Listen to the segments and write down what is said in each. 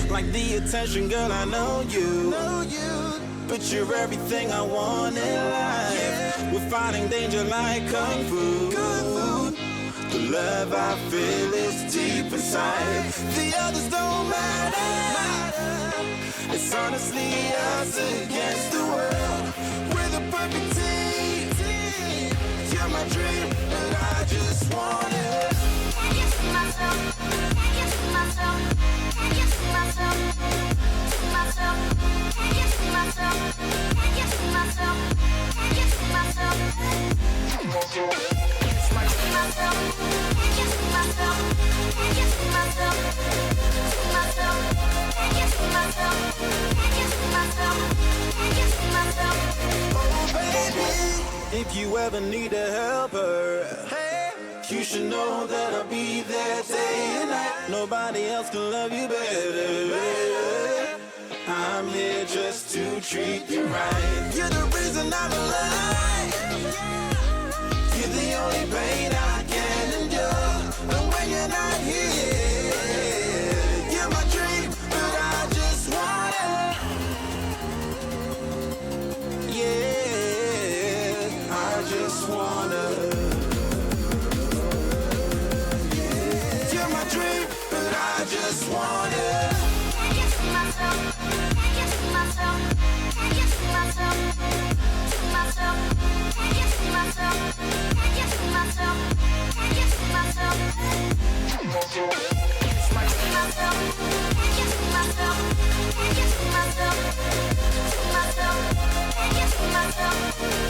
Like the attention, girl, I know you. But you're everything I want in life. We're fighting danger like kung fu. The love I feel is deep inside. The others don't matter. It's honestly us against the world. We're the perfect team. You're my dream, but I just want it. Can't get to myself. Can't get to myself. Can't get to myself. To myself. Can't get to myself. Can't get to myself. Can't get to myself. To myself. Can't get to myself. Can't get to myself. To myself. Can't get to myself. Can't get to myself. Can't get to myself. Oh baby, if you ever need a helper, you should know that I'll be there day and night. Nobody else can love you better. I'm here just to treat you right. You're the reason I'm alive. You're the only pain I can endure. And when you're not here, you're my dream, but I just want it. Yeah, I just wanna. You're my dream, but I just want it. Can't get to myself. Can't get to myself. Can't get to myself. To myself. Can't get to myself. Can't get to myself. Can't get to myself. To myself. Can't get to myself. Can't get to myself. To myself. Can't get to myself.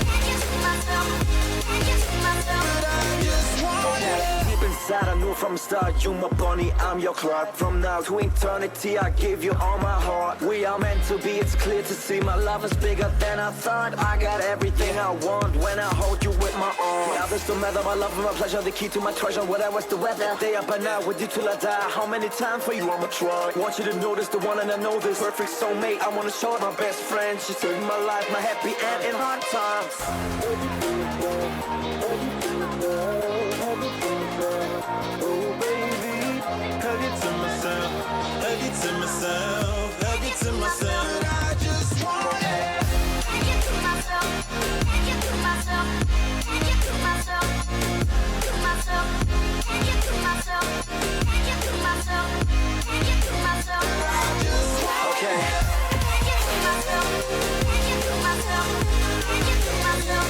Can't get to myself. Can't get to myself. But I just want it. Deep inside I knew from the start, you my bunny, I'm your Clark. From now to eternity I give you all my heart. We are meant to be, it's clear to see. My love is bigger than I thought. I got everything I want when I hold you with my arms. The others don't matter, my love and my pleasure, the key to my treasure. Whatever's the weather, day up and out with you till I die. How many times for you I'ma try? Want you to notice the one and I know this. Perfect soulmate, I wanna show it. My best friend, she saved my life, my happy end in hard times. Oh baby, hug it to myself, hug it to myself, hug it to myself. I just want it. Can't get to myself, can't get to myself, can't get to myself, to myself, can't get to myself, can't get to myself, can't get to myself. I just want it. Can't get to myself, can't get to myself, can't get to myself,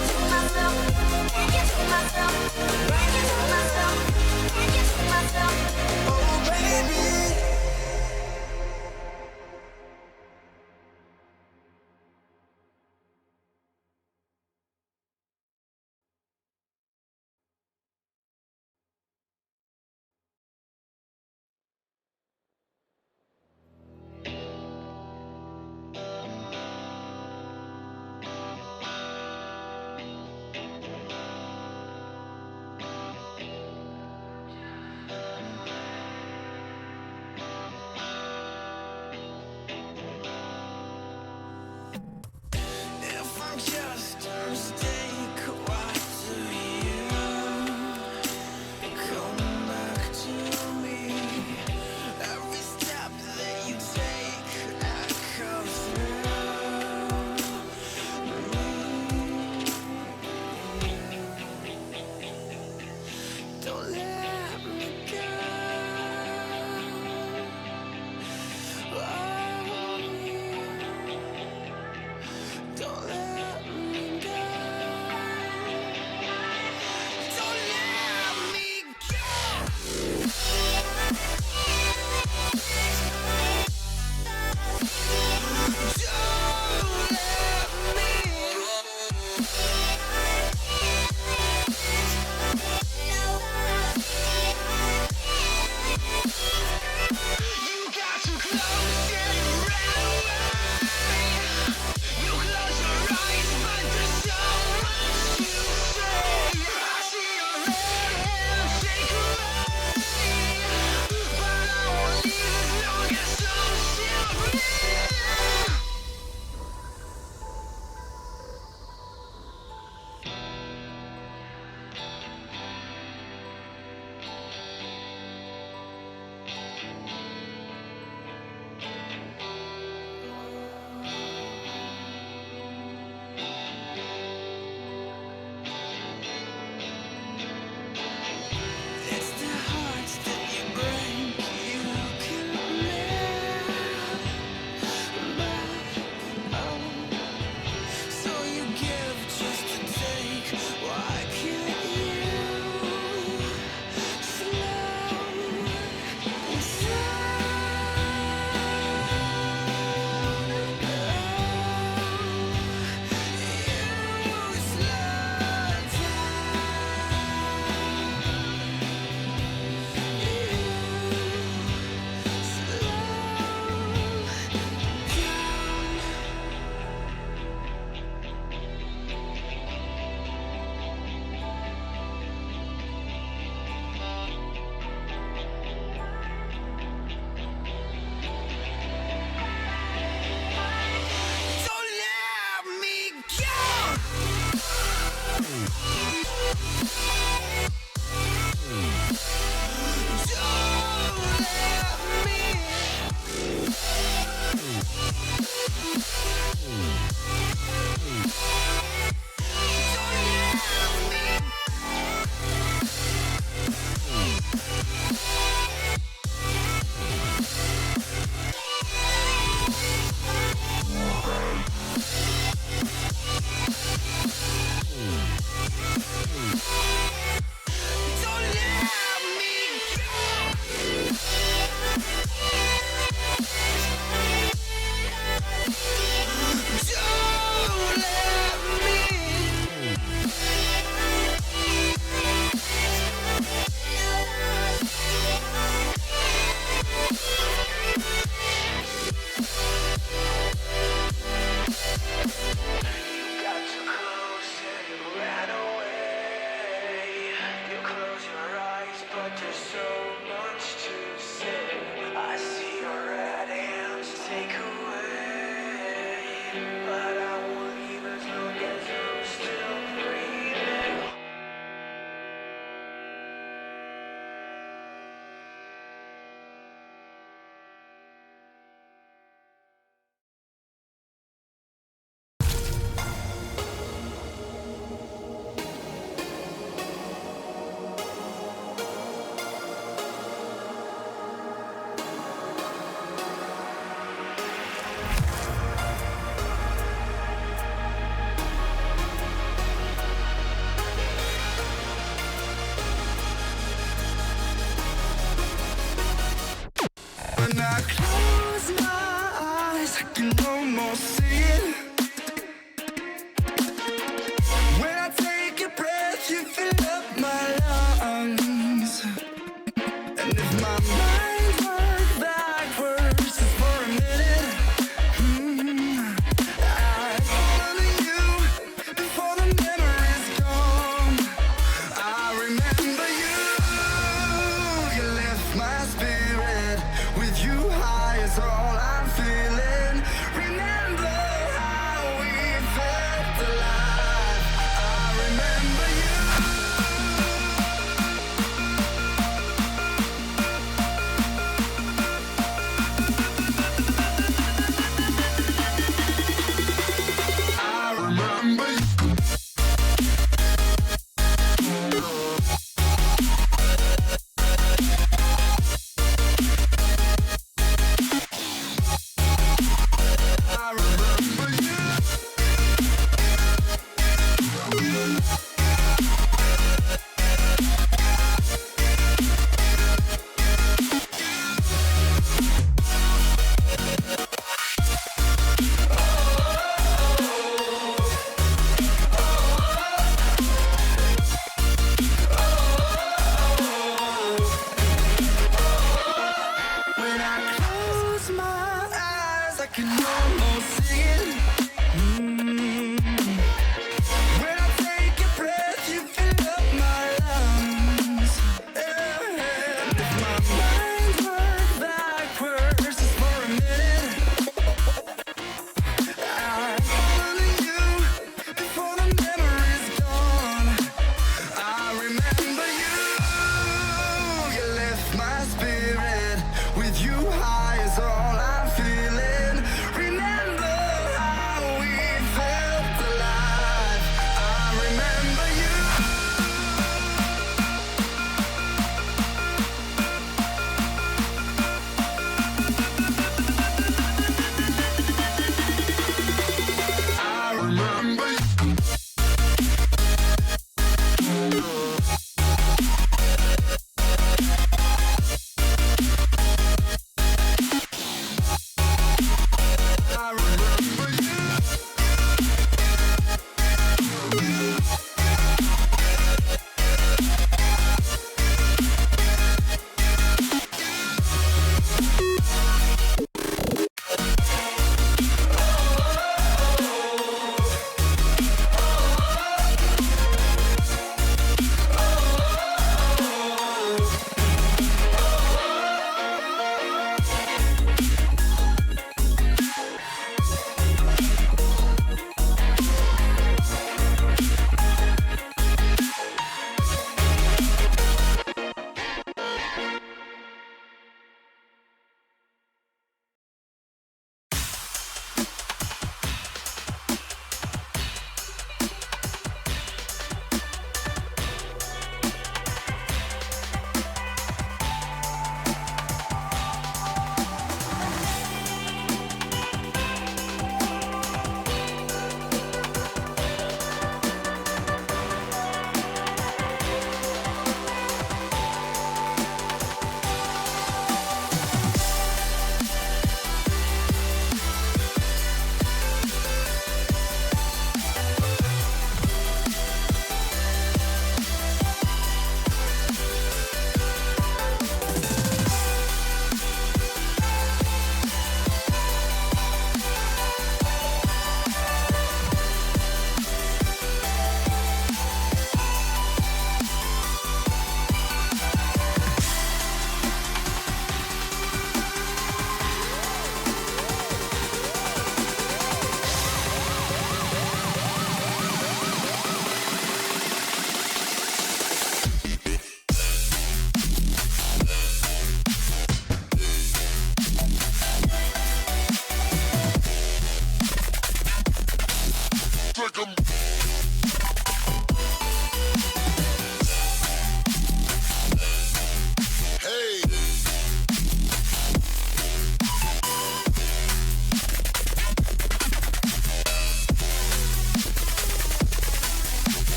to myself, can't get to myself, can't get to myself, can't get to myself. Oh baby.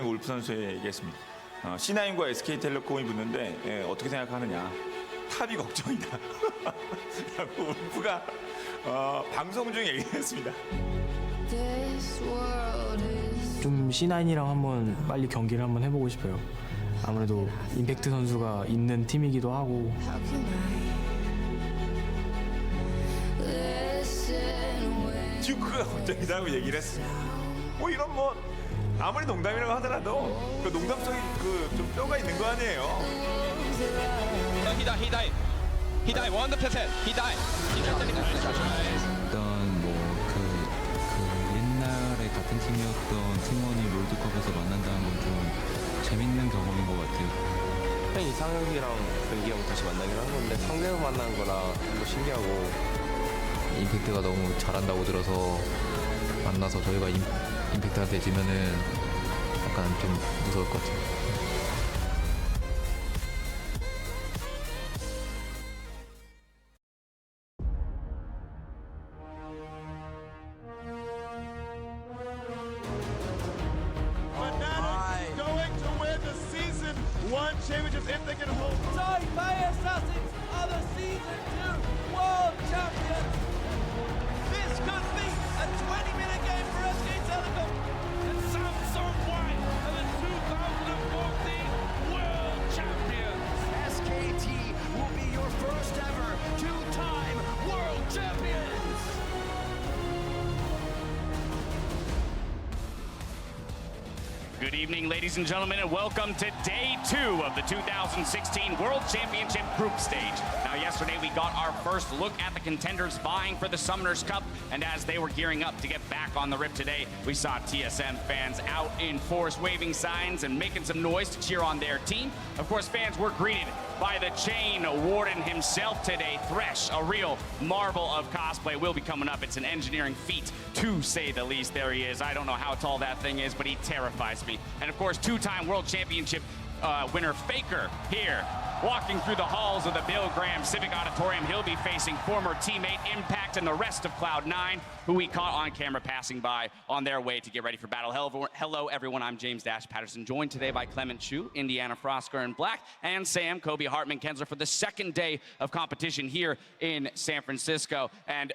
울프 선수에 얘기했습니다. C9과 SK텔레콤이 붙는데 어떻게 생각하느냐. 탑이 걱정이다. 라고 울프가 방송 중에 얘기했습니다. 좀 C9이랑 한번 빨리 경기를 한번 해보고 싶어요. 아무래도 임팩트 선수가 있는 팀이기도 하고. 듀크가 걱정이라고 얘기를 했어. 뭐 이런 뭐 아무리 농담이라고 하더라도 그 농담성이 그 좀 뼈가 있는 거 아니에요? He died. 100%. He died. 일단 그 옛날에 같은 팀이었던 팀원이 롤드컵에서 만난다는 건 좀 재밌는 경험인 것 같아요. 그냥 이상혁이랑 변기형 다시 만나긴 한 건데 상대로 만난 거라 또 신기하고 임팩트가 너무 잘한다고 들어서 만나서 저희가 임팩트한테 지면은 약간 좀 무서울 것 같아요. Fnatic going to win the season 1 championships if they can hold. Taipei Assassins are the season 2 world champions. This could be a 20-minute game for SK Telecom. And Samsung White are the 2014 world champions. SKT will be your first ever 2-time world champions. Good evening, ladies and gentlemen, and welcome to day 2 of the 2016 World Championship Group Stage. Now, yesterday we got our first look at the contenders vying for the Summoners Cup, and as they were gearing up to get back on the rip today, we saw TSM fans out in force waving signs and making some noise to cheer on their team. Of course, fans were greeted by the Chain Warden himself today. Thresh, a real marvel of cosplay, will be coming up. It's an engineering feat, to say the least. There he is. I don't know how tall that thing is, but he terrifies me. And of course, 2-time World Championship winner Faker here, walking through the halls of the Bill Graham Civic Auditorium. He'll be facing former teammate Impact and the rest of Cloud9, who we caught on camera passing by on their way to get ready for battle. Hello, everyone. I'm James Dash Patterson, joined today by Clement Chu, Indiana Frosker in black, and Sam Kobe Hartman Kensler for the second day of competition here in San Francisco. And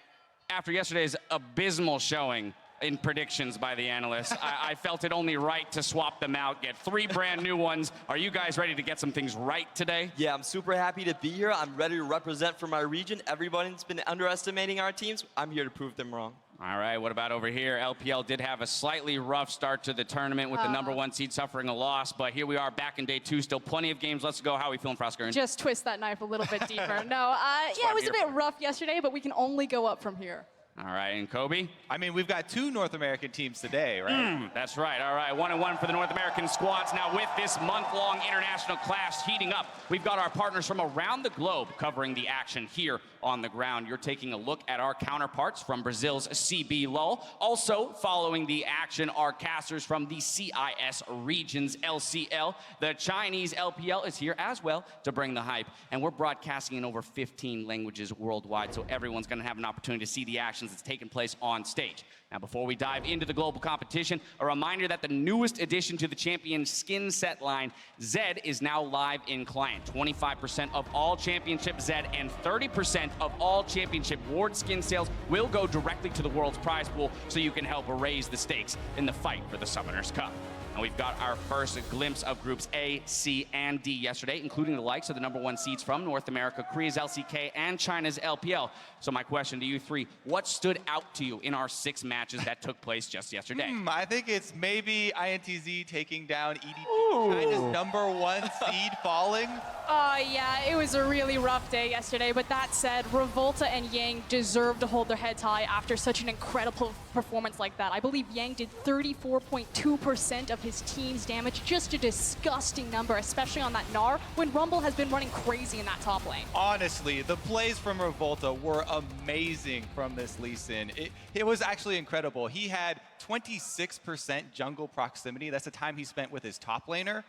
after yesterday's abysmal showing in predictions by the analysts, I felt it only right to swap them out, get 3 brand new ones. Are you guys ready to get some things right today? Yeah, I'm super happy to be here. I'm ready to represent for my region. Everyone's been underestimating our teams. I'm here to prove them wrong. All right, what about over here? LPL did have a slightly rough start to the tournament with the #1 seed suffering a loss, but here we are back in day 2, still plenty of games. Let's go. How are we feeling, Frosker? Just twist that knife a little bit deeper. No, yeah, it was a bit rough yesterday, but we can only go up from here. All right, and Kobe? I mean, we've got 2 North American teams today, right? That's right. All right, 1-1 for the North American squads. Now, with this month-long international clash heating up, we've got our partners from around the globe covering the action here on the ground. You're taking a look at our counterparts from Brazil's CB LOL. Also, following the action, our casters from the CIS regions, LCL. The Chinese LPL is here as well to bring the hype. And we're broadcasting in over 15 languages worldwide, so everyone's going to have an opportunity to see the action that's taking place on stage. Now, before we dive into the global competition, a reminder that the newest addition to the Champion skin set line, Zed, is now live in client. 25% of all Championship Zed and 30% of all Championship Ward skin sales will go directly to the world's prize pool, so you can help raise the stakes in the fight for the Summoners Cup. And we've got our first glimpse of groups A, C, and D yesterday, including the likes of the #1 seeds from North America, Korea's LCK, and China's LPL. So my question to you 3, what stood out to you in our 6 matches that took place just yesterday? I think it's maybe INTZ taking down EDG, China's #1 seed falling. Oh, yeah, it was a really rough day yesterday, but that said, Revolta and Yang deserve to hold their heads high after such an incredible performance like that. I believe Yang did 34.2% of his team's damage, just a disgusting number, especially on that Gnar, when Rumble has been running crazy in that top lane. Honestly, the plays from Revolta were amazing from this Lee Sin. It was actually incredible. He had 26% jungle proximity. That's the time he spent with his top laner.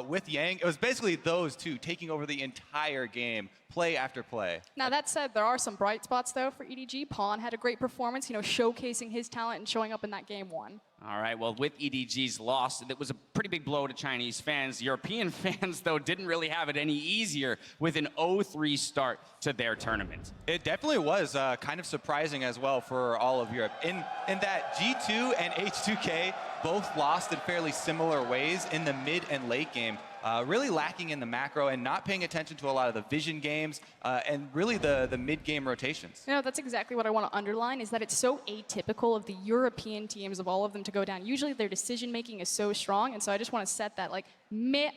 With Yang, it was basically those two taking over the entire game, play after play. Now, that said, there are some bright spots, though, for EDG. Pawn had a great performance, showcasing his talent and showing up in that game 1. All right, well, with EDG's loss, it was a pretty big blow to Chinese fans. European fans, though, didn't really have it any easier with an 0-3 start to their tournament. It definitely was kind of surprising as well for all of Europe. In that G2 and H2K both lost in fairly similar ways in the mid and late game. Really lacking in the macro and not paying attention to a lot of the vision games and really the mid-game rotations. That's exactly what I want to underline, is that it's so atypical of the European teams, of all of them, to go down. Usually their decision-making is so strong, and so I just want to set that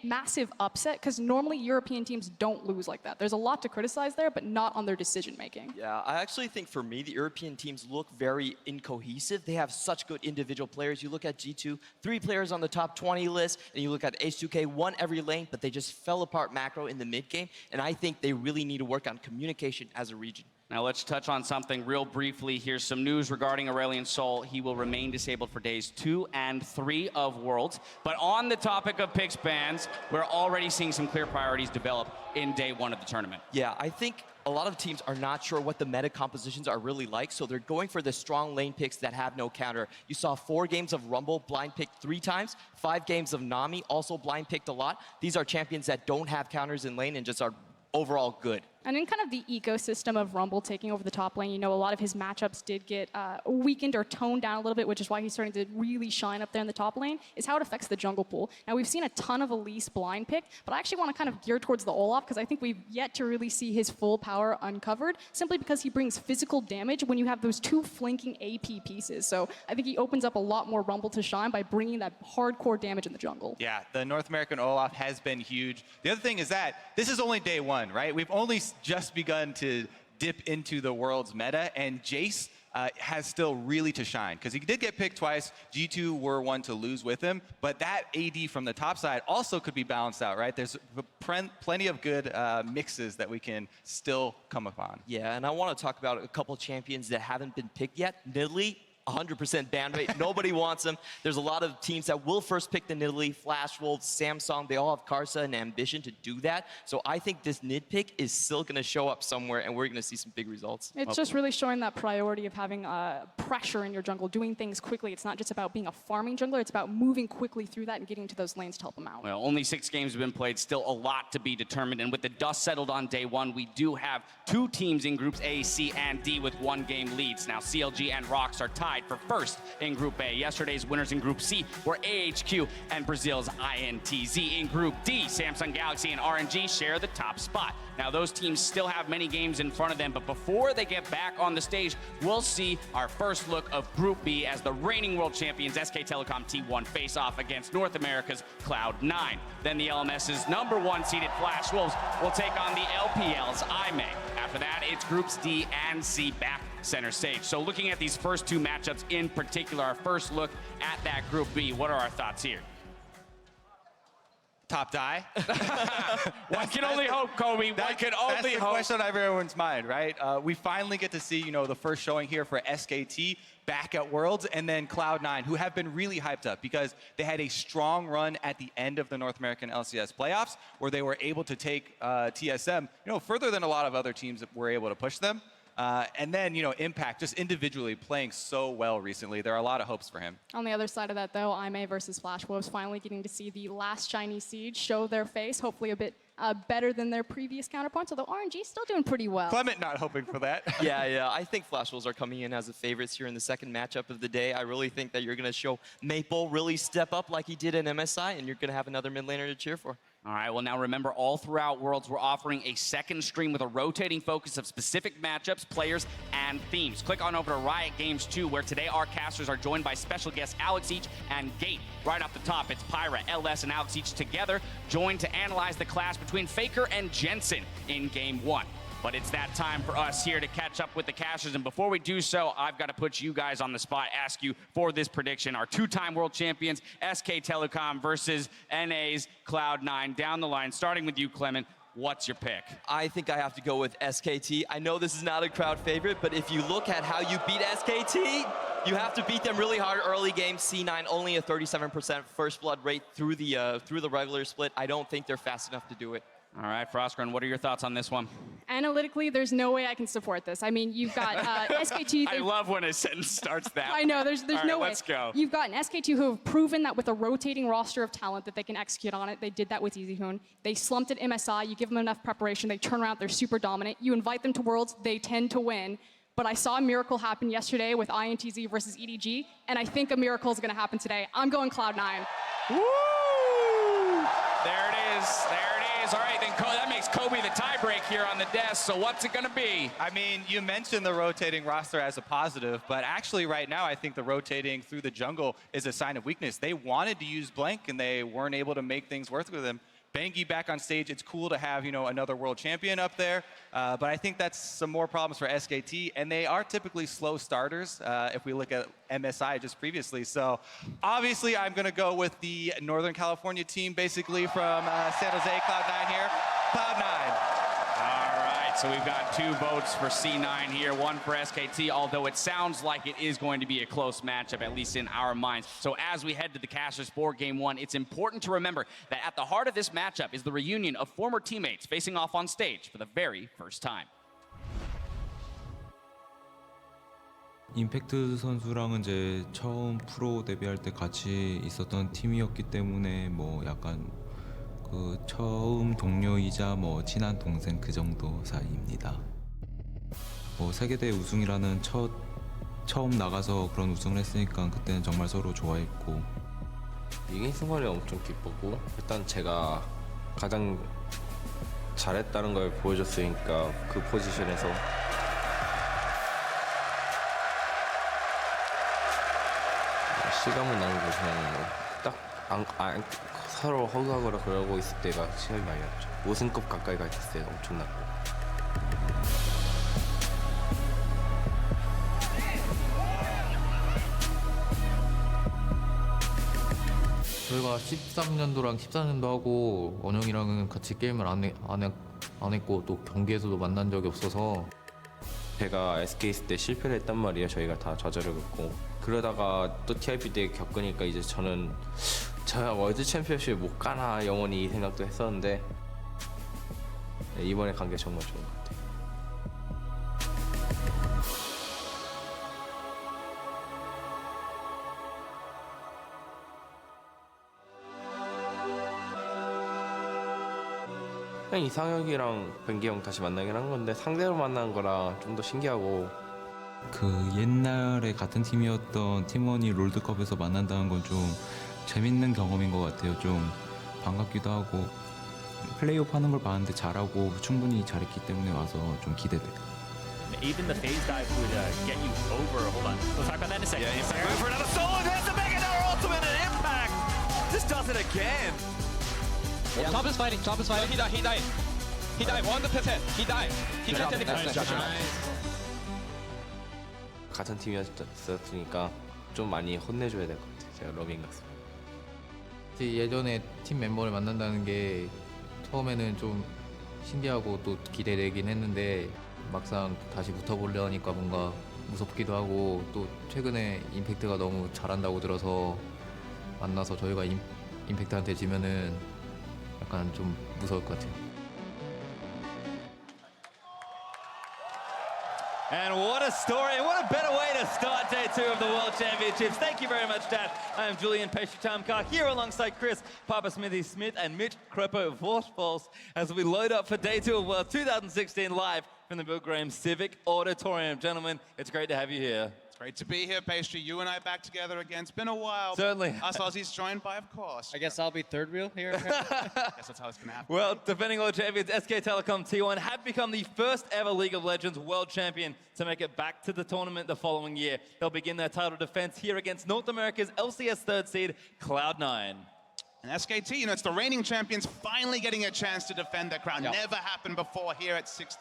massive upset, because normally European teams don't lose like that. There's a lot to criticize there, but not on their decision-making. Yeah, I actually think for me, the European teams look very incohesive. They have such good individual players. You look at G2, 3 players on the top 20 list, and you look at H2K, 1 every every lane, but they just fell apart macro in the mid game. And I think they really need to work on communication as a region. Now let's touch on something real briefly. Here's some news regarding Aurelion Sol. He will remain disabled for days 2 and 3 of Worlds. But on the topic of Pix bans, we're already seeing some clear priorities develop in day 1 of the tournament. Yeah, I think a lot of teams are not sure what the meta compositions are really like, so they're going for the strong lane picks that have no counter. You saw 4 games of Rumble blind picked 3 times, 5 games of Nami also blind picked a lot. These are champions that don't have counters in lane and just are overall good. And in kind of the ecosystem of Rumble taking over the top lane, you know, a lot of his matchups did get weakened or toned down a little bit, which is why he's starting to really shine up there in the top lane, is how it affects the jungle pool. Now, we've seen a ton of Elise blind pick, but I actually want to kind of gear towards the Olaf because I think we've yet to really see his full power uncovered, simply because he brings physical damage when you have those 2 flanking AP pieces. So I think he opens up a lot more Rumble to shine by bringing that hardcore damage in the jungle. Yeah, the North American Olaf has been huge. The other thing is that this is only day 1, right? We've only just begun to dip into the world's meta, and Jace has still really to shine because he did get picked twice. G2 were one to lose with him, but that AD from the top side also could be balanced out, right? There's plenty of good mixes that we can still come upon. Yeah, and I want to talk about a couple champions that haven't been picked yet. Nidalee, 100% ban rate. Nobody wants him. There's a lot of teams that will first pick the Nidalee, Flash Wolves, Samsung. They all have Karsa and Ambition to do that. So I think this Nid pick is still going to show up somewhere, and we're going to see some big results. It's just really showing that priority of having pressure in your jungle, doing things quickly. It's not just about being a farming jungler. It's about moving quickly through that and getting to those lanes to help them out. Well, only 6 games have been played, still a lot to be determined. And with the dust settled on day 1, we do have 2 teams in groups A, C, and D with 1-game leads. Now, CLG and ROX are tied for first in Group A. Yesterday's winners in Group C were AHQ and Brazil's INTZ. In Group D, Samsung Galaxy and RNG share the top spot. Now, those teams still have many games in front of them, but before they get back on the stage, we'll see our first look of Group B as the reigning world champions SK Telecom T1 face off against North America's Cloud9. Then the LMS's #1 seeded Flash Wolves will take on the LPL's IME. After that, it's Groups D and C back center stage. So looking at these first 2 matchups in particular, our first look at that Group B, what are our thoughts here? Top die. One can only hope, Kobe. One can only That's the hope. question on everyone's mind, right? We finally get to see, you know, the first showing here for SKT back at Worlds, and then Cloud9, who have been really hyped up because they had a strong run at the end of the North American LCS playoffs, where they were able to take TSM, you know, further than a lot of other teams that were able to push them. And then, you know, Impact just individually playing so well recently. There are a lot of hopes for him. On the other side of that, though, IME versus Flash Wolves finally getting to see the last Chinese Siege show their face, hopefully a bit better than their previous counterparts, although RNG is still doing pretty well. Clement not hoping for that. Yeah, I think Flash Wolves are coming in as the favorites here in the second matchup of the day. I really think that you're going to show Maple really step up like he did in MSI, and you're going to have another mid laner to cheer for. All right, well, now remember, all throughout Worlds, we're offering a second stream with a rotating focus of specific matchups, players, and themes. Click on over to Riot Games 2, where today our casters are joined by special guests Alex Each and Gate. Right off the top, it's Pyra, LS, and Alex Each together, joined to analyze the clash between Faker and Jensen in Game 1. But it's that time for us here to catch up with the casters. And before we do so, I've got to put you guys on the spot, ask you for this prediction. Our 2-time world champions, SK Telecom versus NA's Cloud9. Down the line, starting with you, Clement. What's your pick? I think I have to go with SKT. I know this is not a crowd favorite, but if you look at how you beat SKT, you have to beat them really hard early game. C9, only a 37% first blood rate through the regular split. I don't think they're fast enough to do it. All right, Frostgren, what are your thoughts on this one? Analytically, there's no way I can support this. I mean, you've got SKT. I love when a sentence starts that. I know, there's All no right, way. Let's go. You've got an SK2 who have proven that with a rotating roster of talent that they can execute on it. They did that with EasyHoon. They slumped at MSI. You give them enough preparation, they turn around, they're super dominant. You invite them to Worlds, they tend to win. But I saw a miracle happen yesterday with INTZ versus EDG, and I think a miracle is going to happen today. I'm going Cloud9. Woo! There it is. There it is. All right, then that makes Kobe the tiebreak here on the desk. So what's it going to be? I mean, you mentioned the rotating roster as a positive, but actually right now I think the rotating through the jungle is a sign of weakness. They wanted to use Blank, and they weren't able to make things work with him. Bengi back on stage, it's cool to have, another world champion up there. But I think that's some more problems for SKT. And they are typically slow starters if we look at MSI just previously. So obviously I'm going to go with the Northern California team, basically from San Jose, Cloud9 here. Cloud9. So we've got 2 votes for C9 here, 1 for SKT, although it sounds like it is going to be a close matchup, at least in our minds. So as we head to the Casters for Game 1, it's important to remember that at the heart of this matchup is the reunion of former teammates facing off on stage for the very first time. 임팩트 선수랑은 이제 처음 프로 데뷔할 때 같이 있었던 팀이었기 때문에 뭐 약간 그 처음 동료이자 뭐 친한 동생 그 정도 사이입니다. 뭐 세계대회 우승이라는 처음 나가서 그런 우승을 했으니까 그때는 정말 서로 좋아했고 이긴 순간이 엄청 기뻤고 일단 제가 가장 잘했다는 걸 보여줬으니까 그 포지션에서 시간만 나는 거 그냥 딱 서로 허그하거나 그러고 있을 때가 시간이 많이 났죠. 우승컵 가까이 가 있을 때 엄청났고. 저희가 13년도랑 14년도 하고 원영이랑은 같이 게임을 안 했고 또 경기에서도 만난 적이 없어서 제가 SK 있을 때 실패를 했단 말이에요. 저희가 다 좌절했고 그러다가 또 TIP 때 겪으니까 이제 저는 제가 월드 챔피언십 못 가나 영원히 이 생각도 했었는데 이번에 간 게 정말 좋은 것 같아요. 그냥 이상혁이랑 벤기 형 다시 만나긴 한 건데 상대로 만난 거라 좀 더 신기하고 그 옛날에 같은 팀이었던 팀원이 롤드컵에서 만난다는 건 좀 재밌는 경험인 것 같아요. 좀 반갑기도 하고 플레이오프 하는 걸 봤는데 잘하고 충분히 잘했기 때문에 와서 좀 기대돼요. Even the phase dive would get you over. Hold on, we'll talk about that in a second. Yeah, Impact going for another solo. There's the Mega Dollar Ultimate and Impact just does it again. Yeah, top is fighting. He died. 100%. He died. He can't take it. 같은 팀이었으니까 좀 많이 혼내줘야 될 것 같아요. 제가 러빙 같습니다. 예전에 팀 멤버를 만난다는 게 처음에는 좀 신기하고 또 기대되긴 했는데 막상 다시 붙어보려니까 뭔가 무섭기도 하고 또 최근에 임팩트가 너무 잘한다고 들어서 만나서 저희가 임팩트한테 지면은 약간 좀 무서울 것 같아요. And what a story, and what a better way to start day 2 of the World Championships. Thank you very much, Dad. I am Julian Peshutamkar here alongside Chris, Papa Smithy Smith, and Mitch Krepo Vorspals as we load up for day 2 of World 2016 live from the Bill Graham Civic Auditorium. Gentlemen, it's great to have you here. Great to be here, Pastry. You and I back together again. It's been a while. Certainly. Us Aussies joined by, of course. I guess I'll be third wheel here. I guess that's how it's going to happen. Well, defending world champions SK Telecom T1 have become the first ever League of Legends world champion to make it back to the tournament the following year. They'll begin their title defense here against North America's LCS third seed, Cloud9. And SKT, it's the reigning champions finally getting a chance to defend their crown. Yep. Never happened before here at 6th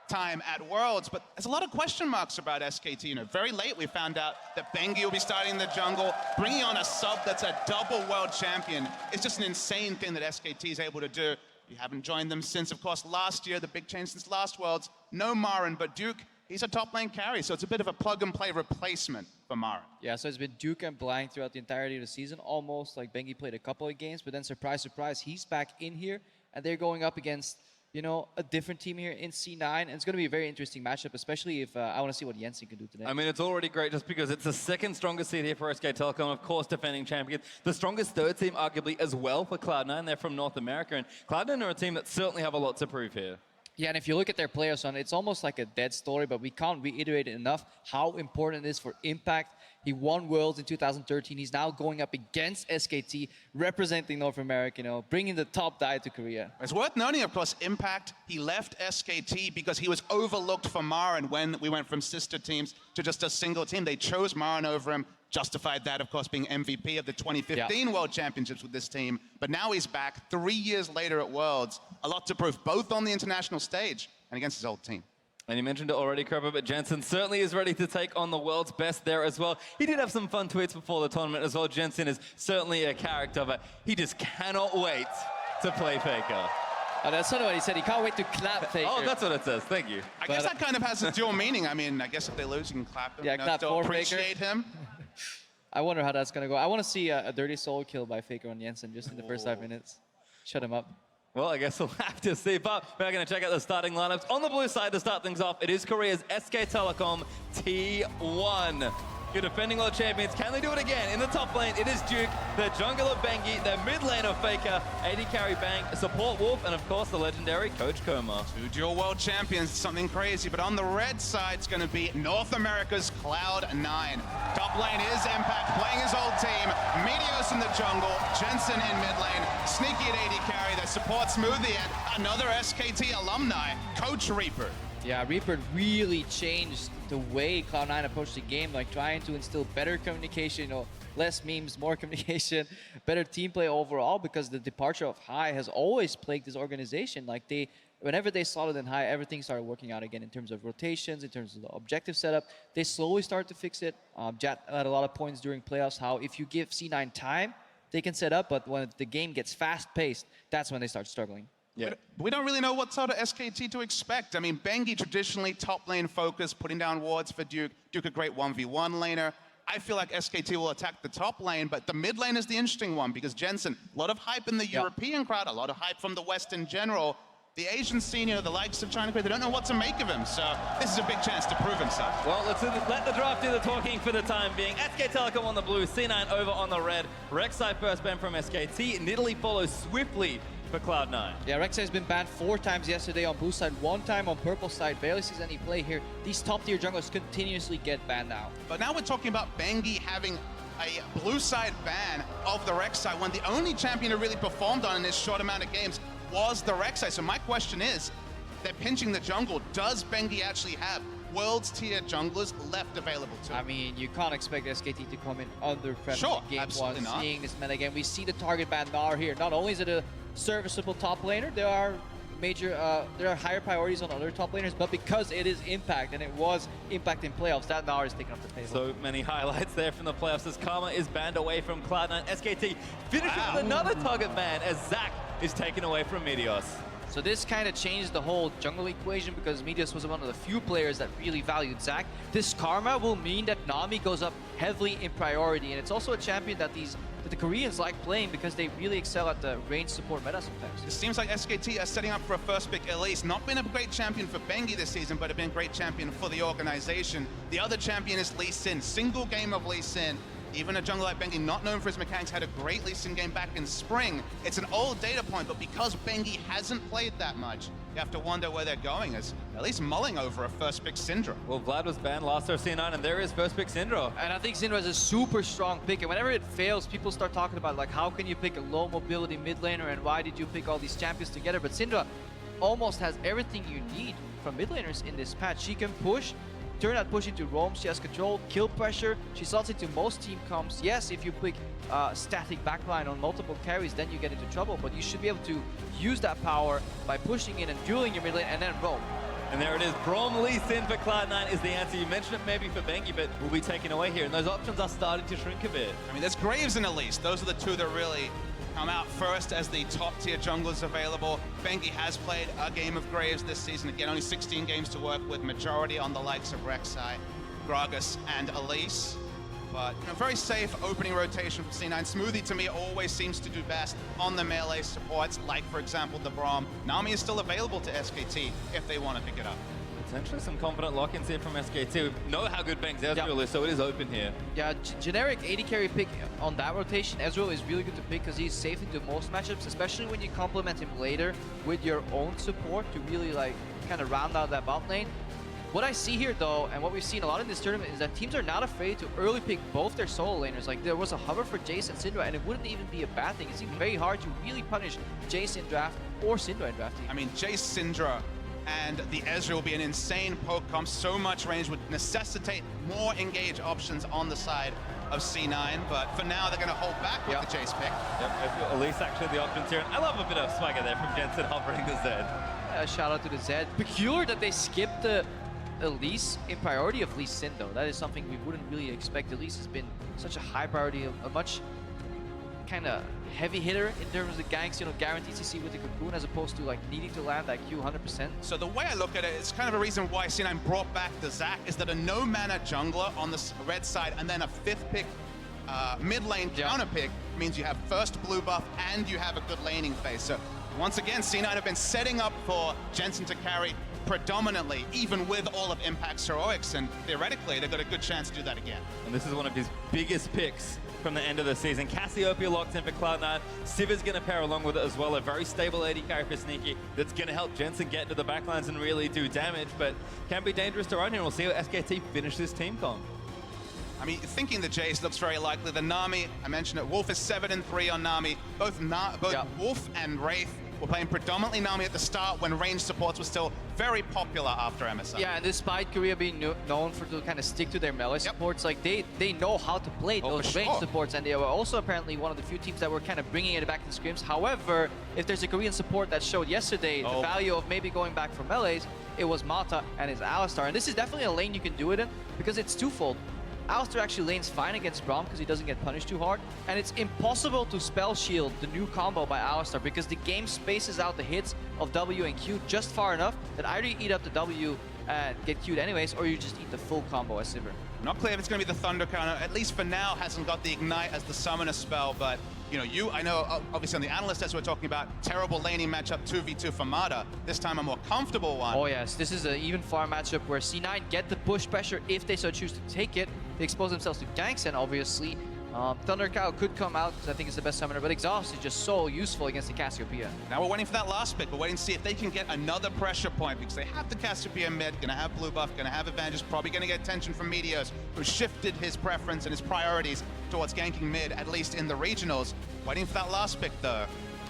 time at Worlds, but there's a lot of question marks about SKT. Very late we found out that Bengi will be starting the jungle, bringing on a sub that's a double world champion. It's just an insane thing that SKT is able to do. You haven't joined them since, of course, last year, the big change since last Worlds. No Marin, but Duke, he's a top lane carry, so it's a bit of a plug-and-play replacement for Marin. Yeah, so it's been Duke and Blank throughout the entirety of the season, almost like Bengi played a couple of games, but then surprise, surprise, he's back in here, and they're going up against a different team here in C9, and it's going to be a very interesting matchup, especially if I want to see what Jensen can do today. I mean, it's already great just because it's the second strongest seed here for SK Telecom, of course, defending champions. The strongest third team, arguably, as well for Cloud9. They're from North America, and Cloud9 are a team that certainly have a lot to prove here. Yeah, and if you look at their players on, it's almost like a dead story, but we can't reiterate it enough how important it is for Impact. He won Worlds in 2013. He's now going up against SKT, representing North America, bringing the top die to Korea. It's worth noting, of course, Impact, he left SKT because he was overlooked for Marin when we went from sister teams to just a single team. They chose Marin over him justified that, of course, being MVP of the 2015 World Championships with this team. But now he's back 3 years later at Worlds. A lot to prove, both on the international stage and against his old team. And you mentioned it already, Kerber, but Jensen certainly is ready to take on the world's best there as well. He did have some fun tweets before the tournament as well. Jensen is certainly a character, but he just cannot wait to play Faker. Oh, that's not what he said. He can't wait to clap Faker. Oh, that's what it says. Thank you. I guess that kind of has a dual meaning. I mean, I guess if they lose, you can clap him. Yeah, clap still for appreciate Faker. him. I wonder how that's going to go. I want to see a dirty soul kill by Faker on Jensen just in the first 5 minutes. Shut him up. Well, I guess we'll have to see, but we're going to check out the starting lineups. On the blue side, to start things off, it is Korea's SK Telecom T1. Your defending world champions, can they do it again? In the top lane, it is Duke, the jungler Bengi, the mid lane of Faker, AD carry Bang, support Wolf, and of course the legendary Coach Koma. Two dual world champions, something crazy, but on the red side, it's going to be North America's Cloud9. Top lane is Impact, playing his old team, Meteos in the jungle, Jensen in mid lane, Sneaky at AD carry, their support Smoothie, and another SKT alumni, Coach Reaper. Yeah, Reaper really changed the way Cloud9 approached the game, like trying to instill better communication, less memes, more communication, better team play overall, because the departure of High has always plagued this organization. Like whenever they slotted in High, everything started working out again in terms of rotations, in terms of the objective setup. They slowly started to fix it. Jat had a lot of points during playoffs, how if you give C9 time, they can set up, but when the game gets fast-paced, that's when they start struggling. Yeah. We don't really know what sort of SKT to expect. I mean, Bengi traditionally top lane focused, putting down wards for Duke. Duke a great 1v1 laner. I feel like SKT will attack the top lane, but the mid lane is the interesting one because Jensen, a lot of hype in the European crowd, a lot of hype from the West in general. The Asian scene, the likes of China, they don't know what to make of him, so this is a big chance to prove himself. Well, let's let the draft do the talking for the time being. SK Telecom on the blue, C9 over on the red. Rek'Sai first ban from SKT, Nidalee follows swiftly for Cloud9. Yeah, Rek'Sai has been banned 4 times yesterday on blue side, 1 time on purple side. Barely sees any play here. These top tier junglers continuously get banned now. But now we're talking about Bengi having a blue side ban of the Rek'Sai when the only champion who really performed on in this short amount of games was the Rek'Sai. So my question is, they're pinching the jungle. Does Bengi actually have world's tier junglers left available to him? I mean, you can't expect SKT to come in under pressure Sure, in game absolutely 1, not. seeing this meta game. We see the target ban Gnar here. Not only is it a serviceable top laner, there are higher priorities on other top laners, but because it is Impact, and it was Impact in playoffs, that Gnar is taken off the table. So many highlights there from the playoffs as Karma is banned away from Cloud9. SKT finishes with another target ban as Zac is taken away from Meteos. So this kind of changed the whole jungle equation because Meteos was one of the few players that really valued Zac. This Karma will mean that Nami goes up heavily in priority, and it's also a champion that the Koreans like playing because they really excel at the range support meta sometimes. It seems like SKT are setting up for a first pick Elise. Not been a great champion for Bengi this season, but have been a great champion for the organization. The other champion is Lee Sin. Single game of Lee Sin. Even a jungler like Bengi, not known for his mechanics, had a great Lee Sin game back in spring. It's an old data point, but because Bengi hasn't played that much, you have to wonder where they're going, as at least mulling over a first pick Syndra. Well, Vlad was banned last year C9, and there is first pick Syndra. And I think Syndra is a super strong pick, and whenever it fails, people start talking about like how can you pick a low mobility mid laner and why did you pick all these champions together? But Syndra almost has everything you need from mid laners in this patch. She can push, turn that push into roam, she has control, kill pressure, she slots into most team comps. Yes, if you pick static backline on multiple carries, then you get into trouble, but you should be able to use that power by pushing in and dueling your mid lane and then roam. And there it is, Braum Lee Sin for Cloud9 is the answer. You mentioned it maybe for Bengi, but will be taken away here, and those options are starting to shrink a bit. I mean, there's Graves and Elise. Those are the two that really come out first as the top tier junglers available. Bengi has played a game of Graves this season. Again, only 16 games to work with, majority on the likes of Rek'Sai, Gragas, and Elise. But very safe opening rotation for C9. Smoothie, to me, always seems to do best on the melee supports, like, for example, the Braum. Nami is still available to SKT if they want to pick it up. Potentially some confident lock-ins here from SKT. We know how good Bang's Ezreal is, so it is open here. Yeah, generic AD carry pick on that rotation. Ezreal is really good to pick because he's safe into most matchups, especially when you complement him later with your own support to really like kind of round out that bot lane. What I see here though, and what we've seen a lot in this tournament, is that teams are not afraid to early pick both their solo laners. Like there was a hover for Jace and Syndra, and it wouldn't even be a bad thing. It seemed very hard to really punish Jace in draft or Syndra in draft. I mean, Jace, Syndra, and the Ezreal will be an insane poke comp. So much range would necessitate more engage options on the side of C9, but for now they're going to hold back with the Jace pick. Yep, Elise actually the options here. I love a bit of swagger there from Jensen hovering the Zed. Shout out to the Zed. Peculiar that they skipped the Elise in priority of Lee Sin though. That is something we wouldn't really expect. Elise has been such a high priority, a much kind of heavy hitter in terms of the ganks, you know, guarantees you see with the Cocoon as opposed to like needing to land that Q 100%. So the way I look at it, it's kind of a reason why C9 brought back the Zac is that a no mana jungler on the red side and then a 5th pick mid lane counter pick means you have first blue buff and you have a good laning phase. So once again, C9 have been setting up for Jensen to carry predominantly, even with all of Impact's heroics, and theoretically they've got a good chance to do that again. And this is one of his biggest picks from the end of the season. Cassiopeia locked in for Cloud9. Siva's going to pair along with it as well. A very stable AD carry for Sneaky that's going to help Jensen get into the backlines and really do damage, but can be dangerous to run here. We'll see how SKT finish this team comp. I mean, thinking the Jace looks very likely. The Nami, I mentioned it, Wolf is 7-3 on Nami. Both Wolf and Wraith were playing predominantly Nami at the start when range supports were still very popular after MSI. Yeah, and despite Korea being known for to kind of stick to their melee supports, like they know how to play those range supports, and they were also apparently one of the few teams that were kind of bringing it back to scrims. However, if there's a Korean support that showed yesterday the value of maybe going back for melees, it was Mata and his Alistar. And this is definitely a lane you can do it in because it's twofold. Alistar actually lanes fine against Braum because he doesn't get punished too hard. And it's impossible to spell shield the new combo by Alistar because the game spaces out the hits of W and Q just far enough that either you eat up the W and get Q'd anyways, or you just eat the full combo as Sivir. Not clear if it's going to be the Thunder counter. At least for now, hasn't got the Ignite as the summoner spell, but I know obviously on the analyst as we're talking about, terrible laning matchup 2v2 for Mata. This time a more comfortable one. Oh yes, this is an even far matchup where C9 get the push pressure if they so choose to take it. They expose themselves to ganks, and obviously Thunder Cow could come out because I think it's the best summoner, but Exhaust is just so useful against the Cassiopeia. Now we're waiting for that last pick. We're waiting to see if they can get another pressure point because they have the Cassiopeia mid, gonna have blue buff, gonna have advantages, probably gonna get attention from Meteos, who shifted his preference and his priorities towards ganking mid, at least in the regionals. Waiting for that last pick though.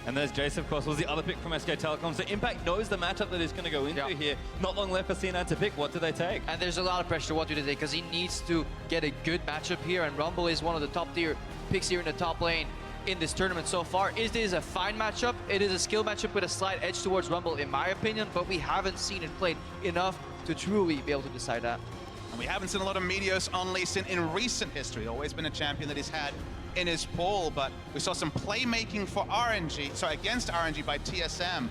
And there's Jace, of course, was the other pick from SK Telecom. So Impact knows the matchup that he's going to go into here. Not long left for C9 to pick. What do they take? And there's a lot of pressure. What do they take? Because he needs to get a good matchup here. And Rumble is one of the top tier picks here in the top lane in this tournament so far. Is this a fine matchup? It is a skill matchup with a slight edge towards Rumble, in my opinion. But we haven't seen it played enough to truly be able to decide that. And we haven't seen a lot of Meteos on Lee Sin in recent history. Always been a champion that he's had in his pool, but we saw some playmaking for against RNG by TSM,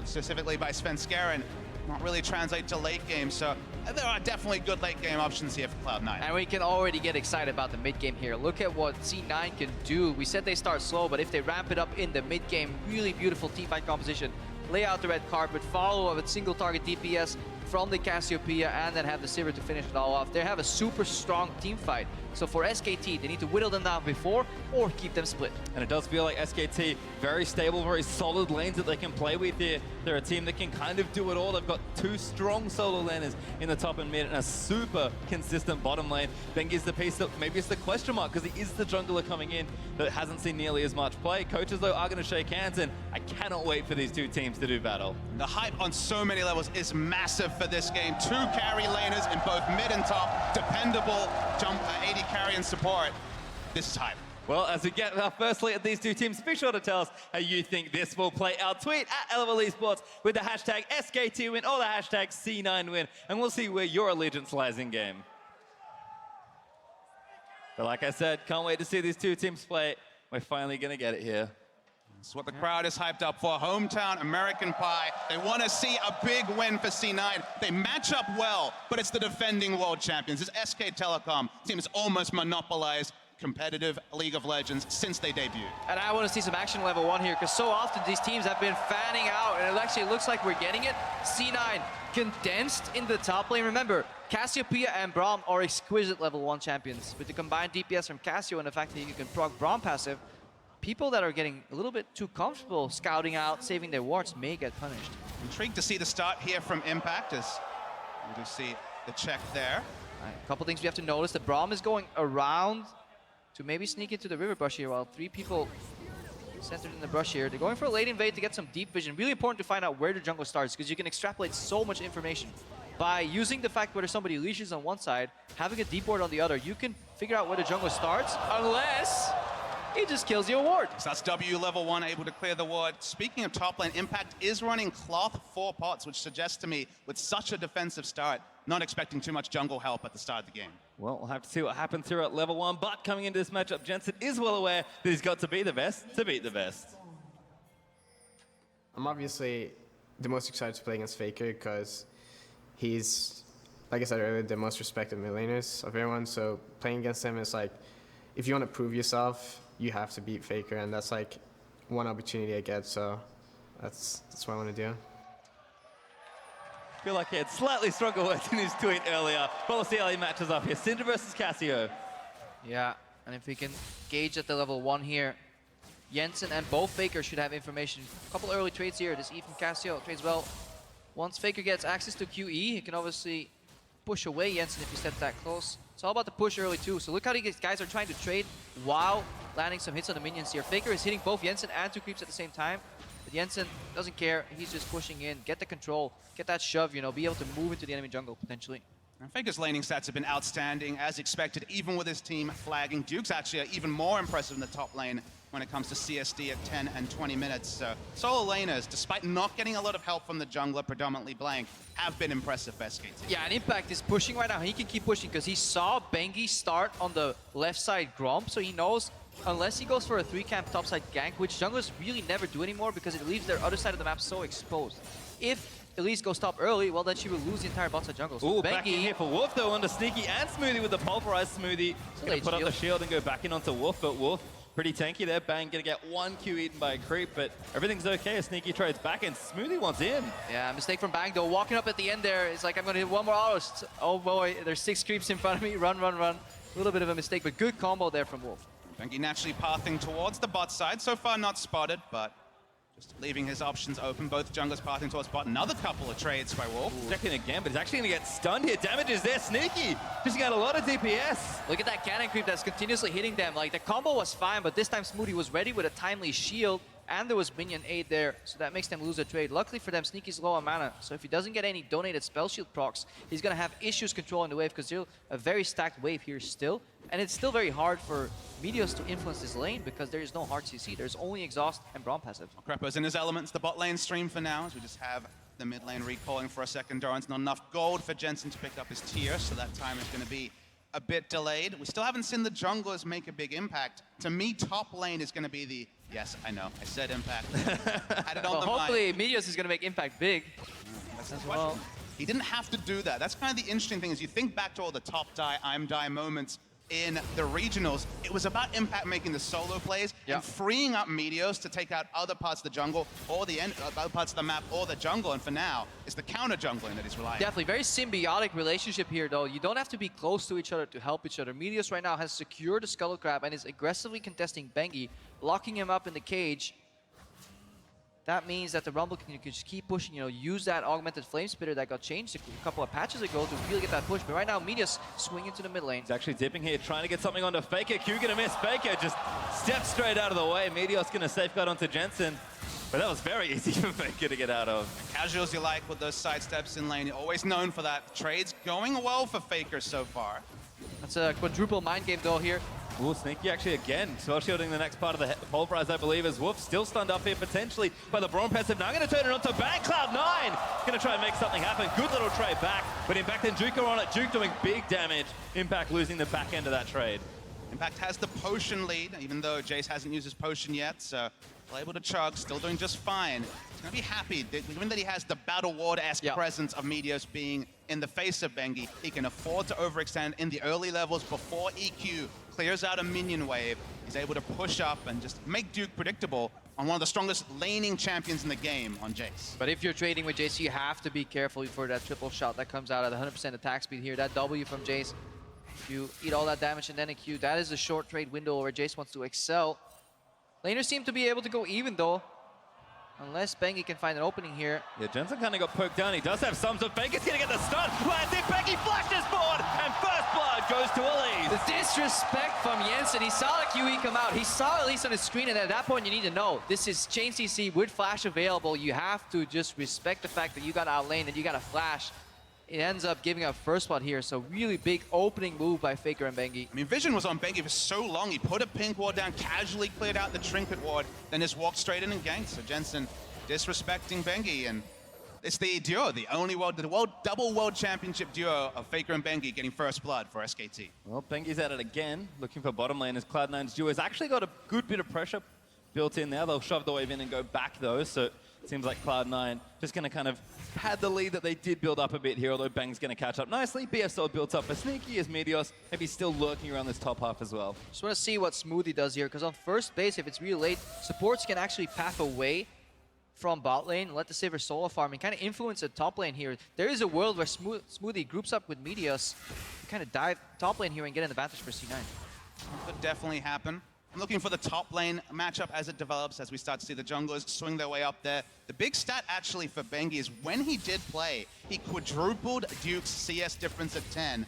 specifically by Svenskeren. Not really translate to late game, so there are definitely good late game options here for Cloud9. And we can already get excited about the mid game here. Look at what C9 can do. We said they start slow, but if they ramp it up in the mid game, really beautiful teamfight composition. Lay out the red carpet, follow up with single target DPS from the Cassiopeia, and then have the Sivir to finish it all off. They have a super strong team fight. So for SKT, they need to whittle them down before or keep them split. And it does feel like SKT, very stable, very solid lanes that they can play with here. They're a team that can kind of do it all. They've got two strong solo laners in the top and mid and a super consistent bottom lane. Bengi's the piece that maybe it's the question mark because he is the jungler coming in that hasn't seen nearly as much play. Coaches, though, are going to shake hands, and I cannot wait for these two teams to do battle. The hype on so many levels is massive for this game. Two carry laners in both mid and top. Dependable AD carry and support. This is hype. Well, as we get our first look at these two teams, be sure to tell us how you think this will play out. Tweet at LOL Esports with the hashtag SKTWin or the hashtag C9Win, and we'll see where your allegiance lies in game. But like I said, can't wait to see these two teams play. We're finally going to get it here. That's what the crowd is hyped up for. Hometown American Pie. They want to see a big win for C9. They match up well, but it's the defending world champions. This SK Telecom team has almost monopolized competitive League of Legends since they debuted. And I want to see some action level 1 here, because so often these teams have been fanning out, and it actually looks like we're getting it. C9 condensed in the top lane. Remember, Cassiopeia and Braum are exquisite level 1 champions. With the combined DPS from Cassio and the fact that you can proc Braum passive, people that are getting a little bit too comfortable scouting out, saving their wards may get punished. Intrigued to see the start here from Impact as you can see the check there. Right, a couple things we have to notice. The Braum is going around to maybe sneak into the river brush here while 3 people centered in the brush here. They're going for a late invade to get some deep vision. Really important to find out where the jungle starts because you can extrapolate so much information. By using the fact whether somebody leashes on one side, having a deep ward on the other, you can figure out where the jungle starts, unless he just kills the ward. So that's W level 1 able to clear the ward. Speaking of top lane, Impact is running Cloth 4 pots, which suggests to me, with such a defensive start, not expecting too much jungle help at the start of the game. Well, we'll have to see what happens here at level 1, but coming into this matchup, Jensen is well aware that he's got to be the best to beat the best. I'm obviously the most excited to play against Faker because he's, like I said earlier, the most respected mid laners of everyone. So playing against him is like, if you want to prove yourself, you have to beat Faker, and that's like one opportunity I get. So that's what I want to do. I feel like he had slightly stronger words in his tweet earlier. But we'll see how he matches up here. Syndra versus Cassio. Yeah, and if we can gauge at the level 1 here, Jensen and both Faker should have information. A couple early trades here. This Eve and Cassio trades well. Once Faker gets access to QE, he can obviously push away Jensen if he steps that close. It's all about the push early too. So look how these guys are trying to trade while landing some hits on the minions here. Faker is hitting both Jensen and 2 creeps at the same time. But Jensen doesn't care. He's just pushing in, get the control, get that shove, you know, be able to move into the enemy jungle potentially. And Faker's laning stats have been outstanding, as expected, even with his team flagging. Duke's actually even more impressive in the top lane when it comes to CSD at 10 and 20 minutes. So solo laners, despite not getting a lot of help from the jungler, predominantly Blank, have been impressive for SKT. Yeah, and Impact is pushing right now. He can keep pushing because he saw Bengi start on the left side Gromp, so he knows unless he goes for a 3-camp topside gank, which junglers really never do anymore because it leaves their other side of the map so exposed. If Elise goes top early, well then she will lose the entire bot side jungle. So Ooh, back in here for Wolf though, onto Sneaky and Smoothie with the pulverized Smoothie. Gonna put up the shield and go back in onto Wolf, but Wolf pretty tanky there. Bang gonna get 1 Q eaten by a creep, but everything's okay as Sneaky trades back and Smoothie wants in. Yeah, mistake from Bang though. Walking up at the end there, it's like I'm gonna hit 1 more auto. Oh boy, there's 6 creeps in front of me. Run, run, run. A little bit of a mistake, but good combo there from Wolf. Bengi naturally pathing towards the bot side. So far not spotted, but just leaving his options open. Both junglers pathing towards bot. Another couple of trades by Wolf. Checking again, but he's actually going to get stunned here. Damage is there. Sneaky just got a lot of DPS. Look at that cannon creep that's continuously hitting them. Like, the combo was fine, but this time Smoothie was ready with a timely shield, and there was minion aid there, so that makes them lose a trade. Luckily for them, Sneaky's low on mana, so if he doesn't get any donated spell shield procs, he's going to have issues controlling the wave, because there's a very stacked wave here still, and it's still very hard for Meteos to influence this lane, because there is no hard CC. There's only Exhaust and Braum passive. Krepo's in his elements. The bot lane stream for now, as we just have the mid lane recalling for a second. Doran's not enough gold for Jensen to pick up his tier, so that time is going to be a bit delayed. We still haven't seen the junglers make a big impact. To me, top lane is going to be the... Yes, I know, I said impact. Had it on the hopefully Meteos is going to make impact big. That's the question. He didn't have to do that. That's kind of the interesting thing, is you think back to all the top die, I'm die moments in the regionals. It was about Impact making the solo plays and freeing up Meteos to take out other parts of the jungle or the other parts of the map or the jungle. And for now, it's the counter jungling that he's relying on. Definitely, very symbiotic relationship here, though. You don't have to be close to each other to help each other. Meteos right now has secured the Scuttle Crab and is aggressively contesting Bengi, locking him up in the cage. That means that the Rumble can just keep pushing, you know, use that augmented flame spitter that got changed a couple of patches ago to really get that push. But right now, Meteos swinging to the mid lane. He's actually dipping here, trying to get something onto Faker. Q gonna miss. Faker just steps straight out of the way. Meteos gonna safeguard onto Jensen. But that was very easy for Faker to get out of. Casuals you like with those side steps in lane. You're always known for that. Trades going well for Faker so far. That's a quadruple mind game though here. Ooh, Sneaky actually again spell shielding the next part of the pulverize, I believe, as Wolf still stunned up here potentially by the Braum passive. Now going to turn it onto Bang. Cloud9 going to try and make something happen. Good little trade back, but Impact and Duke are on it. Duke doing big damage. Impact losing the back end of that trade. Impact has the potion lead, even though Jace hasn't used his potion yet, so still able to chug, still doing just fine. He's going to be happy, given that he has the Battle Ward-esque presence of Meteos being in the face of Bengi. He can afford to overextend in the early levels before EQ clears out a minion wave. He's able to push up and just make Duke predictable on one of the strongest laning champions in the game on Jace. But if you're trading with Jace, you have to be careful for that triple shot that comes out at 100% attack speed here. That W from Jace, you eat all that damage and then a Q. That is a short trade window where Jace wants to excel. Laners seem to be able to go even though, unless Bengi can find an opening here. Yeah, Jensen kind of got poked down. He does have some, so Bengi's going to get the stun. Lands in, Bengi flashes forward, and first blood goes to Elise. The disrespect from Jensen. He saw the QE come out. He saw Elise on his screen, and at that point you need to know, this is chain CC with flash available. You have to just respect the fact that you got out lane and you got a flash. it ends up giving up first spot here. So really big opening move by Faker and Bengi. I mean, Vision was on Bengi for so long. He put a pink ward down, casually cleared out the trinket ward, then just walked straight in and ganked. So Jensen disrespecting Bengi, and it's the duo, the double world championship duo of Faker and Bengi getting first blood for SKT. Well, Bengi's at it again, looking for bottom lane as Cloud9's duo has actually got a good bit of pressure built in there. They'll shove the wave in and go back though, so it seems like Cloud9 just going to kind of pad the lead that they did build up a bit here, although Bang's going to catch up nicely. BFSO built up for Sneaky as Meteos maybe still lurking around this top half as well. Just want to see what Smoothie does here, because on first base, if it's really late, supports can actually path away from bot lane, let the Saver solo farm, and kind of influence the top lane here. There is a world where Smoothie groups up with Meteos, kind of dive top lane here and get an advantage for C9. Could definitely happen. I'm looking for the top lane matchup as it develops, as we start to see the junglers swing their way up there. The big stat actually for Bengi is when he did play, he quadrupled Duke's CS difference at 10.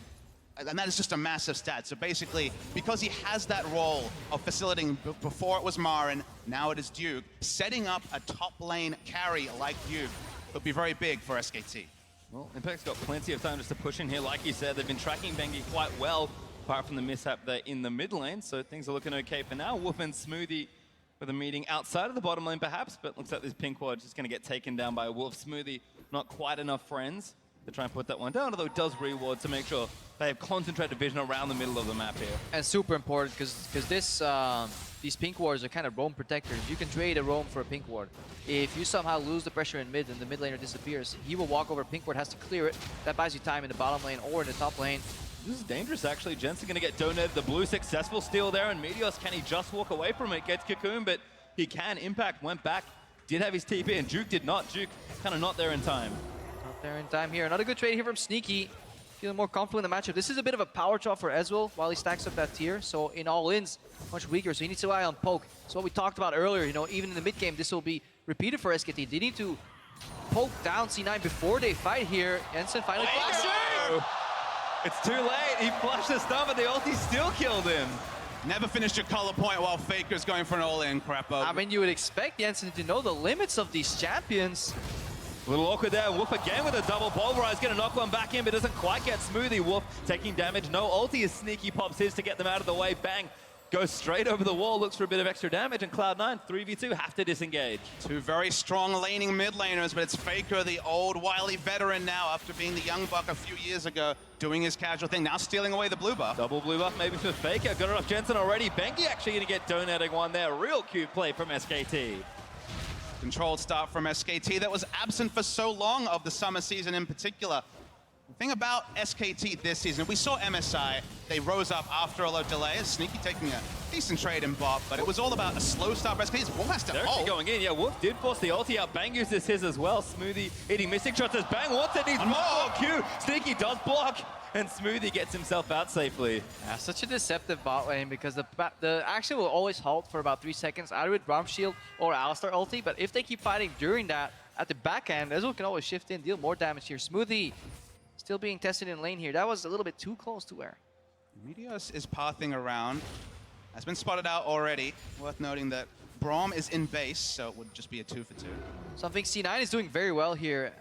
And that is just a massive stat. So basically, because he has that role of facilitating, before it was Marin, now it is Duke, setting up a top lane carry like Duke would be very big for SKT. Well, Impact's got plenty of time just to push in here. Like you said, they've been tracking Bengi quite well, apart from the mishap there in the mid lane. So things are looking okay for now. Wolf and Smoothie with a meeting outside of the bottom lane perhaps, but looks like this pink ward is just going to get taken down by Wolf. Smoothie, not quite enough friends to try and put that one down, although it does reward to make sure they have concentrated vision around the middle of the map here. And super important, because these pink wards are kind of roam protectors. You can trade a roam for a pink ward. If you somehow lose the pressure in mid and the mid laner disappears, he will walk over pink ward, has to clear it. That buys you time in the bottom lane or in the top lane. This is dangerous, actually. Jensen going to get donated. The blue successful steal there, and Meteos, can he just walk away from it? Gets Cocoon, but he can. Impact went back, did have his TP, and Duke did not. Duke kind of not there in time. Not there in time here. Another good trade here from Sneaky. Feeling more comfortable in the matchup. This is a bit of a power chop for Ezreal while he stacks up that tier. So in all-ins, much weaker. So he needs to rely on poke. So what we talked about earlier, you know, even in the mid game, this will be repeated for SKT. They need to poke down C9 before they fight here. Jensen finally flashing! It's too late. He flashed the stun, but the ulti still killed him. Never finished your color point while Faker's going for an all-in, Crappo. I mean, you would expect Jensen to know the limits of these champions. A little awkward there. Wolf again with a double pulverize. Gonna knock one back in, but doesn't quite get Smoothie. Wolf taking damage. No ulti as Sneaky pops his to get them out of the way. Bang. Goes straight over the wall, looks for a bit of extra damage, and Cloud9, 3v2, have to disengage. Two very strong laning mid laners, but it's Faker, the old wily veteran now, after being the young buck a few years ago, doing his casual thing, now stealing away the blue buff. Double blue buff maybe for Faker. Got it off Jensen already. Bengi actually going to get donating one there. Real cute play from SKT. Controlled start from SKT that was absent for so long of the summer season in particular. The thing about SKT this season, we saw MSI, they rose up after a lot of delays, Sneaky taking a decent trade in bot, but it was all about a slow start for SKT. Wolf has to They're ult. going in, yeah, Wolf did force the ulti out. Bang uses his as well. Smoothie hitting missing shots as Bang wants it, needs more Q. Sneaky does block, and Smoothie gets himself out safely. Yeah, such a deceptive bot lane, because the action will always halt for about 3 seconds, either with Braum Shield or Alistar ulti, but if they keep fighting during that, at the back end, Ezreal can always shift in, deal more damage here. Smoothie still being tested in lane here. That was a little bit too close to where. Meteos is pathing around. Has been spotted out already. Worth noting that Braum is in base, so it would just be a 2 for 2. Something C9 is doing very well here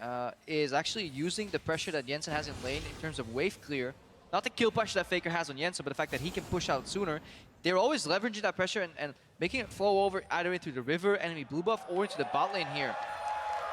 is actually using the pressure that Jensen has in lane in terms of wave clear. Not the kill pressure that Faker has on Jensen, but the fact that he can push out sooner. They're always leveraging that pressure and making it flow over either into the river, enemy blue buff, or into the bot lane here.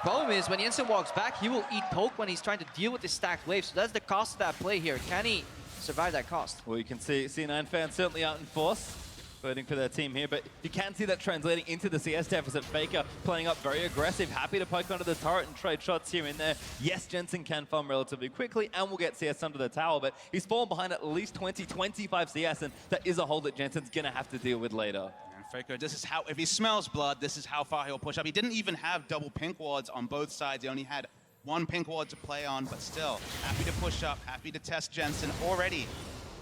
Problem is, when Jensen walks back, he will eat poke when he's trying to deal with the stacked wave. So that's the cost of that play here. Can he survive that cost? Well, you can see C9 fans certainly out in force, voting for their team here, but you can see that translating into the CS deficit. Faker playing up very aggressive, happy to poke under the turret and trade shots here and there. Yes, Jensen can farm relatively quickly and will get CS under the tower, but he's fallen behind at least 20-25 CS, and that is a hold that Jensen's going to have to deal with later. Faker, this is how, if he smells blood, this is how far he'll push up. He didn't even have double pink wards on both sides. He only had one pink ward to play on, but still, happy to push up, happy to test Jensen already.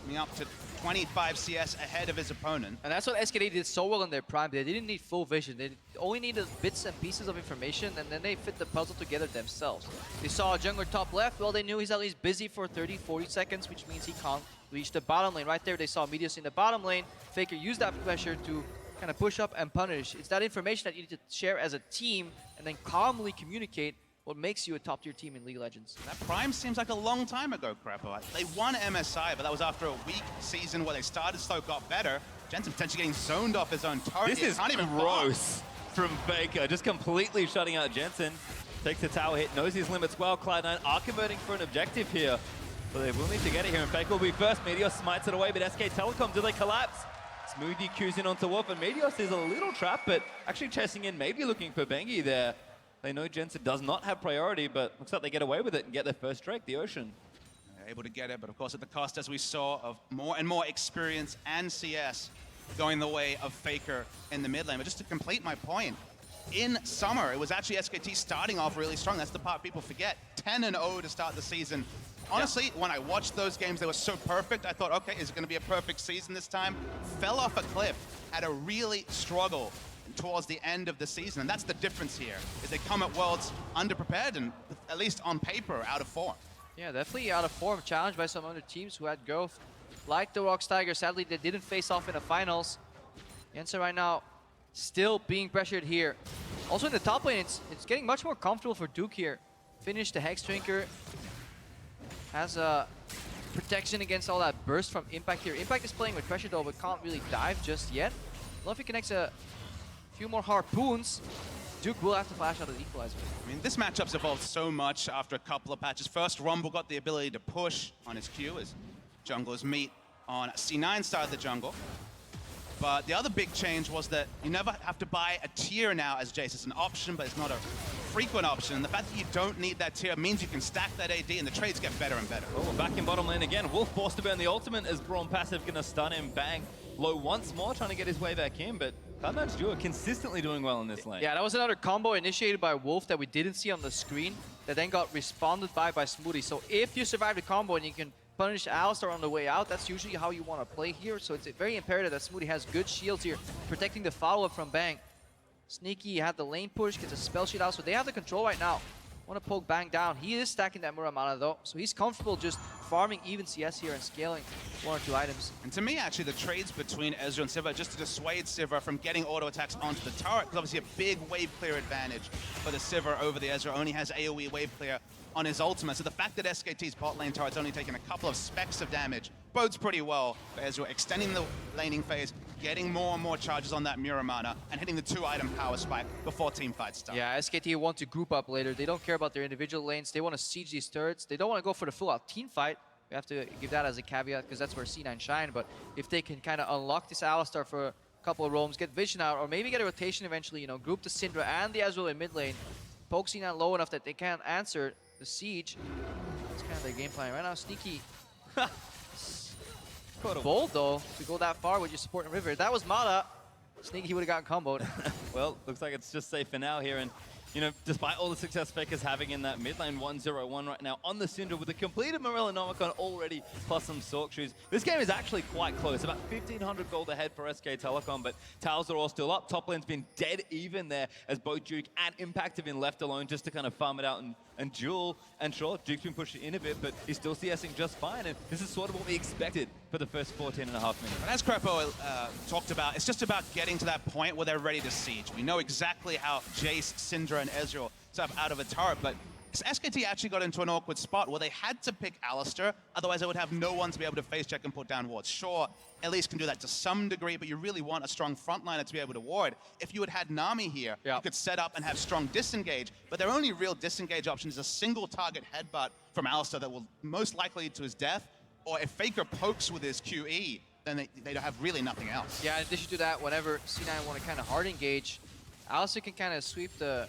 Coming up to 25 CS ahead of his opponent. And that's what SKT did so well in their prime. They didn't need full vision. They only needed bits and pieces of information, and then they fit the puzzle together themselves. They saw a jungler top left. Well, they knew he's at least busy for 30-40 seconds, which means he can't reach the bottom lane. Right there, they saw Meteos in the bottom lane. Faker used that pressure to kind of push up and punish. It's that information that you need to share as a team and then calmly communicate what makes you a top-tier team in League of Legends. That Prime seems like a long time ago, Crepo. They won MSI, but that was after a weak season where they started slow, got better. Jensen potentially getting zoned off his own turret. This is Can't even gross from Faker, just completely shutting out Jensen. Takes the tower hit, knows his limits well. Cloud9 are converting for an objective here, but they will need to get it here, and Faker will be first. Meteos smites it away, but SK Telecom, do they collapse? Smoothie cues in onto Wolf, and Meteos is a little trapped, but actually chasing in, maybe looking for Bengi there. They know Jensen does not have priority, but looks like they get away with it and get their first Drake, the Ocean. They're able to get it, but of course at the cost, as we saw, of more and more experience and CS going the way of Faker in the mid lane. But just to complete my point, in summer, it was actually SKT starting off really strong. That's the part people forget. 10-0 to start the season. Honestly, when I watched those games, they were so perfect. I thought, okay, is it going to be a perfect season this time? Fell off a cliff, had a really struggle towards the end of the season. And that's the difference here, is they come at Worlds underprepared and at least on paper, out of form. Yeah, definitely out of form, challenged by some other teams who had growth. Like the Rocks Tigers, sadly, they didn't face off in the finals. Jensen right now still being pressured here. Also in the top lane, it's getting much more comfortable for Duke here. Finished the Hex Drinker. Has a protection against all that burst from Impact here. Impact is playing with pressure though, but can't really dive just yet. Luffy connects a few more harpoons. Duke will have to flash out of the Equalizer. I mean, this matchup's evolved so much after a couple of patches. First, Rumble got the ability to push on his Q as junglers meet on C9 side of the jungle. But the other big change was that you never have to buy a tier now as Jace. It's an option, but it's not a frequent option. And the fact that you don't need that tier means you can stack that AD and the trades get better and better. Oh, back in bottom lane again. Wolf forced to burn the ultimate as Braun passive gonna stun him. Bang. Low once more, trying to get his way back in, but Cloud9's duo consistently doing well in this lane. Yeah, that was another combo initiated by Wolf that we didn't see on the screen that then got responded by Smoothie. So if you survive the combo and you can punish Alistar on the way out, that's usually how you want to play here. So it's very imperative that Smoothie has good shields here, protecting the follow-up from Bang. Sneaky had the lane push, gets a spell sheet out, so they have the control right now. Want to poke Bang down. He is stacking that Muramana though, so he's comfortable just farming even CS here and scaling one or two items. And to me, actually, the trades between Ezreal and Sivir just to dissuade Sivir from getting auto attacks onto the turret, because obviously a big wave clear advantage for the Sivir over the Ezreal. Only has AoE wave clear on his ultimate. So the fact that SKT's bot lane turret's only taken a couple of specks of damage bodes pretty well for Ezreal, extending the laning phase, getting more and more charges on that Muramana, and hitting the 2-item power spike before team fights start. Yeah, SKT want to group up later. They don't care about their individual lanes. They want to siege these turrets. They don't want to go for the full-out team fight. We have to give that as a caveat because that's where C9 shine. But if they can kind of unlock this Alistar for a couple of roams, get Vision out, or maybe get a rotation eventually, you know, group the Syndra and the Ezreal in mid lane, poke C9 low enough that they can't answer the siege. That's kind of their game plan right now. Sneaky. Bold though to go that far with your support and river. If that was Mata, Sneaky would have gotten comboed. Well, looks like it's just safe for now here. And, you know, despite all the success Faker's having in that mid lane 1-0-1 right now on the Syndra with a completed Morello Nomicon already, plus some Sork shoes. This game is actually quite close. About 1,500 gold ahead for SK Telecom, but towers are all still up. Top lane's been dead even there as both Duke and Impact have been left alone just to kind of farm it out and duel. And sure, Duke's been pushing in a bit, but he's still CSing just fine. And this is sort of what we expected for the first 14.5 minutes. And as Crepo talked about, it's just about getting to that point where they're ready to siege. We know exactly how Jace, Syndra, and Ezreal set up out of a turret, but SKT actually got into an awkward spot where they had to pick Alistar, otherwise they would have no one to be able to face check and put down wards. Sure, Elise can do that to some degree, but you really want a strong frontliner to be able to ward. If you had Nami here, you could set up and have strong disengage, but their only real disengage option is a single target headbutt from Alistar that will most likely lead to his death, or if Faker pokes with his QE, then they don't have really nothing else. Yeah, in addition to that, whenever C9 want to kind of hard engage, Alistar can kind of sweep the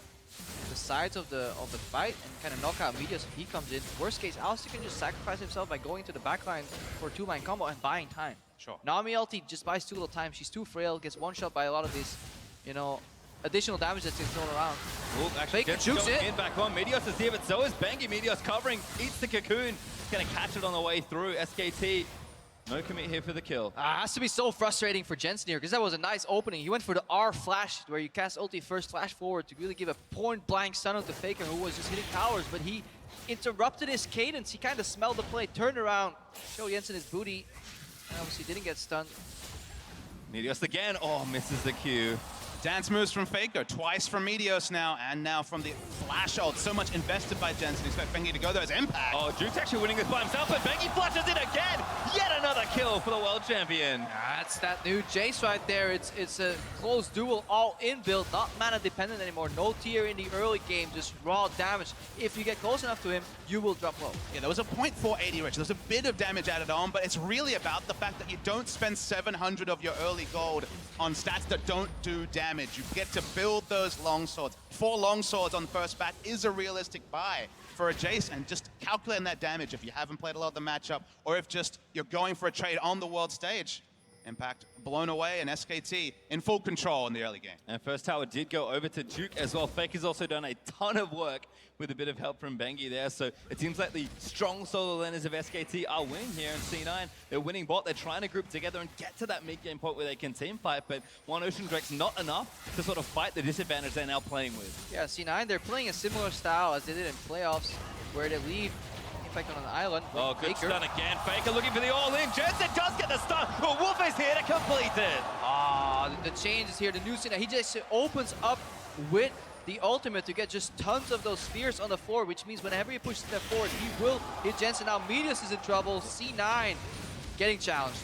sides of the fight and kind of knock out Meteos if he comes in. Worst case, Alistar can just sacrifice himself by going to the backline for a 2-line combo and buying time. Sure. Nami ulti just buys too little time. She's too frail, gets one-shot by a lot of these, you know, additional damage that's thrown around. Ooh, actually Faker gets jukes going it. in back on. Meteos is here, but so is Bengi. Meteos covering, eats the cocoon. Gonna catch it on the way through. SKT, no commit here for the kill. Has to be so frustrating for Jensen here, because that was a nice opening. He went for the R flash, where you cast ulti first, flash forward to really give a point-blank stun out to Faker, who was just hitting towers, but he interrupted his cadence. He kind of smelled the play, turned around, showed Jensen his booty, and obviously didn't get stunned. Meteos again. Oh, misses the Q. Dance moves from Faker, twice from Meteos now, and now from the flash ult. So much invested by Jensen. Expect Bengi to go there as Impact. Oh, Duke's actually winning this by himself, but Bengi flashes it again. Yet another kill for the world champion. That's that new Jace right there. It's a close duel, all in build, not mana dependent anymore. No tier in the early game, just raw damage. If you get close enough to him, you will drop low. Yeah, there was a 0.480 Rich. There's a bit of damage added on, but it's really about the fact that you don't spend 700 of your early gold on stats that don't do damage. You get to build those long swords. 4 long swords on the first back is a realistic buy for a Jace, and just calculating that damage if you haven't played a lot of the matchup, or if just you're going for a trade on the world stage. Impact blown away, and SKT in full control in the early game. And first tower did go over to Duke as well. Faker's also done a ton of work with a bit of help from Bengi there. So it seems like the strong solo laners of SKT are winning here in C9. They're winning bot. They're trying to group together and get to that mid-game point where they can team fight. But One Ocean Drake's not enough to sort of fight the disadvantage they're now playing with. Yeah, C9, they're playing a similar style as they did in playoffs, where they leave Impact on an island. Oh, good Faker. stun again. Faker looking for the all-in. Jensen does get the stun. But Wolf is here to complete it. Ah, the change is here. The new Cena, he just opens up with the ultimate to get just tons of those spheres on the floor, which means whenever he pushes them forward, he will hit Jensen. Now Meteos is in trouble. C9 getting challenged.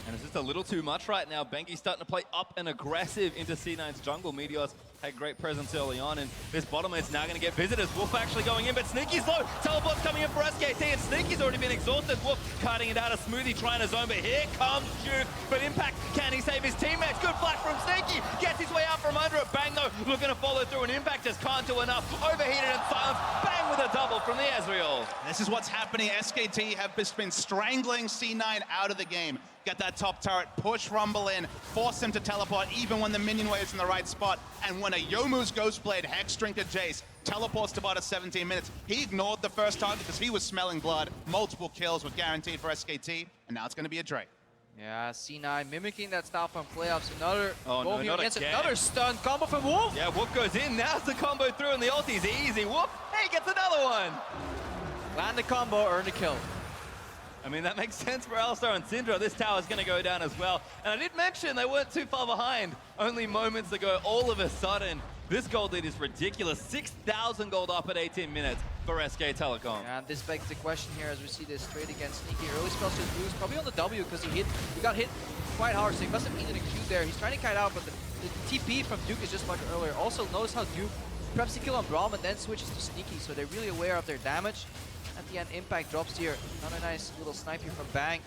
And it's just a little too much right now. Bengi's starting to play up and aggressive into C9's jungle. Meteos had great presence early on, and this bottom lane's now going to get visitors. Wolf actually going in, but Sneaky's low. Teleport's coming in for SKT, and Sneaky's already been exhausted. Wolf cutting it out of Smoothie, trying to zone, but here comes Duke. But Impact, can he save his teammates? Good flash from Sneaky. Gets his way out from under it. Bang, though, looking to follow through, and Impact just can't do enough. Overheated and silenced. Bang with a double from the Ezreal. This is what's happening. SKT have just been strangling C9 out of the game. Get that top turret, push Rumble in, force him to teleport even when the minion wave is in the right spot. And when a Youmuu's Ghostblade Hex Drinker Jace teleports to bot at 17 minutes, he ignored the first target because he was smelling blood. Multiple kills were guaranteed for SKT, and now it's going to be a Drake. Yeah, C9 mimicking that style from playoffs. Another no, not against again. another stun combo from Wolf. Yeah, Wolf goes in. Now's the combo through, and the ulti's easy. Wolf, hey, gets another one. Land the combo, earn the kill. I mean, that makes sense for Alistar and Syndra. This tower's going to go down as well. And I did mention they weren't too far behind. Only moments ago, all of a sudden, this gold lead is ridiculous. 6,000 gold up at 18 minutes for SK Telecom. And this begs the question here as we see this trade against Sneaky. Early spells just boost, probably on the W because he got hit quite hard, so he must have needed a Q there. He's trying to kite out, but the TP from Duke is just much earlier. Also, notice how Duke preps the kill on Braum and then switches to Sneaky, so they're really aware of their damage. At the end, Impact drops here. Another nice little snipe here from Bang.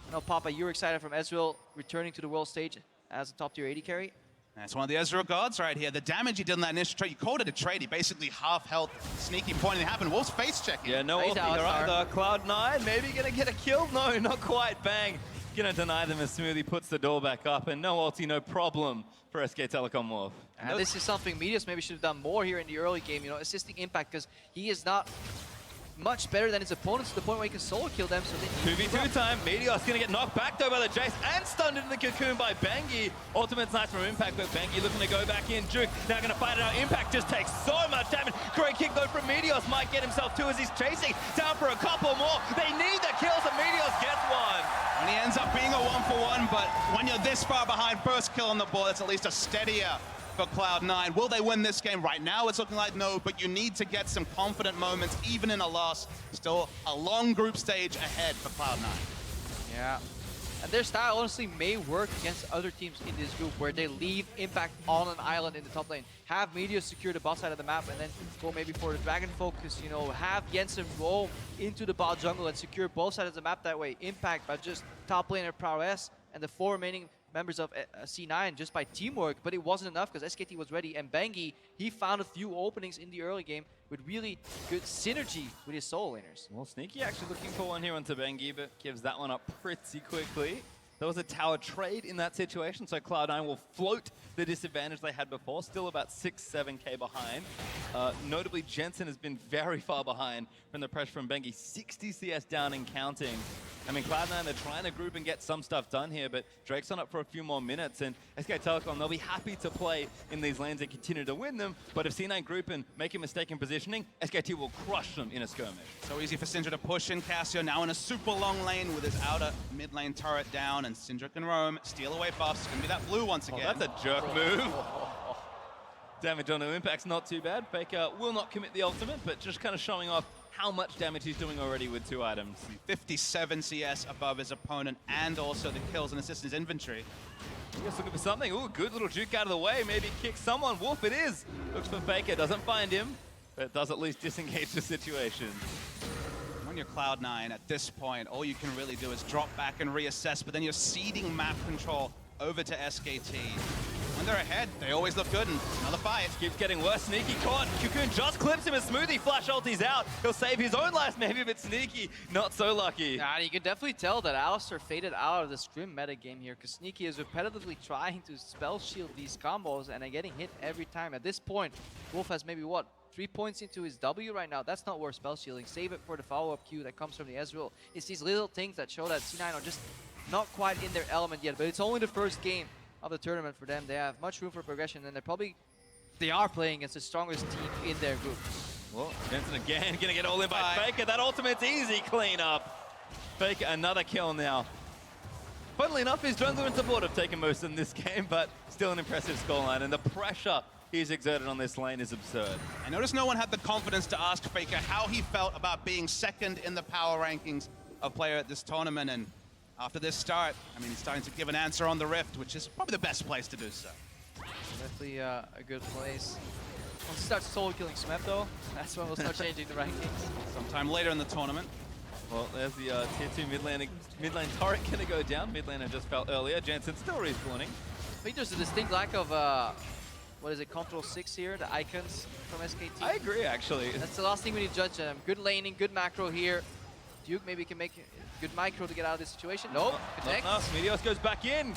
I know, Papa, you're excited from Ezreal returning to the world stage as a top tier AD carry. That's one of the Ezreal gods right here. The damage he did in that initial trade, you called it a trade. He basically half health, Sneaky pointing happened. Wolf's face checking. Yeah, no ulti here either. Cloud9 maybe gonna get a kill. No, not quite. Bang. Gonna deny them as Smoothie puts the door back up, and no ulti, no problem for SK Telecom Wolf. And this is something Meteos maybe should have done more here in the early game, you know, assisting Impact, because he is not much better than his opponents to the point where he can solo kill them. So they 2v2 time. Meteos gonna get knocked back though by the Jace and stunned into the cocoon by Bengi. Ultimate's nice from Impact, but Bengi looking to go back in. Duke now gonna fight it out. Impact just takes so much damage. Great kick though from Meteos. Might get himself two as he's chasing down for a couple more. They need the kills and Meteos gets one. And he ends up being a 1-for-1, but when you're this far behind, first kill on the board, that's at least a steadier for Cloud9. Will they win this game? Right now it's looking like no, but you need to get some confident moments, even in a loss. Still a long group stage ahead for Cloud9. Yeah. And their style honestly may work against other teams in this group where they leave Impact on an island in the top lane. Have Meteos secure the bot side of the map and then go maybe for the Dragon focus, you know, have Jensen roll into the bot jungle and secure both sides of the map that way. Impact by just top laner prowess and the 4 remaining members of C9 just by teamwork, but it wasn't enough because SKT was ready, and Bengi, he found a few openings in the early game with really good synergy with his solo laners. Well, Sneaky actually looking for one here onto Bengi, but gives that one up pretty quickly. There was a tower trade in that situation, so Cloud9 will float the disadvantage they had before, still about 6-7k behind. Notably, Jensen has been very far behind from the pressure from Bengi, 60 CS down and counting. I mean, Cloud9, they're trying to group and get some stuff done here, but Drake's on up for a few more minutes, and SK Telecom, they'll be happy to play in these lanes and continue to win them, but if C9 group and make a mistake in positioning, SKT will crush them in a skirmish. So easy for Syndra to push in. Cassio now in a super long lane with his outer mid lane turret down, and Syndra can roam, steal away buffs. It's going to be that blue once again. Oh, that's a jerk move. Damage on no impact's not too bad. Faker will not commit the ultimate, but just kind of showing off how much damage he's doing already with 2 items. 57 CS above his opponent, and also the kills and assists in his inventory. Just looking for something. Ooh, good little juke out of the way. Maybe kick someone. Wolf it is. Looks for Faker, doesn't find him, but does at least disengage the situation. When you're Cloud9 at this point, all you can really do is drop back and reassess, but then you're ceding map control over to SKT. When they're ahead, they always look good, and another fight. Keeps getting worse. Sneaky caught. Cocoon just clips him, and Smoothie flash ulti's out. He'll save his own life, maybe, but Sneaky not so lucky. Yeah, you can definitely tell that Alistar faded out of the Scrim meta game here, because Sneaky is repetitively trying to spell shield these combos and are getting hit every time. At this point, Wolf has maybe, what, 3 points into his W right now. That's not worth spell shielding. Save it for the follow-up Q that comes from the Ezreal. It's these little things that show that C9 are just not quite in their element yet, but it's only the first game of the tournament for them. They have much room for progression, and they are playing against the strongest team in their group. Well, Jensen again gonna get all in by Faker. That ultimate's easy cleanup. Faker another kill now. Funnily enough, his jungler and support have taken most in this game, but still an impressive scoreline, and the pressure he's exerted on this lane is absurd. I noticed no one had the confidence to ask Faker how he felt about being second in the power rankings of player at this tournament, and after this start, I mean, he's starting to give an answer on the Rift, which is probably the best place to do so. Definitely a good place. Once he starts solo killing Smep though, that's when we'll start changing the rankings. Sometime later in the tournament. Well, there's the tier 2 mid lane turret gonna go down. Mid laner just fell earlier. Jensen still respawning. I think there's a distinct lack of, what is it, Control 6 here, the icons from SKT. I agree, actually. That's the last thing we need to judge them. Good laning, good macro here. Duke maybe can make good micro to get out of this situation. Nope, connect. Not enough. Meteos goes back in.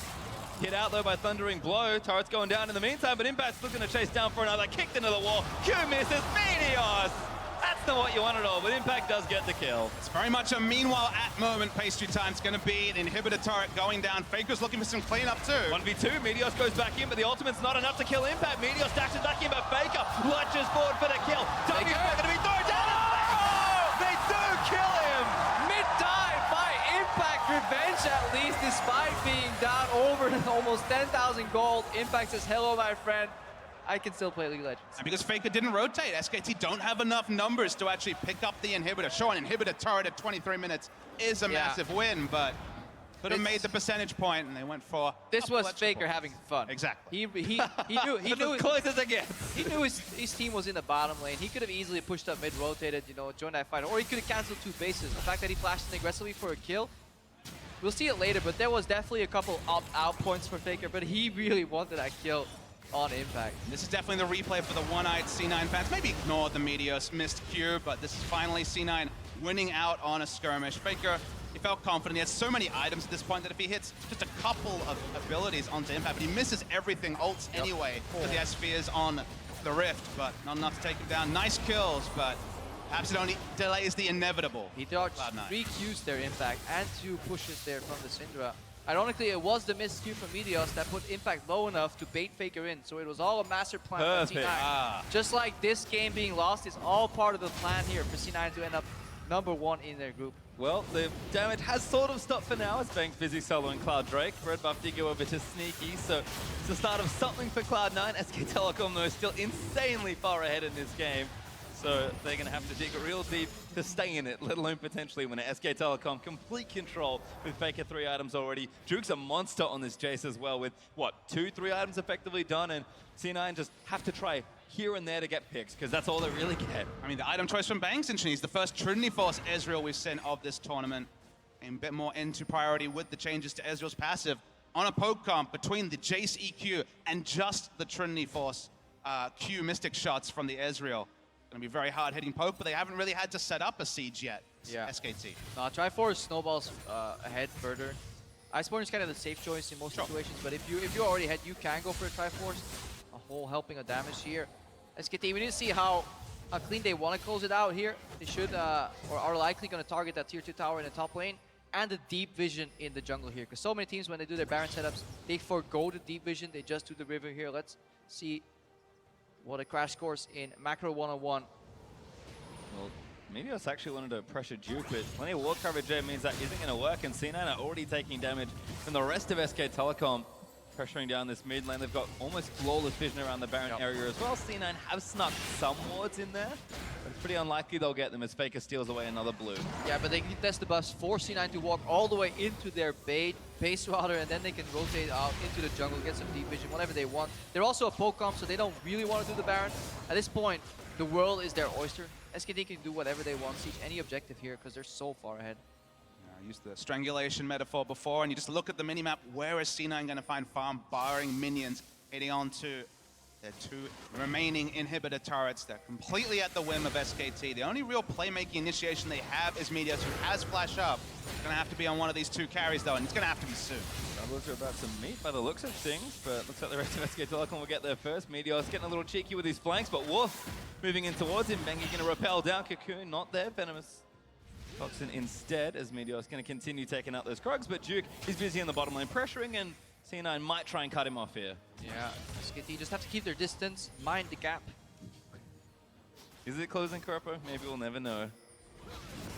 Hit out though by Thundering Blow. Turret's going down in the meantime, but Impact's still gonna chase down for another. Kicked into the wall. Q misses. Meteos! That's not what you want at all, but Impact does get the kill. It's very much a meanwhile at moment pastry time. It's going to be an inhibitor turret going down. Faker's looking for some cleanup too. 1v2, Meteos goes back in, but the ultimate's not enough to kill Impact. Meteos dashes back in, but Faker lunges forward for the kill. W's going to be thrown down. Oh! They do kill him! Mid-dive by Impact. Revenge at least, despite being down over almost 10,000 gold. Impact says, hello, my friend. I can still play League of Legends. And because Faker didn't rotate, SKT don't have enough numbers to actually pick up the inhibitor. Sure, an inhibitor turret at 23 minutes is a massive win, but could have made the percentage point, and they went for. This was Faker having fun. Exactly. He knew as close as it gets. He knew his team was in the bottom lane. He could have easily pushed up mid, rotated, joined that fight, or he could have canceled 2 bases. The fact that he flashed in aggressively for a kill, we'll see it later, but there was definitely a couple opt-out points for Faker, but he really wanted that kill on Impact. This is definitely the replay for the one-eyed C9 fans. Maybe ignore the Meteos missed Q, but this is finally C9 winning out on a skirmish. Faker, he felt confident. He has so many items at this point that if he hits just a couple of abilities onto Impact, but he misses everything, ults anyway, because he has spheres on the Rift, but not enough to take him down. Nice kills, but perhaps it only delays the inevitable. He dodged 3 Qs there, Impact, and 2 pushes there from the Syndra. Ironically, it was the missed Q from Meteos that put Impact low enough to bait Faker in, so it was all a master plan for C9. Just like this game being lost is all part of the plan here for C9 to end up #1 in their group. Well, the damage has sort of stopped for now as Bang's busy soloing Cloud Drake. Red buff did go over to Sneaky, so it's the start of something for Cloud9. SK Telecom, though, is still insanely far ahead in this game. So they're going to have to dig real deep to stay in it, let alone potentially win it. SK Telecom, complete control with Faker 3 items already. Duke's a monster on this Jace as well with, what, 2-3 items effectively done, and C9 just have to try here and there to get picks, because that's all they really get. I mean, the item choice from Bang's interesting. He's the first Trinity Force Ezreal we've seen of this tournament. And a bit more into priority with the changes to Ezreal's passive on a poke comp between the Jace EQ and just the Trinity Force Q Mystic shots from the Ezreal. Going to be very hard hitting poke, but they haven't really had to set up a siege yet. Yeah. SKT. Triforce snowballs ahead further. Iceborne is kind of the safe choice in most situations, but if you already had, you can go for a Triforce. A whole helping of damage here. SKT, we need to see how clean they want to close it out here. They should, or are likely going to target that tier 2 tower in the top lane and the deep vision in the jungle here. Because so many teams, when they do their Baron setups, they forgo the deep vision. They just do the river here. Let's see what a crash course in Macro 101. Well, Meteos actually wanted to pressure Duke, but plenty of wall coverage there means that isn't going to work, and C9 are already taking damage from the rest of SK Telecom. Pressuring down this mid lane. They've got almost flawless vision around the Baron area as well. C9 have snuck some wards in there, but it's pretty unlikely they'll get them as Faker steals away another blue. Yeah, but they can test the bus, force C9 to walk all the way into their base router, and then they can rotate out into the jungle, get some deep vision, whatever they want. They're also a poke comp, so they don't really want to do the Baron. At this point, the world is their oyster. SKT can do whatever they want, siege any objective here, because they're so far ahead. I used the strangulation metaphor before, and you just look at the minimap. Where is C9 going to find farm, barring minions hitting on to their two remaining inhibitor turrets? They're completely at the whim of SKT. The only real playmaking initiation they have is Meteos, who has flash up. It's going to have to be on one of these two carries, though, and it's going to have to be soon. Rumblers are about to meet by the looks of things, but looks like the rest of SK Telecom will get there first. Meteos getting a little cheeky with his flanks, but Wolf moving in towards him. Bengi going to rappel down. Cocoon not there. Venomous Toxin instead, as Meteos going to continue taking out those Krugs, but Duke is busy in the bottom lane pressuring, and C9 might try and cut him off here. Yeah, SKT just have to keep their distance, mind the gap. Is it closing Corpo? Maybe we'll never know.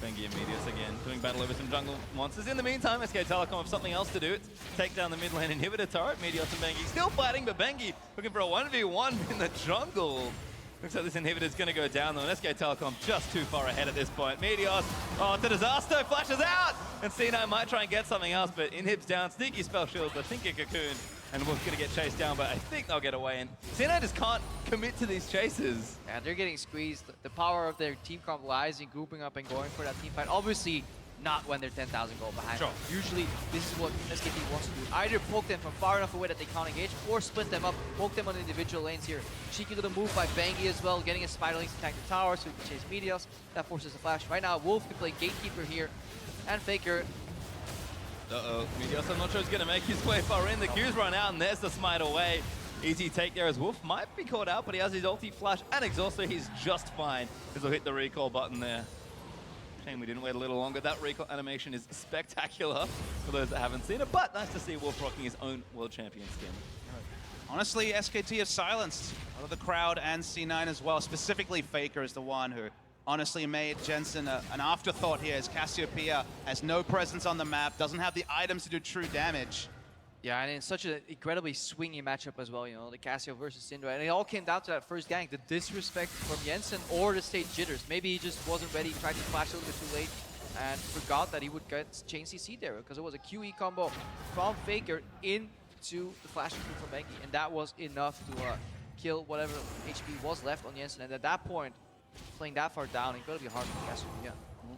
Bengi and Meteos again doing battle over some jungle monsters. In the meantime, SK Telecom have something else to do. It's take down the mid lane inhibitor turret. Meteos and Bengi still fighting, but Bengi looking for a 1v1 in the jungle. Looks like this inhibitor's going to go down though, and SK Telecom just too far ahead at this point. Meteos, oh, it's a disaster, flashes out! And C9 might try and get something else, but inhib's down, sneaky spell shield, I think a Cocoon, and Wolf's going to get chased down, but I think they'll get away, and C9 just can't commit to these chases. Yeah, they're getting squeezed. The power of their team comp lies in grouping up and going for that team fight. Obviously, not when they're 10,000 gold behind. Sure. Usually, this is what SKT wants to do. Either poke them from far enough away that they can't engage, or split them up, poke them on individual lanes here. Cheeky little move by Bengi as well, getting a Spiderlings to attack the tower so he can chase Meteos. That forces a flash. Right now, Wolf can play Gatekeeper here, and Faker. Uh-oh, Meteos, I'm not sure he's going to make his way far in. The Q's run out, and there's the smite away. Easy take there as Wolf might be caught out, but he has his ulti flash and exhaust, so he's just fine as he'll hit the recall button there. Shame we didn't wait a little longer. That recall animation is spectacular for those that haven't seen it, but nice to see Wolf rocking his own world champion skin. Honestly, SKT have silenced a lot of the crowd and C9 as well. Specifically, Faker is the one who honestly made Jensen an afterthought here, as Cassiopeia has no presence on the map, doesn't have the items to do true damage. Yeah, and in such an incredibly swingy matchup as well, you know, the Cassio versus Syndra. And it all came down to that first gank, the disrespect from Jensen or the stage jitters. Maybe he just wasn't ready, tried to flash a little bit too late, and forgot that he would get chain CC there, because it was a QE combo from Faker into the flash from Bengi, and that was enough to kill whatever HP was left on Jensen. And at that point, playing that far down, incredibly hard for Cassiopeia.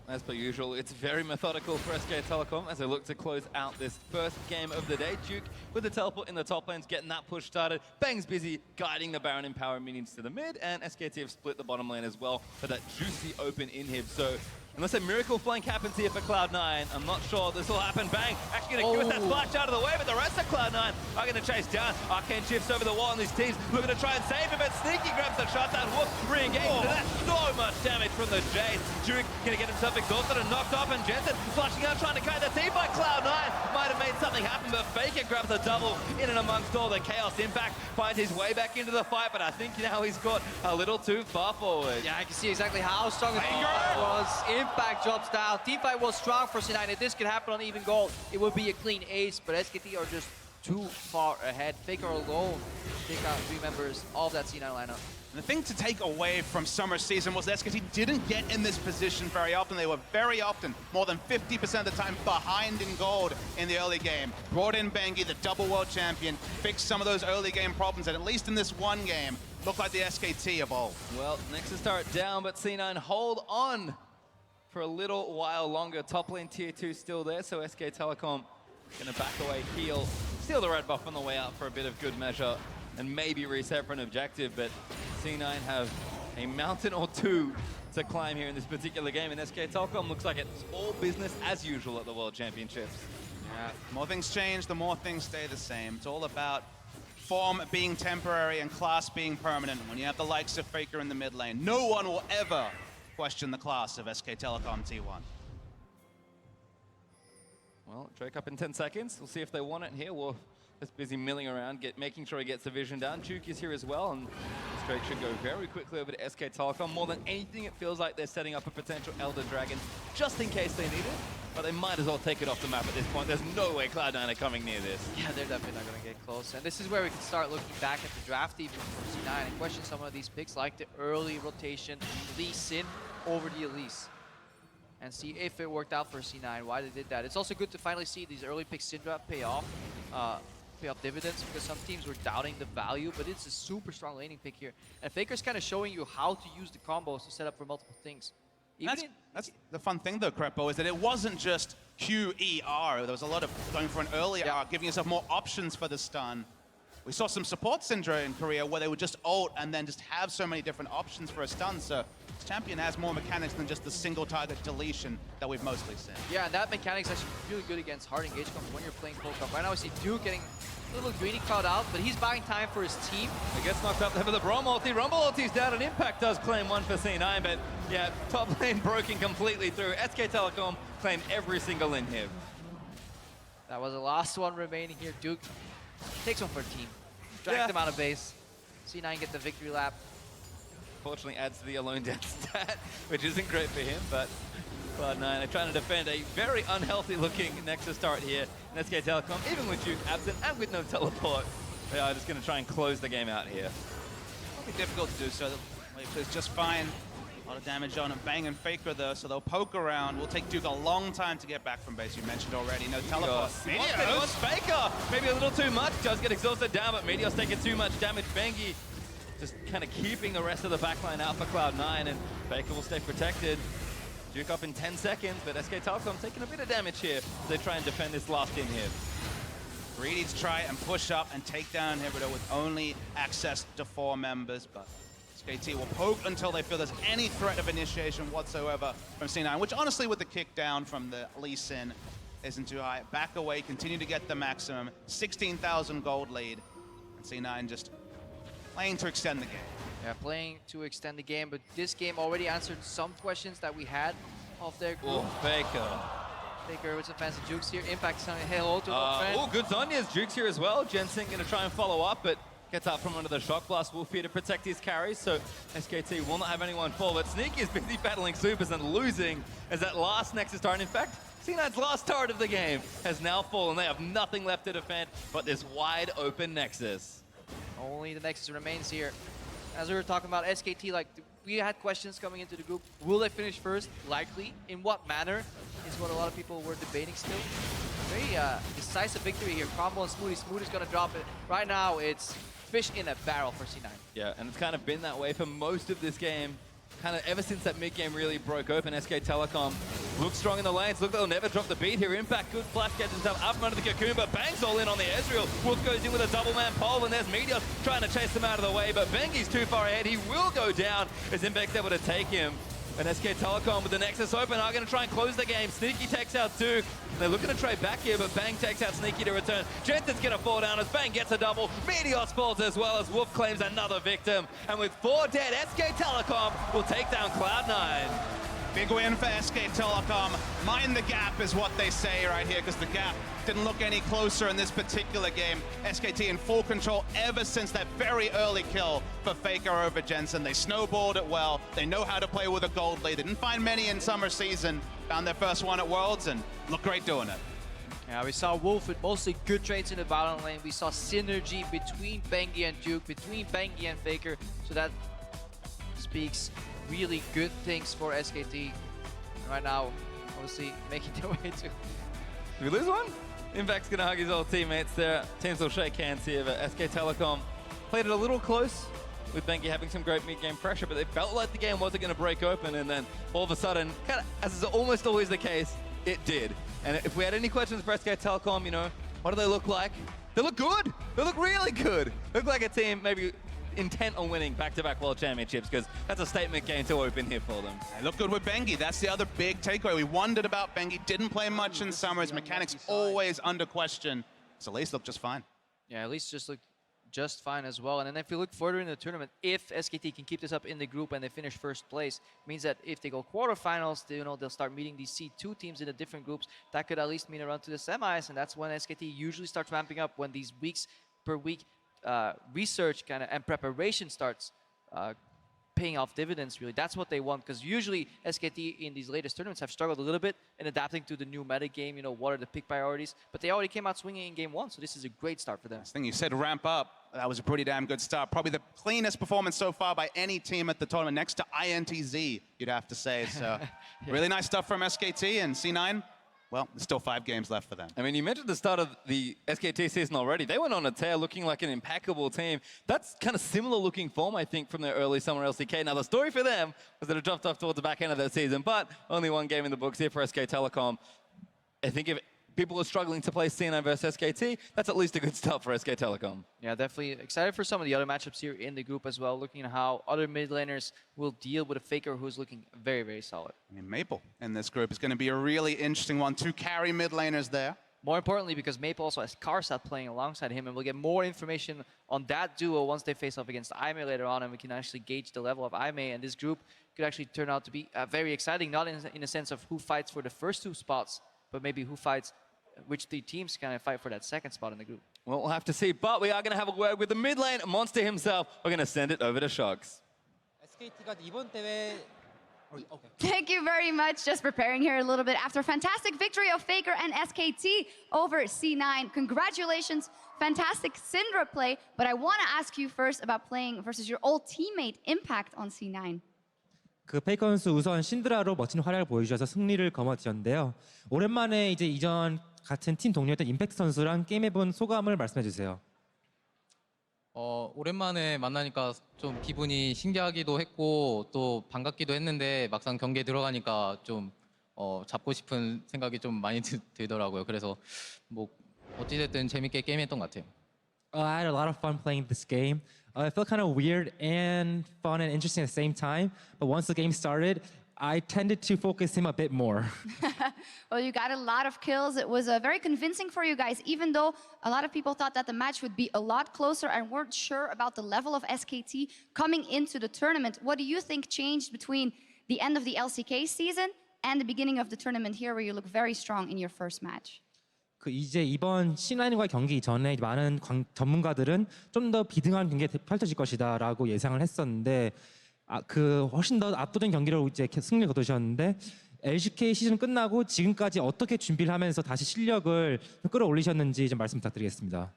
As per usual, it's very methodical for SK Telecom as they look to close out this first game of the day. Duke with the teleport in the top lanes, getting that push started. Bang's busy guiding the Baron and power minions to the mid, and SKT have split the bottom lane as well for that juicy open inhib. So unless a miracle flank happens here for Cloud9, I'm not sure this will happen. Bang actually going to give us that splash out of the way, but the rest of Cloud9 are going to chase down. Arcane shifts over the wall, and these teams looking to try and save him, but Sneaky grabs the shot. That Wolf re-engaged, and that's so much damage from the Jace. Duke going to get himself exhausted and knocked off, and Jensen flashing out, trying to kite the team by Cloud9. Might have made something happen, but Faker grabs a double in and amongst all the chaos. Impact finds his way back into the fight, but I think now he's got a little too far forward. Yeah, I can see exactly how strong the fight was. Impact drops down. Teamfight was strong for C9. If this could happen on even gold, it would be a clean ace, but SKT are just too far ahead. Faker alone take out 3 members of that C9 lineup. And the thing to take away from summer season was that SKT didn't get in this position very often. They were very often, more than 50% of the time, behind in gold in the early game. Brought in Bengi, the double world champion, fixed some of those early game problems, and at least in this one game, looked like the SKT evolved. Well, Nexus turret down, but C9 hold on for a little while longer. Top lane tier 2 still there, so SK Telecom gonna back away, heal, steal the red buff on the way out for a bit of good measure, and maybe reset for an objective, but C9 have a mountain or two to climb here in this particular game, and SK Telecom looks like it's all business as usual at the World Championships. Yeah, the more things change, the more things stay the same. It's all about form being temporary and class being permanent. When you have the likes of Faker in the mid lane, no one will ever question the class of SK Telecom T1. Well, Drake up in 10 seconds. We'll see if they want it here. We'll Just busy milling around, making sure he gets the vision down. Juke is here as well, and this Drake should go very quickly over to SK Telecom. More than anything, it feels like they're setting up a potential Elder Dragon just in case they need it. But they might as well take it off the map at this point. There's no way Cloud9 are coming near this. Yeah, they're definitely not going to get close. And this is where we can start looking back at the draft even from C9 and question some of these picks, like the early rotation Lee Sin over the Elise, and see if it worked out for C9, why they did that. It's also good to finally see these early picks Syndra pay off dividends, because some teams were doubting the value, but it's a super strong laning pick here. And Faker's kind of showing you how to use the combos to set up for multiple things. That's the fun thing though, Crepo, is that it wasn't just QER. There was a lot of going for an early R, giving yourself more options for the stun. We saw some support Syndra in Korea where they would just ult and then just have so many different options for a stun. So this champion has more mechanics than just the single target deletion that we've mostly seen. Yeah, and that mechanic's actually really good against hard engage combos when you're playing Poke-Up. Right now we see Duke getting a little greedy cloud out, but he's buying time for his team. He gets knocked up there for the Braum ulti. Rumble ulti's down, and Impact does claim one for C9, but yeah, top lane broken completely through. SK Telecom claimed every single inhib. That was the last one remaining here. Duke takes one for team. Drag them out of base. C9 get the victory lap. Fortunately adds to the alone death stat, which isn't great for him, but Cloud9 are trying to defend a very unhealthy looking Nexus start here in SK Telecom, even with Duke absent and with no teleport. They are just going to try and close the game out here. It'll be difficult to do so. Wave plays just fine. A lot of damage on him. Bang and Faker though, so they'll poke around. Will take Duke a long time to get back from base. You mentioned already, no teleport. Meteos! Faker! Maybe a little too much. Does get exhausted down, but Meteos taking too much damage. Bengi just kind of keeping the rest of the backline out for Cloud9, and Faker will stay protected. Duke up in 10 seconds, but SK Telecom taking a bit of damage here as they try and defend this last inhib. Greedy to try and push up and take down Inhibitor with only access to 4 members, but SKT will poke until they feel there's any threat of initiation whatsoever from C9, which honestly with the kick down from the Lee Sin isn't too high. Back away, continue to get the maximum, 16,000 gold lead, and C9 just playing to extend the game. Yeah, playing to extend the game, but this game already answered some questions that we had of their group. Oh, Faker. Faker with some fancy jukes here. Impact saying hello to our friend. Oh, good Zhonya's jukes here as well. Jensen going to try and follow up, but gets out from under the Shock Blast. Wolf here to protect his carries, so SKT will not have anyone fall. But Sneaky is busy battling supers and losing as that last Nexus turret. In fact, C9's last turret of the game has now fallen. They have nothing left to defend but this wide open Nexus. Only the Nexus remains here. As we were talking about SKT, like we had questions coming into the group. Will they finish first? Likely. In what manner is what a lot of people were debating still. Very decisive victory here. Combo and Smoothie. Smoothie's gonna drop it. Right now, it's fish in a barrel for C9. Yeah, and it's kind of been that way for most of this game. Kind of ever since that mid game really broke open, SK Telecom looks strong in the lanes. Look, they'll never drop the beat here. Impact, good flash, gets himself up from under the cocoon, but bangs all in on the Ezreal. Wolf goes in with a double man pole, and there's Meteos trying to chase them out of the way, but Bengi's too far ahead. He will go down as Impact's able to take him. And SK Telecom with the Nexus open are going to try and close the game. Sneaky takes out Duke. They're looking to trade back here, but Bang takes out Sneaky to return. Jensen's going to fall down as Bang gets a double. Meteos falls as well as Wolf claims another victim. And with 4 dead, SK Telecom will take down Cloud9. Big win for SK Telecom. Mind the gap is what they say right here, because the gap didn't look any closer in this particular game. SKT in full control ever since that very early kill for Faker over Jensen. They snowballed it well. They know how to play with a gold lead. They didn't find many in summer season. Found their first one at Worlds and looked great doing it. Yeah, we saw Wolf with mostly good trades in the bottom lane. We saw synergy between Bengi and Duke, between Bengi and Faker. So that speaks really good things for SKT. Right now, obviously making their way to... Did we lose one? Impact's gonna hug his old teammates there. Teams will shake hands here, but SK Telecom played it a little close with Bengi having some great mid-game pressure, but they felt like the game wasn't gonna break open, and then all of a sudden, kind of as is almost always the case, it did. And if we had any questions for SK Telecom, you know, what do they look like? They look good. They look really good. They look like a team maybe intent on winning back-to-back World Championships, because that's a statement game to open here for them. They look good with Bengi. That's the other big takeaway. We wondered about Bengi. Didn't play much in summer. His mechanics always under question. So at least looked just fine. Yeah, at least just looked just fine as well. And then if you look further in the tournament, if SKT can keep this up in the group and they finish first place, means that if they go quarterfinals, they'll start meeting these C2 teams in the different groups. That could at least mean a run to the semis, and that's when SKT usually starts ramping up, when these weeks per week research kind of and preparation starts paying off dividends, really. That's what they want, because usually SKT in these latest tournaments have struggled a little bit in adapting to the new meta game, what are the pick priorities, but they already came out swinging in game 1, so this is a great start for them. I think you said ramp up. That was a pretty damn good start. Probably the cleanest performance so far by any team at the tournament, next to INTZ, you'd have to say. So really nice stuff from SKT and C9. Well, there's still 5 games left for them. I mean, you mentioned the start of the SKT season already. They went on a tear looking like an impeccable team. That's kind of similar looking form, I think, from their early summer LCK. Now, the story for them was that it dropped off towards the back end of their season, but only 1 game in the books here for SK Telecom. I think if people are struggling to play C9 versus SKT, that's at least a good start for SK Telecom. Yeah, definitely excited for some of the other matchups here in the group as well, looking at how other mid laners will deal with a Faker who's looking very, very solid. I mean, Maple in this group is going to be a really interesting one. 2 carry mid laners there. More importantly, because Maple also has Karsa playing alongside him, and we'll get more information on that duo once they face off against Aimee later on, and we can actually gauge the level of Aimee, and this group could actually turn out to be very exciting, not in a sense of who fights for the first 2 spots, but maybe who fights, which 3 teams kind of fight for that second spot in the group. Well, we'll have to see, but we are going to have a word with the mid lane monster himself. We're going to send it over to Shox. Thank you very much. Just preparing here a little bit after a fantastic victory of Faker and SKT over C9. Congratulations, fantastic Syndra play. But I want to ask you first about playing versus your old teammate Impact on C9. 그 페이커 선수 우선 신드라로 멋진 활약을 보여주셔서 승리를 거머쥐었는데요. 오랜만에 이제 이전 같은 팀 동료였던 임팩트 선수랑 게임해본 소감을 말씀해 주세요. 오랜만에 만나니까 좀 기분이 신기하기도 했고 또 반갑기도 했는데 막상 경기에 들어가니까 좀 잡고 싶은 생각이 좀 많이 들더라고요. 그래서 뭐 어찌됐든 재밌게 게임했던 것 같아요. I had a lot of fun playing this game. It felt kind of weird and fun and interesting at the same time. But once the game started, I tended to focus him a bit more. Well, you got a lot of kills. It was very convincing for you guys, even though a lot of people thought that the match would be a lot closer and weren't sure about the level of SKT coming into the tournament. What do you think changed between the end of the LCK season and the beginning of the tournament here, where you look very strong in your first match? 그 이제 이번 C9과의 경기 전에 많은 전문가들은 좀 더 비등한 경기가 펼쳐질 것이다라고 예상을 했었는데 그 훨씬 더 압도적인 경기로 이제 승리를 거두셨는데 LCK 시즌 끝나고 지금까지 어떻게 준비를 하면서 다시 실력을 끌어올리셨는지 좀 말씀 부탁드리겠습니다.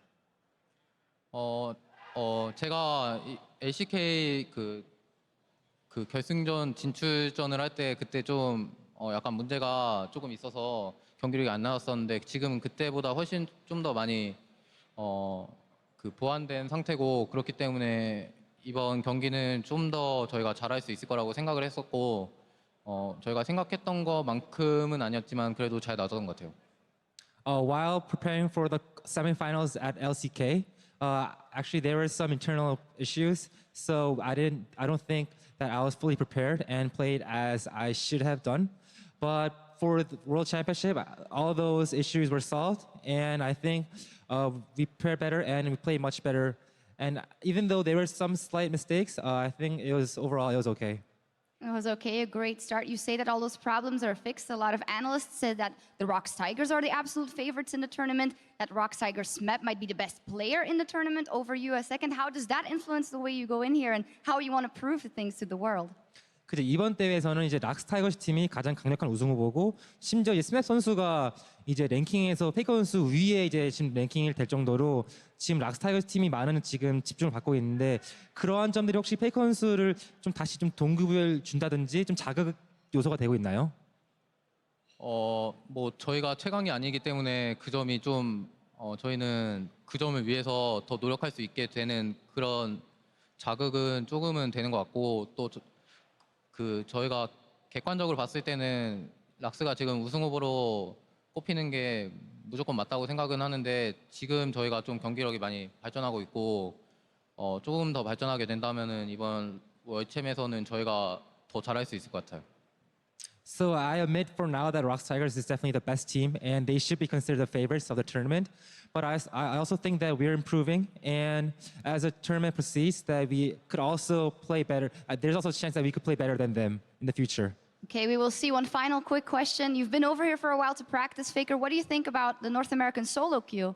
제가 LCK 그 결승전 진출전을 할 때 그때 좀 약간 문제가 조금 있어서 경기력이 안 나왔었는데 지금 그때보다 훨씬 좀 더 많이 그 보완된 상태고 그렇기 때문에 이번 경기는 좀 더 저희가 잘할 수 있을 거라고 생각을 했었고 저희가 생각했던 것만큼은 아니었지만 그래도 잘 나왔던 것 같아요. While preparing for the semifinals at LCK, actually there were some internal issues, so I don't think that I was fully prepared and played as I should have done. But for the World Championship, all those issues were solved, and I think we prepared better and we played much better. And even though there were some slight mistakes, I think overall it was okay. It was okay, a great start. You say that all those problems are fixed. A lot of analysts said that the ROX Tigers are the absolute favorites in the tournament, that ROX Tigers Smep might be the best player in the tournament over you a second. How does that influence the way you go in here and how you want to prove things to the world? 그죠, 이번 대회에서는 이제 락스 타이거즈 팀이 가장 강력한 우승 후보고 심지어 이제 스맵 선수가 이제 랭킹에서 페이커 선수 위에 이제 지금 랭킹이 될 정도로 지금 락스 타이거즈 팀이 많은 지금 집중을 받고 있는데 그러한 점들이 혹시 페이커 선수를 좀 다시 좀 동급을 준다든지 좀 자극 요소가 되고 있나요? 뭐 저희가 최강이 아니기 때문에 그 점이 좀 저희는 그 점을 위해서 더 노력할 수 있게 되는 그런 자극은 조금은 되는 것 같고 또 그 저희가 객관적으로 봤을 때는 락스가 지금 우승 후보로 꼽히는 게 무조건 맞다고 생각은 하는데 지금 저희가 좀 경기력이 많이 발전하고 있고 조금 더 발전하게 된다면은 이번 월챔에서는 저희가 더 잘할 수 있을 것 같아요. So I admit for now that Rocks Tigers is definitely the best team, and they should be considered the favorites of the tournament. But I also think that we're improving, and as the tournament proceeds, that we could also play better. There's also a chance that we could play better than them in the future. Okay, we will see. One final quick question. You've been over here for a while to practice, Faker. What do you think about the North American solo queue?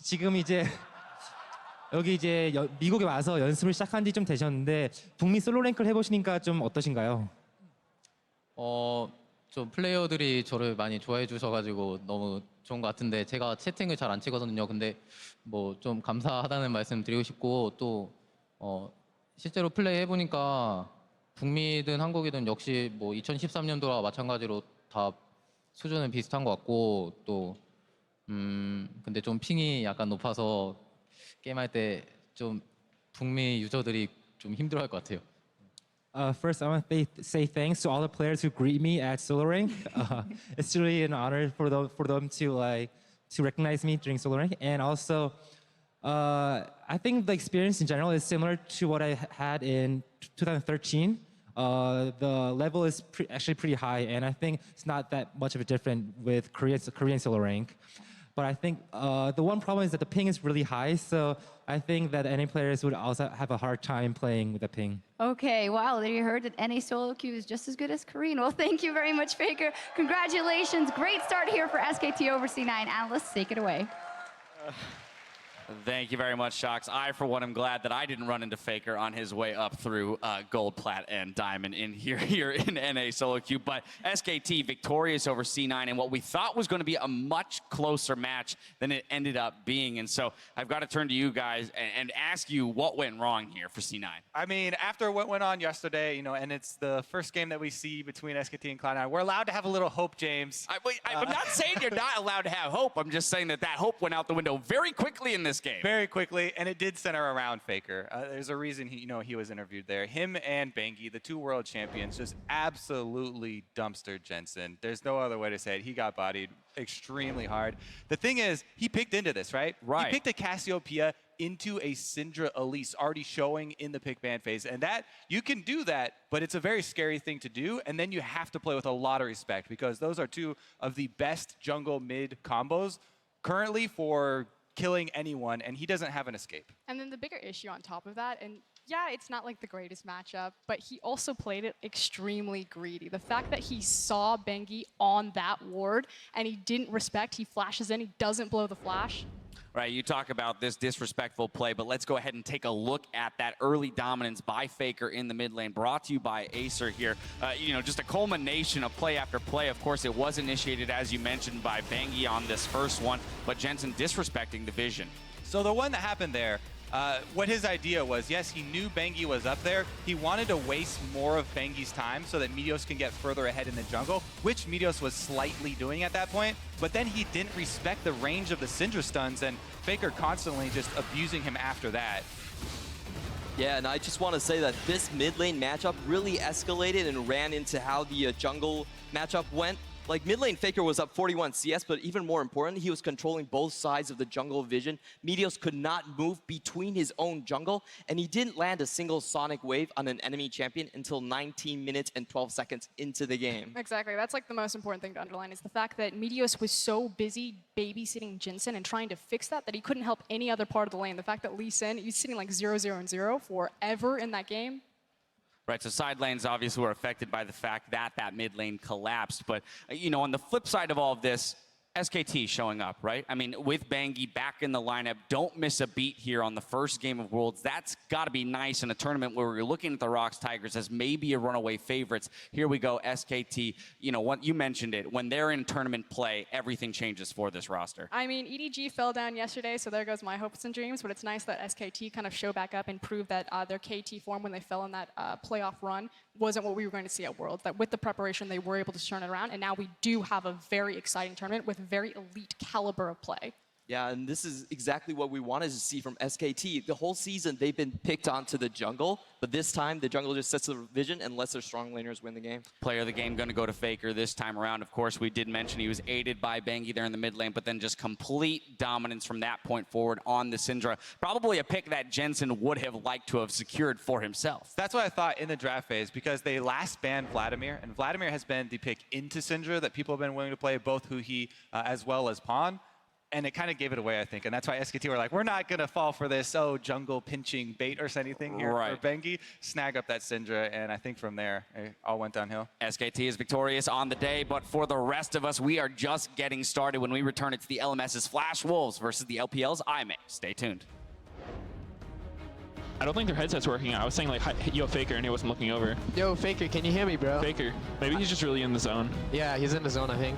지금 이제 여기 이제 미국에 와서 연습을 시작한 지 좀 되셨는데 북미 솔로 랭크를 해보시니까 좀 어떠신가요? 좀 플레이어들이 저를 많이 좋아해 주셔가지고 너무 좋은 것 같은데 제가 채팅을 잘 안 치거든요. 근데 뭐 좀 감사하다는 말씀 드리고 싶고 또 실제로 플레이 해보니까 북미든 한국이든 역시 뭐 2013년도와 마찬가지로 다 수준은 비슷한 것 같고 또 근데 좀 핑이 약간 높아서 게임할 때 좀 북미 유저들이 좀 힘들어할 것 같아요. First, I want to say thanks to all the players who greet me at Solo Rank. It's really an honor for them to recognize me during Solo Rank, and also I think the experience in general is similar to what I had in 2013. The level is actually pretty high, and I think it's not that much of a difference with Korean Solo Rank. But I think the one problem is that the ping is really high, so I think that NA players would also have a hard time playing with the ping. Okay, wow, there you heard that NA solo queue is just as good as Korean. Well, thank you very much, Faker. Congratulations. Great start here for SKT over C9. Analysts, take it away. Thank you very much, Shocks. I, for one, am glad that I didn't run into Faker on his way up through Gold, Plat, and Diamond in here in NA solo queue. But SKT victorious over C9 in what we thought was going to be a much closer match than it ended up being. And so I've got to turn to you guys and ask you what went wrong here for C9. I mean, after what went on yesterday, and it's the first game that we see between SKT and Cloud9, we're allowed to have a little hope, James. I'm not saying you're not allowed to have hope. I'm just saying that hope went out the window very quickly in this game. Very quickly, and it did center around Faker. There's a reason he was interviewed there. Him and Bengi, the two world champions, just absolutely dumpstered Jensen. There's no other way to say it. He got bodied extremely hard. The thing is, he picked into this, right? Right. He picked a Cassiopeia into a Syndra Elise already showing in the pick ban phase. And that, you can do that, but it's a very scary thing to do. And then you have to play with a lot of respect because those are two of the best jungle mid combos currently for killing anyone, and he doesn't have an escape. And then the bigger issue on top of that, and yeah, it's not like the greatest matchup, but he also played it extremely greedy. The fact that he saw Bengi on that ward and he didn't respect, he flashes in, he doesn't blow the flash. Right, you talk about this disrespectful play, but let's go ahead and take a look at that early dominance by Faker in the mid lane, brought to you by Acer here. Just a culmination of play after play. Of course, it was initiated, as you mentioned, by Bengi on this first one, but Jensen disrespecting the vision. So the one that happened there, what his idea was, yes, he knew Bengi was up there. He wanted to waste more of Bengi's time so that Meteos can get further ahead in the jungle, which Meteos was slightly doing at that point. But then he didn't respect the range of the Syndra stuns, and Faker constantly just abusing him after that. Yeah, and I just want to say that this mid lane matchup really escalated and ran into how the jungle matchup went. Like, mid lane Faker was up 41 CS, but even more important, he was controlling both sides of the jungle vision. Meteos could not move between his own jungle, and he didn't land a single Sonic Wave on an enemy champion until 19 minutes and 12 seconds into the game. Exactly, that's like the most important thing to underline is the fact that Meteos was so busy babysitting Jensen and trying to fix that he couldn't help any other part of the lane. The fact that Lee Sin, he's sitting like 0-0-0 forever in that game. Right, so side lanes obviously were affected by the fact that mid lane collapsed. But, on the flip side of all of this, SKT showing up, right? I mean, with Bengi back in the lineup, don't miss a beat here on the first game of Worlds. That's got to be nice in a tournament where we're looking at the Rocks Tigers as maybe a runaway favorites. Here we go, SKT. What you mentioned it. When they're in tournament play, everything changes for this roster. I mean, EDG fell down yesterday, so there goes my hopes and dreams. But it's nice that SKT kind of show back up and prove that their KT form when they fell in that playoff run wasn't what we were going to see at Worlds. That with the preparation, they were able to turn it around. And now we do have a very exciting tournament with very elite caliber of play. Yeah, and this is exactly what we wanted to see from SKT. The whole season, they've been picked onto the jungle, but this time, the jungle just sets the vision and lets their strong laners win the game. Player of the game going to go to Faker this time around. Of course, we did mention he was aided by Bengi there in the mid lane, but then just complete dominance from that point forward on the Syndra. Probably a pick that Jensen would have liked to have secured for himself. That's what I thought in the draft phase, because they last banned Vladimir, and Vladimir has been the pick into Syndra that people have been willing to play, both Huhi as well as Pawn. And it kind of gave it away, I think. And that's why SKT were like, we're not going to fall for this, jungle pinching bait or anything here for Bengi. Snag up that Syndra, and I think from there, it all went downhill. SKT is victorious on the day, but for the rest of us, we are just getting started. When we return, it's the LMS's Flash Wolves versus the LPL's IMA. Stay tuned. I don't think their headset's working. I was saying, like, yo, Faker, and he wasn't looking over. Yo, Faker, can you hear me, bro? Faker. Maybe he's just really in the zone. Yeah, he's in the zone, I think.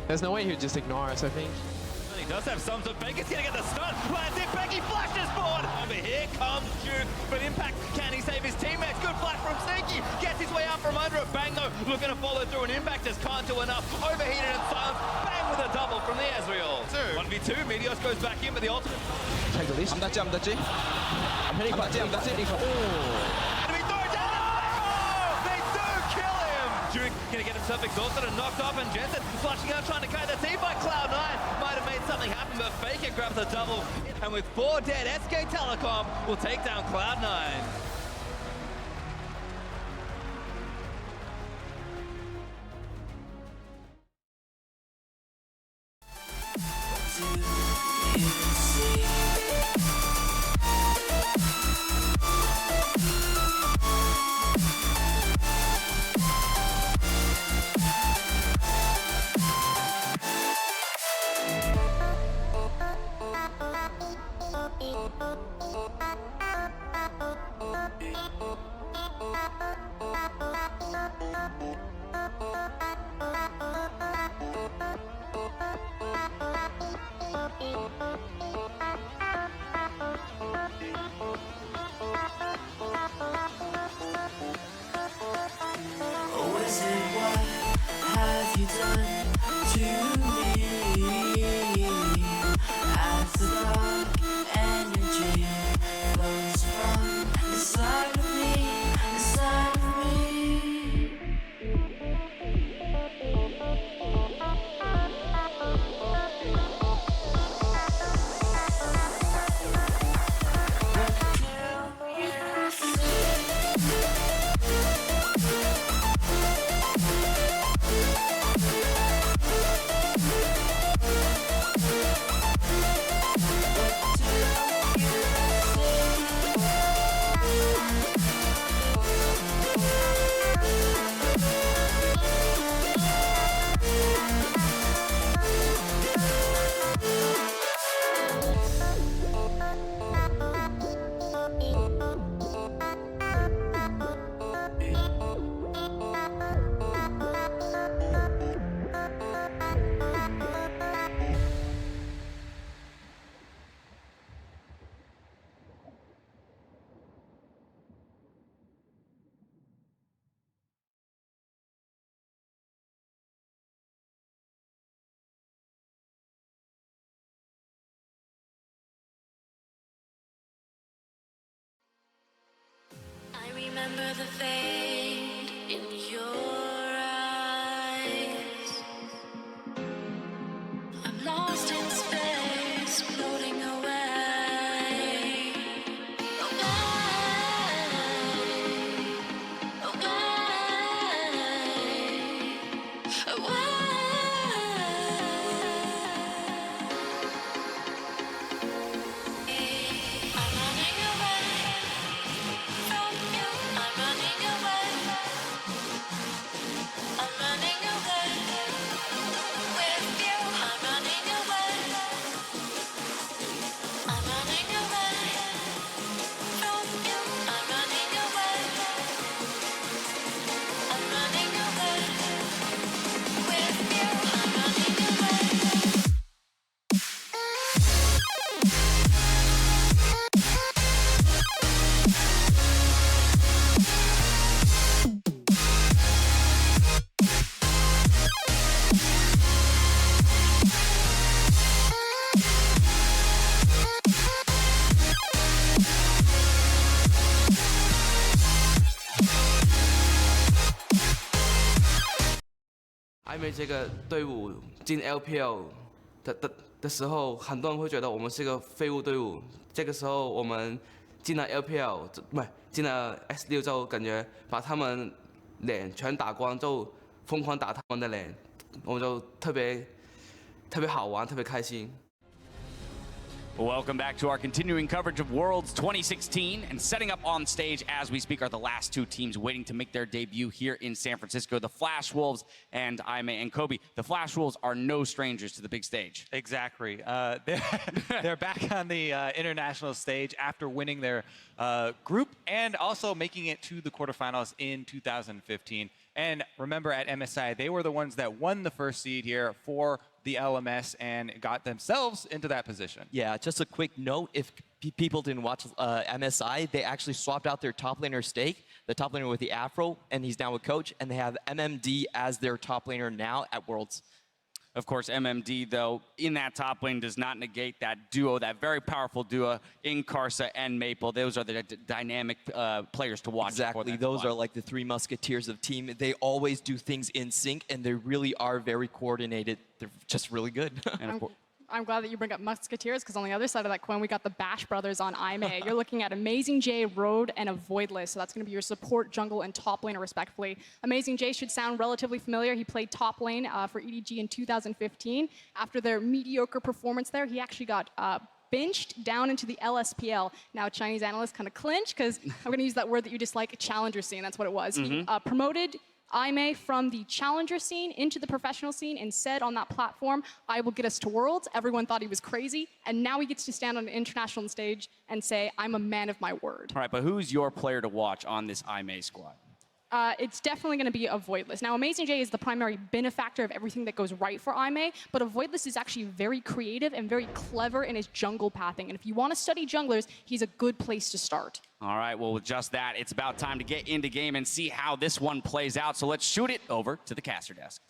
There's no way he'd just ignore us, I think. He does have some, so Faker's gonna get the stun. Lands it, Bengi flashes forward. Over here comes Duke, but Impact, can he save his teammates? Good flash from Sneaky. Gets his way out from under it. Bang though, looking to follow through, and Impact just can't do enough. Overheated and silenced. Bang with a double from the Ezreal. 1v2, Meteos goes back in with the ultimate. Take the leash. I'm hitting quite. And we throw down the Michael! They do kill him! Duke gonna get himself exhausted and knocked off, and Jensen flashing out trying to carry the team by Cloud9. Might have made something happen, but Faker grabs a double. And with 4 dead, SK Telecom will take down Cloud9. Remember the fade in your eyes. I'm lost in space, floating away. I'm running away from you. I'm running away. 被这个队伍进 LPL 的时候，很多人会觉得我们是个废物队伍。这个时候我们进了 LPL， 不是进了 S6，就感觉把他们脸全打光，就疯狂打他们的脸，我们就特别好玩，特别开心。 Welcome back to our continuing coverage of Worlds 2016. And setting up on stage as we speak are the last two teams waiting to make their debut here in San Francisco, the Flash Wolves and Aimee and Kobe. The Flash Wolves are no strangers to the big stage. Exactly. They're back on the international stage after winning their group and also making it to the quarterfinals in 2015. And remember, at MSI, they were the ones that won the first seed here for the LMS and got themselves into that position. Yeah, just a quick note, if people didn't watch MSI, they actually swapped out their top laner Stake, the top laner with the afro, and he's now a coach, and they have MMD as their top laner now at Worlds. Of course, MMD, though, in that top lane does not negate that duo, that very powerful duo in Karsa and Maple. Those are the dynamic players to watch. Exactly. Those are like the three musketeers of team. They always do things in sync, and they really are very coordinated. They're just really good. And of course, I'm glad that you bring up Musketeers, because on the other side of that coin, we got the Bash brothers on Aimee. You're looking at Amazing J, Road, and a Voidless. So that's going to be your support, jungle, and top laner, respectively. Amazing J should sound relatively familiar. He played top lane for EDG in 2015. After their mediocre performance there, he actually got benched down into the LSPL. Now, Chinese analysts kind of clinch, because I'm going to use that word that you dislike, challenger scene. That's what it was. He promoted Aimee from the challenger scene into the professional scene and said on that platform, I will get us to Worlds. Everyone thought he was crazy. And now he gets to stand on an international stage and say, I'm a man of my word. all right, but who's your player to watch on this Aimee squad? It's definitely going to be a Voidless. Now, Amazing J is the primary benefactor of everything that goes right for Aimee, but a Voidless is actually very creative and very clever in his jungle pathing. And if you want to study junglers, he's a good place to start. All right, well, with just that, it's about time to get into game and see how this one plays out. So let's shoot it over to the caster desk.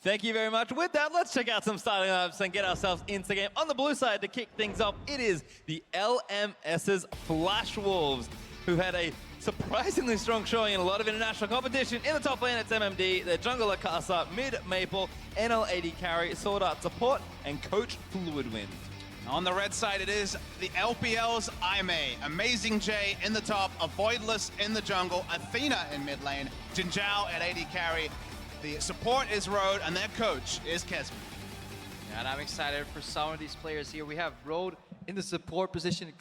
Thank you very much. With that, let's check out some starting lineups and get ourselves into game. On the blue side, to kick things off, it is the LMS's Flash Wolves, who had a surprisingly strong showing in a lot of international competition. In the top lane, it's MMD, their jungler Karsa, mid Maple, NL AD carry, Sword Art support, and coach Fluidwind. On the red side, it is the LPL's Aimee. Amazing J in the top, a Voidless in the jungle, Athena in mid lane, Jinzhao at AD carry. The support is Road, and their coach is Kesman. Yeah, and I'm excited for some of these players here. We have Road in the support position,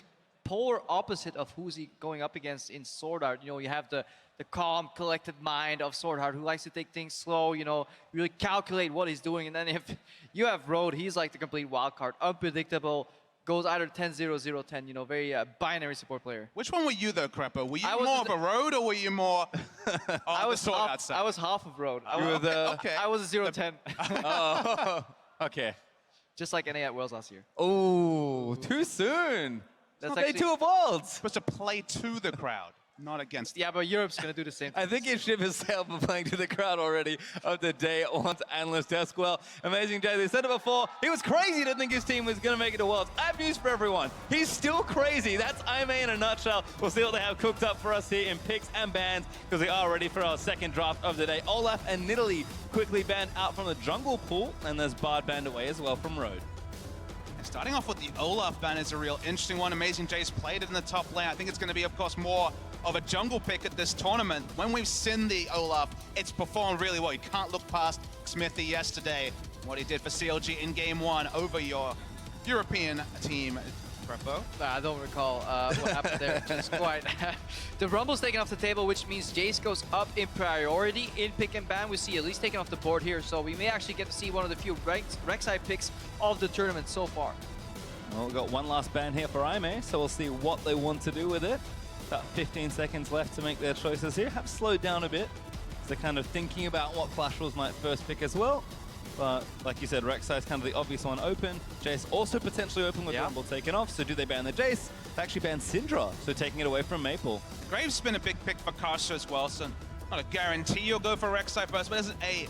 polar opposite of who's he going up against in Sword Art. You know, you have the calm, collected mind of Sword Art who likes to take things slow, you know, really calculate what he's doing. And then if you have Road, he's like the complete wild card, unpredictable, goes either 10-0-0-10, you know, very binary support player. Which one were you though, Crepper? Were you more of a Road or were you more on the Sword Art side? I was half of Road. Okay. I was a 0-10. Oh, okay. Just like NA at Worlds last year. Oh, too soon. That's Day 2 of Worlds. Supposed to play to the crowd, not against. Yeah, but Europe's going to do the same thing. I think his ship has sailed for playing to the crowd already of the day one analyst desk. Well, Amazing J, they said it before, he was crazy to think his team was going to make it to Worlds. I have news for everyone. He's still crazy. That's Aimee in a nutshell. We'll see what they have cooked up for us here in picks and bans, because we are ready for our second draft of the day. Olaf and Nidalee quickly banned out from the jungle pool, and there's Bard banned away as well from Road. Starting off with the Olaf ban is a real interesting one. Amazing J's played it in the top lane. I think it's going to be, of course, more of a jungle pick at this tournament. When we've seen the Olaf, it's performed really well. You can't look past Smithy yesterday, what he did for CLG in game one over your European team. Prepo? I don't recall what happened there. Just quite. The Rumble's taken off the table, which means Jace goes up in priority in pick and ban. We see at least taken off the board here, so we may actually get to see one of the few Rek'Sai picks of the tournament so far. Well, we've got one last ban here for Aimee, so we'll see what they want to do with it. About 15 seconds left to make their choices here. Have slowed down a bit. So they're kind of thinking about what Flash Wolves might first pick as well. But like you said, Rek'Sai is kind of the obvious one open. Jace also potentially open with Rumble taken off. So do they ban the Jace? They actually ban Syndra, so taking it away from Maple. Graves been a big pick for Karsa as well, so not a guarantee you'll go for Rek'Sai first, but it's a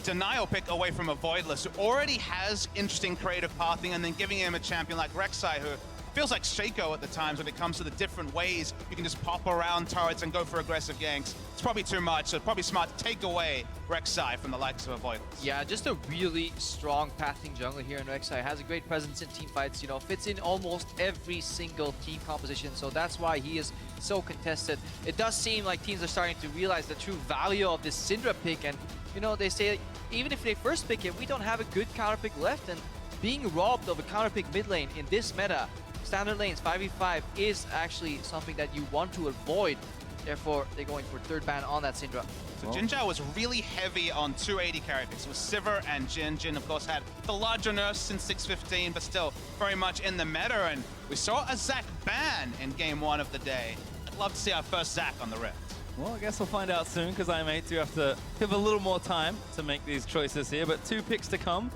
denial pick away from a Voidless who already has interesting creative pathing, and then giving him a champion like Rek'Sai who feels like Shaco at the times when it comes to the different ways you can just pop around turrets and go for aggressive ganks. It's probably too much, so probably smart to take away Rek'Sai from the likes of Avoidance. Yeah, just a really strong pathing jungler here in Rek'Sai. Has a great presence in team fights, you know, fits in almost every single team composition, so that's why he is so contested. It does seem like teams are starting to realize the true value of this Syndra pick, and, you know, they say even if they first pick it, we don't have a good counter pick left, and being robbed of a counter pick mid lane in this meta, standard lanes 5v5 is actually something that you want to avoid. Therefore, they're going for third ban on that Syndra. So Jin Zhao was really heavy on 280 characters. It was Sivir and Jin. Jin, of course, had the larger nerfs since 6.15, but still very much in the meta. And we saw a Zac ban in game 1 of the day. I'd love to see our first Zac on the Rift. Well, I guess we'll find out soon, because IMA do have to have a little more time to make these choices here. But 2 picks to come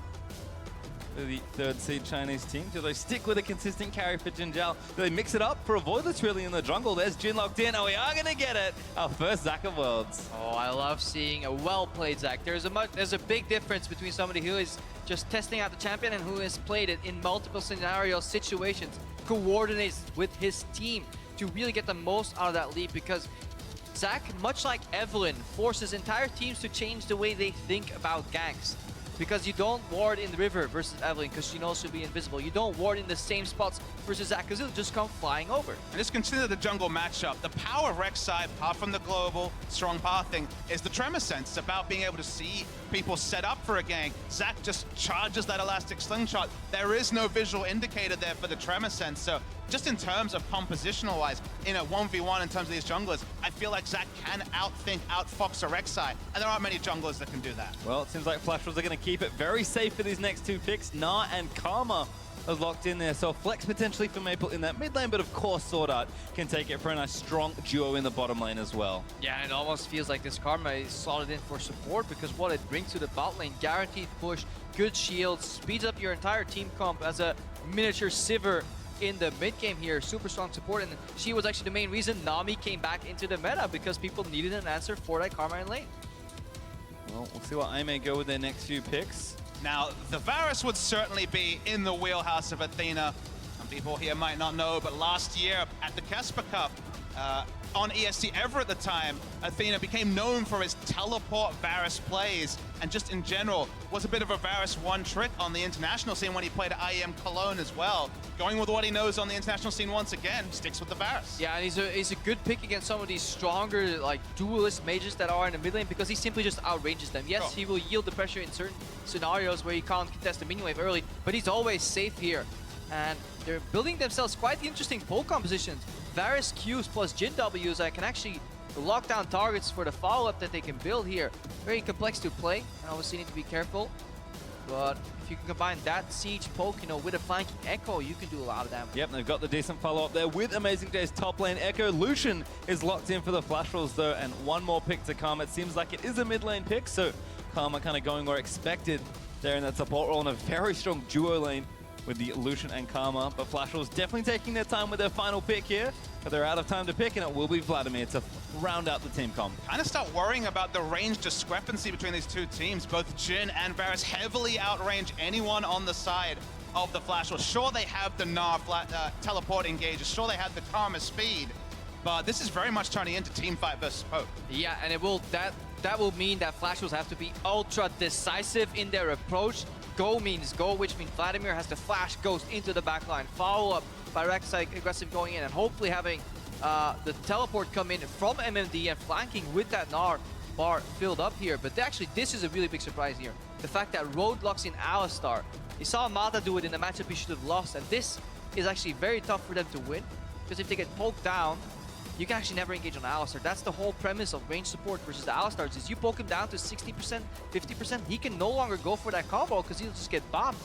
for the 3rd seed Chinese team. Do they stick with a consistent carry for Jin Zhao? Do they mix it up for Avoidance really in the jungle? There's Jin locked in, and we are going to get it. Our first Zac of Worlds. Oh, I love seeing a well-played Zac. There's a big difference between somebody who is just testing out the champion and who has played it in multiple scenarios, situations, coordinates with his team to really get the most out of that lead, because Zac, much like Evelynn, forces entire teams to change the way they think about ganks. Because you don't ward in the river versus Evelynn, because she knows she'll be invisible. You don't ward in the same spots versus Zac, because he'll just come flying over. And just consider the jungle matchup. The power of Rek'Sai, apart from the global, strong pathing, is the Tremor Sense. It's about being able to see people set up for a gank. Zac just charges that elastic slingshot. There is no visual indicator there for the Tremor Sense. So just in terms of compositional-wise, in a 1v1 in terms of these junglers, I feel like Zac can outthink, outfox a Rek'Sai, and there aren't many junglers that can do that. Well, it seems like Flash Wolves are going to keep it very safe for these next 2 picks. Nah and Karma is locked in there, so flex potentially for Maple in that mid lane, but of course Sword Art can take it for a nice strong duo in the bottom lane as well. Yeah, and it almost feels like this Karma is slotted in for support, because what it brings to the bot lane, guaranteed push, good shield, speeds up your entire team comp as a miniature Sivir in the mid game here. Super strong support, and she was actually the main reason Nami came back into the meta, because people needed an answer for that Karma in lane. Well, we'll see what I may go with their next few picks. Now, the Varus would certainly be in the wheelhouse of Athena. Some people here might not know, but last year at the Casper Cup, on ESC Ever at the time, Athena became known for his teleport Varus plays, and just in general was a bit of a Varus one trick on the international scene when he played at IEM Cologne as well. Going with what he knows on the international scene once again, sticks with the Varus. Yeah, and he's a good pick against some of these stronger, like, duelist mages that are in the mid lane, because he simply just outranges them. Yes, he will yield the pressure in certain scenarios where he can't contest the minion wave early, but he's always safe here. And they're building themselves quite interesting pole compositions. Varus Qs plus Jin Ws that can actually lock down targets for the follow-up that they can build here. Very complex to play, and obviously need to be careful. But if you can combine that siege poke, you know, with a flanking Echo, you can do a lot of damage. Yep, they've got the decent follow-up there with Amazing J's top lane Echo. Lucian is locked in for the Flash Wolves though, and one more pick to come. It seems like it is a mid lane pick, so Karma kind of going where expected there in that support role, in a very strong duo lane with the Lucian and Karma. But Flash Wolves definitely taking their time with their final pick here, but they're out of time to pick, and it will be Vladimir to round out the team comp. Kind of start worrying about the range discrepancy between these two teams. Both Jin and Varus heavily outrange anyone on the side of the Flash Wolves. Sure, they have the Gnar teleport engages. Sure, they have the Karma speed, but this is very much turning into team fight versus poke. Yeah, and it will that will mean that Flash Wolves have to be ultra decisive in their approach. Go means go, which means Vladimir has to flash Ghost into the backline. Follow up by Rek'Sai aggressive going in, and hopefully having the teleport come in from MMD and flanking with that Gnar bar filled up here. But actually, this is a really big surprise here. The fact that Roadblocks in Alistar. You saw Mata do it in a matchup he should have lost, and this is actually very tough for them to win, because if they get poked down, you can actually never engage on Alistar. That's the whole premise of range support versus the Alistars, is you poke him down to 60%, 50%, he can no longer go for that combo because he'll just get bombed.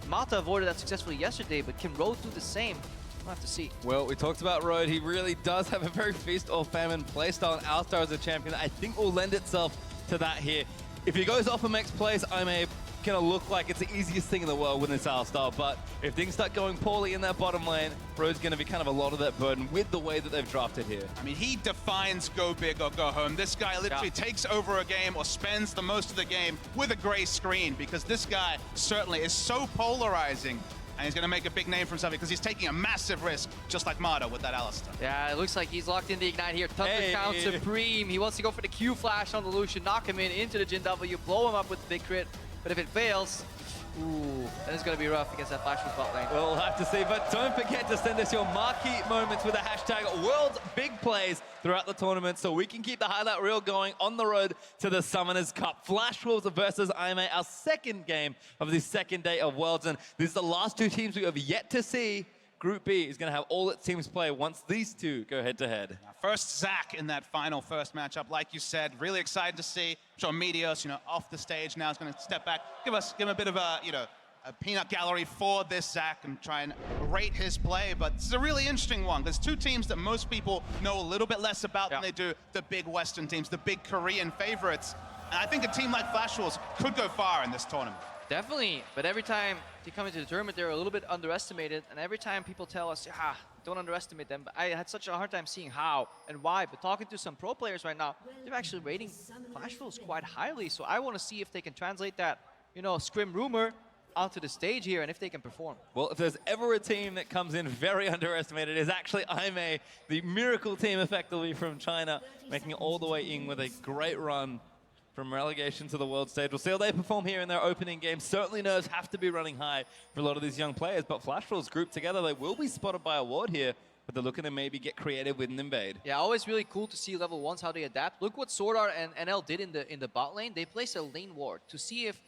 Mata avoided that successfully yesterday, but can Road do the same? We'll have to see. Well, we talked about Road. He really does have a very feast or famine playstyle, and Alistar as a champion, I think, will lend itself to that here. If he goes off a max place, I may gonna look like it's the easiest thing in the world with this Alistar, but if things start going poorly in that bottom lane, Road's gonna be kind of a lot of that burden with the way that they've drafted here. I mean, he defines go big or go home. This guy literally takes over a game or spends the most of the game with a gray screen, because this guy certainly is so polarizing. And he's going to make a big name for himself because he's taking a massive risk, just like Marta with that Alistar. Yeah, it looks like he's locked in the Ignite here. Thunder count Supreme. He wants to go for the Q flash on the Lucian, knock him into the Jin W, blow him up with the big crit. But if it fails, ooh, then it's going to be rough against that Flash with bot lane. We'll have to see, but don't forget to send us your marquee moments with the hashtag World's Big Plays throughout the tournament so we can keep the highlight reel going on the road to the Summoners Cup. Flash Wolves versus IMA, our second game of the second day of Worlds, and these are the last two teams we have yet to see. Group B is going to have all its teams play once these two go head-to-head. First Zac in that final first matchup, like you said, really excited to see. I'm sure Meteos, off the stage now is going to step back, give him a bit of a, a peanut gallery for this Zac and try and rate his play. But this is a really interesting one. There's two teams that most people know a little bit less about than they do the big Western teams, the big Korean favorites. And I think a team like Flash Wolves could go far in this tournament. Definitely, but every time they come into the tournament, they're a little bit underestimated, and every time people tell us, don't underestimate them, but I had such a hard time seeing how and why. But talking to some pro players right now, they're actually rating Flash Wolves quite highly, so I want to see if they can translate that, scrim rumor onto the stage here and if they can perform. Well, if there's ever a team that comes in very underestimated, it is actually IMA, the miracle team effectively from China, making it all the way in with a great run from relegation to the world stage. We'll see how they perform here in their opening game. Certainly nerves have to be running high for a lot of these young players, but Flash Wolves grouped together, they will be spotted by a ward here, but they're looking to maybe get creative with an invade. Yeah, always really cool to see level 1s, how they adapt. Look what Swordart and NL did in the bot lane. They placed a lane ward to see if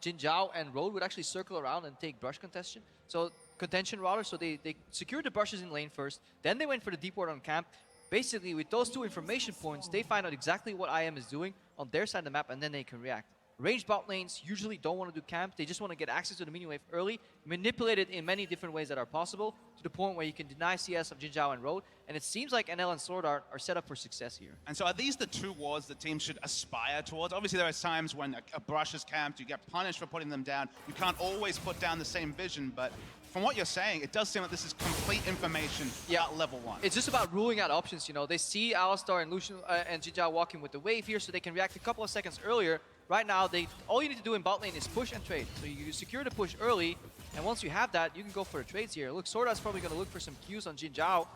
Jin Zhao and Road would actually circle around and take brush contention. So they secured the brushes in lane first, then they went for the deep ward on camp. Basically, with those two information points, they find out exactly what IM is doing on their side of the map, and then they can react. Ranged bot lanes usually don't want to do camp. They just want to get access to the minion wave early, manipulate it in many different ways that are possible, to the point where you can deny CS of Jin Zhao and Road. And it seems like NL and Swordart are set up for success here. And so are these the two wards that teams should aspire towards? Obviously, there are times when a brush is camped, you get punished for putting them down. You can't always put down the same vision, but from what you're saying, it does seem like this is complete information at level 1. It's just about ruling out options, They see Alistar and Lucian and Jin Zhao walking with the wave here, so they can react a couple of seconds earlier. Right now, all you need to do in bot lane is push and trade. So you secure the push early, and once you have that, you can go for the trades here. Look, Swordart's probably going to look for some Qs on Jin Zhao,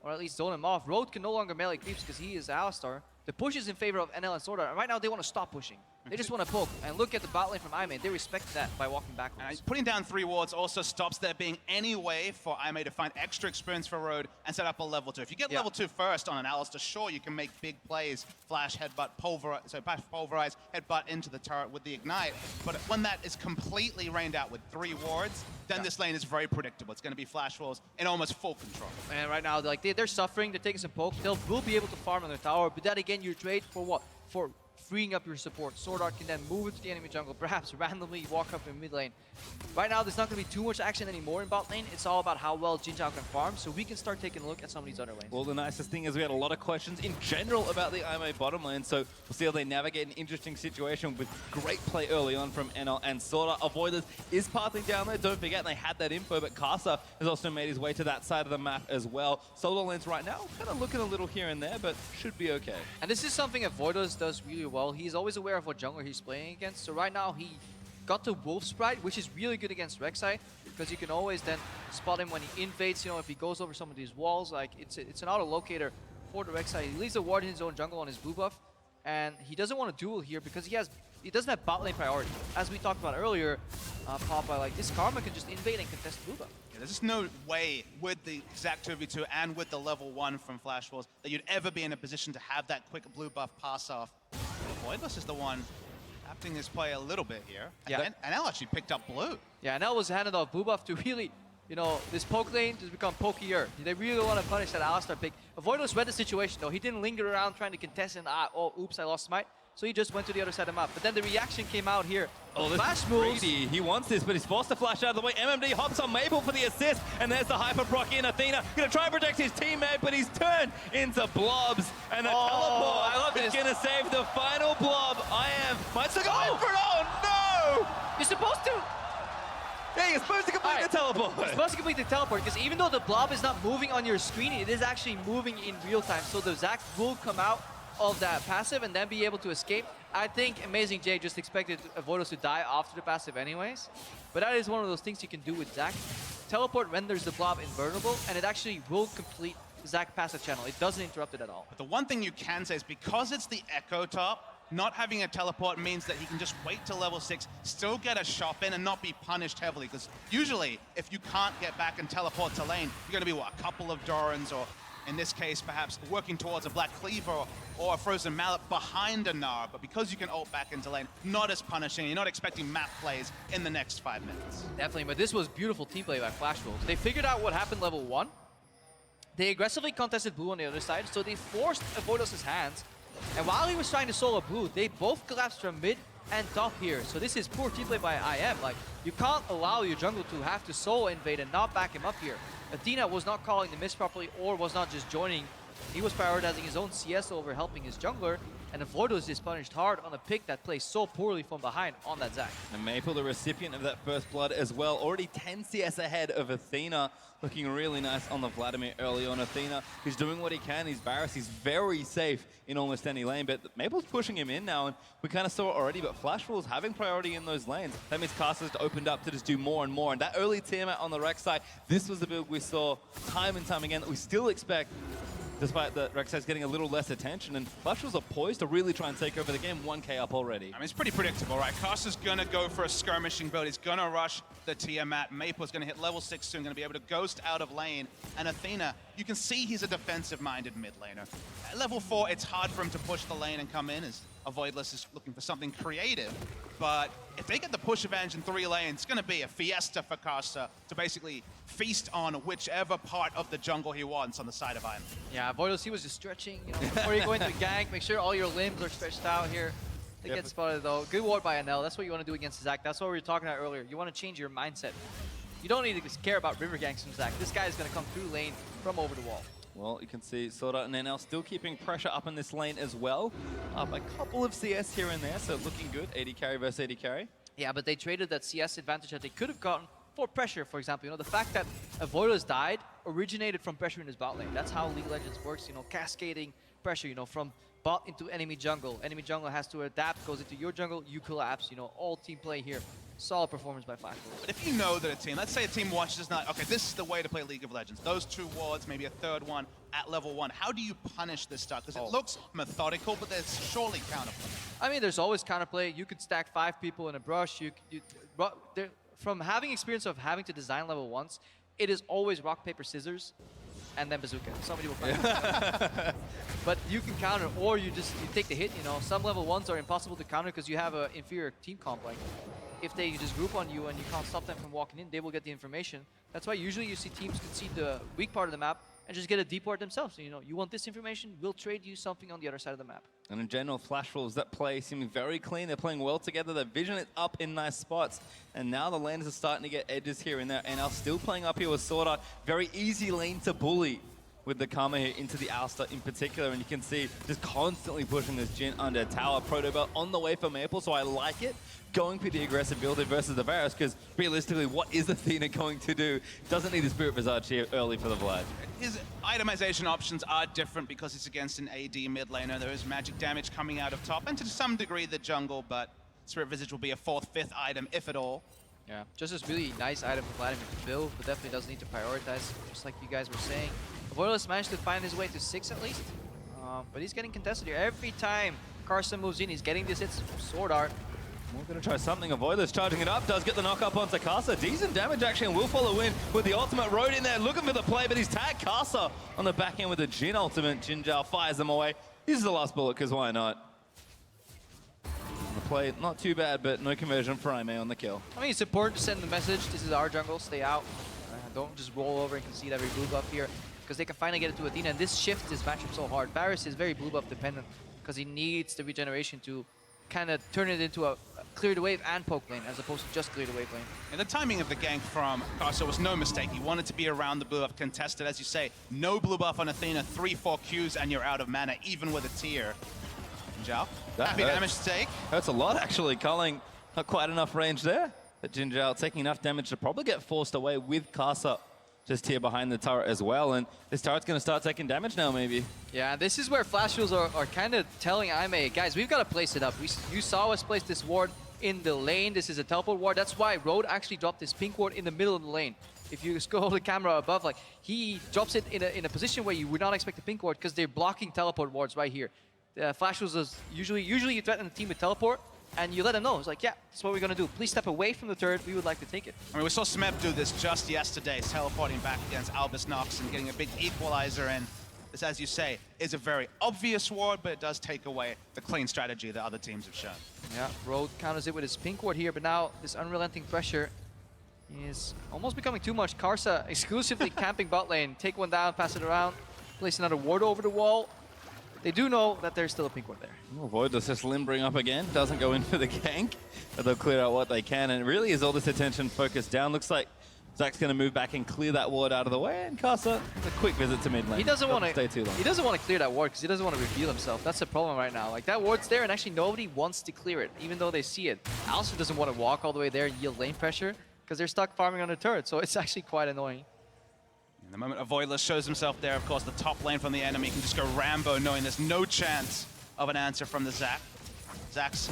or at least zone him off. Road can no longer melee creeps because he is Alistar. The push is in favor of NL and Swordart, and right now they want to stop pushing. They just want to poke, and look at the bot lane from IMA. They respect that by walking backwards. And putting down 3 wards also stops there being any way for IMA to find extra experience for Road and set up a level 2. If you get level 2 first on an Alistar, sure, you can make big plays, flash, headbutt, pulverize, headbutt into the turret with the Ignite. But when that is completely rained out with 3 wards, then this lane is very predictable. It's going to be Flash Wolves in almost full control. And right now, they're suffering, they're taking some pokes. They will be able to farm on their tower, but then again, you trade for what? For freeing up your support. Swordart can then move into the enemy jungle, perhaps randomly walk up in mid lane. Right now, there's not going to be too much action anymore in bot lane. It's all about how well Jin Zhao can farm, so we can start taking a look at some of these other lanes. Well, the nicest thing is we had a lot of questions in general about the IMA bottom lane, so we'll see how they navigate an interesting situation with great play early on from NL and Swordart. Avoiders is pathing down there. Don't forget, they had that info, but Karsa has also made his way to that side of the map as well. Solo lanes right now, kind of looking a little here and there, but should be okay. And this is something Avoiders does really well. He's always aware of what jungler he's playing against. So right now he got the Wolf Sprite, which is really good against Rek'Sai, because you can always then spot him when he invades, if he goes over some of these walls. Like it's an auto locator for the Rek'Sai. He leaves a ward in his own jungle on his blue buff, and he doesn't want to duel here because he doesn't have bot lane priority. As we talked about earlier, Popeye, like this Karma can just invade and contest blue buff. Yeah, there's just no way with the Zac 2v2 and with the level 1 from Flash Wolves that you'd ever be in a position to have that quick blue buff pass off. Voidless is the one adapting his play a little bit here. Yeah. And Nl actually picked up blue. Yeah, Nl was handed off blue buff to really, this poke lane just become pokier. They really want to punish that Alistar pick. Avoidless read the situation though. He didn't linger around trying to contest and oh, oops, I lost smite. So he just went to the other side of the map. But then the reaction came out here. Oh, this Flash is moves. greedy. He wants this, but he's forced to flash out of the way. MMD hops on Maple for the assist, and there's the hyper proc in. Athena gonna try and protect his teammate, but he's turned into blobs. And the teleport is gonna save the final blob. Might still go in for it. Oh no! You're supposed to. Yeah, you're supposed to complete the teleport. You're supposed to complete the teleport, because even though the blob is not moving on your screen, it is actually moving in real time. So the Zac will come out of that passive and then be able to escape. I think Amazing J just expected Voidos to die after the passive anyways. But that is one of those things you can do with Zac. Teleport renders the blob invulnerable, and it actually will complete Zac passive channel. It doesn't interrupt it at all. But the one thing you can say is because it's the Echo top, not having a teleport means that he can just wait till level 6, still get a shop in and not be punished heavily. Because usually, if you can't get back and teleport to lane, you're going to be, what, a couple of Dorans, or in this case, perhaps working towards a Black Cleaver or a Frozen Mallet behind a Gnar. But because you can ult back into lane, not as punishing. You're not expecting map plays in the next 5 minutes. Definitely, but this was beautiful team play by Flash Wolves. They figured out what happened level 1. They aggressively contested blue on the other side, so they forced Voidos' hands. And while he was trying to solo blue, they both collapsed from mid and top here. So this is poor team play by IM. Like, you can't allow your jungle to have to solo invade and not back him up here. Athena was not calling the miss properly or was not just joining. He was prioritizing his own CS over helping his jungler. And Voidos is punished hard on a pick that plays so poorly from behind on that Zac. And Maple, the recipient of that first blood as well, already 10 CS ahead of Athena. Looking really nice on the Vladimir early on. Athena, he's doing what he can. He's Varus, he's very safe in almost any lane, but Maple's pushing him in now, and we kind of saw it already, but Flash Wolves having priority in those lanes. That means Caster's opened up to just do more and more, and that early Tiamat on the Rex side, this was the build we saw time and time again that we still expect, despite the Rek'Sai's getting a little less attention, and Flash Wolves are poised to really try and take over the game. 1k up already. I mean, it's pretty predictable, right? Caster's going to go for a skirmishing build. He's going to rush the Tiamat. Maple's going to hit level 6 soon, going to be able to ghost out of lane. And Athena, you can see he's a defensive-minded mid laner. At level 4, it's hard for him to push the lane and come in as Avoidless is looking for something creative. But if they get the push advantage in 3 lanes, it's going to be a fiesta for Caster to basically feast on whichever part of the jungle he wants on the side of IM. Yeah, Voidos, he was just stretching. You know, before you go into a gank, make sure all your limbs are stretched out here. They get spotted though. Good ward by NL. That's what you want to do against Zac. That's what we were talking about earlier. You want to change your mindset. You don't need to care about river ganks from Zac. This guy is going to come through lane from over the wall. Well, you can see Soda and NL still keeping pressure up in this lane as well. Up a couple of CS here and there, so looking good. 80 carry versus 80 carry. Yeah, but they traded that CS advantage that they could have gotten for pressure, for example. You know, the fact that Avoidless died originated from pressure in his bot lane. That's how League of Legends works, you know, cascading pressure, you know, from bot into enemy jungle. Enemy jungle has to adapt, goes into your jungle, you collapse, you know, all team play here. Solid performance by Flash Wolves. But if you know that a team, let's say a team watches not, okay, this is the way to play League of Legends. Those 2 wards, maybe a 3rd one at level 1. How do you punish this stuff? Because it looks methodical, but there's surely counterplay. I mean, there's always counterplay. You could stack 5 people in a brush. From having experience of having to design level 1s, it is always rock, paper, scissors, and then bazooka. Somebody will find But you can counter, or you take the hit, you know. Some level 1s are impossible to counter because you have an inferior team comp. Like, if they just group on you and you can't stop them from walking in, they will get the information. That's why usually you see teams concede the weak part of the map and just get a deep ward themselves. So, you know, you want this information, we'll trade you something on the other side of the map. And in general, Flash Wolves, that play seeming very clean. They're playing well together. Their vision is up in nice spots. And now the lanes are starting to get edges here and there. And are still playing up here with Sword. Very easy lane to bully with the Karma here into the Aaliyah in particular. And you can see just constantly pushing this Jhin under tower. Protobelt on the way for Maple, so I like it. Going for the aggressive build versus the Varus, because realistically, what is Athena going to do? Doesn't need a Spirit Visage here early for the Vlad. His itemization options are different because it's against an AD mid laner. There is magic damage coming out of top, and to some degree the jungle, but Spirit Visage will be a 4th, 5th item, if at all. Yeah, just a really nice item for Vladimir to build, but definitely doesn't need to prioritize, just like you guys were saying. Avoidless managed to find his way to 6 at least, but he's getting contested here. Every time Carson moves in, he's getting this hits from Sword Art. We're going to try something. Avoidless charging it up, does get the knock up onto Casa. Decent damage actually, and will follow in with the ultimate. Road in there, looking for the play, but he's tagged Casa on the back end with the Jhin ultimate. Jhin Zhao fires them away. Uses the last bullet, because why not? The play, not too bad, but no conversion for Aime on the kill. I mean, it's important to send the message, this is our jungle, stay out. Don't just roll over and concede every blue buff here, because they can finally get it to Athena, and this shifts this matchup so hard. Varus is very blue buff dependent, because he needs the regeneration to kind of turn it into a clear the wave and poke lane, as opposed to just clear the wave lane. And the timing of the gank from Caster was no mistake. He wanted to be around the blue buff contested, as you say. No blue buff on Athena, 3-4 Qs, and you're out of mana, even with a tier. Zhao, happy damage to take. Hurts a lot, actually. Culling not quite enough range there. But Jhin Zhao taking enough damage to probably get forced away with Casa just here behind the turret as well. And this turret's going to start taking damage now, maybe. Yeah, this is where Flash Wolves are kind of telling IMA, guys, we've got to place it up. You saw us place this ward in the lane. This is a teleport ward. That's why Road actually dropped this pink ward in the middle of the lane. If you scroll the camera above, like, he drops it in a position where you would not expect a pink ward because they're blocking teleport wards right here. Flash Wolves is usually you threaten the team with teleport, and you let them know. It's like, yeah, that's what we're going to do. Please step away from the turret. We would like to take it. I mean, we saw Smeb do this just yesterday, teleporting back against Albus Nox and getting a big equalizer in. This, as you say, is a very obvious ward, but it does take away the clean strategy that other teams have shown. Yeah, Road counters it with his pink ward here, but now this unrelenting pressure is almost becoming too much. Karsa exclusively camping bot lane. Take one down, pass it around, place another ward over the wall. They do know that there's still a pink ward there. Void does just limbering up again, doesn't go in for the gank, but they'll clear out what they can, and it really is all this attention focused down. Looks like Zach's going to move back and clear that ward out of the way, and Karsa, a quick visit to mid lane. He doesn't want to stay too long. He doesn't want to clear that ward because he doesn't want to reveal himself. That's the problem right now. Like, that ward's there, and actually nobody wants to clear it, even though they see it. Alistair doesn't want to walk all the way there and yield lane pressure because they're stuck farming on the turret, so it's actually quite annoying. In the moment Avoidless shows himself there, of course, the top lane from the enemy can just go Rambo, knowing there's no chance of an answer from the Zac. Zac's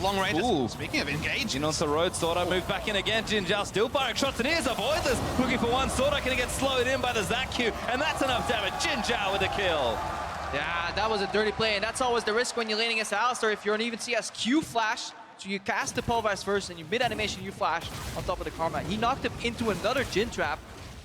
long range. Speaking of engage. In onto Road, Swordart move back in again. Jin Zhao still firing shots, and here's Avoidless looking for one. Swordart going to get slowed in by the Zac Q, and that's enough damage. Jin Zhao with the kill. Yeah, that was a dirty play, and that's always the risk when you're laning against Alistair. If you're an even CS, Q flash, so you cast the Pulverize first, and you mid-animation, you flash on top of the Karma. He knocked him into another Jin trap,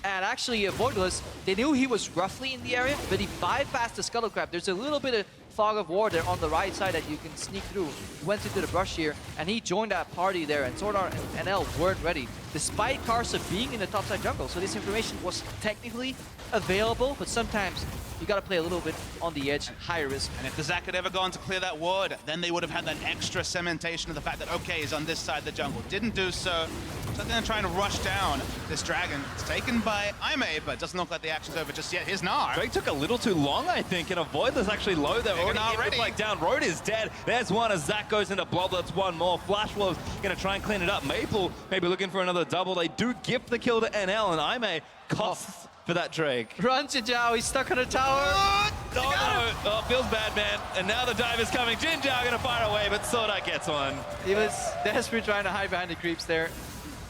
and actually Avoidless, they knew he was roughly in the area, but he bypassed the Scuttle Crab. There's a little bit of fog of war there on the right side that you can sneak through. He went into the brush here, and he joined that party there, and Swordart and NL weren't ready, despite Karsa being in the topside jungle. So this information was technically available, but sometimes you gotta play a little bit on the edge, higher risk. And if the Zac had ever gone to clear that ward, then they would have had that extra cementation of the fact that, okay, he's on this side of the jungle. Didn't do so. So they're gonna try and rush down this dragon. It's taken by Aimee, but doesn't look like the action's over just yet. Here's Gnar. Drake took a little too long, I think, and Avoidless actually low there. Already like down. Road is dead. There's one as Zac goes into blob. That's one more. Flash Wolves gonna try and clean it up. Maple maybe looking for another double. They do gift the kill to NL, and Aimee costs for that Drake. Run, Jin Zhao, he's stuck on a tower. Oh, no. Oh, feels bad, man. And now the dive is coming. Jin Zhao gonna fire away, but Swordart gets one. He was desperate trying to hide behind the creeps there.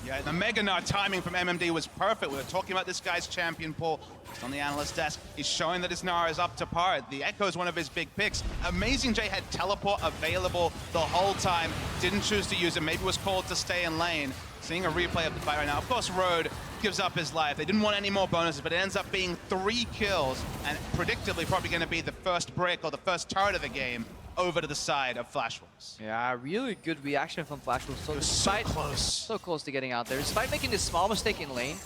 Yeah, the Mega Gnar timing from MMD was perfect. We were talking about this guy's champion pool. He's on the analyst desk. He's showing that his Gnar is up to par. The Echo is one of his big picks. Amazing J had teleport available the whole time. Didn't choose to use it. Maybe was called to stay in lane. Seeing a replay of the fight right now. Of course, Road gives up his life. They didn't want any more bonuses, but it ends up being 3 kills, and predictably probably going to be the first brick or the first turret of the game over to the side of Flash Wolves. Yeah, really good reaction from Flash Wolves. So despite so close to getting out there. Despite making this small mistake in lane,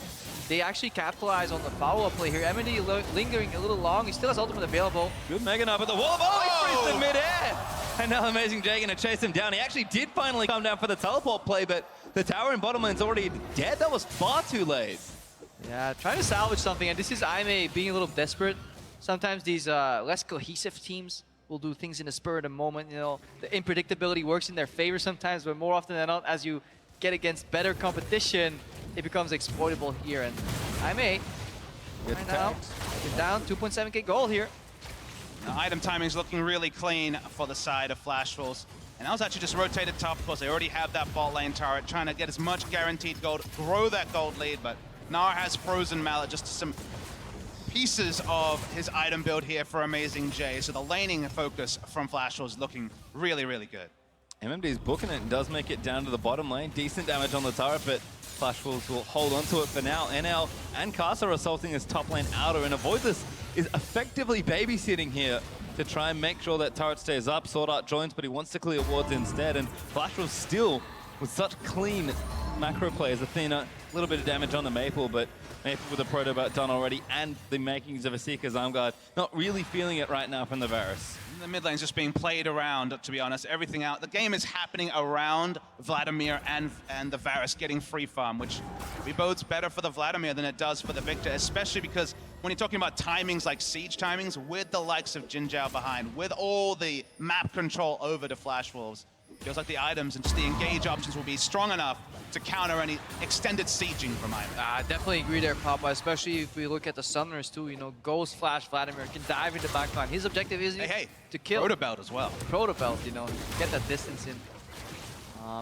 they actually capitalize on the follow-up play here. MMD lingering a little long. He still has ultimate available. Good Mega Gnar, but the wall of he freezed in midair. And now Amazing J gonna chase him down. He actually did finally come down for the teleport play, but the tower in bottom lane's already dead. That was far too late. Yeah, trying to salvage something, and this is Aimee being a little desperate. Sometimes these less cohesive teams will do things in the spur of the moment. You know, the unpredictability works in their favor sometimes, but more often than not, as you get against better competition, it becomes exploitable here. And Aimee, right now, get down 2.7k gold here. Now, item timing is looking really clean for the side of Flash Wolves. And that was actually just rotated top. Of course, they already have that bot lane turret, trying to get as much guaranteed gold, grow that gold lead, but Gnar has frozen Mallet, just some pieces of his item build here for Amazing J. So the laning focus from Flash Wolves is looking really, really good. MMD's booking it and does make it down to the bottom lane. Decent damage on the turret, but Flash Wolves will hold on to it for now. NL and Karsa are assaulting his top lane outer, and Avoidless is effectively babysitting here to try and make sure that turret stays up. Swordart joins, but he wants to clear wards instead, and Flash Wolves still with such clean macro plays. Athena, a little bit of damage on the Maple, but Maple with the Protobot done already, and the makings of a Seeker's Armguard. Not really feeling it right now from the Varus. The mid lane's just being played around, to be honest. Everything out. The game is happening around Vladimir and the Varus getting free farm, which bodes better for the Vladimir than it does for the Victor, especially because when you're talking about timings like Siege timings, with the likes of Jin Zhao behind, with all the map control over to Flash Wolves, feels like the items and just the engage options will be strong enough to counter any extended sieging from IMA. I definitely agree there, Papa, especially if we look at the Sunrunners too. You know, Ghost, Flash, Vladimir can dive into backline. His objective is to kill. Proto Belt as well. Proto Belt, you know, get that distance in.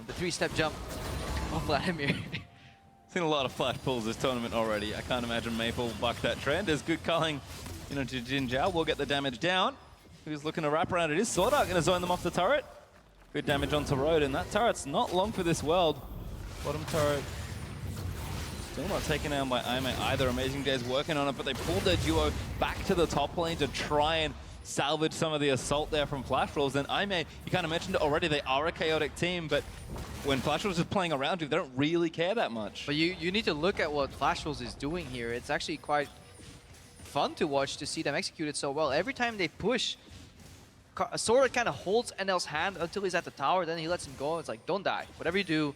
The 3-step jump of Vladimir. Seen a lot of flash pulls this tournament already. I can't imagine Maple will buck that trend. There's good culling, you know, to Jin Zhao. We'll get the damage down. Who's looking to wrap around? It is Sword Art going to zone them off the turret. Good damage onto Road, and that turret's not long for this world. Bottom turret still not taken down by Aimee either. Amazing J's working on it, but they pulled their duo back to the top lane to try and salvage some of the assault there from Flash Wolves. And Aimee, you kind of mentioned it already, they are a chaotic team, but when Flash Wolves is playing around you, they don't really care that much. But you need to look at what Flash Wolves is doing here. It's actually quite fun to watch, to see them execute it so well. Every time they push, Sword kind of holds NL's hand until he's at the tower, then he lets him go. It's like, don't die. Whatever you do,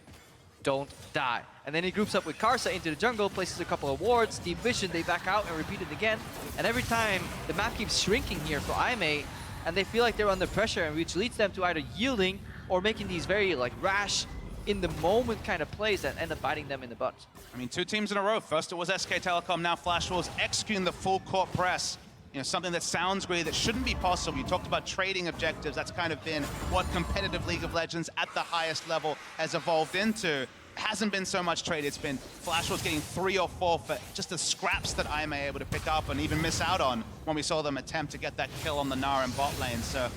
don't die. And then he groups up with Karsa into the jungle, places a couple of wards, deep vision, they back out and repeat it again. And every time, the map keeps shrinking here for Aimee, and they feel like they're under pressure, and which leads them to either yielding or making these very like rash, in the moment kind of plays that end up biting them in the butt. I mean, 2 teams in a row. First it was SK Telecom, now Flash Wolves executing the full court press. You know, something that sounds great, that shouldn't be possible. You talked about trading objectives. That's kind of been what competitive League of Legends at the highest level has evolved into. Hasn't been so much trade. It's been Flash Wolves getting 3 or 4 for just the scraps that IMA able to pick up and even miss out on when we saw them attempt to get that kill on the Nara in bot lane. So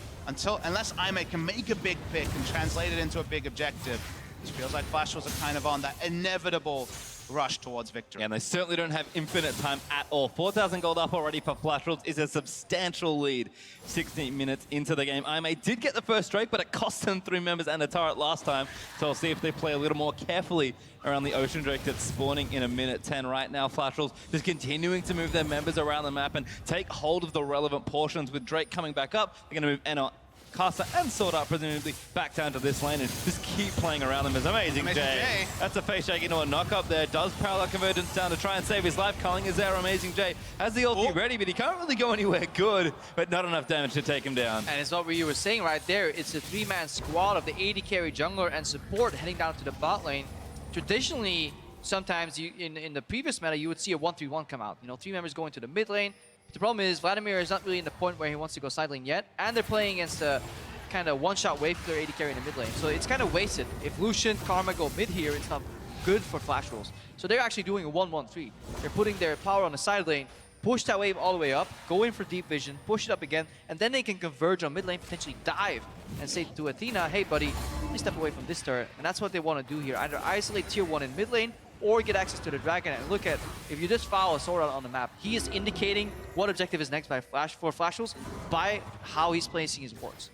unless IMA can make a big pick and translate it into a big objective, it feels like Flash Wolves are kind of on that inevitable rush towards victory. Yeah, and they certainly don't have infinite time at all. 4,000 gold up already for Flash Wolves is a substantial lead. 16 minutes into the game. IMA did get the first strike, but it cost them 3 members and a turret last time. So I'll see if they play a little more carefully around the Ocean Drake that's spawning in a minute 10 right now. Flash Wolves just continuing to move their members around the map and take hold of the relevant portions. With Drake coming back up, they're going to move NL, Karsa and Sword Art presumably back down to this lane and just keep playing around them. As Amazing Jay. That's a face shake into a knock up there. Does parallel convergence down to try and save his life. Culling is there. Amazing Jay has the ulti ready, but he can't really go anywhere good, but not enough damage to take him down. And it's not what you were saying right there. It's a 3-man squad of the AD carry, jungler, and support heading down to the bot lane. Traditionally, sometimes in the previous meta, you would see a 1-3-1 come out. You know, 3 members going to the mid lane. The problem is Vladimir is not really in the point where he wants to go side lane yet, and they're playing against a kind of one-shot wave clear AD carry in the mid lane. So it's kind of wasted. If Lucian, Karma go mid here, it's not good for Flash Wolves. So they're actually doing a 1-1-3. They're putting their power on the side lane, push that wave all the way up, go in for deep vision, push it up again, and then they can converge on mid lane, potentially dive, and say to Athena, hey buddy, please step away from this turret. And that's what they want to do here. Either isolate tier 1 in mid lane, or get access to the dragon. And look at, if you just follow Sword Art on the map, he is indicating what objective is next for Flash Wolves by how he's placing his wards.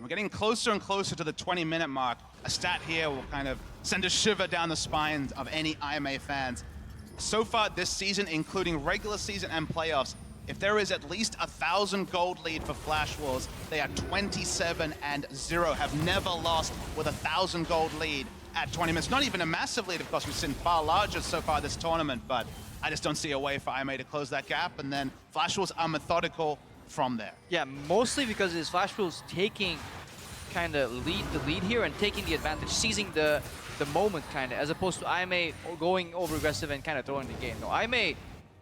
We're getting closer and closer to the 20-minute mark. A stat here will kind of send a shiver down the spines of any IMA fans. So far this season, including regular season and playoffs, if there is at least 1,000 gold lead for Flash Wolves, they are 27-0, have never lost with 1,000 gold lead at 20 minutes. Not even a massive lead, of course. We've seen far larger so far this tournament, but I just don't see a way for IMA to close that gap, and then Flash Wolves are methodical from there. Yeah, mostly because it's Flash Wolves taking kind of the lead here and taking the advantage, seizing the moment kind of, as opposed to IMA going over aggressive and kind of throwing the game. No, IMA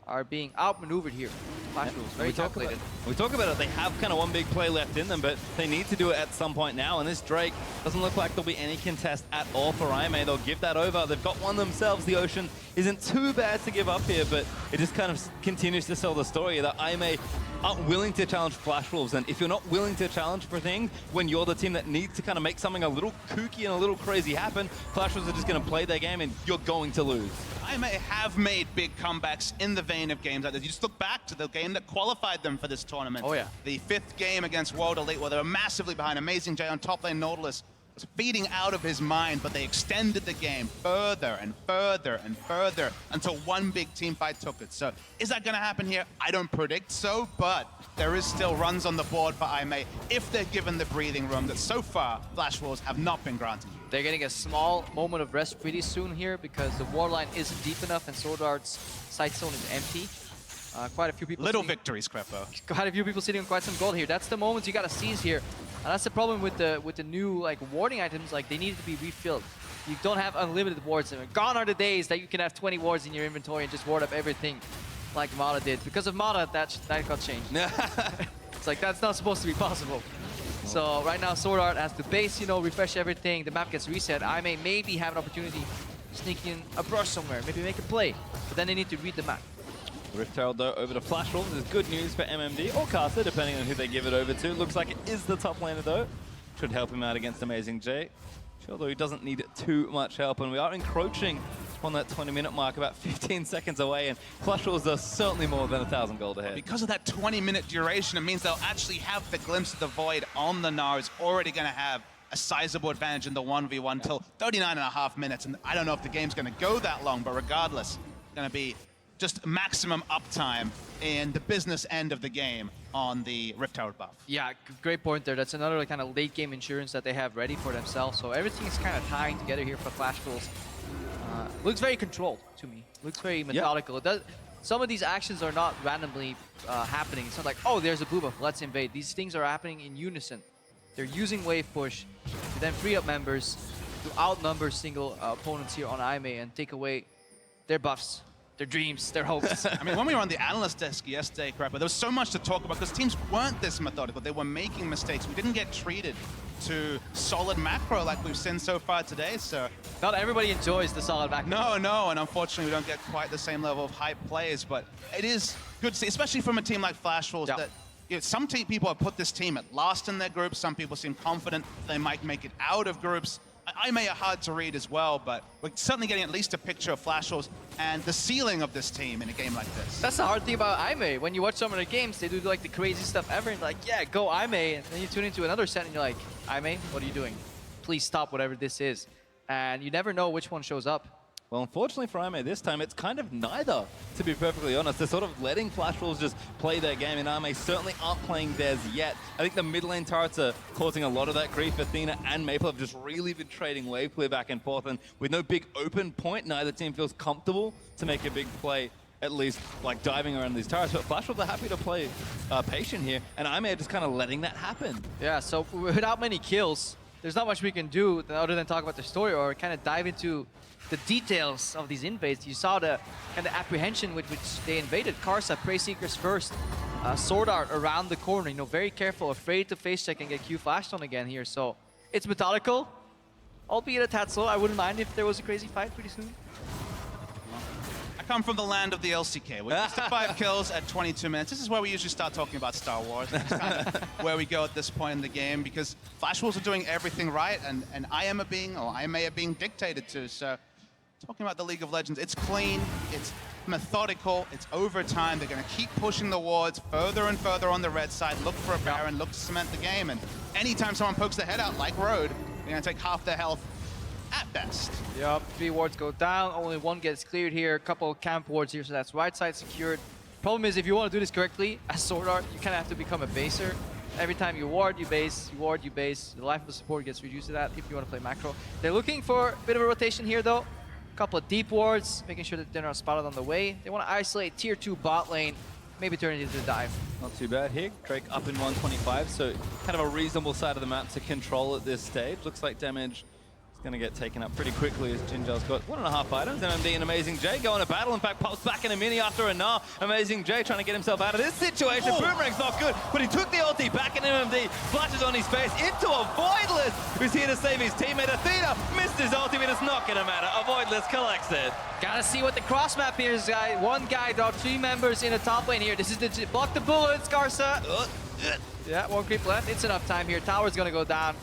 are being outmaneuvered here. Flash Wolves, very calculated. We talk about it, they have kind of one big play left in them, but they need to do it at some point now, and this Drake doesn't look like there'll be any contest at all for IMA. They'll give that over. They've got one themselves. The Ocean isn't too bad to give up here, but it just kind of continues to sell the story that IMA aren't willing to challenge Flash Wolves, and if you're not willing to challenge for things when you're the team that needs to kind of make something a little kooky and a little crazy happen, Flash Wolves are just going to play their game and you're going to lose. IMA have made big comebacks in the vein of games like this. You just look back to the game that qualified them for this tournament. Oh yeah. The 5th game against World Elite, where they were massively behind. Amazing Jay on top lane. Nautilus was feeding out of his mind, but they extended the game further and further and further until one big team fight took it. So is that going to happen here? I don't predict so, but there is still runs on the board for IMA if they're given the breathing room that so far Flash Wolves have not been granted. They're getting a small moment of rest pretty soon here because the war line isn't deep enough and Sword Art's side zone is empty. Quite a few people. Little victories, Crepo. Quite a few people sitting on quite some gold here. That's the moments you gotta seize here, and that's the problem with the new like warding items. Like they needed to be refilled. You don't have unlimited wards. I mean, gone are the days that you can have 20 wards in your inventory and just ward up everything like Mata did. Because of Mata, that got changed. It's like, that's not supposed to be possible. So right now, Sword Art has to base, you know, refresh everything. The map gets reset. I may maybe have an opportunity to sneak in a brush somewhere, maybe make a play. But then they need to read the map. Rift Herald though over to Flash Wolves is good news for MMD or Casa, depending on who they give it over to. Looks like it is the top laner though. Should help him out against Amazing J. Although he doesn't need too much help, and we are encroaching on that 20-minute mark, about 15 seconds away, and Flash Wolves are certainly more than 1,000 gold ahead. Because of that 20-minute duration, it means they'll actually have the glimpse of the void on the Nars, already going to have a sizable advantage in the 1v1 till 39.5 minutes, and I don't know if the game's going to go that long, but regardless, it's going to be just maximum uptime in the business end of the game on the Rift Herald buff. Yeah, great point there. That's another kind of late game insurance that they have ready for themselves. So everything is kind of tying together here for Flash Wolves. Looks very controlled to me. Looks very methodical. It does, some of these actions are not randomly happening. It's not like, oh, there's a blue buff, let's invade. These things are happening in unison. They're using wave push to then free up members to outnumber single opponents here on IMA and take away their buffs, their dreams, their hopes. I mean, when we were on the analyst desk yesterday, Crapper, there was so much to talk about because teams weren't this methodical. They were making mistakes. We didn't get treated to solid macro like we've seen so far today, so... Not everybody enjoys the solid macro. No, and unfortunately we don't get quite the same level of hype plays, but it is good to see, especially from a team like Flash Wolves, that you know, some people have put this team at last in their groups. Some people seem confident they might make it out of groups. I may are hard to read as well, but we're certainly getting at least a picture of Flash Wolves and the ceiling of this team in a game like this. That's the hard thing about IMA. When you watch some of their games, they do like the crazy stuff ever, and like, yeah, go IMA, and then you tune into another set and you're like, IMA, what are you doing? Please stop whatever this is. And you never know which one shows up. Well, unfortunately for IMA this time, it's kind of neither, to be perfectly honest. They're sort of letting Flash Wolves just play their game, and IMA certainly aren't playing theirs yet. I think the mid lane turrets are causing a lot of that grief. Athena and Maple have just really been trading wave clear back and forth, and with no big open point, neither team feels comfortable to make a big play, at least like diving around these turrets. But Flash Wolves are happy to play patient here, and IMA are just kind of letting that happen. Yeah, so without many kills, there's not much we can do other than talk about the story or kind of dive into the details of these invades. You saw the kind of apprehension with which they invaded. Karsa, Prey Seekers first, Sword Art around the corner, you know, very careful, afraid to face check and get Q flashed on again here. So it's methodical, albeit a tad slow. I wouldn't mind if there was a crazy fight pretty soon. I come from the land of the LCK. We're used to 5 kills at 22 minutes. This is where we usually start talking about Star Wars. It's kind of where we go at this point in the game because Flash Wolves are doing everything right, and IMA are being dictated to. So talking about the League of Legends, it's clean, it's methodical, it's over time. They're going to keep pushing the wards further and further on the red side, look for a Baron, look to cement the game, and anytime someone pokes their head out like Road, they're going to take half their health at best. Yep, 3 wards go down, only 1 gets cleared here, a couple of camp wards here, so that's right side secured. Problem is, if you want to do this correctly, as Sword Art, you kind of have to become a baser. Every time you ward, you base, you ward, you base. The life of the support gets reduced to that if you want to play macro. They're looking for a bit of a rotation here though. Couple of deep wards, making sure that they're not spotted on the way. They want to isolate tier 2 bot lane, maybe turn it into a dive. Not too bad here. Drake up in 125, so kind of a reasonable side of the map to control at this stage. Looks like damage is going to get taken up pretty quickly as Jinjar's got 1.5 items. MMD and Amazing J going to battle. In fact, pops back in a mini after a Gnar. Amazing J trying to get himself out of this situation. Boomerang's not good, but he took the ulti back in MMD. Flashes on his face into a Voidless, who's here to save his teammate. Athena missed his ulti, but it's not going to matter. A Voidless collects it. Gotta see what the cross map here is, guy. 1 guy, there are 3 members in the top lane here. This is the block the bullets, Karsa. Yeah, 1 creep left. It's enough time here. Tower's gonna go down.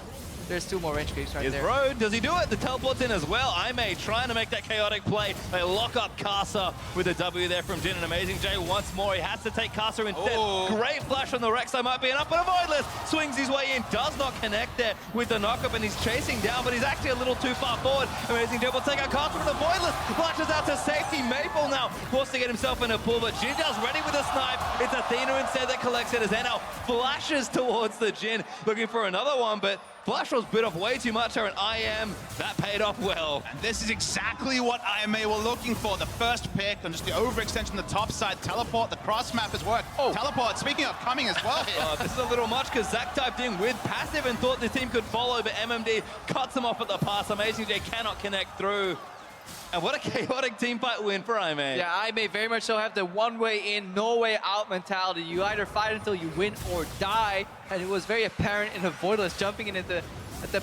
There's 2 more range creeps right there. Road, does he do it? The teleport's in as well. IMA trying to make that chaotic play. They lock up Karsa with a W there from Jin, and Amazing J once more. He has to take Karsa instead. Great flash on the Rek'Sai, might be enough, but a Voidless swings his way in, does not connect there with the knockup, and he's chasing down, but he's actually a little too far forward. Amazing J will take out Karsa with a Voidless, flashes out to safety. Maple now forcing get himself in a pull, but Jindao's ready with a snipe. It's Athena instead that collects it as Enel flashes towards the Jin, looking for another one, but Flash was bit off way too much here, and IM, that paid off well. And this is exactly what IMA were looking for. The first pick and just the overextension on the top side. Teleport, the cross map has worked. Oh, teleport, speaking of coming as well here. This is a little much because Zach typed in with passive and thought the team could follow, but MMD cuts him off at the pass. Amazing J cannot connect through. And what a chaotic team fight win for IMA. Yeah, IMA very much so have the one way in, no way out mentality. You either fight until you win or die. And it was very apparent in the Voidless jumping in at the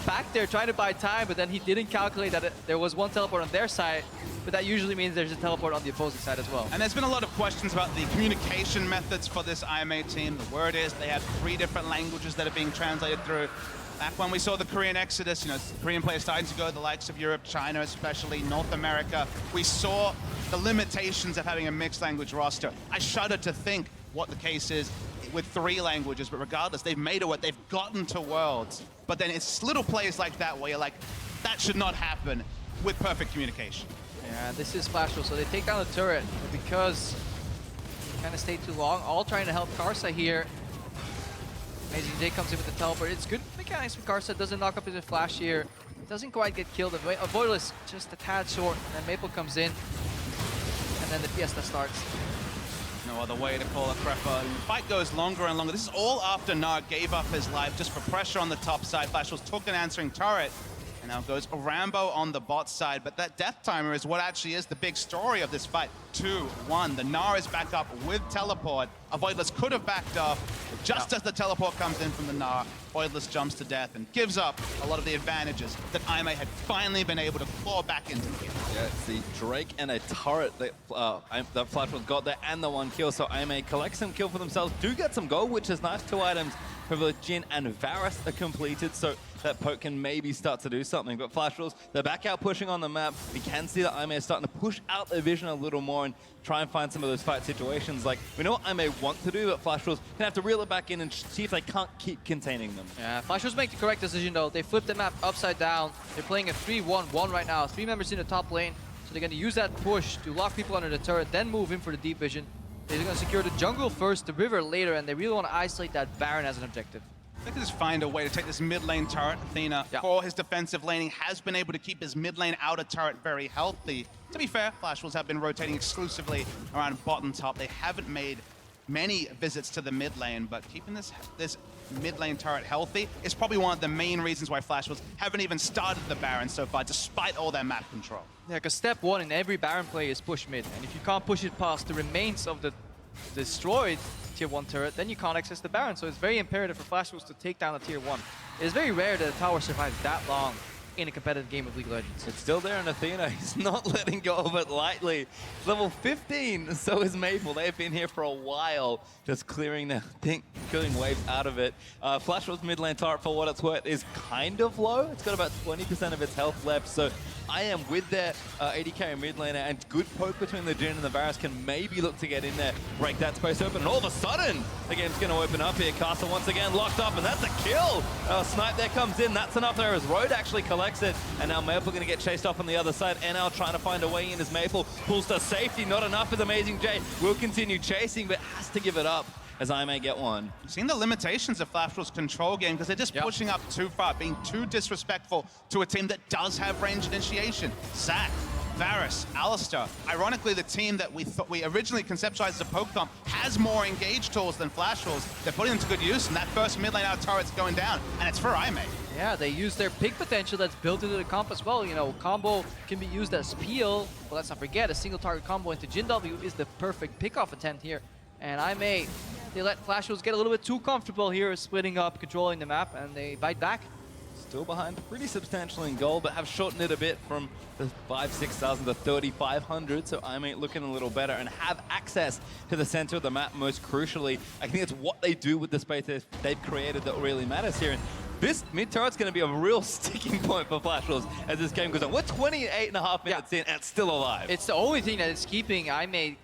back there, trying to buy time, but then he didn't calculate that there was one teleport on their side, but that usually means there's a teleport on the opposing side as well. And there's been a lot of questions about the communication methods for this IMA team. The word is they have 3 different languages that are being translated through. Back when we saw the Korean exodus, you know, Korean players starting to go to the likes of Europe, China, especially North America, we saw the limitations of having a mixed language roster. I shudder to think what the case is with 3 languages, but regardless, they've made it what they've gotten to Worlds. But then it's little plays like that where you're like, that should not happen with perfect communication. Yeah, this is Flashwolf, so they take down the turret, but because they kind of stayed too long, all trying to help Karsa here. Amazing J comes in with the teleport. It's good mechanics from Karsa, doesn't knock up his flash here. Doesn't quite get killed. Voidless just a tad short, and then Maple comes in, and then the Fiesta starts. No other way to call it, Crepper. The fight goes longer and longer. This is all after Nar gave up his life just for pressure on the top side. Flashwolves took an answering turret, and now goes Rambo on the bot side. But that death timer is what actually is the big story of this fight. 2-1. The Nar is back up with teleport. Voidless could have backed off. Just as the teleport comes in from the Nar, Voidless jumps to death and gives up a lot of the advantages that IMA had finally been able to claw back into the game. Yeah, it's the Drake and a turret that Flashwolves got there, and the 1 kill, so IMA collects some kill for themselves, do get some gold, which is nice. 2 items for the Jin and Varus are completed, so that poke can maybe start to do something. But Flashwolves, they're back out pushing on the map. We can see that IMA is starting to push out their vision a little more and try and find some of those fight situations. Like, we know what IMA want to do, but Flashwolves can have to reel it back in and see if they can't keep containing them. Yeah, Flashwolves make the correct decision though. They flip the map upside down. They're playing a 3-1-1 right now. 3 members in the top lane. So they're going to use that push to lock people under the turret, then move in for the deep vision. They're going to secure the jungle first, the river later, and they really want to isolate that Baron as an objective. They can just find a way to take this mid lane turret. Athena, for his defensive laning, has been able to keep his mid lane outer turret very healthy. To be fair, Flashwolves have been rotating exclusively around bottom top. They haven't made many visits to the mid lane, but keeping this mid lane turret healthy is probably one of the main reasons why Flashwolves haven't even started the Baron so far, despite all their map control. Yeah, because step 1 in every Baron play is push mid, and if you can't push it past the remains of the destroyed tier 1 turret, then you can't access the Baron, so it's very imperative for Flashwolves to take down the tier 1. It's very rare that a tower survives that long in a competitive game of League of Legends. It's still there in Athena. He's not letting go of it lightly. Level 15, so is Maple. They've been here for a while, just clearing waves out of it. Flashwolves mid lane turret, for what it's worth, is kind of low. It's got about 20% of its health left, so I am with their AD carry mid laner, and good poke between the Jin and the Varus can maybe look to get in there, break that space open, and all of a sudden, the game's going to open up here. Castle once again locked up, and that's a kill! Snipe there comes in, that's enough there as Road actually collects it, and now Maple going to get chased off on the other side. NL trying to find a way in as Maple pulls to safety, not enough with Amazing J. Will continue chasing, but has to give it up as I may get one. You've seen the limitations of Flashwolves' control game because they're just pushing up too far, being too disrespectful to a team that does have range initiation. Zac, Varus, Alistar. Ironically, the team that we originally conceptualized as a poke comp has more engage tools than Flashwolves. They're putting them to good use, and that first mid lane out turret's going down, and it's for IMA. Yeah, they use their pick potential that's built into the comp as well. You know, combo can be used as peel, but let's not forget, a single target combo into Jin W is the perfect pick-off attempt here. And IMA, they let Flashwolves get a little bit too comfortable here, splitting up, controlling the map, and they bite back. Still behind pretty substantially in gold, but have shortened it a bit from the 5,000-6,000 to 3,500, so IMA looking a little better and have access to the center of the map most crucially. I think it's what they do with the space they've created that really matters here. And this mid turret's going to be a real sticking point for Flashwolves as this game goes on. We're 28.5 minutes in and it's still alive. It's the only thing that is keeping IMA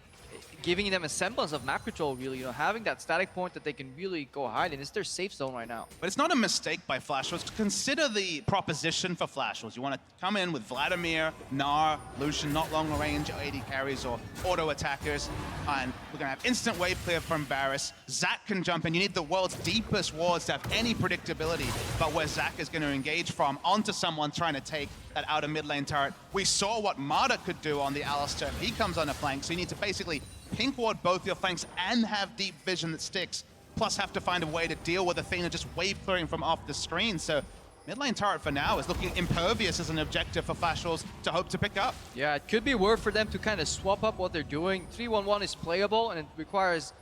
giving them a semblance of map control, really. You know, having that static point that they can really go hide in. It's their safe zone right now. But it's not a mistake by Flash Wolves. Consider the proposition for Flash Wolves. You want to come in with Vladimir, Gnar, Lucian, not long range AD carries or auto attackers, and we're going to have instant wave clear from Varus. Zac can jump in. You need the world's deepest wards to have any predictability about where Zac is going to engage from onto someone trying to take that outer mid lane turret. We saw what Marta could do on the Alistar if he comes on a flank, so you need to basically pink ward both your flanks and have deep vision that sticks, plus have to find a way to deal with Athena just wave clearing from off the screen. So mid lane turret for now is looking impervious as an objective for Flash Wolves to hope to pick up. Yeah, it could be worth for them to kind of swap up what they're doing. 3-1-1 is playable and it requires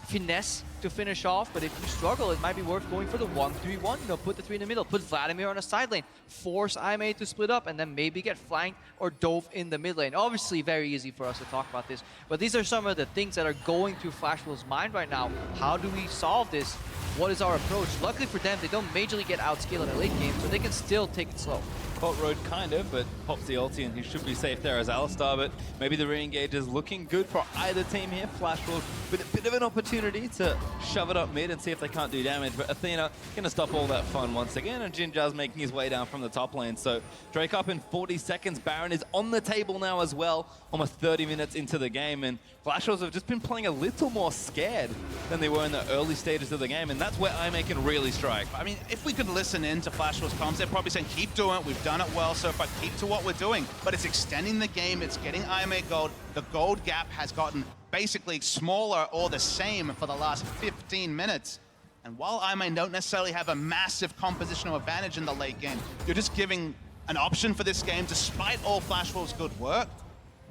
finesse to finish off, but if you struggle, it might be worth going for the 1-3-1. You know, put the 3 in the middle, put Vladimir on a side lane, force IMA to split up, and then maybe get flanked or dove in the mid lane. Obviously, very easy for us to talk about this, but these are some of the things that are going through Flash Wolves' mind right now. How do we solve this? What is our approach? Luckily for them, they don't majorly get outscaled in the late game, so they can still take it slow. Caught Road kind of, but pops the ulti and he should be safe there as Alistar, but maybe the re-engage is looking good for either team here. Flash Wolves with a bit of an opportunity to shove it up mid and see if they can't do damage, but Athena gonna stop all that fun once again, and Jinjar's making his way down from the top lane. So Drake up in 40 seconds. Baron is on the table now as well, almost 30 minutes into the game, and Flash Wolves have just been playing a little more scared than they were in the early stages of the game, and that's where IMA can really strike. I mean, if we could listen in to Flash Wolves comms, they're probably saying, keep doing it, we've done it well so far, keep to what we're doing. But it's extending the game, it's getting IMA gold. The gold gap has gotten basically smaller or the same for the last 15 minutes. And while IMA don't necessarily have a massive compositional advantage in the late game, you're just giving an option for this game, despite all Flash Wolves' good work,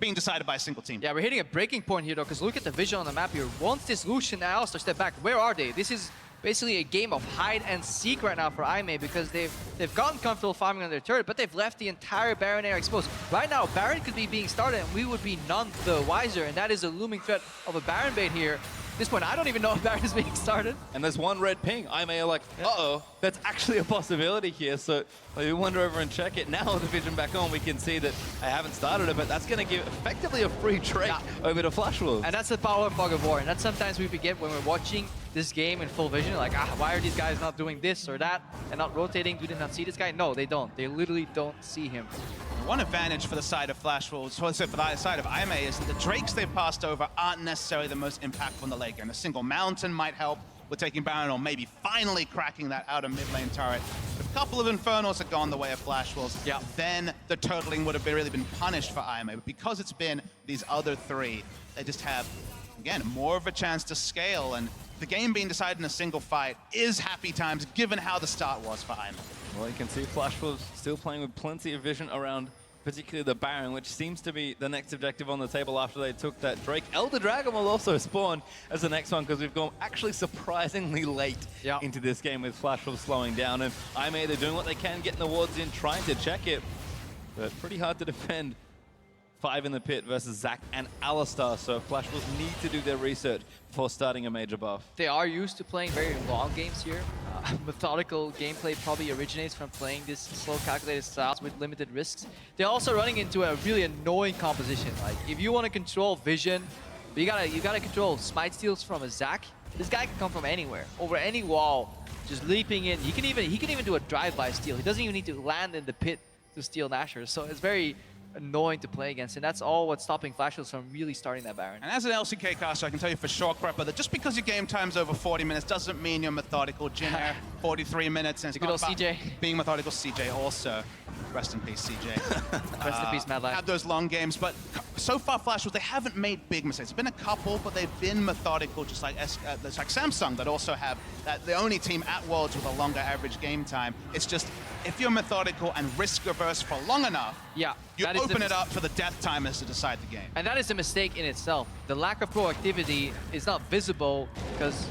being decided by a single team. Yeah, we're hitting a breaking point here though, because look at the vision on the map here. Once this Lucian and Alistar step back, where are they? This is basically a game of hide and seek right now for IMA, because they've gotten comfortable farming on their turret, but they've left the entire Baron area exposed. Right now, Baron could be being started and we would be none the wiser, and that is a looming threat of a Baron bait here. At this point, I don't even know if Baron is being started. And there's one red ping. IMA are like, uh-oh, that's actually a possibility here. So we wander over and check it. Now the vision back on, we can see that I haven't started it, but that's going to give effectively a free Drake over to Flash Wolves. And that's the power of Fog of War, and that's sometimes we forget when we're watching this game in full vision, like, why are these guys not doing this or that and not rotating? Do they not see this guy? No, they don't. They literally don't see him. One advantage for the side of Flash Wolves, for the side of IMA, is that the Drakes they've passed over aren't necessarily the most impactful in the late game. A single mountain might help with taking Baron, or maybe finally cracking that outer mid lane turret. If a couple of Infernals had gone the way of Flash Wolves, then the turtling would have really been punished for IMA. But because it's been these other three, they just have, again, more of a chance to scale, and the game being decided in a single fight is happy times, given how the start was for IMA. Well, you can see Flash Wolves still playing with plenty of vision around particularly the Baron, which seems to be the next objective on the table after they took that Drake. Elder Dragon will also spawn as the next one, because we've gone actually surprisingly late into this game with Flash Wolves slowing down. And IMA, they're doing what they can, getting the wards in, trying to check it, but pretty hard to defend. 5 in the pit versus Zac and Alistar, so Flash Wolves need to do their research before starting a major buff. They are used to playing very long games here. Methodical gameplay probably originates from playing this slow calculated styles with limited risks. They're also running into a really annoying composition. Like, if you want to control vision, you gotta control smite steals from a Zac. This guy can come from anywhere, over any wall, just leaping in. He can even do a drive-by steal. He doesn't even need to land in the pit to steal Nashor. So it's very annoying to play against, and that's all what's stopping Flash Wolves from really starting that Baron. And as an LCK caster, I can tell you for sure, Crepper, that just because your game time's over 40 minutes doesn't mean you're methodical. Jinair, 43 minutes, and it's good old CJ. Being methodical. CJ also. Rest in peace, CJ. Rest in peace, Mad Lad. Had those long games, but so far, Flash Wolves, they haven't made big mistakes. There's been a couple, but they've been methodical, just like Samsung, that also have the only team at Worlds with a longer average game time. It's just, if you're methodical and risk-averse for long enough, you open it up for the death timers to decide the game. And that is a mistake in itself. The lack of proactivity is not visible, because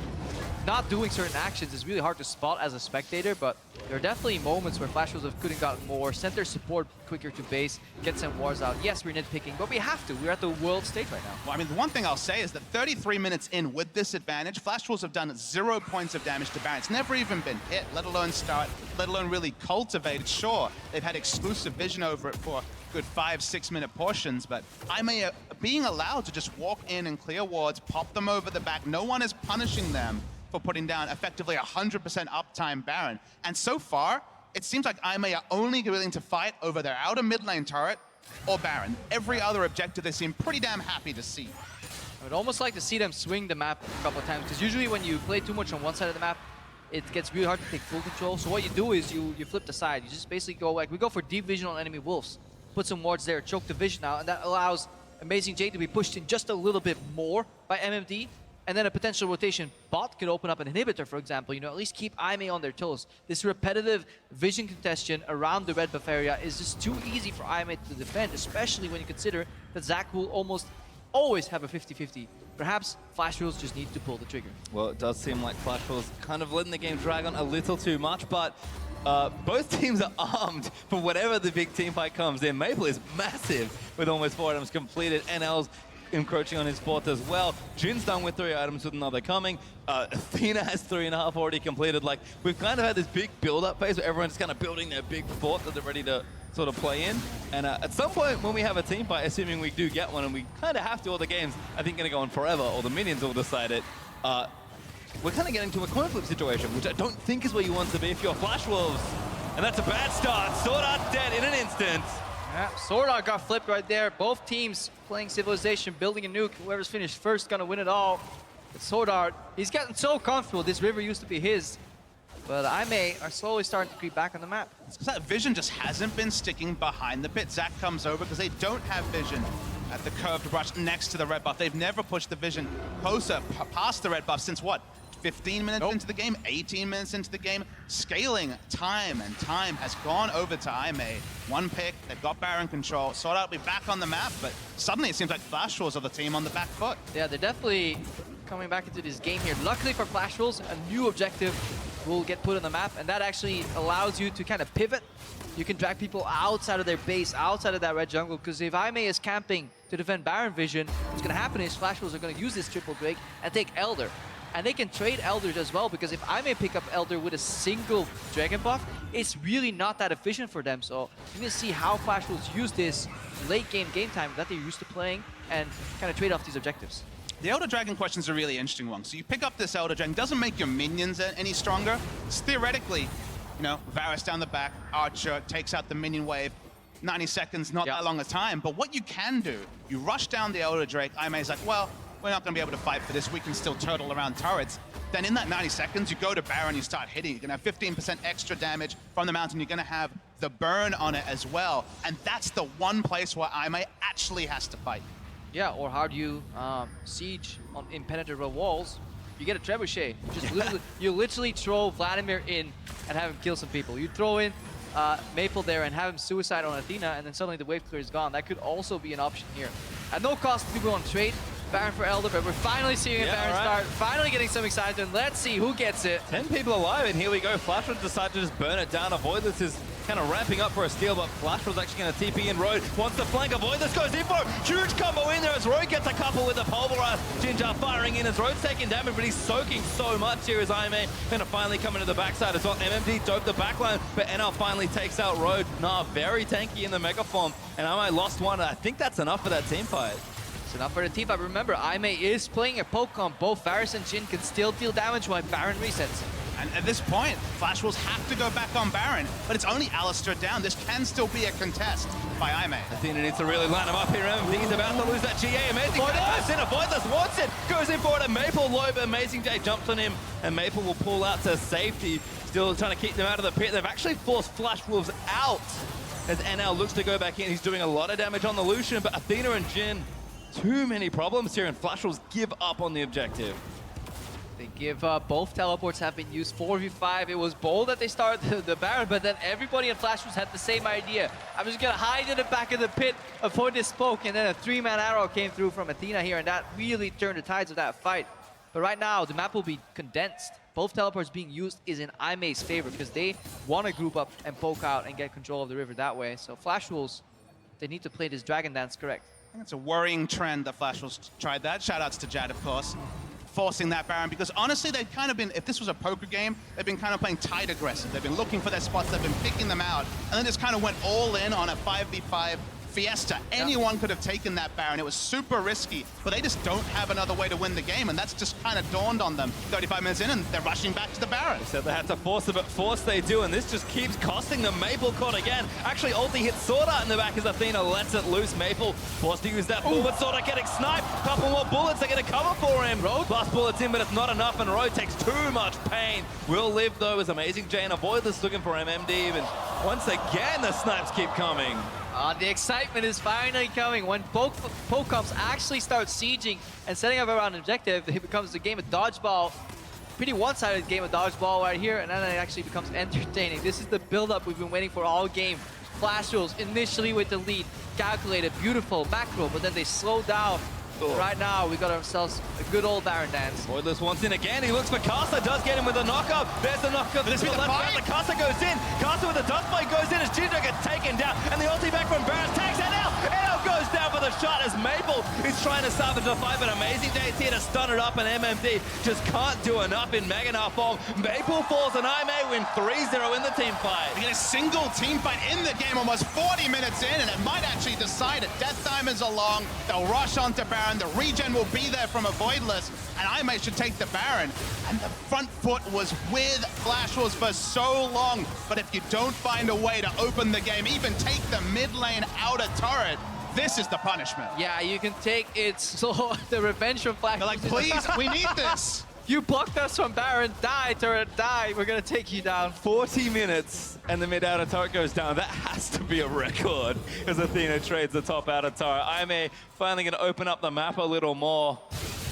not doing certain actions is really hard to spot as a spectator, but there are definitely moments where Flash Wolves could have gotten more, sent their support quicker to base, get some wars out. Yes, we're nitpicking, but we have to. We're at the world stage right now. Well, I mean, the one thing I'll say is that 33 minutes in with this advantage, Flash Wolves have done 0 points of damage to Baron. It's never even been hit, let alone start, let alone really cultivated. Sure, they've had exclusive vision over it for good 5-6 minute portions, but Aimee being allowed to just walk in and clear wards, pop them over the back. No one is punishing them for putting down effectively 100% uptime Baron. And so far, it seems like Aimee are only willing to fight over their outer mid lane turret or Baron. Every other objective they seem pretty damn happy to see. I would almost like to see them swing the map a couple of times, because usually when you play too much on one side of the map, it gets really hard to take full control. So what you do is you flip the side. You just basically go, like, we go for deep vision on enemy wolves. Put some wards there, choke the vision out, and that allows Amazing Jade to be pushed in just a little bit more by MMD. And then a potential rotation bot could open up an inhibitor, for example, you know, at least keep Aimee on their toes. This repetitive vision congestion around the red buff area is just too easy for Aimee to defend, especially when you consider that Zac will almost always have a 50-50. Perhaps Flash Wolves just need to pull the trigger. Well, it does seem like Flash Wolves kind of letting the game drag on a little too much, but both teams are armed for whatever the big team fight comes in. Maple is massive with almost 4 items completed. NL's encroaching on his fourth as well. Jin's done with 3 items with another coming. Athena has 3.5 already completed. Like, we've kind of had this big build-up phase where everyone's kind of building their big fort that they're ready to sort of play in. And at some point when we have a team fight, assuming we do get one, and we kind of have to, all the games, I think, going to go on forever, or the minions will decide it, we're kind of getting to a coin flip situation, which I don't think is where you want to be if you're Flash Wolves. And that's a bad start. Sword Art dead in an instant. Yeah, Sword Art got flipped right there. Both teams playing Civilization, building a nuke. Whoever's finished first gonna win it all. But Sword Art, he's gotten so comfortable. This river used to be his. But Aimee are slowly starting to creep back on the map. It's because that vision just hasn't been sticking behind the pit. Zac comes over because they don't have vision at the curved rush next to the red buff. They've never pushed the vision closer past the red buff since what? 15 minutes into the game, 18 minutes into the game. Scaling time and time has gone over to Aimee. One pick, they've got Baron control. Sword Art will be back on the map, but suddenly it seems like Flash Wolves are the team on the back foot. Yeah, they're definitely coming back into this game here. Luckily for Flash Wolves, a new objective will get put on the map, and that actually allows you to kind of pivot. You can drag people outside of their base, outside of that red jungle, because if Aimee is camping to defend Baron vision, what's going to happen is Flash Wolves are going to use this triple Drake and take Elder. And they can trade Elders as well, because if Aimee pick up Elder with a single Dragon buff, it's really not that efficient for them. So you can see how Flash Wolves use this late game time that they're used to playing and kind of trade off these objectives. The Elder Dragon question is a really interesting one. So you pick up this Elder Dragon, doesn't make your minions any stronger. It's theoretically, you know, Varus down the back, Archer takes out the minion wave. 90 seconds, not that long a time. But what you can do, you rush down the Elder Drake. Aimee's like, well, we're not going to be able to fight for this. We can still turtle around turrets. Then in that 90 seconds, you go to Baron, you start hitting. You're going to have 15% extra damage from the mountain. You're going to have the burn on it as well. And that's the one place where Aimee actually has to fight. Yeah, or how do you siege on impenetrable walls? You get a trebuchet. You literally throw Vladimir in and have him kill some people. You throw in Maple there and have him suicide on Athena, and then suddenly the wave clear is gone. That could also be an option here. At no cost, people want to trade Baron for Elder, but we're finally seeing a Baron start, finally getting some excitement. Let's see who gets it. 10 people alive, and here we go. Flash will decide to just burn it down. Avoidance is kind of ramping up for a steal, but Flash was actually going to TP in. Road wants to flank. Avoidance goes in for a huge combo in there as Road gets a couple with the Pulverize. Jinjar firing in as Road's taking damage, but he's soaking so much here as Aimee going to finally come into the backside as well. MMD dope the backline, but NL finally takes out Road. Nah, very tanky in the Mega Form, and Aimee lost one. I think that's enough for that team fight. It's enough for the team fight. Remember, Aimee is playing a poke comp. Both Varus and Jin can still deal damage while Baron resets. And at this point, Flash Wolves have to go back on Baron, but it's only Alistar down. This can still be a contest by Aimee. Athena needs to really line him up here. MMD's about to lose that GA. Amazing pass in. Avoidance wants it. Goes in for it. And Maple low, but Amazing J jumps on him. And Maple will pull out to safety. Still trying to keep them out of the pit. They've actually forced Flash Wolves out as NL looks to go back in. He's doing a lot of damage on the Lucian, but Athena and Jin, too many problems here, and Flash Wolves give up on the objective. They give up. Both teleports have been used 4v5. It was bold that they started the Baron, but then everybody in Flash Wolves had the same idea. I'm just gonna hide in the back of the pit, avoid this poke, and then a 3-man arrow came through from Athena here, and that really turned the tides of that fight. But right now, the map will be condensed. Both teleports being used is in Aimee's favor because they want to group up and poke out and get control of the river that way. So Flash Wolves, they need to play this Dragon Dance correct. I think it's a worrying trend that Flash Wolves tried that. Shoutouts to Jad, of course, forcing that Baron, because honestly, they've kind of been, if this was a poker game, they've been kind of playing tight aggressive. They've been looking for their spots, they've been picking them out, and then just kind of went all in on a 5v5 Fiesta. Anyone could have taken that Baron. It was super risky, but they just don't have another way to win the game, and that's just kind of dawned on them 35 minutes in, and they're rushing back to the Baron. They said they had to force it, but force they do, and this just keeps costing them. Maple caught again. Actually, ulti hits Sword Art in the back as Athena lets it loose. Maple forced to use that forward. Sword Art getting sniped. Couple more bullets. They're going to cover for him. Last bullets in, but it's not enough, and Road takes too much pain. Will live, though, as Amazing Jay and Avoidless looking for MMD, and once again, the snipes keep coming. The excitement is finally coming. When Pokecoms actually start sieging and setting up around an objective, it becomes a game of dodgeball. Pretty one-sided game of dodgeball right here, and then it actually becomes entertaining. This is the build-up we've been waiting for all game. Flash rolls initially with the lead, calculated, beautiful back roll, but then they slow down. Right now, we got ourselves a good old Baron dance. Voidless wants in again. He looks for Kasa, does get him with a knockup. There's the knockup. This be the fight. Kasa goes in. Kasa with the dust bite goes in as Jinjo gets taken down. And the ulti back from Baron tags NL. NL goes down for the shot as Maple is trying to salvage the fight, but Amazing Jay's here to stun it up, and MMD just can't do enough in Magnar form. Maple falls, and IMA win 3-0 in the team fight. We get a single team fight in the game, almost 40 minutes in, and it might actually decide it. Death Diamonds along. They'll rush onto Baron. The regen will be there from a Voidless, and IMA should take the Baron. And the front foot was with Flash Wars for so long, but if you don't find a way to open the game, even take the mid lane outer turret, this is the punishment. Yeah, you can take it slow. The revenge from Flash. They're like, please, we need this. You blocked us from Baron. Die, turret, die. We're going to take you down. 40 minutes and the mid outer turret goes down. That has to be a record as Athena trades the top outer turret. IMA finally going to open up the map a little more.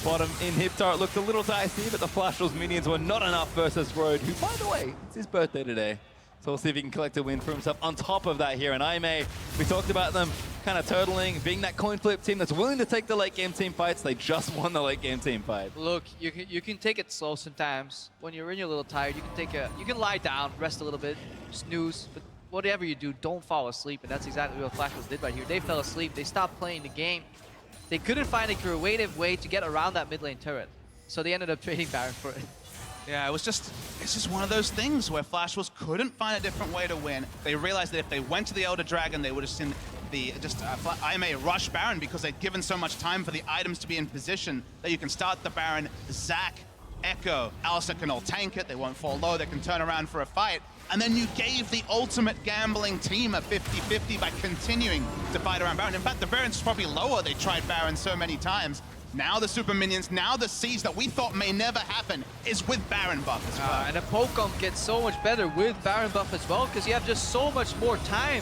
Bottom in hip turret looked a little dicey, but the Flashl's minions were not enough versus Road, who, by the way, it's his birthday today. So we'll see if he can collect a win for himself on top of that here. And IMA, we talked about them kind of turtling, being that coin flip team that's willing to take the late game team fights. They just won the late game team fight. Look, you can take it slow sometimes. When you're a little tired, you can lie down, rest a little bit, snooze. But whatever you do, don't fall asleep. And that's exactly what Flash did right here. They fell asleep. They stopped playing the game. They couldn't find a creative way to get around that mid lane turret. So they ended up trading Baron for it. Yeah, it's just one of those things where Flash Wars couldn't find a different way to win. They realized that if they went to the Elder Dragon, they would have seen the IMA rush Baron because they'd given so much time for the items to be in position that you can start the Baron. Zac, Echo, Alistar can all tank it. They won't fall low. They can turn around for a fight. And then you gave the ultimate gambling team a 50-50 by continuing to fight around Baron. In fact, the Baron's probably lower. They tried Baron so many times. Now the super minions, now the siege that we thought may never happen is with Baron buff as well. And the Pokemon gets so much better with Baron buff as well because you have just so much more time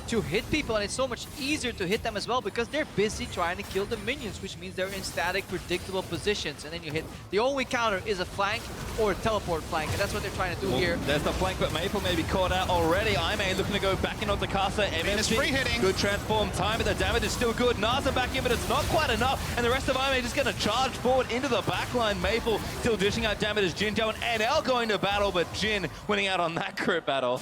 to hit people, and it's so much easier to hit them as well because they're busy trying to kill the minions, which means they're in static, predictable positions, and then you hit. The only counter is a flank or a teleport flank, and that's what they're trying to do here. There's the flank, but Maple may be caught out already. IMA looking to go back in onto Kasa. Venus free hitting. Good transform time, but the damage is still good. Naza back in, but it's not quite enough, and the rest of IMA just going to charge forward into the backline. Maple still dishing out damage as Jinjo and NL going to battle, but Jin winning out on that crit battle.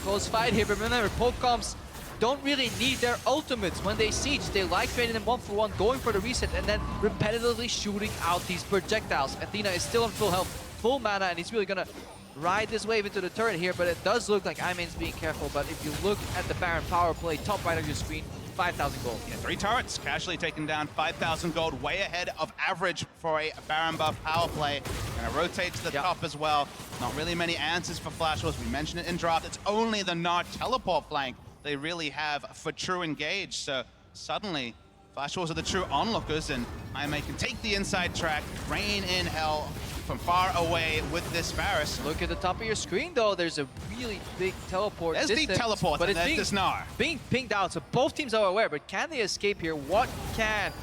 Close fight here, but remember, Pokecoms don't really need their ultimates when they siege. They like trading them 1-for-1, going for the reset, and then repetitively shooting out these projectiles. Athena is still on full health, full mana, and he's really gonna ride this wave into the turret here, but it does look like IMA's being careful. But if you look at the Baron power play, top right of your screen, 5,000 gold. Yeah, 3 turrets, casually taken down, 5,000 gold, way ahead of average for a Baron buff power play. Gonna rotate to the top as well. Not really many answers for Flash Wars. We mentioned it in draft. It's only the Nart teleport flank they really have for true engage. So suddenly, Flash Wars are the true onlookers, and IMA can take the inside track, rain in hell from far away with this Varus. Look at the top of your screen, though. There's a really big teleport. There's the teleport, but and there's Gnar. Being pinged out, so both teams are aware. But can they escape here? What can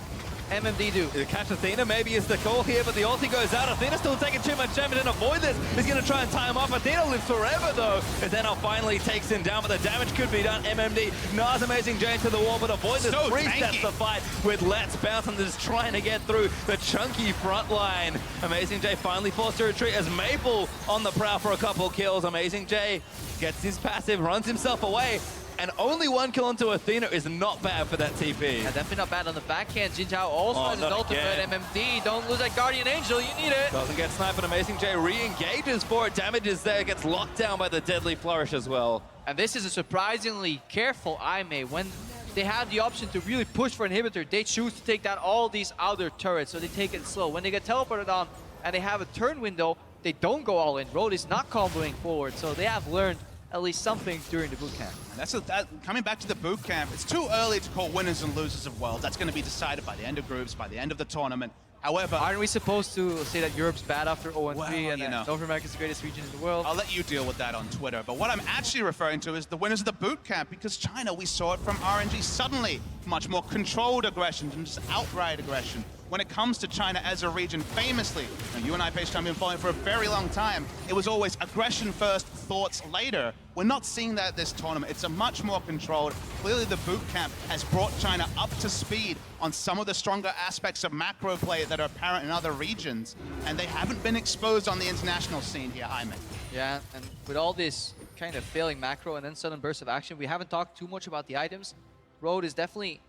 MMD do? The catch Athena maybe is the call here, but the ulti goes out. Athena still taking too much damage and avoid this. He's going to try and tie him off. Athena lives forever, though. And then finally takes him down, but the damage could be done. MMD, Nars Amazing Jay to the wall, but avoid this. So Resets the fight with Let's Bounce and just trying to get through the chunky front line. Amazing Jay finally forced to retreat as Maple on the prowl for a couple kills. Amazing Jay gets his passive, runs himself away. And only 1 kill onto Athena is not bad for that TP. Yeah, definitely not bad on the backhand. Jinjo also has his ultimate. MMD, don't lose that Guardian Angel, you need it. Doesn't get sniped, but Amazing Jay re-engages for it. Damage is there, gets locked down by the Deadly Flourish as well. And this is a surprisingly careful IMA when they had the option to really push for inhibitor. They choose to take down all these outer turrets, so they take it slow. When they get teleported on and they have a turn window, they don't go all in. Road is not comboing forward, so they have learned at least something during the boot camp. And coming back to the boot camp, it's too early to call winners and losers of Worlds. That's going to be decided by the end of groups, by the end of the tournament. However, aren't we supposed to say that Europe's bad after 0-3 well, and that North America's the greatest region in the world? I'll let you deal with that on Twitter. But what I'm actually referring to is the winners of the boot camp, because China, we saw it from RNG suddenly, much more controlled aggression than just outright aggression. When it comes to China as a region, famously, you and I, Paige, have been following for a very long time, it was always aggression first, thoughts later. We're not seeing that this tournament. It's a much more controlled. Clearly, the boot camp has brought China up to speed on some of the stronger aspects of macro play that are apparent in other regions, and they haven't been exposed on the international scene here, Jaime. Yeah, and with all this kind of failing macro and then sudden burst of action, we haven't talked too much about the items. Road is definitely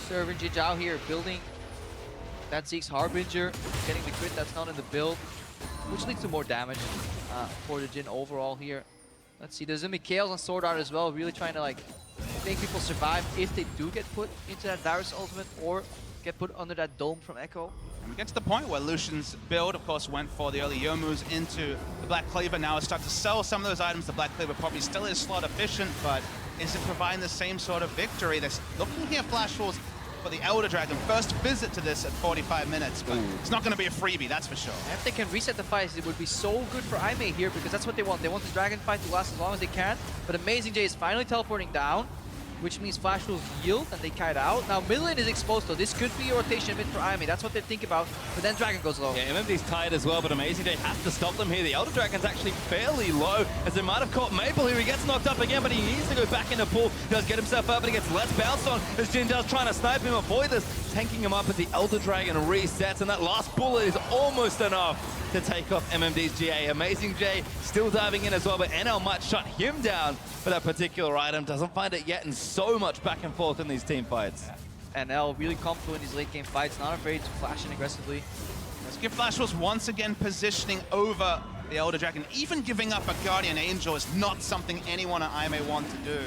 serving Jijao here, building that Zeke's Harbinger, getting the crit that's not in the build, which leads to more damage for the Jin overall here. Let's see, there's a Mikhails on Sword Art as well, really trying to like make people survive if they do get put into that Darius ultimate or get put under that dome from Echo. And we get to the point where Lucian's build, of course, went for the early Youmu's into the Black Cleaver. Now it's starting to sell some of those items. The Black Cleaver probably still is slot efficient, but is it providing the same sort of victory? They're looking here, Flash Wolves, for the Elder Dragon. First visit to this at 45 minutes, but it's not going to be a freebie, that's for sure. And if they can reset the fights, it would be so good for Aimee here because that's what they want. They want the Dragon fight to last as long as they can, but Amazing J is finally teleporting down, which means Flash will yield and they kite out. Now mid lane is exposed though. This could be a rotation mid for Aimee. That's what they think about, but then Dragon goes low. Yeah, MMD's tired as well, but Amazing J has to stop them here. The Elder Dragon's actually fairly low, as they might have caught Maple here. He gets knocked up again, but he needs to go back in the pool. He does get himself up, but he gets less bounce on as Jin does trying to snipe him. Avoid this, tanking him up as the Elder Dragon resets, and that last bullet is almost enough to take off MMD's GA. Amazing J still diving in as well, but NL might shut him down for that particular item. Doesn't find it yet, and so much back and forth in these team fights. NL really comfortable in these late game fights, not afraid to flash in aggressively. Let's give Flash Wolves once again positioning over the Elder Dragon. Even giving up a Guardian Angel is not something anyone at Aimee want to do.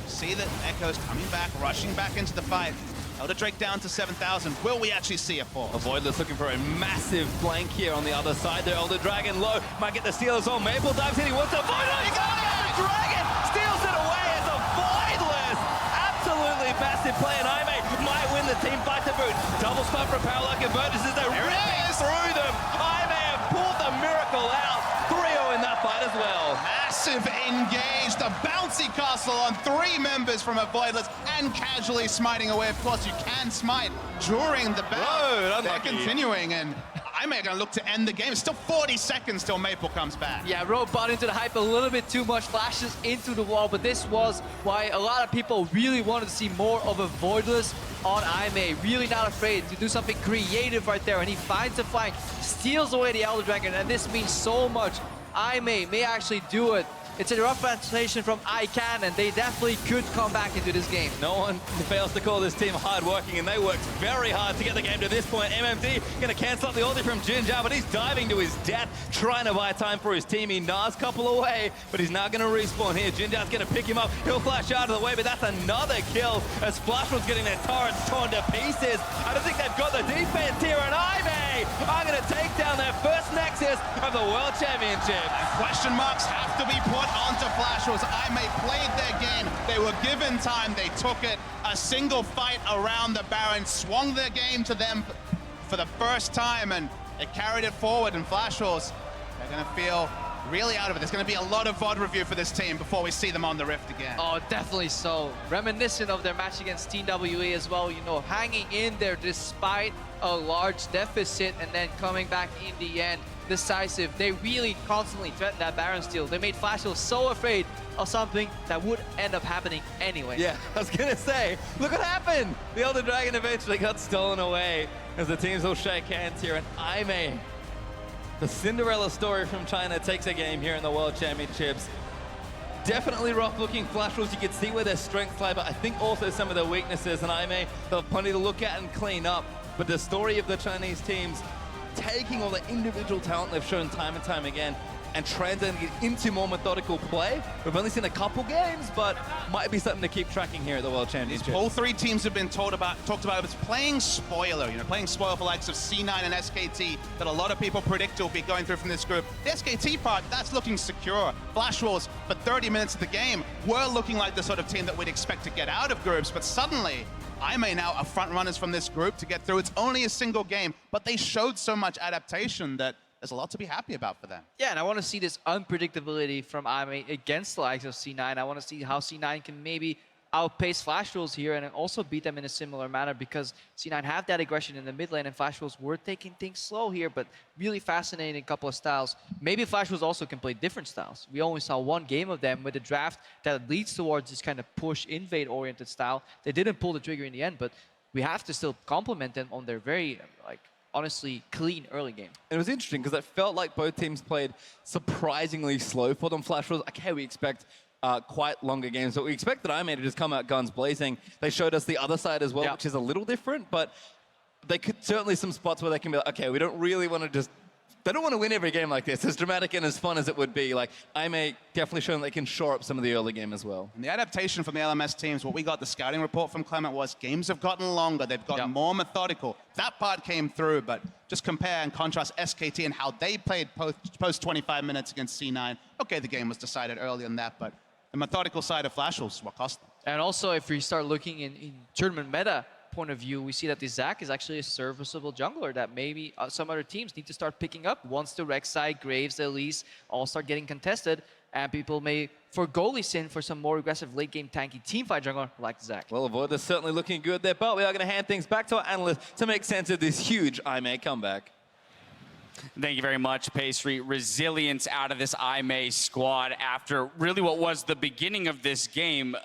See that Echo's coming back, rushing back into the fight. Elder Drake down to 7,000. Will we actually see a fall? Avoidless looking for a massive flank here on the other side. The Elder Dragon low. Might get the steal as well. Maple dives in. He wants to Avoidless. He got it! Elder Dragon steals it away as Avoidless. Absolutely massive play, and Aimee might win the team fight to boot. Double stop for Powerlock Convergence as they're ripping through them. Aimee have pulled the miracle out. 3-0 in that fight as well. Massive engage, the bouncy castle on 3 members from Avoidless and casually smiting away. Of course, you can smite during the battle. They're continuing, and Aimee are going to look to end the game. It's still 40 seconds till Maple comes back. Yeah, Rogue bought into the hype a little bit too much, flashes into the wall, but this was why a lot of people really wanted to see more of Avoidless on Aimee. Really not afraid to do something creative right there, and he finds the flank, steals away the Elder Dragon, and this means so much. Aimee may actually do it. It's a rough translation from I can, and they definitely could come back into this game. No one fails to call this team hard-working, and they worked very hard to get the game to this point. MMD going to cancel out the ulti from Jinja, but he's diving to his death, trying to buy time for his team. He gnaws couple away, but he's now going to respawn here. Jinja's going to pick him up. He'll flash out of the way, but that's another kill as Splash was getting their turrets torn to pieces. I don't think they've got the defense here, and Aimee are going to take down their first Nexus of the World Championship. And question marks have to be put onto Flash Wolves. Aimee played their game. They were given time. They took it. A single fight around the Baron swung their game to them for the first time, and they carried it forward. And Flash Wolves, they're going to feel really out of it. There's going to be a lot of VOD review for this team before we see them on the Rift again. Oh, definitely so. Reminiscent of their match against TWE as well, you know, hanging in there despite a large deficit and then coming back in the end. Decisive. They really constantly threatened that Baron steal. They made Flash Wolves so afraid of something that would end up happening anyway. Yeah, I was gonna say, look what happened! The Elder Dragon eventually got stolen away as the teams will shake hands here, and Aimee, the Cinderella story from China, takes a game here in the World Championships. Definitely rough-looking Flash Wolves. You can see where their strengths lie, but I think also some of their weaknesses, and Aimee, they'll have plenty to look at and clean up. But the story of the Chinese teams taking all the individual talent they've shown time and time again and translating it into more methodical play. We've only seen a couple games, but might be something to keep tracking here at the World Championship. All three teams have been talked about as playing spoiler, playing spoiler for likes of C9 and SKT that a lot of people predict will be going through from this group. The SKT part, that's looking secure. Flash Wolves, for 30 minutes of the game, were looking like the sort of team that we'd expect to get out of groups, but suddenly, IMEI now are front runners from this group to get through. It's only a single game, but they showed so much adaptation that there's a lot to be happy about for them. Yeah, and I want to see this unpredictability from IMEI against the likes of C9. I want to see how C9 can maybe outpace Flash Wolves here and also beat them in a similar manner, because C9 have that aggression in the mid lane and Flash Wolves were taking things slow here, but really fascinating couple of styles. Maybe Flash Wolves also can play different styles. We only saw one game of them with a draft that leads towards this kind of push invade oriented style. They didn't pull the trigger in the end, but we have to still compliment them on their very honestly clean early game. And it was interesting because it felt like both teams played surprisingly slow for them. Flash was, okay, we expect quite longer games, but we expected IMEI to just come out guns blazing. They showed us the other side as well, which is a little different, but they could certainly some spots where they can be like, okay, we don't really want to just, they don't want to win every game like this, as dramatic and as fun as it would be. Like, IMEI definitely showing they can shore up some of the early game as well. And the adaptation from the LMS teams, what we got, the scouting report from Clement was games have gotten longer, they've gotten more methodical. That part came through, but just compare and contrast SKT and how they played post 25 minutes against C9. Okay, the game was decided earlier than that, but the methodical side of Flash Wolves is what cost them. And also, if we start looking in tournament meta point of view, we see that this Zac is actually a serviceable jungler that maybe some other teams need to start picking up once the Rek'Sai, Graves, Elise all start getting contested, and people may forgo Lee Sin for some more aggressive late-game tanky teamfight jungler like Zac. Well, Avoid is certainly looking good there, but we are going to hand things back to our analyst to make sense of this huge IMEI comeback. Thank you very much, Pastry. Resilience out of this IMEI squad after really what was the beginning of this game,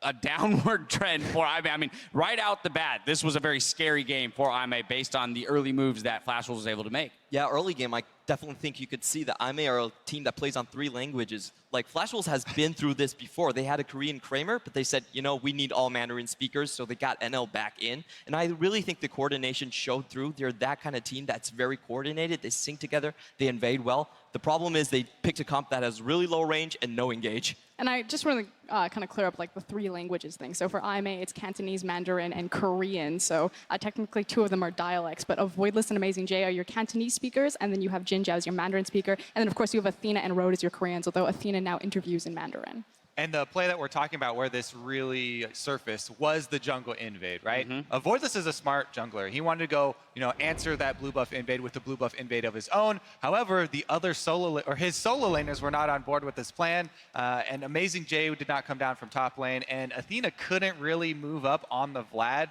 a downward trend for IMEI. I mean, right out the bat, this was a very scary game for IMEI based on the early moves that Flash Wolves was able to make. Yeah, early game, I definitely think you could see that IMEI are a team that plays on 3 languages. Like, Flash Wolves has been through this before. They had a Korean Kramer, but they said, we need all Mandarin speakers, so they got NL back in. And I really think the coordination showed through. They're that kind of team that's very coordinated. They sync together. They invade well. The problem is they picked a comp that has really low range and no engage. And I just want to kind of clear up the 3 languages thing. So for IMEI, it's Cantonese, Mandarin, and Korean. So technically 2 of them are dialects, but Voidless and Amazing J are your Cantonese speakers, and then you have Jinja as your Mandarin speaker, and then of course you have Athena and Road as your Koreans, although Athena now interviews in Mandarin. And the play that we're talking about where this really surfaced was the jungle invade, right? Voidless is a smart jungler. He wanted to go, answer that blue buff invade with the blue buff invade of his own. However, the other his solo laners were not on board with this plan. And Amazing J did not come down from top lane, and Athena couldn't really move up on the Vlad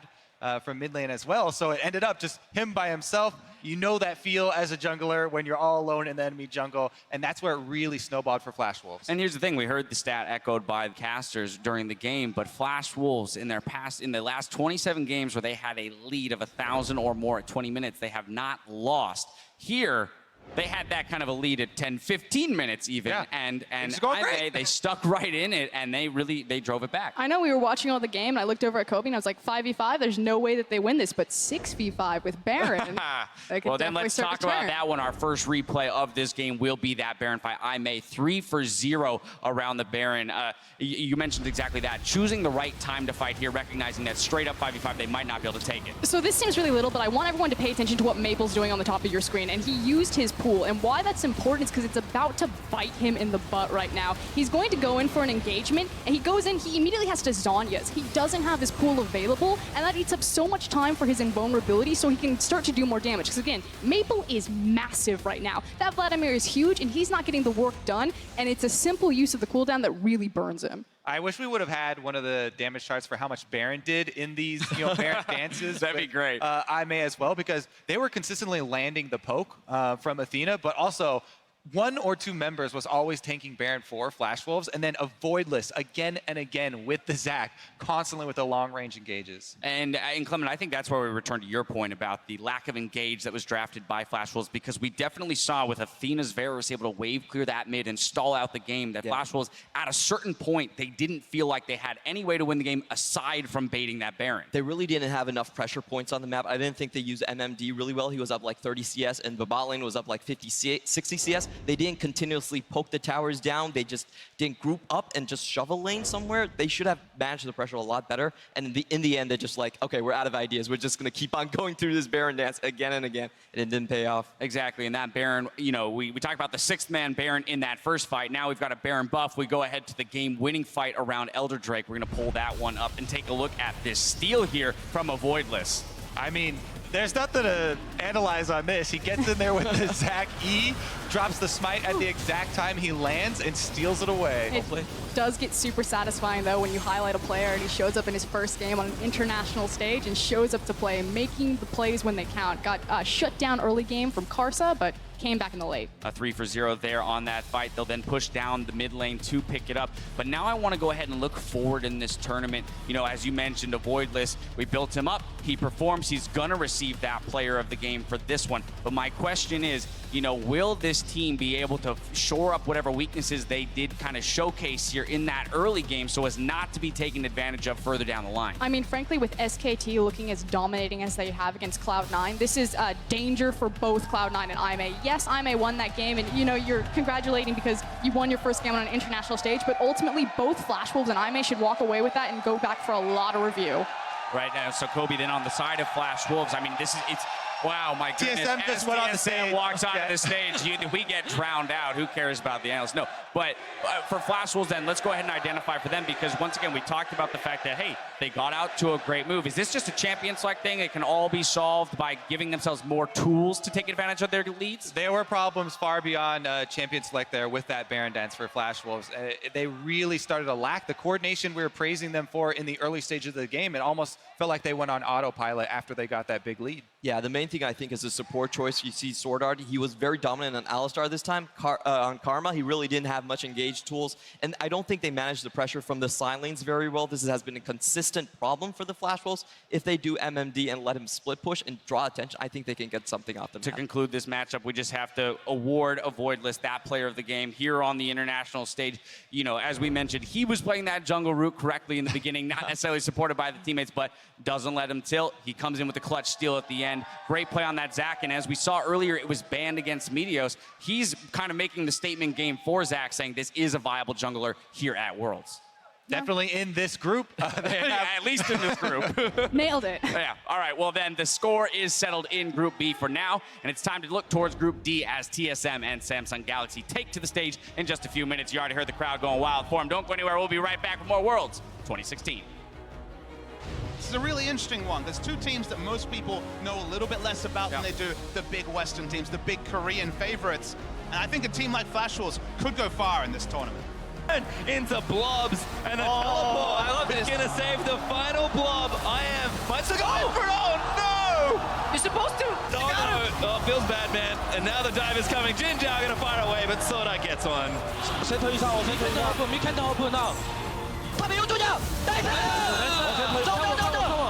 from mid lane as well. So it ended up just him by himself. You know that feel as a jungler when you're all alone in the enemy jungle, and that's where it really snowballed for Flash Wolves. And here's the thing, we heard the stat echoed by the casters during the game, but Flash Wolves in the last 27 games where they had a lead of 1,000 or more at 20 minutes, they have not lost. Here, they had that kind of a lead at 10, 15 minutes even, and IMEI, they stuck right in it, and they drove it back. I know we were watching all the game, and I looked over at Kobe, and I was like, 5v5, there's no way that they win this, but 6v5 with Baron. Well, then let's talk about that one. Our first replay of this game will be that Baron fight. IMEI 3-for-0 around the Baron. You mentioned exactly that. Choosing the right time to fight here, recognizing that straight up 5v5, they might not be able to take it. So this seems really little, but I want everyone to pay attention to what Maple's doing on the top of your screen, and he used his pool, and why that's important is because it's about to bite him in the butt right now. He's going to go in for an engagement, and he goes in, he immediately has to Zhonya's. He doesn't have his pool available, and that eats up so much time for his invulnerability so he can start to do more damage. Because again, Maple is massive right now. That Vladimir is huge, and he's not getting the work done, and it's a simple use of the cooldown that really burns him. I wish we would have had one of the damage charts for how much Baron did in these Baron dances. That'd be great. IMEI as well, because they were consistently landing the poke from Athena, but also 1 or 2 members was always tanking Baron for Flash Wolves, and then a Voidless again and again with the Zac, constantly with the long-range engages. And Clement, I think that's where we return to your point about the lack of engage that was drafted by Flash Wolves, because we definitely saw with Athena's Varus able to wave clear that mid and stall out the game that Flash Wolves, at a certain point, they didn't feel like they had any way to win the game aside from baiting that Baron. They really didn't have enough pressure points on the map. I didn't think they used MMD really well. He was up like 30 CS, and the bot lane was up like 50, 60 CS. they didn't continuously poke the towers down. They just didn't group up and just shove a lane somewhere. They should have managed the pressure a lot better. And in the end, they're just like, okay, we're out of ideas. We're just going to keep on going through this Baron dance again and again. And it didn't pay off. Exactly. And that Baron, you know, we talked about the 6th man Baron in that first fight. Now we've got a Baron buff. We go ahead to the game-winning fight around Elder Drake. We're going to pull that one up and take a look at this steal here from a Voidless. I mean, there's nothing to analyze on this. He gets in there with the Zac E, drops the smite at the exact time he lands, and steals it away. It does get super satisfying, though, when you highlight a player and he shows up in his first game on an international stage and shows up to play, making the plays when they count. Got shut down early game from Karsa, but came back in the late. A 3-for-0 there on that fight. They'll then push down the mid lane to pick it up. But now I want to go ahead and look forward in this tournament. You know, as you mentioned, a Voidless, we built him up. He performs. He's going to receive that player of the game for this one. But my question is, you know, will this team be able to shore up whatever weaknesses they did kind of showcase here in that early game so as not to be taken advantage of further down the line? I mean, frankly, with SKT looking as dominating as they have against Cloud9, this is a danger for both Cloud9 and IMA. Yes, IMA won that game, and you know, you're congratulating because you won your first game on an international stage, but ultimately both Flash Wolves and IMA should walk away with that and go back for a lot of review. Right now, so Kobe then on the side of Flash Wolves. I mean, it's wow, my goodness. TSM just went on the stage. Walks onto the stage. We get drowned out. Who cares about the analysts? No, but for Flash Wolves then, let's go ahead and identify for them because once again, we talked about the fact that, hey, they got out to a great move. Is this just a champion select thing? It can all be solved by giving themselves more tools to take advantage of their leads? There were problems far beyond champion select there with that Baron dance for Flash Wolves. They really started to lack the coordination we were praising them for in the early stages of the game. It almost felt like they went on autopilot after they got that big lead. Yeah, the main thing I think is a support choice. You see Sword Art, he was very dominant on Alistar this time. On Karma, he really didn't have much engaged tools. And I don't think they managed the pressure from the side lanes very well. This has been a consistent problem for the Flash Wolves. If they do MMD and let him split push and draw attention, I think they can get something out of them. To conclude this matchup, we just have to award a Voidless that player of the game here on the international stage. You know, as we mentioned, he was playing that jungle route correctly in the beginning, not necessarily supported by the teammates, but doesn't let him tilt. He comes in with a clutch steal at the end. Great play on that Zac, and as we saw earlier, it was banned against Meteos. He's kind of making the statement game for Zac, saying this is a viable jungler here at Worlds. Definitely in this group. Yeah, at least in this group. Nailed it. Yeah. All right. Well, then the score is settled in Group B for now, and it's time to look towards Group D as TSM and Samsung Galaxy take to the stage in just a few minutes. You already heard the crowd going wild for them. Don't go anywhere. We'll be right back with more Worlds 2016. This is a really interesting one. There's two teams that most people know a little bit less about than they do the big Western teams, the big Korean favorites. And I think a team like Flash Wolves could go far in this tournament. Into blobs and a teleport. I love it. It's gonna save the final blob. I am much to go for it. Oh no! You're supposed to. Oh no! Oh, feels bad, man. And now the dive is coming. Jinja gonna fire away, but Soda gets one. 센터 이상 미캔더 오픈 now.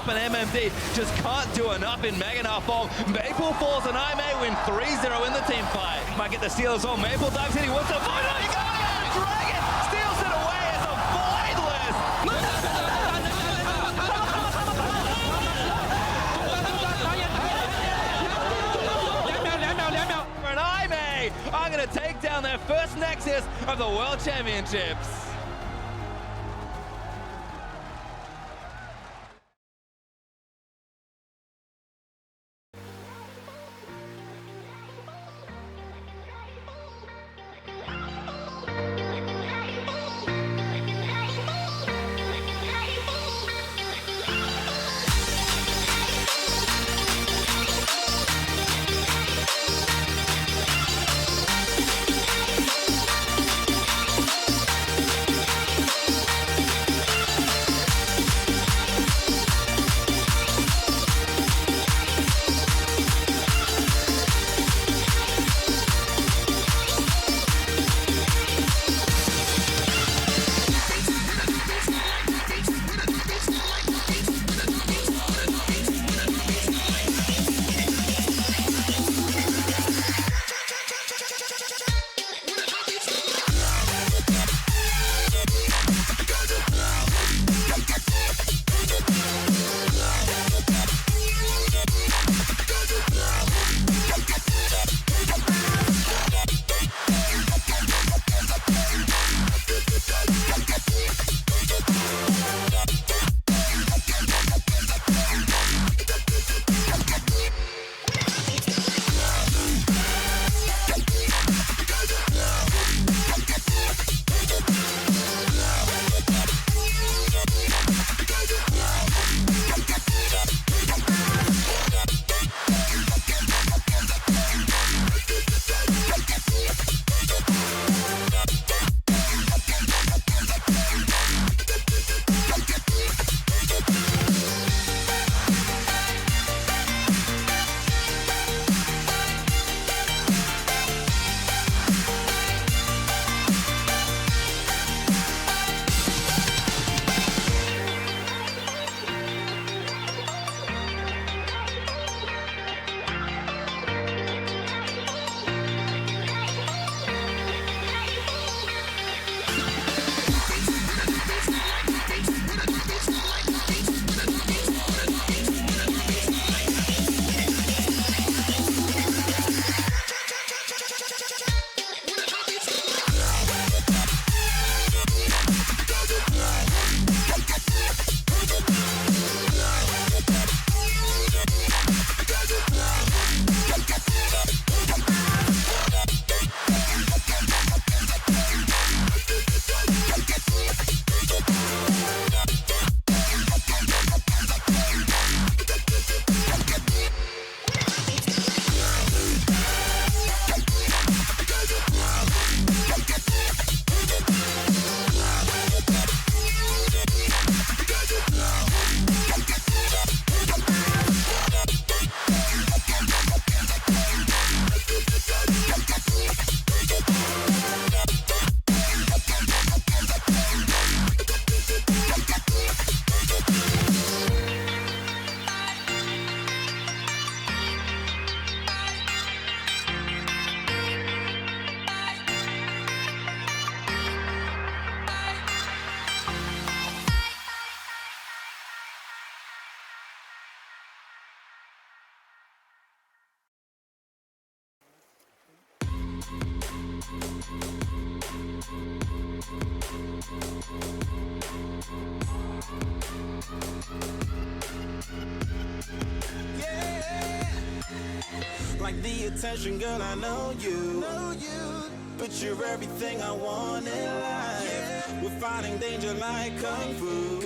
And MMD just can't do enough in Mega Narfong. Maple falls and IMA win 3-0 in the team fight. Might get the steal as well. Maple dives in. He wants to fight it. He got it! Dragon steals it away as a Voidless. For an IMA, I'm going to take down their first Nexus of the World Championships. Like the attention, girl, I know you. But you're everything I want in life. We're fighting danger like kung fu.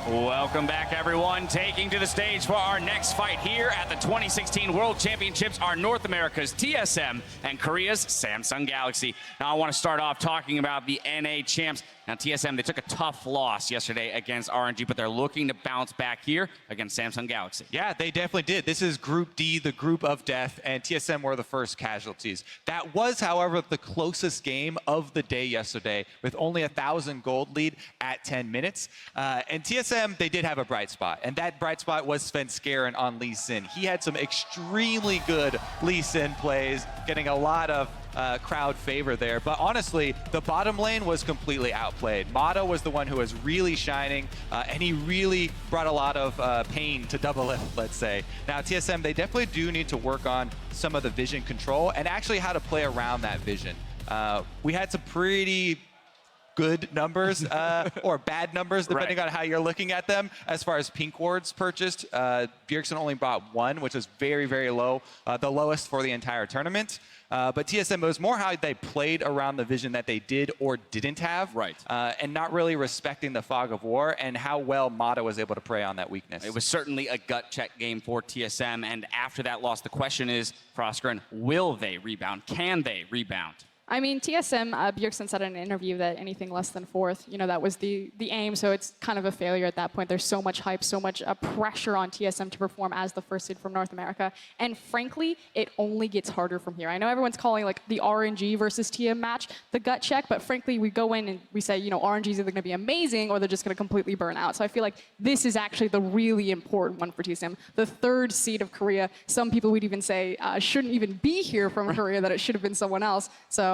Welcome back, everyone. Taking to the stage for our next fight here at the 2016 World Championships are North America's TSM and Korea's Samsung Galaxy. Now, I want to start off talking about the NA champs. Now, TSM, they took a tough loss yesterday against RNG, but they're looking to bounce back here against Samsung Galaxy. Yeah, they definitely did. This is Group D, the group of death, and TSM were the first casualties. That was, however, the closest game of the day yesterday, with only 1,000 gold lead at 10 minutes. And TSM, they did have a bright spot, and that bright spot was Svenskeren on Lee Sin. He had some extremely good Lee Sin plays, getting a lot of crowd favor there. But honestly, the bottom lane was completely outplayed. Mata was the one who was really shining, and he really brought a lot of pain to Doublelift, let's say. Now, TSM, they definitely do need to work on some of the vision control and actually how to play around that vision. We had some pretty good numbers or bad numbers, depending on how you're looking at them. As far as pink wards purchased, Bjergsen only bought 1, which was very, very low, the lowest for the entire tournament. But TSM, it was more how they played around the vision that they did or didn't have, and not really respecting the fog of war and how well Mata was able to prey on that weakness. It was certainly a gut check game for TSM, and after that loss, the question is, Froskeren, will they rebound? Can they rebound? I mean, TSM, Bjergsen said in an interview that anything less than 4th, that was the aim, so it's kind of a failure at that point. There's so much hype, so much pressure on TSM to perform as the first seed from North America, and frankly, it only gets harder from here. I know everyone's calling like the RNG versus TM match the gut check, but frankly, we go in and we say, RNG is either going to be amazing or they're just going to completely burn out. So I feel like this is actually the really important one for TSM. The 3rd seed of Korea, some people would even say shouldn't even be here from Korea, that it should have been someone else. So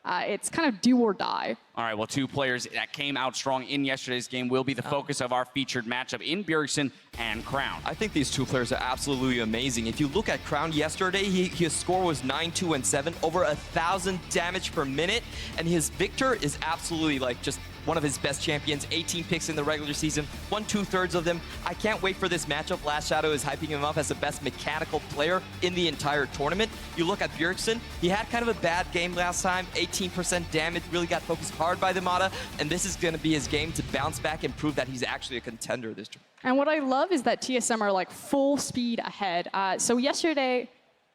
it's kind of do or die. All right, well, 2 players that came out strong in yesterday's game will be the focus of our featured matchup in Bjergsen and Crown. I think these 2 players are absolutely amazing. If you look at Crown yesterday, his score was 9-2-7, over 1,000 damage per minute, and his Victor is absolutely like just one of his best champions. 18 picks in the regular season, won 2/3 of them. I can't wait for this matchup. Last Shadow is hyping him up as the best mechanical player in the entire tournament. You look at Bjergsen, he had kind of a bad game last time, 18% damage, really got focused hard by the Mata, and this is going to be his game to bounce back and prove that he's actually a contender this tournament. And what I love is that TSM are like full speed ahead. So yesterday,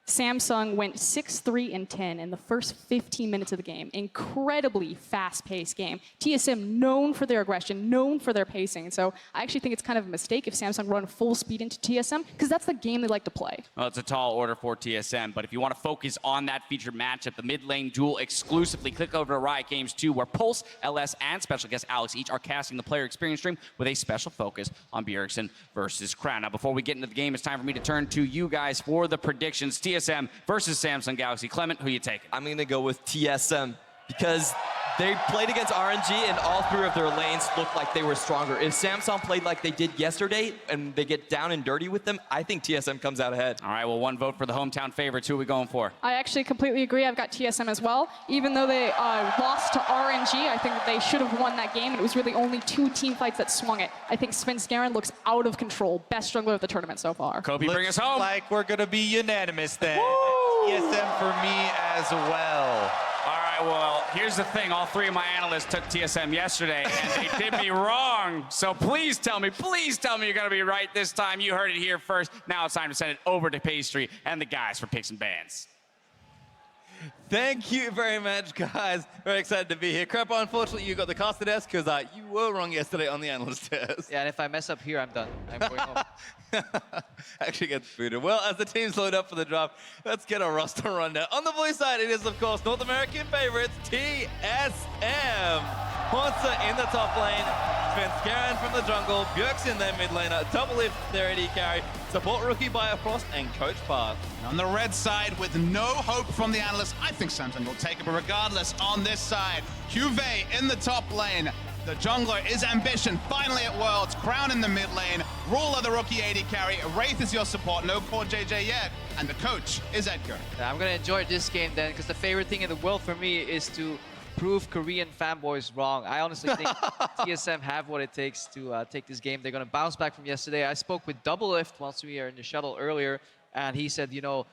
Samsung went 6-3-10 in the first 15 minutes of the game. Incredibly fast-paced game. TSM known for their aggression, known for their pacing. So I actually think it's kind of a mistake if Samsung run full speed into TSM, because that's the game they like to play. Well, it's a tall order for TSM, but if you want to focus on that featured matchup, the mid-lane duel exclusively, click over to Riot Games 2, where Pulse, LS, and special guest Alex each are casting the player experience stream with a special focus on Bjergsen versus Crown. Now, before we get into the game, it's time for me to turn to you guys for the predictions. TSM versus Samsung Galaxy. Clement, who you taking? I'm going to go with TSM because they played against RNG and all 3 of their lanes looked like they were stronger. If Samsung played like they did yesterday and they get down and dirty with them, I think TSM comes out ahead. All right, well, 1 vote for the hometown favorites. Who are we going for? I actually completely agree. I've got TSM as well. Even though they lost to RNG, I think that they should have won that game, and it was really only 2 team fights that swung it. I think Svenskeren looks out of control. Best jungler of the tournament so far. Kobe, bring us home. Like we're going to be unanimous then. TSM for me as well. All right, well, here's the thing. All 3 of my analysts took TSM yesterday, and they did me wrong. So please tell me you're going to be right this time. You heard it here first. Now it's time to send it over to Pastry and the guys for Picks and Bans. Thank you very much, guys. Very excited to be here. Crepa, unfortunately, you got the caster desk because you were wrong yesterday on the analyst test. Yeah, and if I mess up here, I'm done. I'm going home. Actually gets booted. Well, as the teams load up for the draft, let's get a roster rundown. On the blue side, it is, of course, North American favorites, TSM. Hornster in the top lane, Svenskeren from the jungle, Bjergsen their mid laner, Doublelift their AD carry, support rookie Biofrost, and Coach Park. On the red side, with no hope from the analysts, I think Samsung will take it, but regardless, on this side, Juve in the top lane, The jungler is Ambition, finally at Worlds, Crown in the mid lane, Ruler the rookie AD carry, Wraith is your support, no core JJ yet, and the coach is Edgar. I'm gonna enjoy this game then, because the favorite thing in the world for me is to prove Korean fanboys wrong. I honestly think TSM have what it takes to take this game. They're gonna bounce back from yesterday. I spoke with Doublelift once we were in the shuttle earlier, and he said, you know,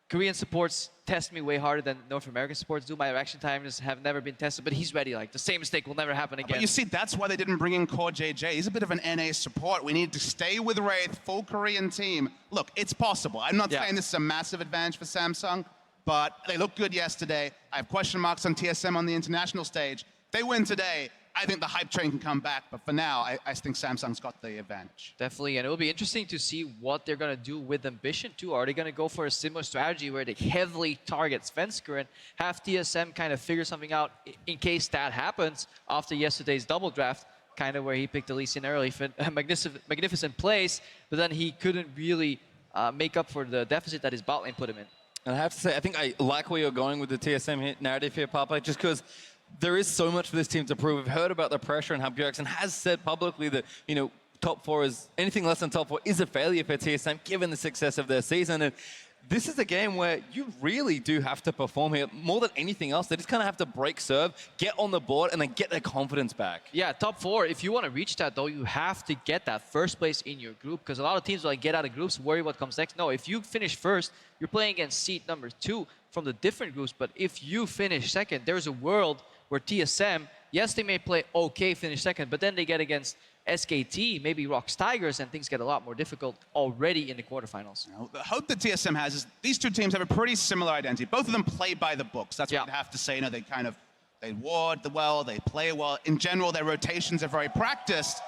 Korean supports test me way harder than North American supports do. My reaction times have never been tested, but he's ready. Like, the same mistake will never happen again. But you see, that's why they didn't bring in core JJ. He's a bit of an NA support. We need to stay with Wraith, full Korean team. Look, it's possible. I'm not saying this is a massive advantage for Samsung, but they looked good yesterday. I have question marks on TSM on the international stage. They win today. I think the hype train can come back, but for now, I think Samsung's got the advantage. Definitely, and it will be interesting to see what they're going to do with Ambition too. Are they going to go for a similar strategy where they heavily target Svensker and have TSM kind of figure something out in case that happens after yesterday's double draft, kind of where he picked Lee Sin early, magnificent place, but then he couldn't really make up for the deficit that his bot lane put him in. And I have to say, I think I like where you're going with the TSM narrative here, Papa, just because there is so much for this team to prove. We've heard about the pressure and how Bjergsen has said publicly that, you know, top 4 is, anything less than top 4 is a failure for TSM, given the success of their season. And this is a game where you really do have to perform here. More than anything else, they just kind of have to break serve, get on the board, and then get their confidence back. Yeah, top 4, if you want to reach that, though, you have to get that first place in your group, because a lot of teams will like, get out of groups, worry what comes next. No, if you finish first, you're playing against seed number 2 from the different groups, but if you finish second, there's a world where TSM, yes, they may play okay, finish second, but then they get against SKT, maybe Rocks Tigers, and things get a lot more difficult already in the quarterfinals. The hope that TSM has is these two teams have a pretty similar identity. Both of them play by the books. That's what you'd have to say. You know, they ward well, they play well. In general, their rotations are very practiced.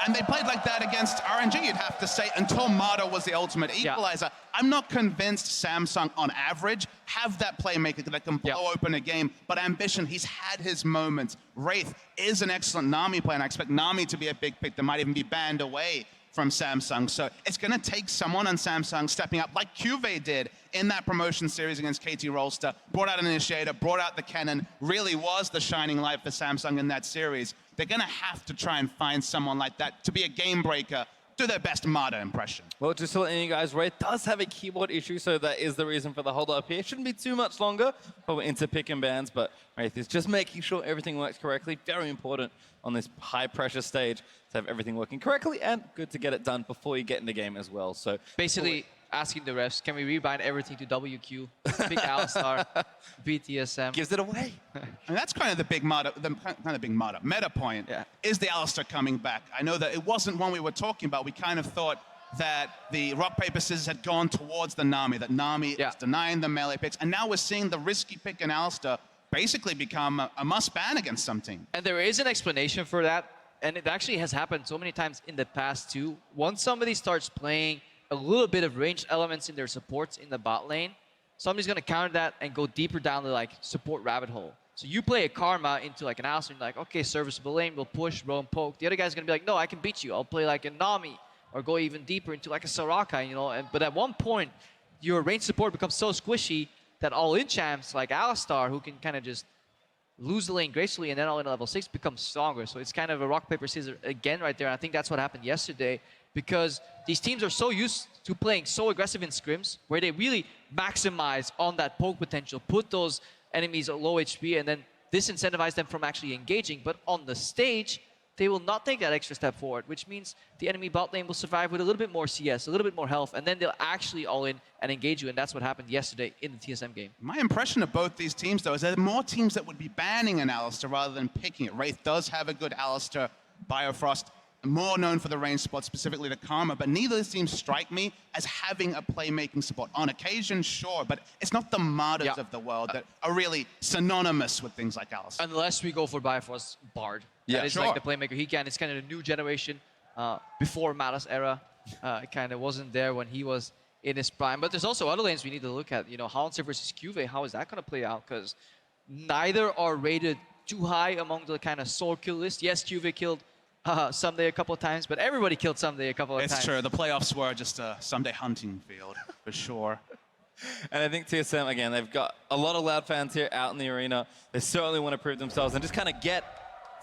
And they played like that against RNG, you'd have to say, until Mata was the ultimate equalizer. I'm not convinced Samsung, on average, have that playmaker that can blow open a game. But Ambition, he's had his moments. Wraith is an excellent Nami player, and I expect Nami to be a big pick that might even be banned away from Samsung. So it's going to take someone on Samsung stepping up, like Cuvée did in that promotion series against KT Rolster, brought out an Initiator, brought out the Kennen, really was the shining light for Samsung in that series. They're going to have to try and find someone like that to be a game breaker, do their best Mata impression. Well, just to let you guys, Wraith does have a keyboard issue, so that is the reason for the hold up here. It shouldn't be too much longer, probably into pick and bans, but Wraith is just making sure everything works correctly. Very important on this high pressure stage to have everything working correctly, and good to get it done before you get in the game as well. So basically, asking the refs, can we rebind everything to WQ, pick Alistar, beat TSM? Gives it away. And that's kind of the big meta, meta point, is the Alistar coming back. I know that it wasn't one we were talking about. We kind of thought that the rock, paper, scissors had gone towards the Nami, that Nami is denying the melee picks. And now we're seeing the risky pick in Alistar basically become a must ban against some team. And there is an explanation for that. And it actually has happened so many times in the past too. Once somebody starts playing a little bit of ranged elements in their supports in the bot lane, somebody's going to counter that and go deeper down the like support rabbit hole. So you play a Karma into like an Alistar and you're like, okay, serviceable lane, we'll push, roam, poke. The other guy's going to be like, no, I can beat you. I'll play like a Nami or go even deeper into like a Soraka, you know. But at one point, your ranged support becomes so squishy that all-in champs like Alistar, who can kind of just lose the lane gracefully and then all in level 6 becomes stronger. So it's kind of a rock, paper, scissors again right there. And I think that's what happened yesterday, because these teams are so used to playing so aggressive in scrims where they really maximize on that poke potential, put those enemies at low HP and then disincentivize them from actually engaging. But on the stage, they will not take that extra step forward, which means the enemy bot lane will survive with a little bit more CS, a little bit more health, and then they'll actually all in and engage you, and that's what happened yesterday in the TSM game. My impression of both these teams, though, is there are more teams that would be banning an Alistar rather than picking it. Wraith does have a good Alistar, Biofrost, more known for the range support, specifically the Karma, but neither of these teams strike me as having a playmaking support. On occasion, sure, but it's not the Matas of the world that are really synonymous with things like Alistar. Unless we go for Biofrost Bard. That is like the playmaker he can. It's kind of a new generation before Mata's era. It kind of wasn't there when he was in his prime. But there's also other lanes we need to look at. You know, Hauntzer versus Cuvée, how is that going to play out? Because neither are rated too high among the kind of soul kill list. Yes, Cuvée killed Someday a couple of times, but everybody killed Someday a couple of times. It's true. The playoffs were just a Someday hunting field, for sure. And I think TSM, again, they've got a lot of loud fans here out in the arena. They certainly want to prove themselves and just kind of get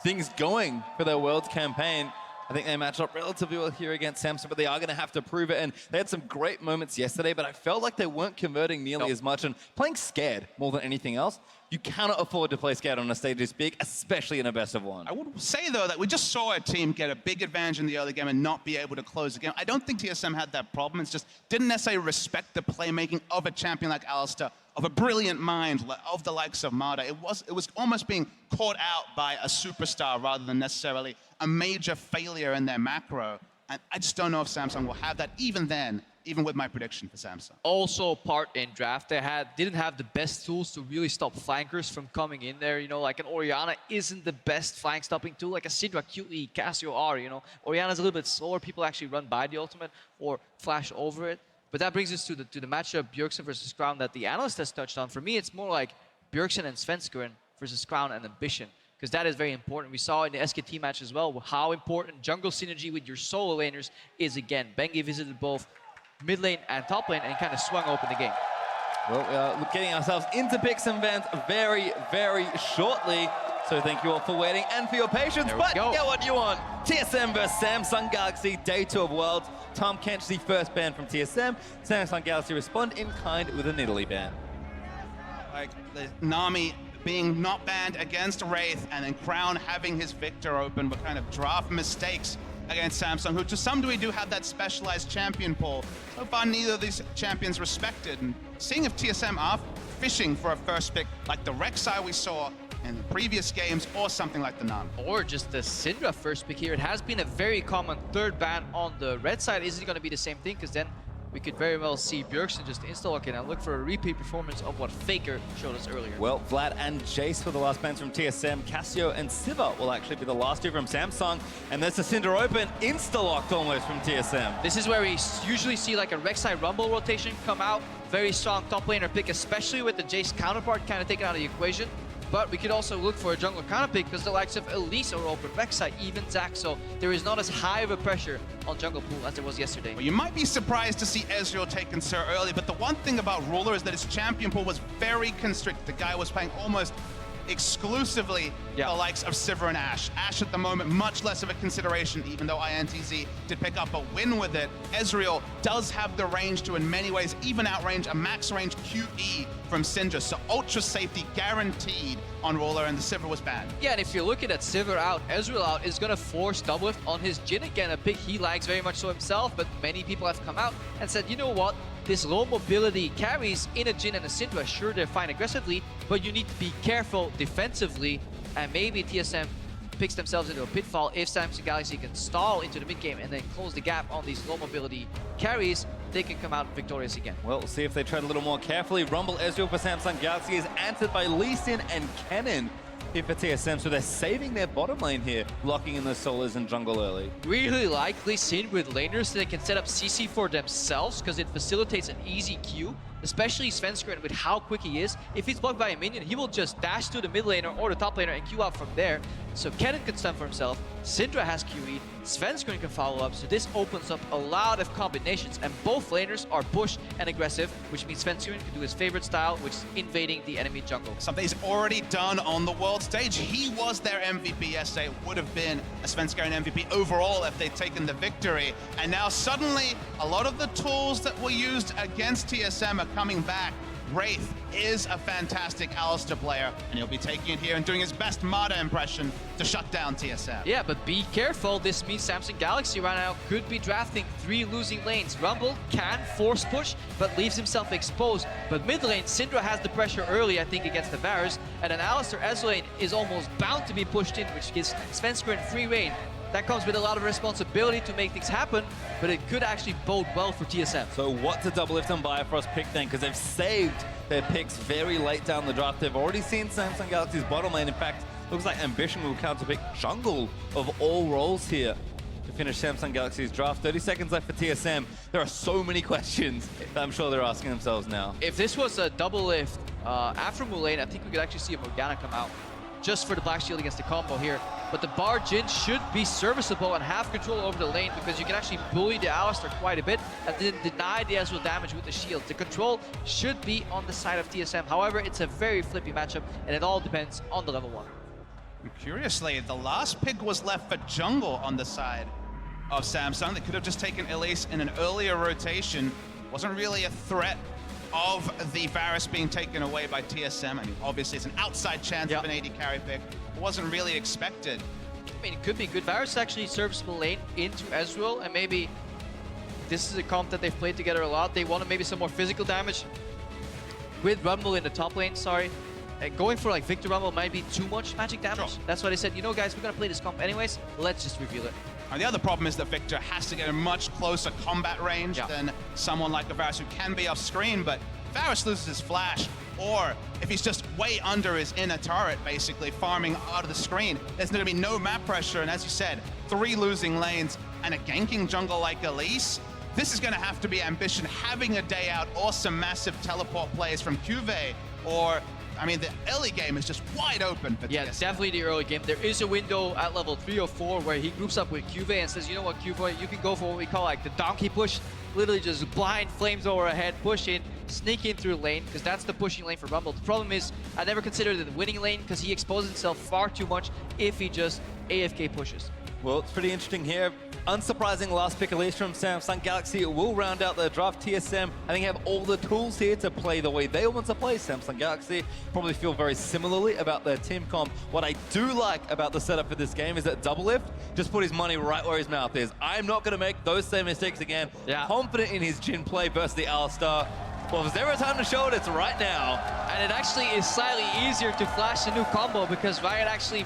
things going for their Worlds campaign. I think they match up relatively well here against Samsung, but they are going to have to prove it. And they had some great moments yesterday, but I felt like they weren't converting nearly as much and playing scared more than anything else. You cannot afford to play scared on a stage this big, especially in a best of one. I would say, though, that we just saw a team get a big advantage in the early game and not be able to close the game. I don't think TSM had that problem. It's just didn't necessarily respect the playmaking of a champion like Alistar, of a brilliant mind of the likes of Mada. It was almost being caught out by a superstar rather than necessarily a major failure in their macro. And I just don't know if Samsung will have that even then, even with my prediction for Samsung. Also part in draft, they didn't have the best tools to really stop flankers from coming in there. You know, like an Orianna isn't the best flank stopping tool, like a Syndra, QE, Cassio are, you know. Orianna's a little bit slower, people actually run by the ultimate or flash over it. But that brings us to the matchup Bjergsen versus Crown that the analyst has touched on. For me, it's more like Bjergsen and Svenskeren versus Crown and Ambition, because that is very important. We saw in the SKT match as well how important jungle synergy with your solo laners is again. Bengi visited both mid lane and top lane and kind of swung open the game. Well, we are getting ourselves into picks and bans very, very shortly. So thank you all for waiting and for your patience. But get what you want. TSM versus Samsung Galaxy, day 2 of Worlds. Tahm Kench, the first ban from TSM. Samsung Galaxy respond in kind with an Italy ban. Like the Nami being not banned against Wraith, and then Crown having his Victor open were kind of draft mistakes against Samsung, who to some degree do have that specialized champion pool. So far, neither of these champions respected. And seeing if TSM are fishing for a first pick like the Rek'Sai we saw in the previous games, or something like the Nami. Or just the Syndra first pick here. It has been a very common third ban on the red side. Is it going to be the same thing? Because then we could very well see Bjergsen just insta-lock it and look for a repeat performance of what Faker showed us earlier. Well, Vlad and Jace for the last bans from TSM. Cassio and Siva will actually be the last two from Samsung. And there's the Cinder open, insta-locked almost from TSM. This is where we usually see like a Rek'Sai Rumble rotation come out. Very strong top laner pick, especially with the Jace counterpart kind of taken out of the equation. But we could also look for a jungle counter pick because the likes of Elise are open, Rek'Sai, even Zac, so there is not as high of a pressure on jungle pool as there was yesterday. Well, you might be surprised to see Ezreal taken so early, but the one thing about Ruler is that his champion pool was very constricted. The guy was playing almost exclusively the likes of Sivir and Ashe. Ashe at the moment, much less of a consideration, even though INTZ did pick up a win with it. Ezreal does have the range to, in many ways, even outrange a max range QE from Syndra, so ultra safety guaranteed on Ruler, and the Sivir was banned. Yeah, and if you're looking at Sivir out, Ezreal out is going to force Doublelift on his Jhin again, a pick he likes very much so himself, but many people have come out and said, you know what? This low mobility carries in a Jhin and a Syndra, sure they're fine aggressively, but you need to be careful defensively, and maybe TSM picks themselves into a pitfall. If Samsung Galaxy can stall into the mid game and then close the gap on these low mobility carries, they can come out victorious again. Well, we'll see if they tread a little more carefully. Rumble Ezreal for Samsung Galaxy is answered by Lee Sin and Kennen here for TSM, so they're saving their bottom lane here, locking in the solos and jungle early. Really likely Sin with laners so they can set up CC for themselves because it facilitates an easy queue, especially Svenskeren with how quick he is. If he's blocked by a minion, he will just dash to the mid laner or the top laner and queue out from there. So Kennen can stun for himself, Syndra has QE, Svenskeren can follow up, so this opens up a lot of combinations, and both laners are push and aggressive, which means Svenskeren can do his favorite style, which is invading the enemy jungle. Something he's already done on the world stage. He was their MVP yesterday. It would have been a Svenskeren MVP overall if they'd taken the victory. And now suddenly, a lot of the tools that were used against TSM are coming back. Wraith is a fantastic Alistar player, and he'll be taking it here and doing his best Mada impression to shut down TSM. Yeah, but be careful. This means Samsung Galaxy right now could be drafting 3 losing lanes. Rumble can force push, but leaves himself exposed. But mid lane, Syndra has the pressure early, I think, against the Varus, and then Alistar S lane is almost bound to be pushed in, which gives Svenskeren free reign. That comes with a lot of responsibility to make things happen, but it could actually bode well for TSM. So what to Doublelift and Bifrost pick then? Because they've saved their picks very late down the draft. They've already seen Samsung Galaxy's bottom lane. In fact, looks like Ambition will counterpick jungle of all roles here to finish Samsung Galaxy's draft. 30 seconds left for TSM. There are so many questions that I'm sure they're asking themselves now. If this was a Doublelift after Mullane, I think we could actually see a Morgana come out just for the Black Shield against the combo here. But the Bar Jhin should be serviceable and have control over the lane because you can actually bully the Alistar quite a bit and then deny the Ezreal damage with the shield. The control should be on the side of TSM. However, it's a very flippy matchup and it all depends on the level 1. Curiously, the last pick was left for jungle on the side of Samsung. They could have just taken Elise in an earlier rotation. Wasn't really a threat of the Varus being taken away by TSM. I mean, obviously it's an outside chance of an AD carry pick. It wasn't really expected. I mean, it could be good. Varus actually serviceable lane into Ezreal, and maybe this is a comp that they've played together a lot. They wanted maybe some more physical damage with Rumble in the top lane, going for like Victor Rumble might be too much magic damage. Sure. That's why they said, you know guys, we're gonna play this comp anyways, let's just reveal it. And the other problem is that Victor has to get a much closer combat range than someone like a Varus who can be off screen, but Varus loses his flash, or if he's just way under his inner turret, basically farming out of the screen, there's gonna be no map pressure, and as you said, 3 losing lanes and a ganking jungle like Elise, this is gonna have to be Ambition having a day out, or some massive teleport plays from Cuvée, or I mean, the early game is just wide open for TSM. Definitely the early game. There is a window at level 3 or 4 where he groups up with Cuvée and says, you know what, Cuvée, you can go for what we call like the donkey push. Literally just blind flamethrower ahead, push in, sneak in through lane, because that's the pushing lane for Rumble. The problem is, I never considered it the winning lane because he exposes himself far too much if he just AFK pushes. Well, it's pretty interesting here. Unsurprising last pick, Elise from Samsung Galaxy. It will round out their draft. TSM, I think, have all the tools here to play the way they want to play. Samsung Galaxy probably feel very similarly about their team comp. What I do like about the setup for this game is that Doublelift just put his money right where his mouth is. I'm not going to make those same mistakes again. Confident in his Jhin play versus the Alistar. Well, if there's ever a time to show it, it's right now. And it actually is slightly easier to flash the new combo because Riot actually,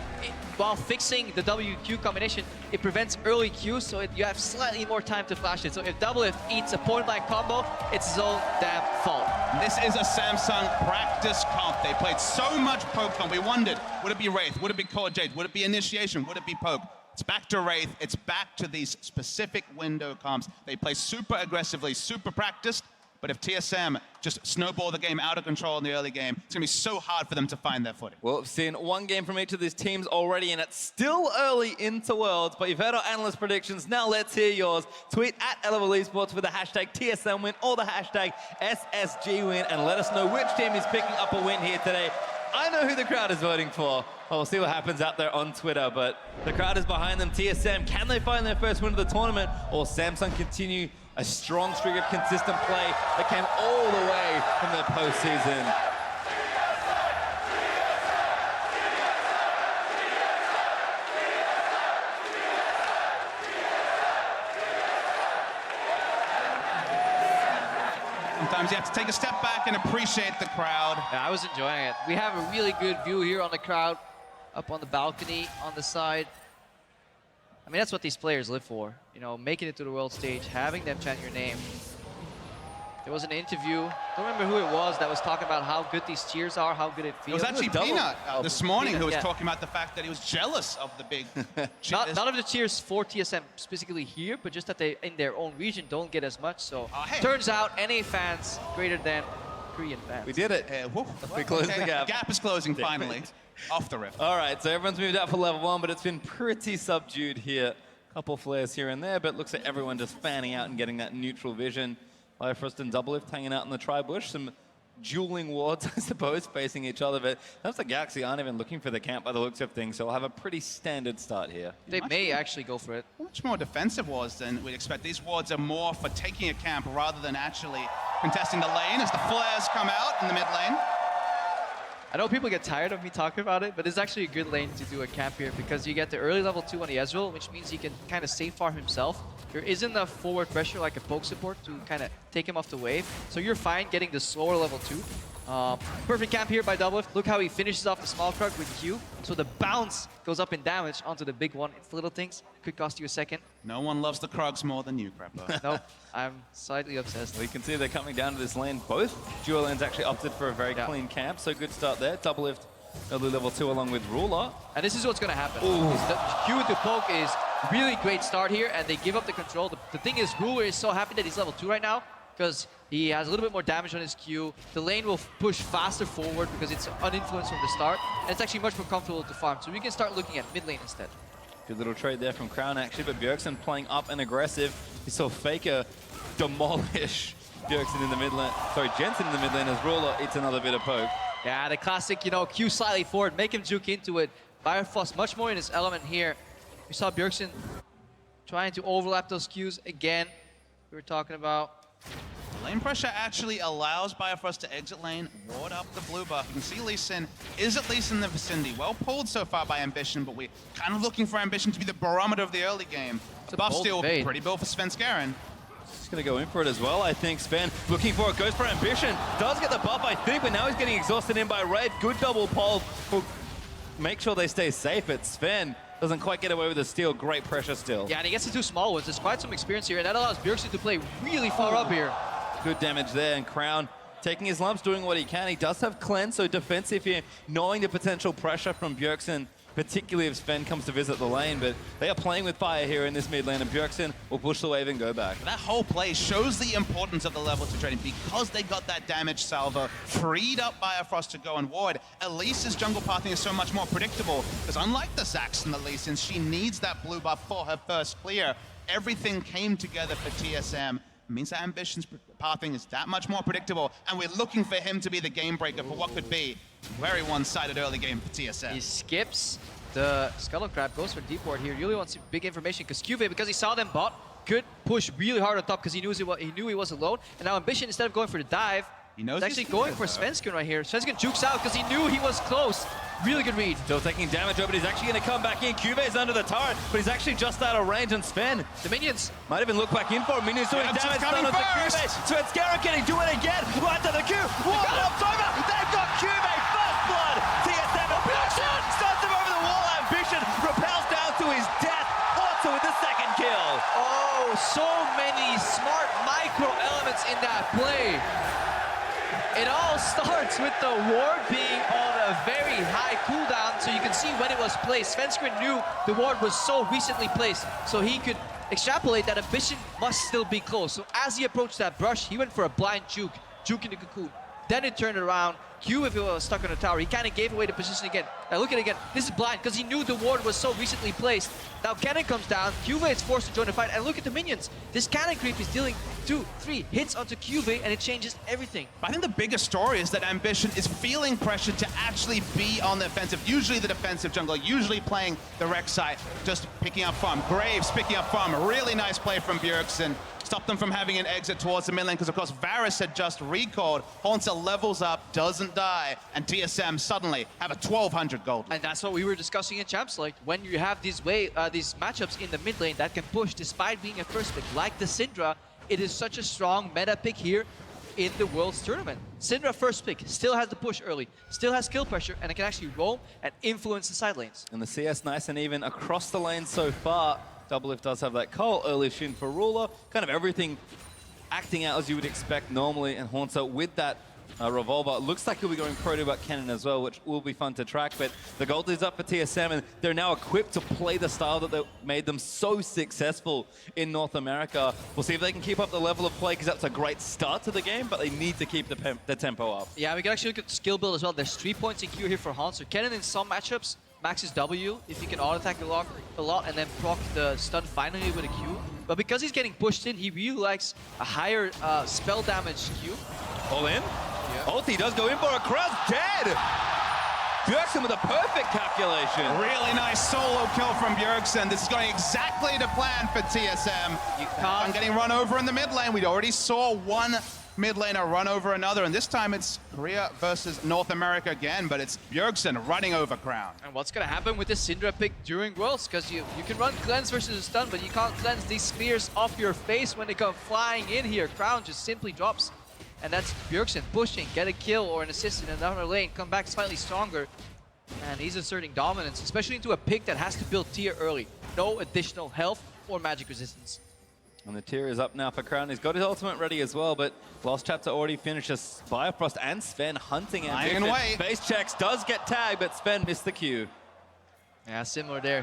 while fixing the WQ combination, it prevents early Q, so you have slightly more time to flash it. So if Doublelift eats a point-blank combo, it's his own damn fault. This is a Samsung practice comp. They played so much poke comp. We wondered, would it be Wraith? Would it be Core Jade? Would it be Initiation? Would it be poke? It's back to Wraith. It's back to these specific window comps. They play super aggressively, super practiced. But if TSM just snowball the game out of control in the early game, it's going to be so hard for them to find their footing. Well, we've seen one game from each of these teams already, and it's still early into Worlds, but you've heard our analyst predictions. Now let's hear yours. Tweet at LOL Esports with the hashtag TSM win or the hashtag SSG win, and let us know which team is picking up a win here today. I know who the crowd is voting for. Well, we'll see what happens out there on Twitter, but the crowd is behind them. TSM, can they find their first win of the tournament, or Samsung continue a strong streak of consistent play that came all the way from the postseason? Sometimes you have to take a step back and appreciate the crowd. Yeah, I was enjoying it. We have a really good view here on the crowd, up on the balcony, on the side. I mean, that's what these players live for. You know, making it to the world stage, having them chant your name. There was an interview, don't remember who it was, that was talking about how good these cheers are, how good it feels. It was actually Peanut this morning who was talking about the fact that he was jealous of the big cheers. None of the cheers for TSM specifically here, but just that they, in their own region, don't get as much. So, turns out, NA fans greater than Korean fans. We did it. We closed the gap. The gap is closing finally. Off the rift. All right, so everyone's moved out for level 1, but it's been pretty subdued here. Couple flares here and there, but looks like everyone just fanning out and getting that neutral vision. Bifrost and Doublelift hanging out in the tri-bush. Some dueling wards, I suppose, facing each other, but that's the Galaxy aren't even looking for the camp by the looks of things, so we'll have a pretty standard start here. They may actually go for it. Much more defensive wards than we'd expect. These wards are more for taking a camp rather than actually contesting the lane as the flares come out in the mid lane. I know people get tired of me talking about it, but it's actually a good lane to do a camp here because you get the early level 2 on the Ezreal, which means he can kind of safe farm himself. There isn't enough forward pressure like a poke support to kind of take him off the wave. So you're fine getting the slower level 2. Perfect camp here by Doublelift. Look how he finishes off the small Krug with Q. So the bounce goes up in damage onto the big one. It's little things. Could cost you a second. No one loves the Krugs more than you, Crapper. Nope. I'm slightly obsessed. Well, you can see they're coming down to this lane. Both duo lanes actually opted for a very clean camp, so good start there. Doublelift early level 2 along with Ruler. And this is what's going to happen. The Q into poke is really great start here, and they give up the control. The thing is, Ruler is so happy that he's level 2 right now because he has a little bit more damage on his Q. The lane will push faster forward because it's uninfluenced from the start, and it's actually much more comfortable to farm. So we can start looking at mid lane instead. Good little trade there from Crown, actually, but Bjergsen playing up and aggressive. We saw Faker demolish Bjergsen in the mid lane. Sorry, Jensen in the mid lane as Ruler eats another bit of poke. Yeah, the classic, you know, Q slightly forward, make him juke into it, Bifrost much more in his element here. We saw Bjergsen trying to overlap those Qs again. We were talking about. Lane pressure actually allows Bifrost to exit lane, ward up the blue buff. You can see Lee Sin is at least in the vicinity. Well pulled so far by Ambition, but we're kind of looking for Ambition to be the barometer of the early game. Buff steal, pretty built for Svenskeren. He's going to go in for it as well, I think. Sven looking for it, goes for Ambition. Does get the buff, I think, but now he's getting exhausted in by Raid. Good double pull. Will make sure they stay safe, but Sven doesn't quite get away with the steal. Great pressure still. Yeah, and he gets the 2 small ones. There's quite some experience here, and that allows Bjergsen to play really far up here. Good damage there, and Crown taking his lumps, doing what he can. He does have cleanse, so defensive here, knowing the potential pressure from Bjergsen, particularly if Sven comes to visit the lane, but they are playing with fire here in this mid lane, and Bjergsen will push the wave and go back. That whole play shows the importance of the level 2 trading because they got that damage salvo, freed up Bifrost to go and ward. Elise's jungle pathing is so much more predictable because unlike the Zax and the Lee Sins, she needs that blue buff for her first clear. Everything came together for TSM. It means that Ambition's pathing is that much more predictable, and we're looking for him to be the game breaker for what could be a very one-sided early game for TSM. He skips the Scuttle Crab, goes for deep ward here. He really wants big information because Cuvee, because he saw them bot, could push really hard on top because he knew he was alone. And now Ambition, instead of going for the dive, he's actually going for Svenskeren right here. Svenskeren jukes out because he knew he was close. Really good read. Still taking damage over, but he's actually going to come back in. Cuve's under the turret, but he's actually just out of range, and Sven. The minions might even look back in for him. Minions doing damage done onto Cuve. Svenskeren, can he do it again? Right to the Q. Wall ups over. They've got Cuve. First blood. TSM. Ambition starts him over the wall. Ambition repels down to his death. Also with the second kill. Oh, so many smart micro elements in that play. It all starts with the ward being on a very high cooldown, so you can see when it was placed. Svenskeren knew the ward was so recently placed, so he could extrapolate that Ambition must still be close. So as he approached that brush, he went for a blind juke in the cocoon. Then it turned around. Q, if he was stuck on the tower, he kind of gave away the position again. Now look at it again. This is blind because he knew the ward was so recently placed. Now cannon comes down. Cuvee is forced to join the fight. And look at the minions. This cannon creep is dealing 2, 3 hits onto Cuvee, and it changes everything. I think the biggest story is that Ambition is feeling pressure to actually be on the offensive. Usually the defensive jungler, usually playing the Rek'Sai, just picking up farm. Graves picking up farm. Really nice play from Bjergsen. Stop them from having an exit towards the mid lane because, of course, Varus had just recalled. Hornsel levels up, doesn't die, and TSM suddenly have a 1,200 gold. And that's what we were discussing in Champs League. When you have these matchups in the mid lane that can push despite being a first pick, like the Syndra, it is such a strong meta pick here in the Worlds Tournament. Syndra first pick, still has the push early, still has kill pressure, and it can actually roam and influence the side lanes. And the CS nice and even across the lane so far. Doublelift does have that call, early Shin for Ruler, kind of everything acting out as you would expect normally, and Hornsel with that revolver. Looks like he'll be going pro to about cannon as well, which will be fun to track, but the gold is up for TSM, and they're now equipped to play the style that made them so successful in North America. We'll see if they can keep up the level of play, because that's a great start to the game, but they need to keep the tempo up. Yeah, we can actually look at the skill build as well. There's 3 points in Q here for Hanzo. Cannon in some matchups maxes W if he can auto-attack a lot and then proc the stun finally with a Q. But because he's getting pushed in, he really likes a higher spell damage Q. All in? Yeah. Ulti does go in for a cross, dead! Bjergsen with a perfect calculation. Really nice solo kill from Bjergsen. This is going exactly to plan for TSM. I'm getting run over in the mid lane. We already saw one mid laner run over another, and this time it's Korea versus North America again, but it's Bjergsen running over Crown. And what's going to happen with this Syndra pick during Worlds? Because you can run cleanse versus a stun, but you can't cleanse these spears off your face when they come flying in here. Crown just simply drops, and that's Bjergsen pushing, get a kill or an assist in another lane, come back slightly stronger, and he's asserting dominance, especially into a pick that has to build tier early. No additional health or magic resistance. And the tier is up now for Crown. He's got his ultimate ready as well, but last chapter already finishes. Bifrost and Sven hunting Ambition. Base checks, does get tagged, but Sven missed the Q. Yeah, similar there.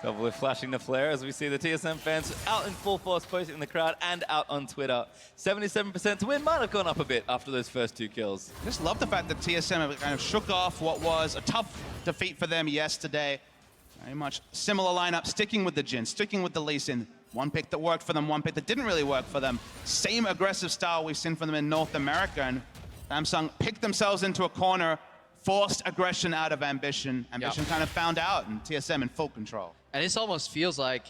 Doublelift flashing the flare as we see the TSM fans out in full force, posting in the crowd and out on Twitter. 77% to win might have gone up a bit after those first 2 kills. Just love the fact that TSM have kind of shook off what was a tough defeat for them yesterday. Very much similar lineup, sticking with the Jhin, sticking with the Lee Sin. One pick that worked for them, one pick that didn't really work for them. Same aggressive style we've seen from them in North America, and Samsung picked themselves into a corner, forced aggression out of Ambition. Ambition kind of found out, and TSM in full control. And this almost feels like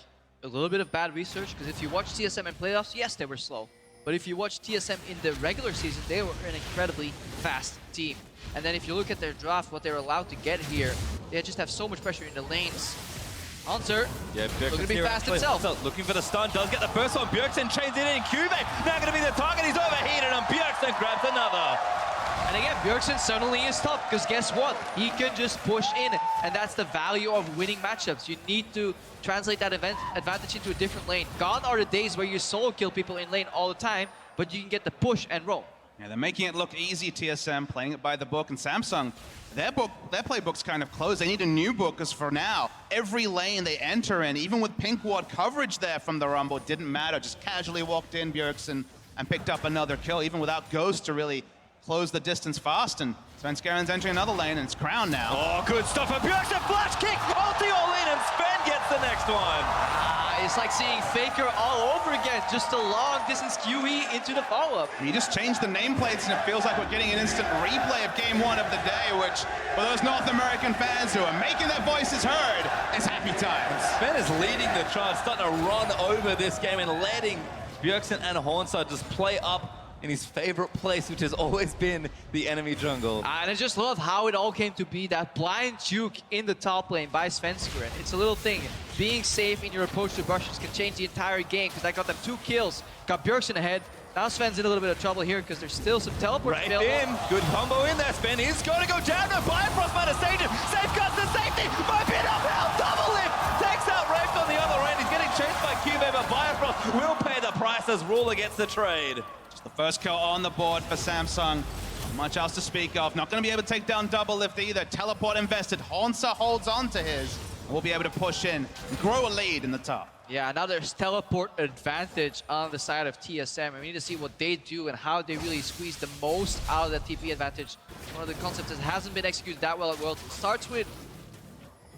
a little bit of bad research, because if you watch TSM in playoffs, yes, they were slow. But if you watch TSM in the regular season, they were an incredibly fast team. And then if you look at their draft, what they were allowed to get here, they just have so much pressure in the lanes. Hunter, looking to be fast himself. Looking for the stun, does get the first one. Bjergsen chains it in. Cube now going to be the target. He's overheated, and Bjergsen grabs another. And again, Bjergsen suddenly is tough, because guess what? He can just push in, and that's the value of winning matchups. You need to translate that advantage into a different lane. Gone are the days where you solo kill people in lane all the time, but you can get the push and roam. Yeah, they're making it look easy, TSM, playing it by the book, and Samsung, their playbook's kind of closed. They need a new book, because for now, every lane they enter in, even with pink ward coverage there from the Rumble, didn't matter. Just casually walked in, Bjergsen, and picked up another kill, even without Ghost to really close the distance fast. And Svenskeren's entering another lane, and it's Crown now. Oh, good stuff for Bjergsen. Flash kick, ulti all in, and Sven gets the next one. It's like seeing Faker all over again, just a long distance QE into the follow-up. He just changed the nameplates, and it feels like we're getting an instant replay of game one of the day, which, for those North American fans who are making their voices heard, is happy times. Sven is leading the charge, starting to run over this game and letting Bjergsen and Hornside just play up in his favorite place, which has always been the enemy jungle. And I just love how it all came to be, that blind juke in the top lane by Svenskeren. It's a little thing. Being safe in your approach to brushes can change the entire game, because I got them 2 kills, got Bjergsen ahead. Now Sven's in a little bit of trouble here, because there's still some teleport right in. Good combo in there, Sven. He's going to go down. No Bifrost manifestation. Safeguards the safety. Might be enough help. Double lift. Takes out Rafe on the other end. He's getting chased by Cube, but Bifrost will pay the price as Ruler gets the trade. The first kill on the board for Samsung. Not much else to speak of. Not going to be able to take down Double Lift either. Teleport invested. Honsa holds on to his. We'll be able to push in and grow a lead in the top. Yeah, now there's teleport advantage on the side of TSM. We need to see what they do and how they really squeeze the most out of that TP advantage. One of the concepts that hasn't been executed that well at Worlds. It starts with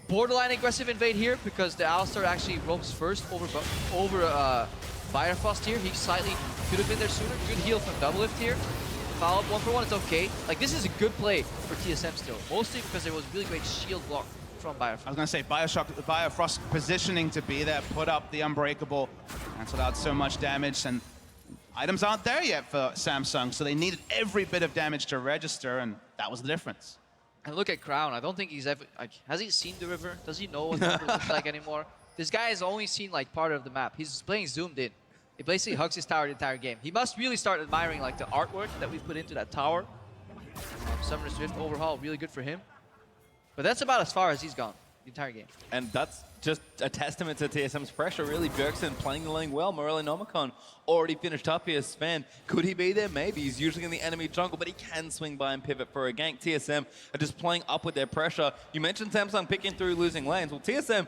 borderline aggressive invade here, because the Alistar actually roams first over Bifrost here. He slightly could have been there sooner. Good heal from Double Lift here. Follow up 1-for-1, it's okay. Like, this is a good play for TSM still. Mostly because there was really great shield block from Bifrost. I was going to say, Bifrost positioning to be there, put up the Unbreakable, canceled out so much damage, and items aren't there yet for Samsung, so they needed every bit of damage to register, and that was the difference. And look at Crown. I don't think he's ever, like, has he seen the river? Does he know what the river looks like anymore? This guy has only seen, like, part of the map. He's playing zoomed in. He basically hugs his tower the entire game. He must really start admiring, like, the artwork that we put into that tower. Summoner's Rift overhaul, really good for him. But that's about as far as he's gone the entire game. And that's just a testament to TSM's pressure, really. Bjergsen playing the lane well. Morelli-Nomicon already finished up here. Sven, could he be there? Maybe. He's usually in the enemy jungle, but he can swing by and pivot for a gank. TSM are just playing up with their pressure. You mentioned Samsung picking through losing lanes. Well, TSM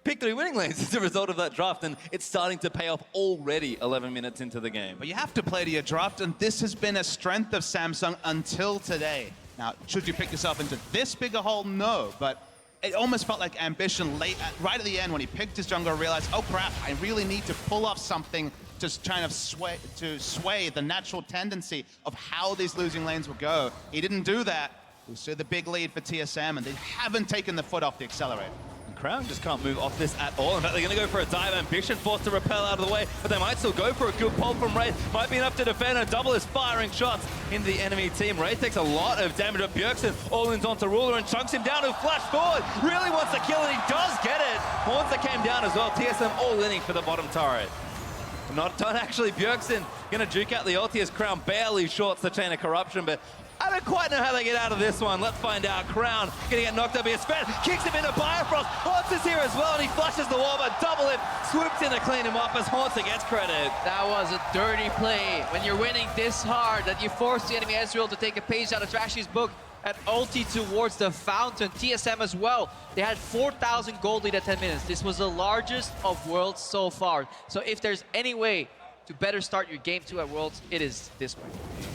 picked 3 winning lanes as a result of that draft, and it's starting to pay off already 11 minutes into the game. But you have to play to your draft, and this has been a strength of Samsung until today. Now, should you pick yourself into this big a hole? No, but it almost felt like Ambition right at the end when he picked his jungler, realized, oh crap, I really need to pull off something to kind of sway the natural tendency of how these losing lanes will go. He didn't do that. We see the big lead for TSM, and they haven't taken the foot off the accelerator. Crown just can't move off this at all. In fact, they're going to go for a dive. Ambition forced to repel out of the way, but they might still go for a good pull from Wraith. Might be enough to defend, and Double is firing shots into the enemy team. Wraith takes a lot of damage, but Bjergsen all-ins onto Ruler and chunks him down, who flash forward. Really wants to kill, and he does get it. Hornsa came down as well. TSM all-inning for the bottom turret. Not done, actually. Bjergsen going to juke out the ulti as Crown barely shorts the Chain of Corruption, but I don't quite know how they get out of this one. Let's find out. Crown gonna get knocked up here. Sven kicks him into Bifrost. Horns is here as well, and he flushes the wall, but Double Lift swoops in to clean him up as Hornsa gets credit. That was a dirty play. When you're winning this hard, that you force the enemy Ezreal to take a page out of Trashy's book and ulti towards the fountain. TSM as well. They had 4,000 gold lead at 10 minutes. This was the largest of Worlds so far. So if there's any way to better start your game 2 at Worlds, it is this way.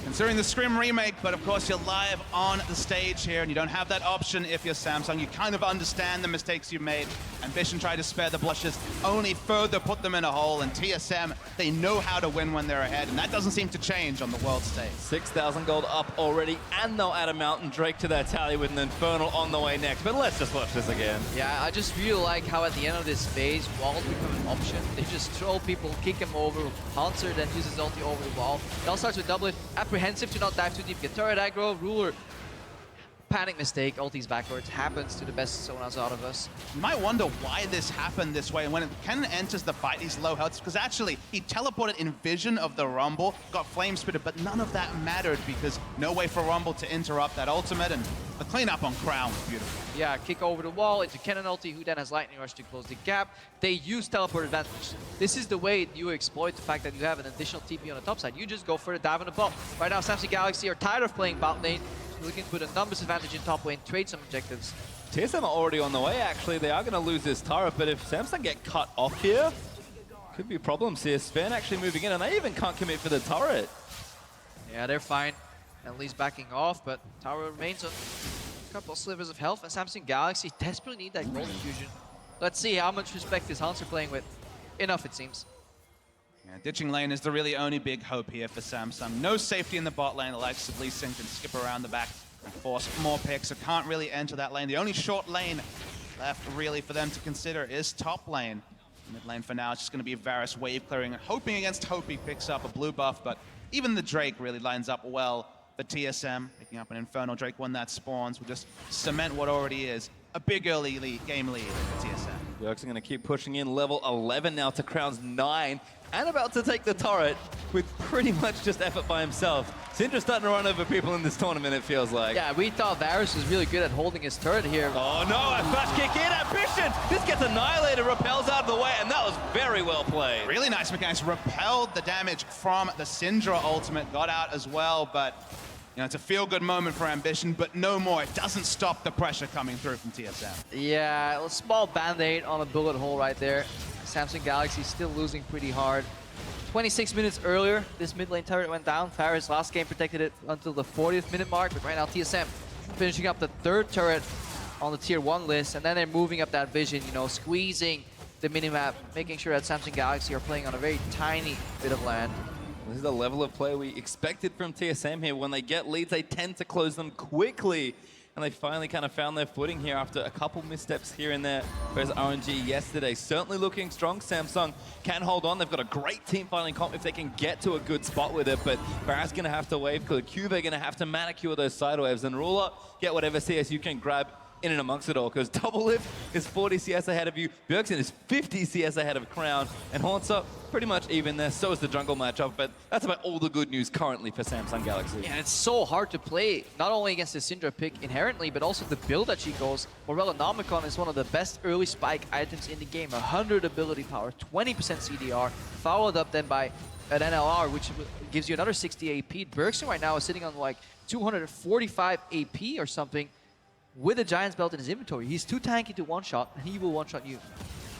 Considering the Scrim remake, but of course you're live on the stage here and you don't have that option if you're Samsung. You kind of understand the mistakes you made. Ambition tried to spare the blushes, only further put them in a hole, and TSM, they know how to win when they're ahead, and that doesn't seem to change on the world stage. 6,000 gold up already, and they'll add a Mountain Drake to their tally with an Infernal on the way next. But let's just watch this again. Yeah, I just really like how at the end of this phase, walls become an option. They just throw people, kick him over. Hunter then uses ulti over the wall. It all starts with doublet. Apprehensive to not dive too deep. Get turret aggro, Ruler. Panic mistake, ultis backwards, happens to the best Sonas out of us. You might wonder why this happened this way, and when Kennen enters the fight, he's low health, because actually he teleported in vision of the Rumble, got flame spitted, but none of that mattered because no way for Rumble to interrupt that ultimate, and the cleanup on Crown was beautiful. Yeah, kick over the wall into Kennen ulti, who then has Lightning Rush to close the gap. They use teleport advantage. This is the way you exploit the fact that you have an additional TP on the top side. You just go for the dive on the bot. Right now, Samsung Galaxy are tired of playing bot lane, looking to put a numbers advantage in top lane, trade some objectives. TSM are already on the way, actually. They are going to lose this turret, but if Samsung get cut off here, could be problems here. Sven actually moving in, and they even can't commit for the turret. Yeah, they're fine. At least backing off, but tower remains on a couple of slivers of health, and Samsung Galaxy desperately need that gold infusion. Let's see how much respect is Hunter playing with. Enough, it seems. Yeah, ditching lane is the really only big hope here for Samsung. No safety in the bot lane. The likes of Lee Sin can skip around the back and force more picks. So can't really enter that lane. The only short lane left really for them to consider is top lane. Mid lane for now, it's just going to be Varus wave clearing and hoping against Hope he picks up a blue buff, but even the Drake really lines up well for TSM. Picking up an Infernal Drake when that spawns will just cement what already is a big early game lead for TSM. Bjergsen going to keep pushing in, level 11 now to Crown's 9, and about to take the turret with pretty much just effort by himself. Syndra's starting to run over people in this tournament, it feels like. Yeah, we thought Varus was really good at holding his turret here. Oh no, a flash kick in, Ambition! This gets annihilated, repels out of the way, and that was very well played. Really nice mechanics, repelled the damage from the Syndra ultimate, got out as well, but you know, it's a feel-good moment for Ambition, but no more. It doesn't stop the pressure coming through from TSM. Yeah, a small band-aid on a bullet hole right there. Samsung Galaxy still losing pretty hard. 26 minutes earlier, this mid lane turret went down. Faris last game protected it until the 40th minute mark, but right now TSM finishing up the 3rd turret on the tier 1 list, and then they're moving up that vision, you know, squeezing the minimap, making sure that Samsung Galaxy are playing on a very tiny bit of land. This is the level of play we expected from TSM here. When they get leads, they tend to close them quickly. And they finally kind of found their footing here after a couple missteps here and there. Whereas RNG yesterday, certainly looking strong. Samsung can hold on. They've got a great team fighting comp if they can get to a good spot with it. But Barra's going to have to wave clear. Cube going to have to manicure those side waves. And Ruler, get whatever CS you can grab in and amongst it all, because Doublelift is 40 CS ahead of you, Bjergsen is 50 CS ahead of Crown, and Haunter pretty much even there. So is the jungle matchup, but that's about all the good news currently for Samsung Galaxy. Yeah, it's so hard to play, not only against the Syndra pick inherently, but also the build that she goes. Morella Nomicon is one of the best early spike items in the game. 100 ability power, 20% CDR, followed up then by an NLR, which gives you another 60 AP. Bjergsen right now is sitting on like 245 AP or something, with a Giant's Belt in his inventory. He's too tanky to one-shot, and he will one-shot you.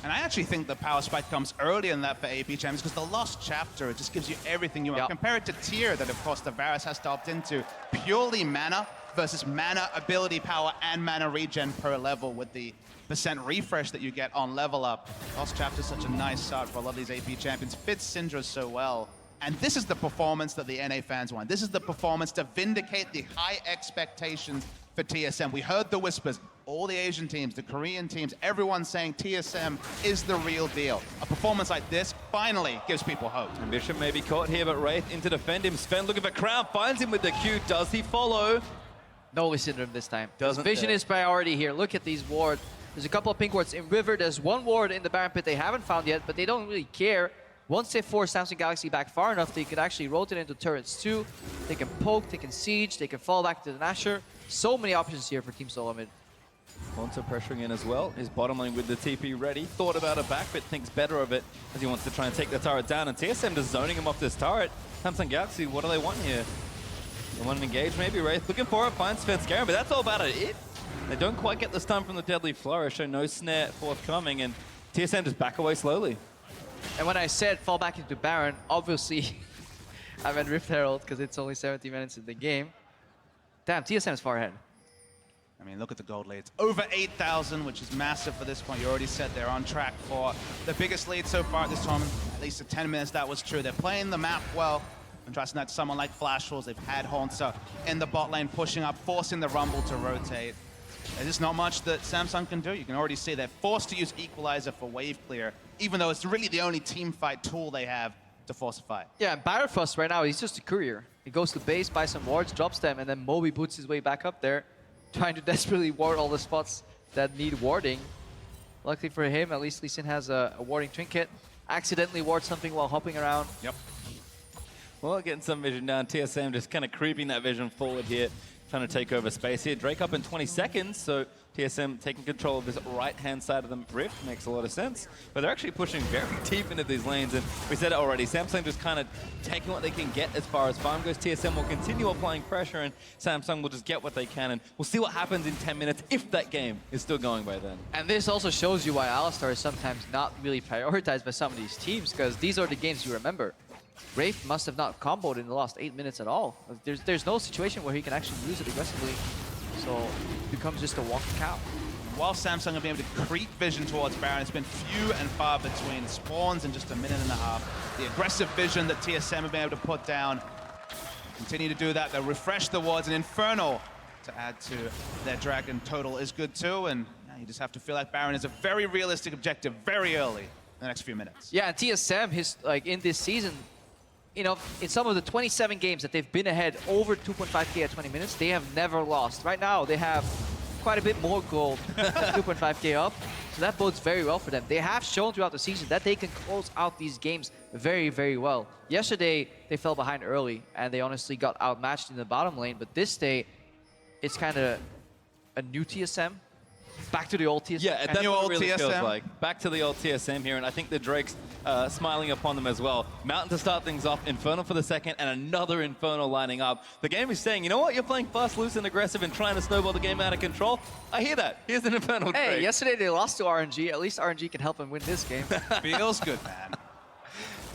And I actually think the power spike comes earlier than that for AP champions, because the Lost Chapter, it just gives you everything you want. Compare it to Tier, that of course the Varus has to opt into. Purely mana versus mana ability power and mana regen per level with the % refresh that you get on level up. Lost Chapter is such a nice start for a lot of these AP champions. Fits Syndra so well. And this is the performance that the NA fans want. This is the performance to vindicate the high expectations for TSM. We heard the whispers, all the Asian teams, the Korean teams, everyone saying TSM is the real deal. A performance like this finally gives people hope. Ambition may be caught here, but Wraith in to defend him. Sven looking for Crown, finds him with the Q. Does he follow? No Syndrome this time. Doesn't Vision is priority here. Look at these wards. There's a couple of pink wards in River. There's one ward in the Baron Pit they haven't found yet, but they don't really care. Once they force Samsung Galaxy back far enough, they could actually rotate into turrets too. They can poke, they can siege, they can fall back to the Nashor. So many options here for Team Solo Mid. Haunter pressuring in as well. His bottom lane with the TP ready. Thought about a back, but thinks better of it as he wants to try and take the turret down. And TSM just zoning him off this turret. Samsung Galaxy, what do they want here? They want to engage maybe. Wraith looking for it, finds Sven Scaring, but that's all about it. They don't quite get the stun from the Deadly Flourish, so no snare forthcoming, and TSM just back away slowly. And when I said fall back into Baron, obviously I meant Rift Herald because it's only 70 minutes in the game. Damn, TSM's far ahead. I mean, look at the gold leads. Over 8,000, which is massive for this point. You already said they're on track for the biggest lead so far at this tournament. At least at 10 minutes, that was true. They're playing the map well. Contrasting that to someone like Flash Wolves, they've had Haunter in the bot lane, pushing up, forcing the Rumble to rotate. There's just not much that Samsung can do. You can already see they're forced to use Equalizer for wave clear, even though it's really the only team fight tool they have to force a fight. Yeah, and Barrowfrost right now, he's just a courier. He goes to base, buys some wards, drops them, and then Moby boots his way back up there, trying to desperately ward all the spots that need warding. Luckily for him, at least Lee Sin has a warding trinket. Accidentally wards something while hopping around. Yep. Well, getting some vision down. TSM just kind of creeping that vision forward here, trying to take over space here. Drake up in 20 seconds, so TSM taking control of this right-hand side of the rift makes a lot of sense. But they're actually pushing very deep into these lanes, and we said it already, Samsung just kind of taking what they can get as far as farm goes. TSM will continue applying pressure, and Samsung will just get what they can, and we'll see what happens in 10 minutes if that game is still going by then. And this also shows you why Alistar is sometimes not really prioritized by some of these teams, because these are the games you remember. Wraith must have not comboed in the last 8 minutes at all. There's no situation where he can actually use it aggressively, so it becomes just a walking cow. While Samsung have been able to creep vision towards Baron, it's been few and far between spawns in just a minute and a half. The aggressive vision that TSM have been able to put down, continue to do that. They'll refresh the wards, and Infernal to add to their Dragon total is good too, and yeah, you just have to feel like Baron is a very realistic objective very early in the next few minutes. Yeah, and TSM, in this season, you know, in some of the 27 games that they've been ahead over 2.5k at 20 minutes, they have never lost. Right now, they have quite a bit more gold, 2.5k up, so that bodes very well for them. They have shown throughout the season that they can close out these games very, very well. Yesterday, they fell behind early, and they honestly got outmatched in the bottom lane, but this day, it's kind of a new TSM. Back to the old TSM. Yeah, that's what it really feels like. Back to the old TSM here, and I think the Drake's smiling upon them as well. Mountain to start things off, Infernal for the second, and another Infernal lining up. The game is saying, you know what, you're playing fast, loose, and aggressive and trying to snowball the game out of control. I hear that. Here's an Infernal Drake. Hey, yesterday they lost to RNG. At least RNG can help them win this game. Feels good, man.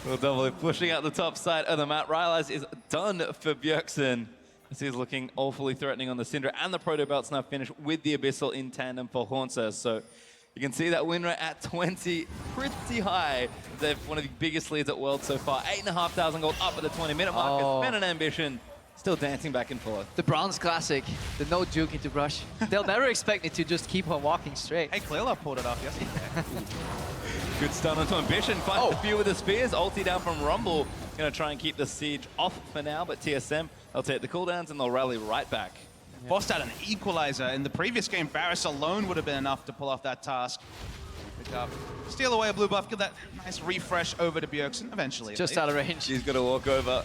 Well, Double pushing out the top side of the map. Rylai's is done for Bjergsen. As he's looking awfully threatening on the Syndra, and the Proto Belt's now finished with the Abyssal in tandem for Haunter. So you can see that win rate at 20, pretty high. They've one of the biggest leads at World so far. 8,500 gold up at the 20-minute mark. Oh. It's been an ambition. Still dancing back and forth. The Bronze Classic, the no juke into brush. They'll never expect me to just keep on walking straight. Hey, Clearlove pulled it off yesterday. Good stun onto Ambition. Finds a few with the spears. Ulti down from Rumble. Gonna try and keep the siege off for now, but TSM, they'll take the cooldowns and they'll rally right back. Forced out an Equalizer. In the previous game, Varus alone would have been enough to pull off that task. Pick up, steal away a blue buff, give that nice refresh over to Bjergsen eventually. Just out of range. He's gonna walk over.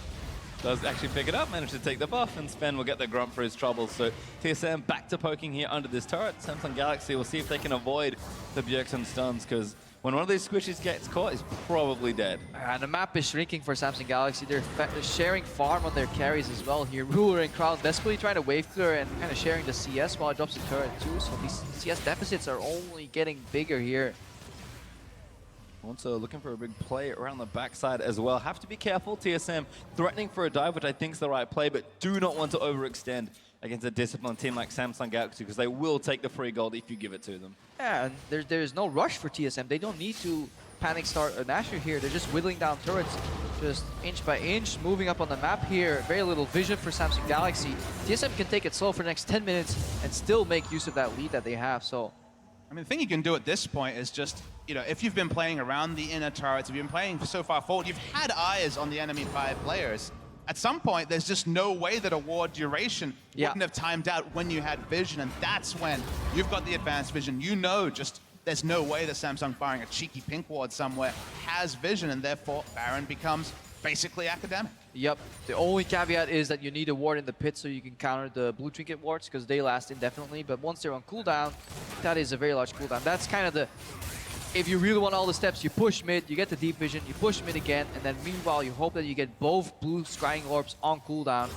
Does actually pick it up, manage to take the buff, and Sven will get the grunt for his troubles. So TSM back to poking here under this turret. Samsung Galaxy will see if they can avoid the Bjergsen stuns, because when one of these squishies gets caught, he's probably dead. And the map is shrinking for Samsung Galaxy. They're sharing farm on their carries as well here. Ruler and Crown desperately trying to wave clear and kind of sharing the CS while it drops the turret too. So these CS deficits are only getting bigger here. Also looking for a big play around the backside as well. Have to be careful. TSM threatening for a dive, which I think is the right play, but do not want to overextend against a disciplined team like Samsung Galaxy, because they will take the free gold if you give it to them. Yeah, and there's no rush for TSM. They don't need to panic start a Nashor here. They're just whittling down turrets, just inch by inch, moving up on the map here. Very little vision for Samsung Galaxy. TSM can take it slow for the next 10 minutes and still make use of that lead that they have. So, I mean, the thing you can do at this point is just, you know, if you've been playing around the inner turrets, if you've been playing so far forward, you've had eyes on the enemy 5 players. At some point, there's just no way that a ward duration wouldn't have timed out when you had vision, and that's when you've got the advanced vision. You know, just there's no way that Samsung firing a cheeky pink ward somewhere has vision, and therefore Baron becomes basically academic. Yep. The only caveat is that you need a ward in the pit so you can counter the blue trinket wards, because they last indefinitely. But once they're on cooldown, that is a very large cooldown. That's kind of the... If you really want all the steps, you push mid, you get the deep vision, you push mid again, and then meanwhile you hope that you get both blue scrying orbs on cooldown.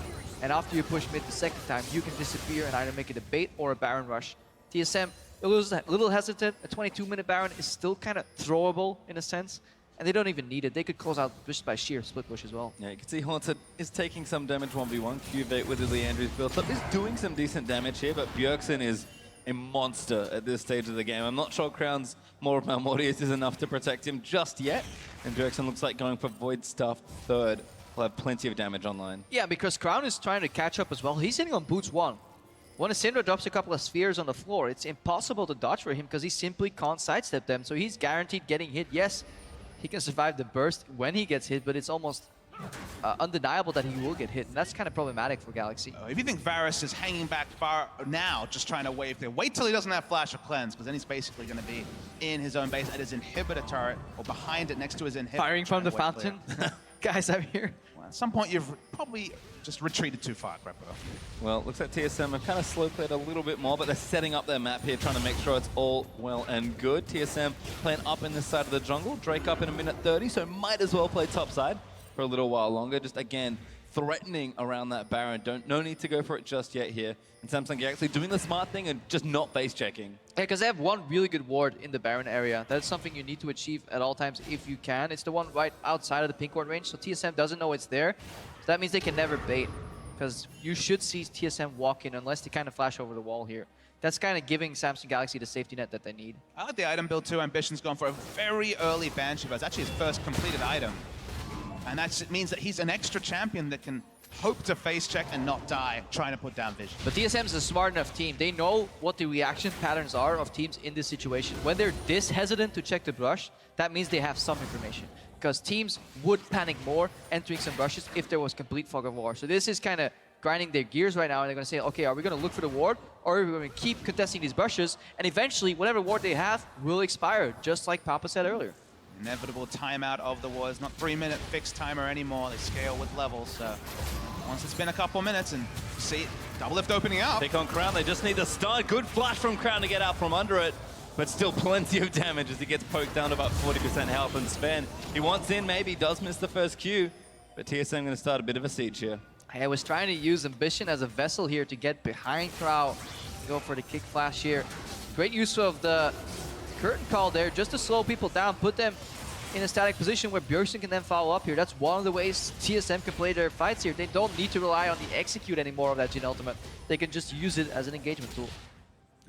And after you push mid the second time, you can disappear and either make it a bait or a Baron rush. TSM, a little hesitant. A 22-minute Baron is still kind of throwable in a sense. and they don't even need it. They could close out just by sheer split push as well. Yeah, you can see Haunted is taking some damage 1v1. Cuvate with his Leandry's built up is doing some decent damage here, but Bjergsen is a monster at this stage of the game. I'm not sure Crown's more of Malmortius is enough to protect him just yet, and Bjergsen looks like going for Void Stuff third. Will have plenty of damage online. Yeah, because Crown is trying to catch up as well. He's sitting on Boots 1. When a Syndra drops a couple of spheres on the floor, it's impossible to dodge for him because he simply can't sidestep them. So he's guaranteed getting hit. Yes, he can survive the burst when he gets hit, but it's almost undeniable that he will get hit. And that's kind of problematic for Galaxy. If you think Varus is hanging back far now, just trying to wave there, wait till he doesn't have Flash or Cleanse, because then he's basically going to be in his own base at his inhibitor turret, or behind it next to his inhibitor. Firing from the fountain. Guys, I'm here. Well, at some point, you've probably just retreated too far, Grepo. Well, looks like TSM have kind of slow played a little bit more, but they're setting up their map here, trying to make sure it's all well and good. TSM playing up in this side of the jungle. Drake up in a minute 30, so might as well play top side for a little while longer. Just again, threatening around that Baron. No need to go for it just yet here. And Samsung Galaxy doing the smart thing and just not base checking. Yeah, because they have one really good ward in the Baron area. That's something you need to achieve at all times if you can. It's the one right outside of the pink ward range, so TSM doesn't know it's there. So that means they can never bait, because you should see TSM walk in unless they kind of flash over the wall here. That's kind of giving Samsung Galaxy the safety net that they need. I like the item build too. Ambition's gone for a very early Banshee, but it's actually his first completed item. And that means that he's an extra champion that can hope to face check and not die trying to put down vision. But TSM is a smart enough team. They know what the reaction patterns are of teams in this situation. When they're this hesitant to check the brush, that means they have some information. Because teams would panic more entering some brushes if there was complete fog of war. So this is kind of grinding their gears right now, and they're going to say, okay, are we going to look for the ward, or are we going to keep contesting these brushes? And eventually, whatever ward they have will expire, just like Papa said earlier. Inevitable timeout of the wars, not 3-minute fixed timer anymore. They scale with levels, so once it's been a couple minutes and see double lift opening up. Take on Crown, they just need to start. Good flash from Crown to get out from under it, but still plenty of damage as he gets poked down to about 40% health and Sven. He wants in, maybe does miss the first Q, but TSM going to start a bit of a siege here. I was trying to use Ambition as a vessel here to get behind Crow. Go for the kick flash here. Great use of the curtain call there just to slow people down, put them in a static position where Bjergsen can then follow up here. That's one of the ways TSM can play their fights here. They don't need to rely on the execute anymore of that Jhin ultimate. They can just use it as an engagement tool.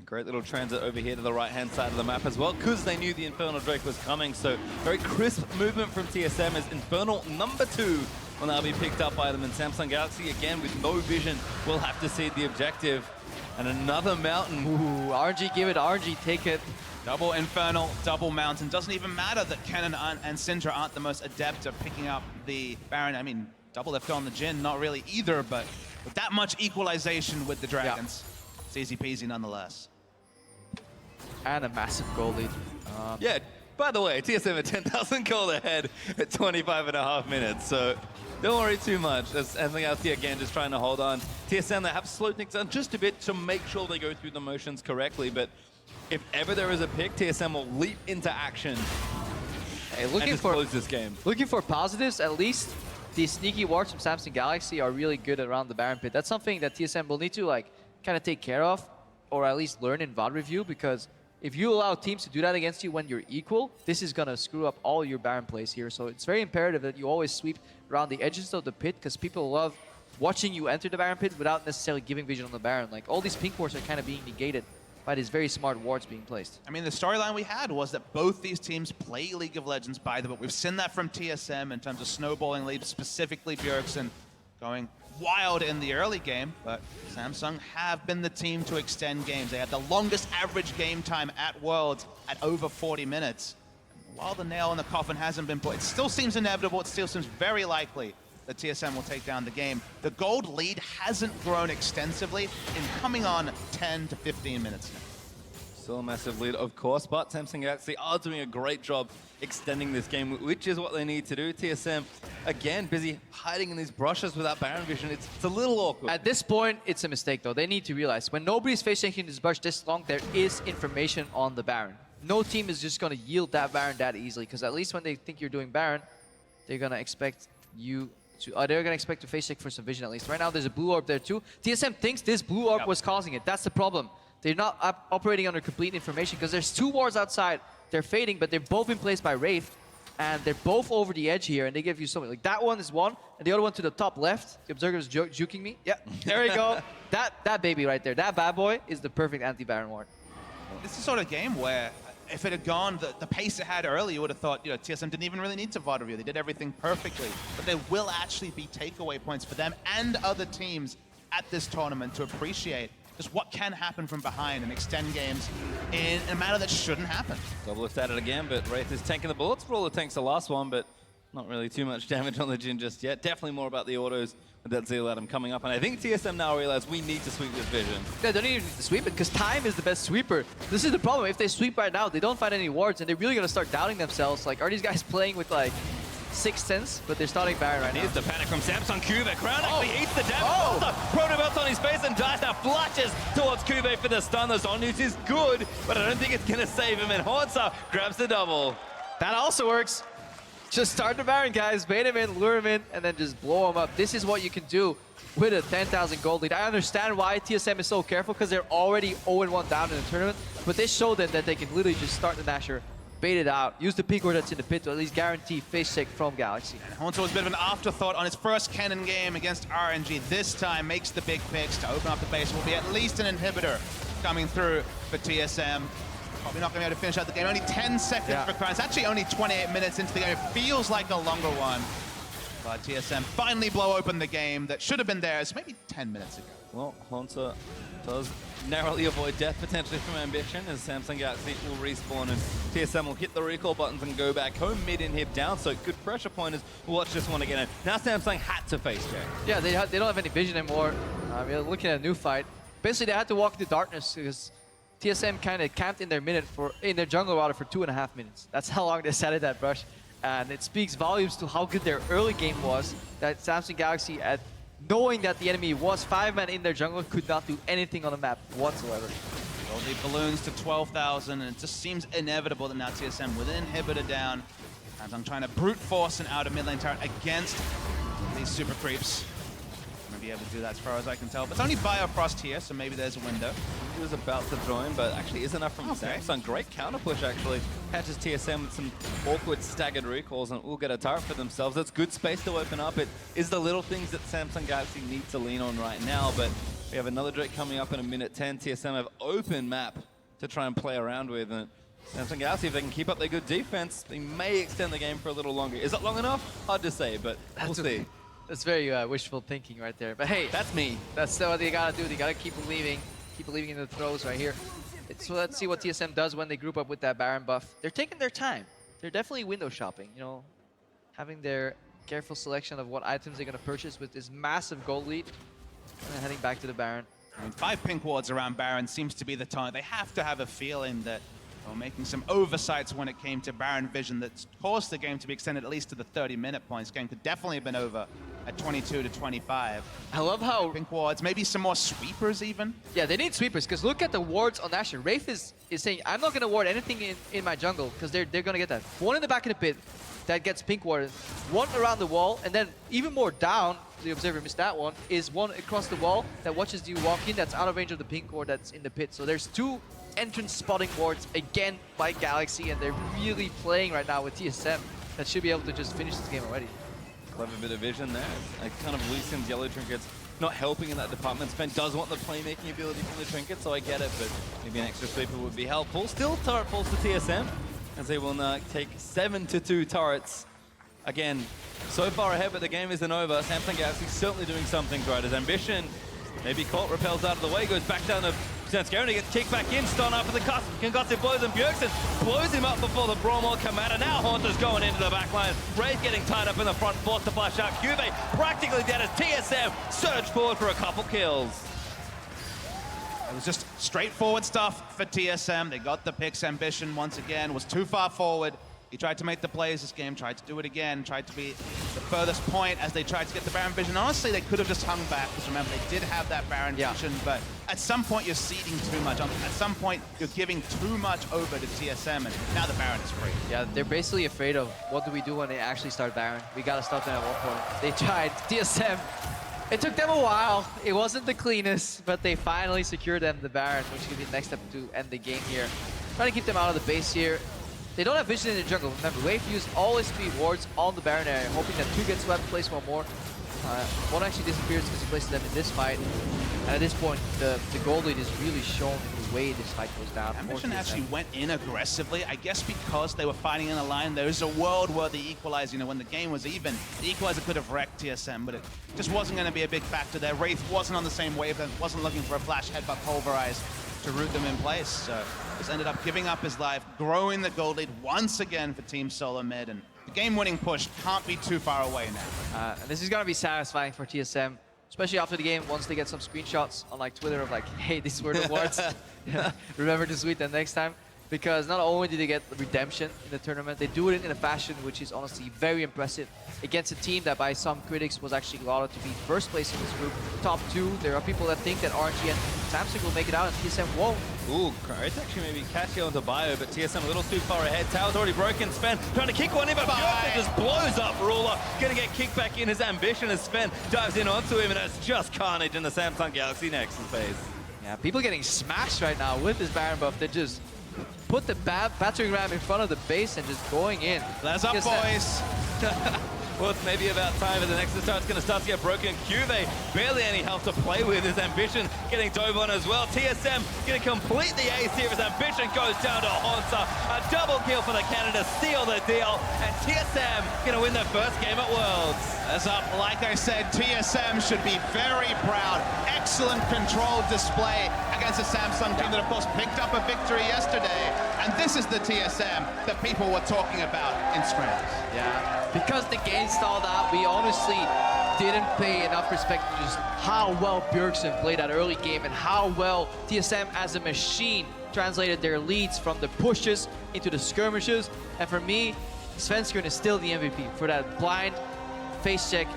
Great little transit over here to the right-hand side of the map as well, because they knew the Infernal Drake was coming. So very crisp movement from TSM as Infernal #2 will now be picked up by them. And Samsung Galaxy, again, with no vision, will have to cede the objective. And another mountain. Ooh, RNG, give it. RNG, take it. Double Infernal, double Mountain. Doesn't even matter that Kennen and Syndra aren't the most adept at picking up the Baron. I mean, double lift on the Jhin, not really either, but with that much equalization with the Dragons, it's easy peasy nonetheless. And a massive goal lead. Yeah, by the way, TSM at 10,000 gold ahead at 25.5 minutes, so don't worry too much. As Samsung Galaxy again just trying to hold on. TSM, they have slowed things down just a bit to make sure they go through the motions correctly, but if ever there is a pick, TSM will leap into action and just close this game. Looking for positives, at least the sneaky wards from Samsung Galaxy are really good around the Baron pit. That's something that TSM will need to kind of take care of, or at least learn in VOD review, because if you allow teams to do that against you when you're equal, this is going to screw up all your Baron plays here. So it's very imperative that you always sweep around the edges of the pit, because people love watching you enter the Baron pit without necessarily giving vision on the Baron. Like, all these pink wards are kind of being negated by these very smart wards being placed. I mean, the storyline we had was that both these teams play League of Legends by the book. We've seen that from TSM in terms of snowballing leads, specifically Bjergsen going wild in the early game, but Samsung have been the team to extend games. They had the longest average game time at Worlds at over 40 minutes. While the nail in the coffin hasn't been put, it still seems inevitable, it still seems very likely that TSM will take down the game. The gold lead hasn't grown extensively in coming on 10 to 15 minutes now. Still a massive lead, of course, but Samsung Galaxy are doing a great job extending this game, which is what they need to do. TSM, again, busy hiding in these brushes without Baron vision. It's a little awkward. At this point, it's a mistake, though. They need to realize, when nobody's face-checking this brush this long, there is information on the Baron. No team is just going to yield that Baron that easily, because at least when they think you're doing Baron, they're going to expect you to, they're going to expect to face check for some vision at least. Right now, there's a blue orb there too. TSM thinks this blue orb was causing it. That's the problem. They're not operating under complete information, because there's two wards outside. They're fading, but they're both in place by Wraith. and they're both over the edge here, and they give you something. Like that one is one, and the other one to the top left. The Observer is juking me. Yeah, there we go. That baby right there, that bad boy is the perfect anti-Baron ward. This is the sort of game where if it had gone the pace it had earlier, you would have thought, TSM didn't even really need to VOD review. They did everything perfectly. But there will actually be takeaway points for them and other teams at this tournament to appreciate just what can happen from behind and extend games in a manner that shouldn't happen. Doublelift at it again, but Wraith is tanking the bullets. For all the tanks the last one, but not really too much damage on the Jhin just yet. Definitely more about the autos with that Zeal Atom coming up. And I think TSM now realize we need to sweep this Vision. They don't even need to sweep it, because time is the best sweeper. This is the problem. If they sweep right now, they don't find any wards, and they're really going to start doubting themselves. Like, are these guys playing with, like, 6th sense? But they're starting Baron right now. Here's the panic from Samsung. Kube, Crown actually eats the damage. Also, Proto on his face, and Dice now flushes towards Kube for the stun. The Zon use is good, but I don't think it's going to save him, and Hauntzer grabs the double. That also works. Just start the Baron, guys. Bait him in, lure him in, and then just blow him up. This is what you can do with a 10,000 gold lead. I understand why TSM is so careful, because they're already 0-1 down in the tournament, but this showed them that they can literally just start the Nashor, bait it out, use the pink ward that's in the pit to at least guarantee face check from Galaxy. Hauntzer was a bit of an afterthought on his first Kennen game against RNG. This time makes the big picks to open up the base. Will be at least an inhibitor coming through for TSM. Probably not going to be able to finish out the game. Only 10 seconds for Crown. It's actually only 28 minutes into the game. It feels like a longer one. But TSM finally blow open the game that should have been theirs maybe 10 minutes ago. Well, Hauntzer does narrowly avoid death potentially from Ambition, as Samsung Galaxy will respawn and TSM will hit the recall buttons and go back home mid inhib down, so good pressure pointers. We'll watch this one again. And now Samsung had to face Jay. Yeah, they don't have any vision anymore. We're looking at a new fight. Basically, they had to walk into darkness because TSM kind of camped in their jungle router for 2.5 minutes. That's how long they sat at that brush. And it speaks volumes to how good their early game was, that Samsung Galaxy, at knowing that the enemy was 5-man in their jungle, could not do anything on the map whatsoever. Well, the balloons to 12,000, and it just seems inevitable that now TSM with an inhibitor down, and I'm trying to brute force an outer mid lane turret against these super creeps. I'm gonna be able to do that as far as I can tell. But it's only Biofrost here, so maybe there's a window. He was about to join, but actually is enough from Samsung. Great counter push, actually. Catches TSM with some awkward staggered recalls and will get a turret for themselves. That's good space to open up. It is the little things that Samsung Galaxy need to lean on right now, but we have another Drake coming up in a minute 10. TSM have open map to try and play around with. And Samsung Galaxy, if they can keep up their good defense, they may extend the game for a little longer. Is it long enough? Hard to say, but we'll see. That's very wishful thinking right there. But hey, that's me. That's what they gotta do. They gotta keep believing in the throws right here. So let's see what TSM does when they group up with that Baron buff. They're taking their time. They're definitely window shopping, you know, having their careful selection of what items they're gonna purchase with this massive gold lead, and then heading back to the Baron. I mean, 5 pink wards around Baron seems to be the time. They have to have a feeling that making some oversights when it came to Baron vision that's caused the game to be extended at least to the 30-minute points. Game could definitely have been over at 22 to 25. I love how pink wards, maybe some more sweepers even. Yeah, they need sweepers, because look at the wards on Nashor. Wraith is saying, I'm not gonna ward anything in my jungle, because they're gonna get that. One in the back of the pit that gets pink warded, one around the wall, and then even more down, the Observer missed that one, is one across the wall that watches you walk in, that's out of range of the pink ward that's in the pit. So there's 2 entrance spotting wards again by Galaxy, and they're really playing right now with TSM that should be able to just finish this game already. Clever bit of vision there. It kind of loosens Yellow Trinkets, not helping in that department. Sven does want the playmaking ability from the Trinket, so I get it, but maybe an extra sweeper would be helpful. Still turret falls to TSM, as they will now take 7-2 turrets. Again, so far ahead, but the game isn't over. Samsung Galaxy certainly doing something right, as Ambition maybe caught, repels out of the way, goes back down to Svenskeren, gets kicked back in, stun after the concussive blows, and Bjergsen blows him up before the Bromwell Commander. Now Haunter's going into the back line. Wraith getting tied up in the front, forced to flash out. Kube practically dead as TSM surge forward for a couple kills. It was just straightforward stuff for TSM. They got the picks. Ambition once again was too far forward. He tried to make the plays this game, tried to do it again, tried to be the furthest point as they tried to get the Baron vision. Honestly, they could have just hung back, because remember, they did have that Baron vision, but at some point you're ceding too much. At some point, you're giving too much over to TSM, and now the Baron is free. Yeah, they're basically afraid of what do we do when they actually start Baron. We gotta stop them at one point. They tried. TSM, it took them a while. It wasn't the cleanest, but they finally secured them the Baron, which could be the next step to end the game here. Trying to keep them out of the base here. They don't have vision in the jungle. Remember, Wave used all his speed wards on the Baron area, hoping that 2 gets swept, place one more. One actually disappears because he places them in this fight. And at this point, the gold lead is really shown in the way this fight goes down. Ambition actually went in aggressively, I guess because they were fighting in a line. There's a world where the equalizer, you know, when the game was even, the equalizer could have wrecked TSM, but it just wasn't going to be a big factor there. Wraith wasn't on the same wave, and wasn't looking for a flash headbutt pulverize to root them in place. So just ended up giving up his life, growing the gold lead once again for Team Solo Mid, and the game-winning push can't be too far away now. And this is going to be satisfying for TSM, especially after the game, once they get some screenshots on like Twitter of like, hey, these were the words. Remember to tweet them next time. Because not only did they get redemption in the tournament, they do it in a fashion which is honestly very impressive against a team that by some critics was actually lauded to be first place in this group, top 2. There are people that think that RNG and Samsung will make it out and TSM won't. Ooh, it's actually maybe catchy onto Bio, but TSM a little too far ahead. Tower's already broken. Sven trying to kick one in, but Bjorkson just blows up Ruler. Gonna get kicked back in. His ambition as Sven dives in onto him, and it's just carnage in the Samsung Galaxy Nexus phase. Yeah, people getting smashed right now with this Baron buff. They just put the battering ram in front of the base and just going in. That's up, boys. Well, it's maybe about time for the Nexus start's going to start to get broken. Cuvee barely any health to play with. His ambition getting dove on as well. TSM going to complete the ace here. His ambition goes down to Hansa. A double kill for the Canada, seal the deal. And TSM going to win their first game at Worlds. That's up. Like I said, TSM should be very proud. Excellent controlled display against a Samsung team that, of course, picked up a victory yesterday. And this is the TSM that people were talking about in scrims. Yeah, because the game stalled out, we honestly didn't pay enough respect to just how well Bjergsen played that early game and how well TSM as a machine translated their leads from the pushes into the skirmishes. And for me, Svenskeren is still the MVP for that blind face check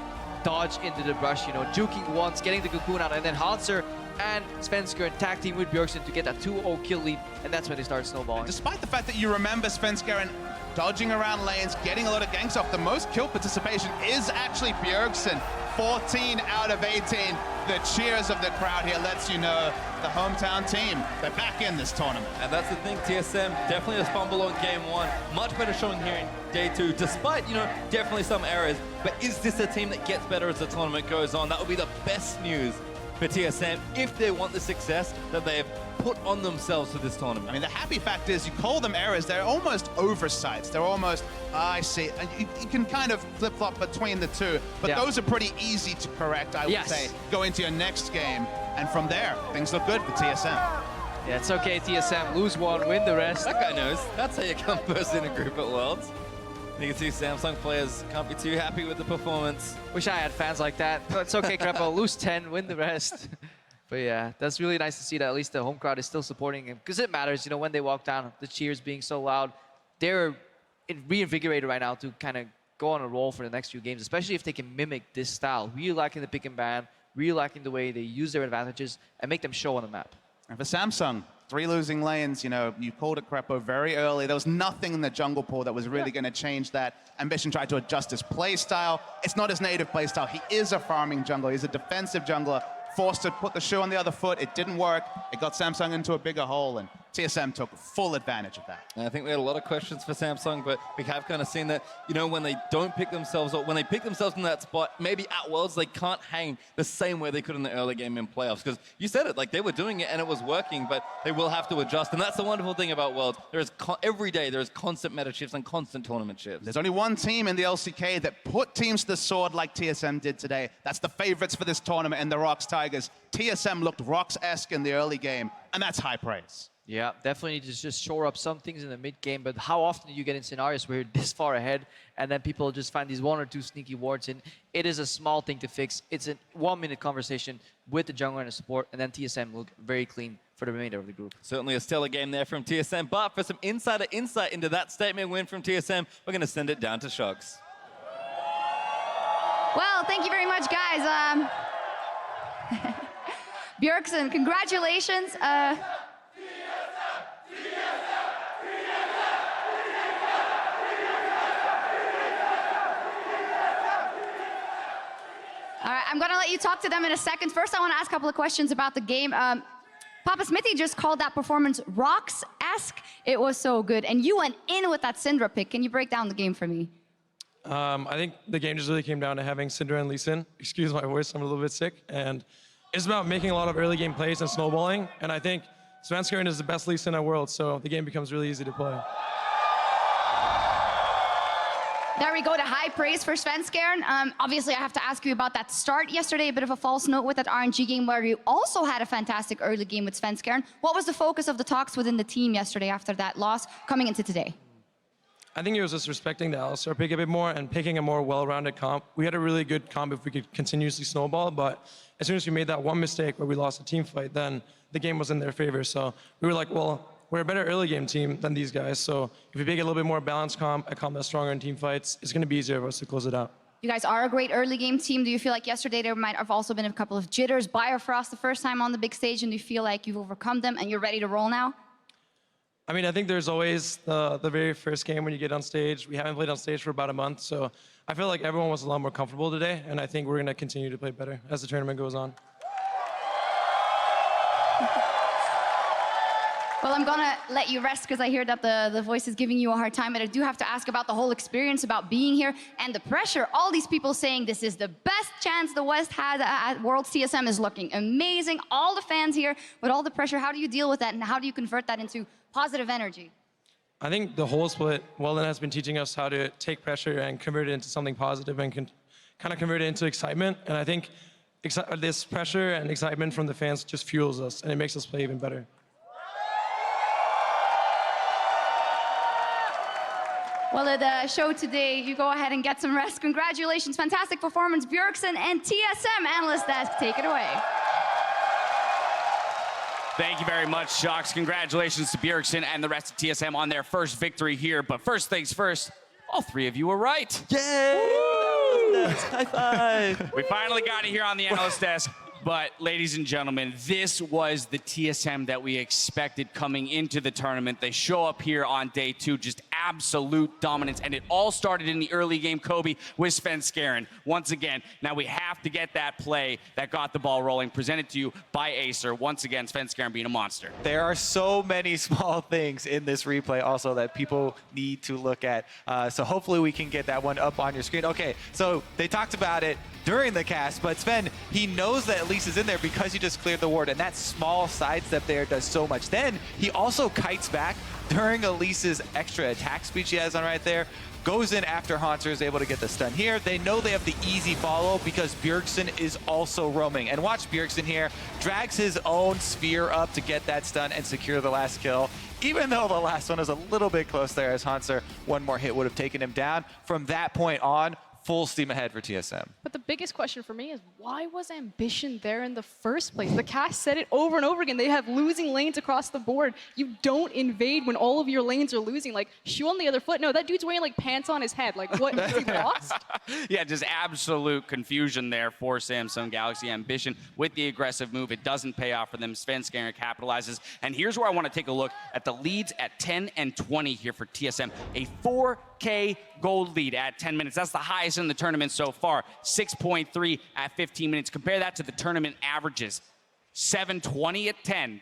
dodge into the brush, you know, juking once, getting the cocoon out, and then Hanser and Svenskeren tag team with Bjergsen to get that 2-0 kill lead, and that's when they start snowballing. Despite the fact that you remember Svenskeren dodging around lanes, getting a lot of ganks off, the most kill participation is actually Bjergsen. 14 out of 18. The cheers of the crowd here lets you know the hometown team, they're back in this tournament. And that's the thing, TSM definitely a fumble on game 1. Much better showing here in day 2, despite, you know, definitely some errors. But is this a team that gets better as the tournament goes on? That would be the best news for TSM if they want the success that they have put on themselves for this tournament. I mean, the happy fact is you call them errors, they're almost oversights. They're almost, I see, and you can kind of flip-flop between the two, but those are pretty easy to correct, I would say, go into your next game. And from there, things look good for TSM. Yeah, it's okay, TSM. Lose one, win the rest. That guy knows. That's how you come first in a group at Worlds. You can see Samsung players can't be too happy with the performance. Wish I had fans like that. But it's okay, Krepo. Lose 10, win the rest. But yeah, that's really nice to see that at least the home crowd is still supporting him. Because it matters, you know, when they walk down, the cheers being so loud. They're reinvigorated right now to kind of go on a roll for the next few games, especially if they can mimic this style. Really liking the pick and ban, really liking the way they use their advantages and make them show on the map. And for Samsung, 3 losing lanes, you know, you called it Krepo very early. There was nothing in the jungle pool that was really going to change that. Ambition tried to adjust his play style. It's not his native play style. He is a farming jungler. He's a defensive jungler. Forced to put the shoe on the other foot. It didn't work. It got Samsung into a bigger hole, and TSM took full advantage of that. And I think we had a lot of questions for Samsung, but we have kind of seen that, you know, when they don't pick themselves up, when they pick themselves in that spot, maybe at Worlds, they can't hang the same way they could in the early game in playoffs. Because you said it, like they were doing it and it was working, but they will have to adjust. And that's the wonderful thing about Worlds. There is every day there is constant meta shifts and constant tournament shifts. There's only one team in the LCK that put teams to the sword like TSM did today. That's the favorites for this tournament in the Rox Tigers. TSM looked Rox-esque in the early game, and that's high praise. Yeah, definitely need to just shore up some things in the mid game, but how often do you get in scenarios where you're this far ahead and then people just find these 1 or 2 sneaky wards in? It is a small thing to fix. It's a 1-minute conversation with the jungler and the support, and then TSM look very clean for the remainder of the group. Certainly a stellar game there from TSM, but for some insider insight into that statement win from TSM, we're going to send it down to Shox. Well, thank you very much, guys. Bjergsen, congratulations. All right, I'm going to let you talk to them in a second. First, I want to ask a couple of questions about the game. Papa Smithy just called that performance Rocks-esque. It was so good. And you went in with that Syndra pick. Can you break down the game for me? I think the game just really came down to having Syndra and Lee Sin. Excuse my voice, I'm a little bit sick. And it's about making a lot of early game plays and snowballing. And I think Svenskeren is the best Lee Sin in the world, so the game becomes really easy to play. There we go to high praise for Svenskeren. Obviously, I have to ask you about that start yesterday, a bit of a false note with that RNG game where you also had a fantastic early game with Svenskeren. What was the focus of the talks within the team yesterday after that loss coming into today? I think it was just respecting the Alistar pick a bit more and picking a more well-rounded comp. We had a really good comp if we could continuously snowball, but as soon as we made that one mistake where we lost a team fight, then the game was in their favor. So we were like, well, we're a better early game team than these guys. So if we pick a little bit more balanced comp, a comp that's stronger in team fights, it's going to be easier for us to close it out. You guys are a great early game team. Do you feel like yesterday there might have also been a couple of jitters? Bifrost the first time on the big stage, and do you feel like you've overcome them and you're ready to roll now? I mean, I think there's always the very first game when you get on stage. We haven't played on stage for about a month, so I feel like everyone was a lot more comfortable today, and I think we're going to continue to play better as the tournament goes on. Well, I'm gonna let you rest because I hear that the voice is giving you a hard time, but I do have to ask about the whole experience, about being here and the pressure. All these people saying this is the best chance the West has at Worlds. TSM is looking amazing. All the fans here with all the pressure. How do you deal with that, and how do you convert that into positive energy? I think the whole split, Weldon has been teaching us how to take pressure and convert it into something positive and kind of convert it into excitement. And I think this pressure and excitement from the fans just fuels us, and it makes us play even better. Well, at the show today, you go ahead and get some rest. Congratulations, fantastic performance, Bjergsen and TSM Analyst Desk. Take it away. Thank you very much, Shocks. Congratulations to Bjergsen and the rest of TSM on their first victory here. But first things first, all three of you were right. Yay! High five! We finally got it here on the Analyst Desk. But, ladies and gentlemen, this was the TSM that we expected coming into the tournament. They show up here on day two, just absolute dominance. And it all started in the early game, Kobe, with Svenskeren. Once again, now we have to get that play that got the ball rolling, presented to you by Acer. Once again, Svenskeren being a monster. There are so many small things in this replay also that people need to look at. So hopefully we can get that one up on your screen. Okay, so they talked about it during the cast, but Sven, he knows that Elise is in there because he just cleared the ward, and that small sidestep there does so much. Then he also kites back during Elise's extra attack speed she has on right there, goes in after Haunter, is able to get the stun here. They know they have the easy follow because Bjergsen is also roaming. And watch Bjergsen here, drags his own sphere up to get that stun and secure the last kill. Even though the last one was a little bit close there, as Haunter, one more hit would have taken him down. From that point on, full steam ahead for TSM. But the biggest question for me is, why was Ambition there in the first place? The cast said it over and over again. They have losing lanes across the board. You don't invade when all of your lanes are losing. Like, shoe on the other foot. No, that dude's wearing like pants on his head. Like, what? Is he lost? Yeah, just absolute confusion there for Samsung Galaxy. Ambition with the aggressive move. It doesn't pay off for them. Svenskeren capitalizes. And here's where I want to take a look at the leads at 10 and 20 here for TSM. A 4K gold lead at 10 minutes. That's the highest in the tournament so far. 6.3 at 15 minutes. Compare that to the tournament averages. 720 at 10.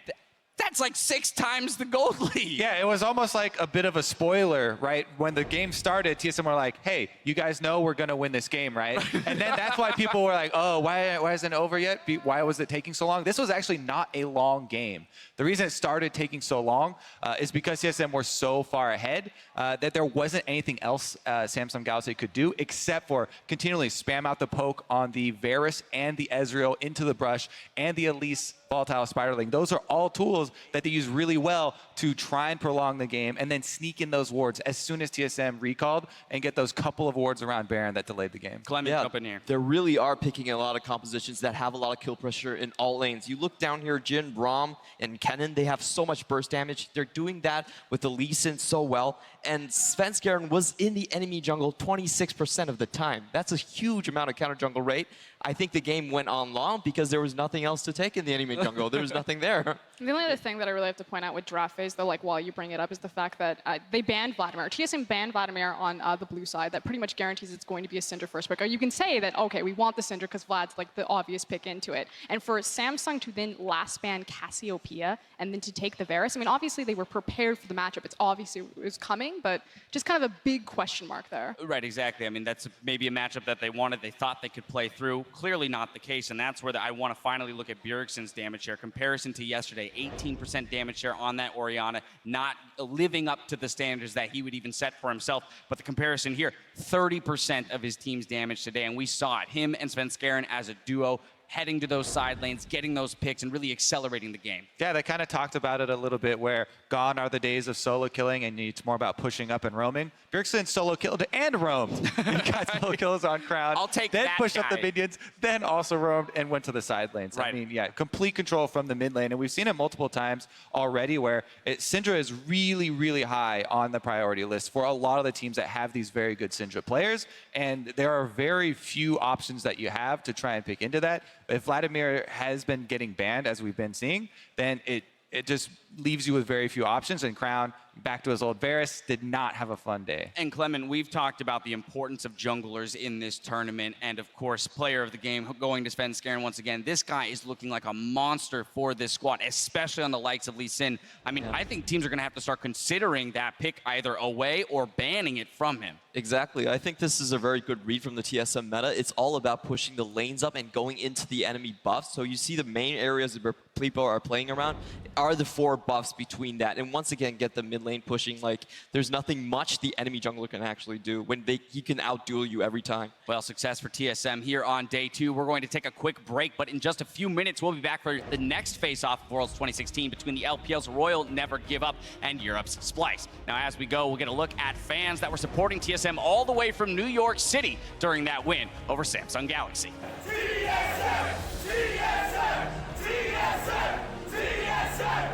That's like 6 times the gold lead. Yeah, it was almost like a bit of a spoiler, right? When the game started, TSM were like, hey, you guys know we're going to win this game, right? And then that's why people were like, oh, why isn't it over yet? Why was it taking so long? This was actually not a long game. The reason it started taking so long is because TSM were so far ahead that there wasn't anything else Samsung Galaxy could do except for continually spam out the poke on the Varus and the Ezreal into the brush and the Elise volatile spiraling. Those are all tools that they use really well to try and prolong the game and then sneak in those wards as soon as TSM recalled and get those couple of wards around Baron that delayed the game. Clement, Yeah, up in here. they really are picking a lot of compositions that have a lot of kill pressure in all lanes. You look down here, Jhin, Braum, and Kennen, they have so much burst damage. They're doing that with the Lee Sin so well. And Svenskeren was in the enemy jungle 26% of the time. That's a huge amount of counter jungle rate. I think the game went on long because there was nothing else to take in the enemy jungle. There was nothing there. The only other thing that I really have to point out with draft phase, though, like while you bring it up, is the fact that they banned Vladimir. TSM banned Vladimir on the blue side. That pretty much guarantees it's going to be a Syndra first pick. Or you can say that, okay, we want the Syndra because Vlad's like the obvious pick into it. And for Samsung to then last ban Cassiopeia and then to take the Varus, I mean, obviously they were prepared for the matchup. It's obviously it was coming, but just kind of a big question mark there. Right, exactly. I mean, that's maybe a matchup that they wanted. They thought they could play through. Clearly not the case, and that's where I want to finally look at Bjergsen's damage share. Comparison to yesterday, 18% damage share on that Orianna, not living up to the standards that he would even set for himself. But the comparison here, 30% of his team's damage today, and we saw it. Him and Svenskeren as a duo, heading to those side lanes, getting those picks, and really accelerating the game. Yeah, they kind of talked about it a little bit, where gone are the days of solo killing and it's more about pushing up and roaming. Bjergsen solo killed and roamed. He got solo kills on Crown. I'll take then that pushed up the guy. minions, then also roamed and went to the side lanes. Right. I mean, yeah, complete control from the mid lane. And we've seen it multiple times already where Syndra is really, really high on the priority list for a lot of the teams that have these very good Syndra players. And there are very few options that you have to try and pick into that. If Vladimir has been getting banned, as we've been seeing, then it just leaves you with very few options. And Crown, back to his old Varus, did not have a fun day. And Clement, we've talked about the importance of junglers in this tournament, and of course, player of the game going to Svenskeren once again. This guy is looking like a monster for this squad, especially on the likes of Lee Sin. I mean, I think teams are going to have to start considering that pick either away or banning it from him. Exactly. I think this is a very good read from the TSM meta. It's all about pushing the lanes up and going into the enemy buffs. So you see the main areas where people are playing around are the 4 buffs between that. And once again, get the mid lane pushing. Like, there's nothing much the enemy jungler can actually do when he can outduel you every time. Well, success for TSM here on day 2. We're going to take a quick break, but in just a few minutes, we'll be back for the next face-off of Worlds 2016 between the LPL's Royal Never Give Up and Europe's Splice. Now, as we go, we'll get a look at fans that were supporting TSM all the way from New York City during that win over Samsung Galaxy. TSM! TSM! TSM! TSM!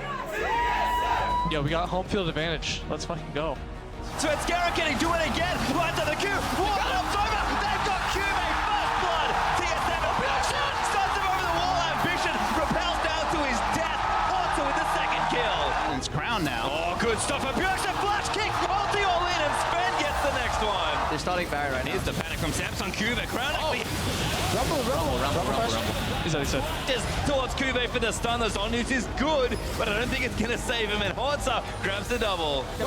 Yeah, we got home field advantage. Let's fucking go. Svenskeren, can he do it again? Right to the queue. What up, over? They've got QB first blood. TSM starts him over the wall. Ambition propels down to his death. Also with the second kill. It's Crown now. Oh, good stuff for Bjergsen. Flash kick. Multi all in, and Sven gets the next one. They're starting Barry right now. Here's the panic from Samsung Cube. Crown actually. Rumble. Is that he said? Just towards Kube for the stun. The zone news is good, but I don't think it's gonna save him. And Horza grabs the double. Go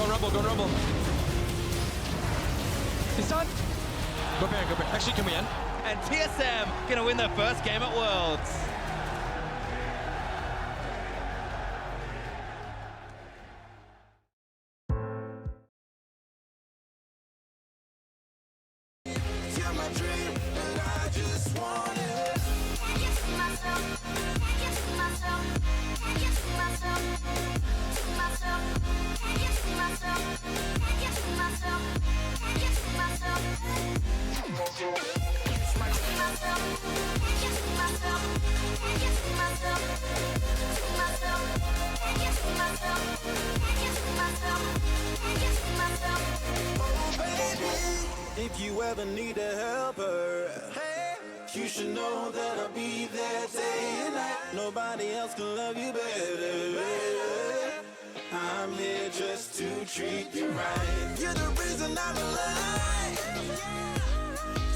Rumble. He's done. Go back. Actually, can we end? And TSM gonna win their first game at Worlds. If you ever need a helper, you should know that I'll be there day and night. Nobody else can love you better. I'm here just to treat you right. You're the reason I'm alive.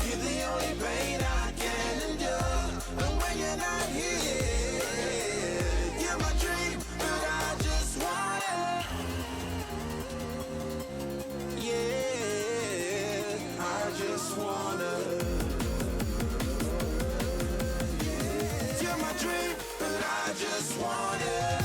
You're the only pain I can endure. And when you're not here, you're my dream, but I just want it. Yeah, I just wanna. You're my dream, but I just want it.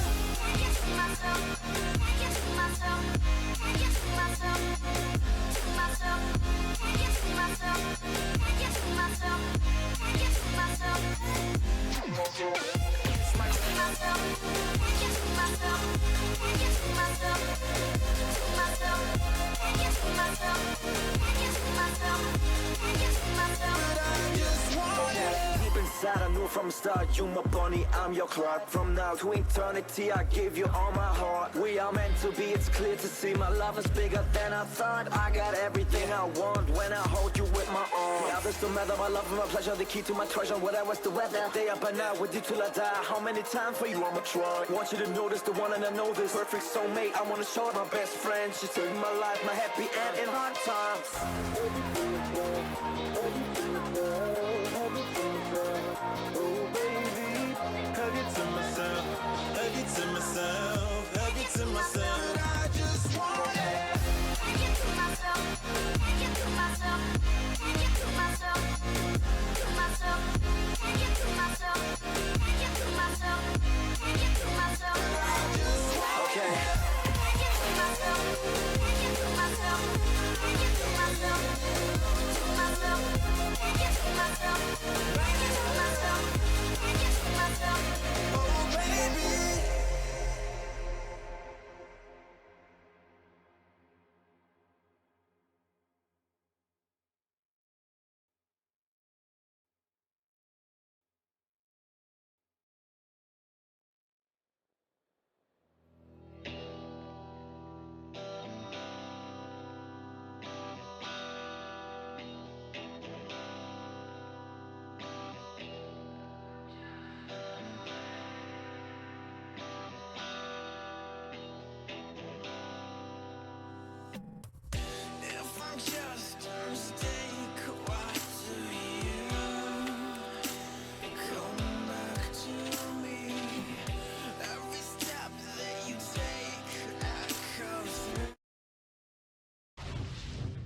You've been inside, I knew from the start, you my bunny, I'm your Clark. From now to eternity, I give you all my heart. We are meant to be, it's clear to see. My love is bigger than I thought. I got everything I want when I hold you with my arms. Now this don't matter, my love and my pleasure, the key to my treasure. Whatever's the weather, day up and out with you till I die. How many times for you I'ma try? Want you to notice the one and I know this. Perfect soulmate, I wanna show it my best friend. She saved my life, my happy end in hard times. Oh baby, hug it to myself, hug it to myself, hug it to myself. I just want it. Hug it to myself, hug it to myself, hug it to myself, to myself, hug it to myself, hug it to myself, hug it to myself. I just want it. Hug it to myself, hug it to myself, hug it to myself, to myself, hug it to myself. Oh baby.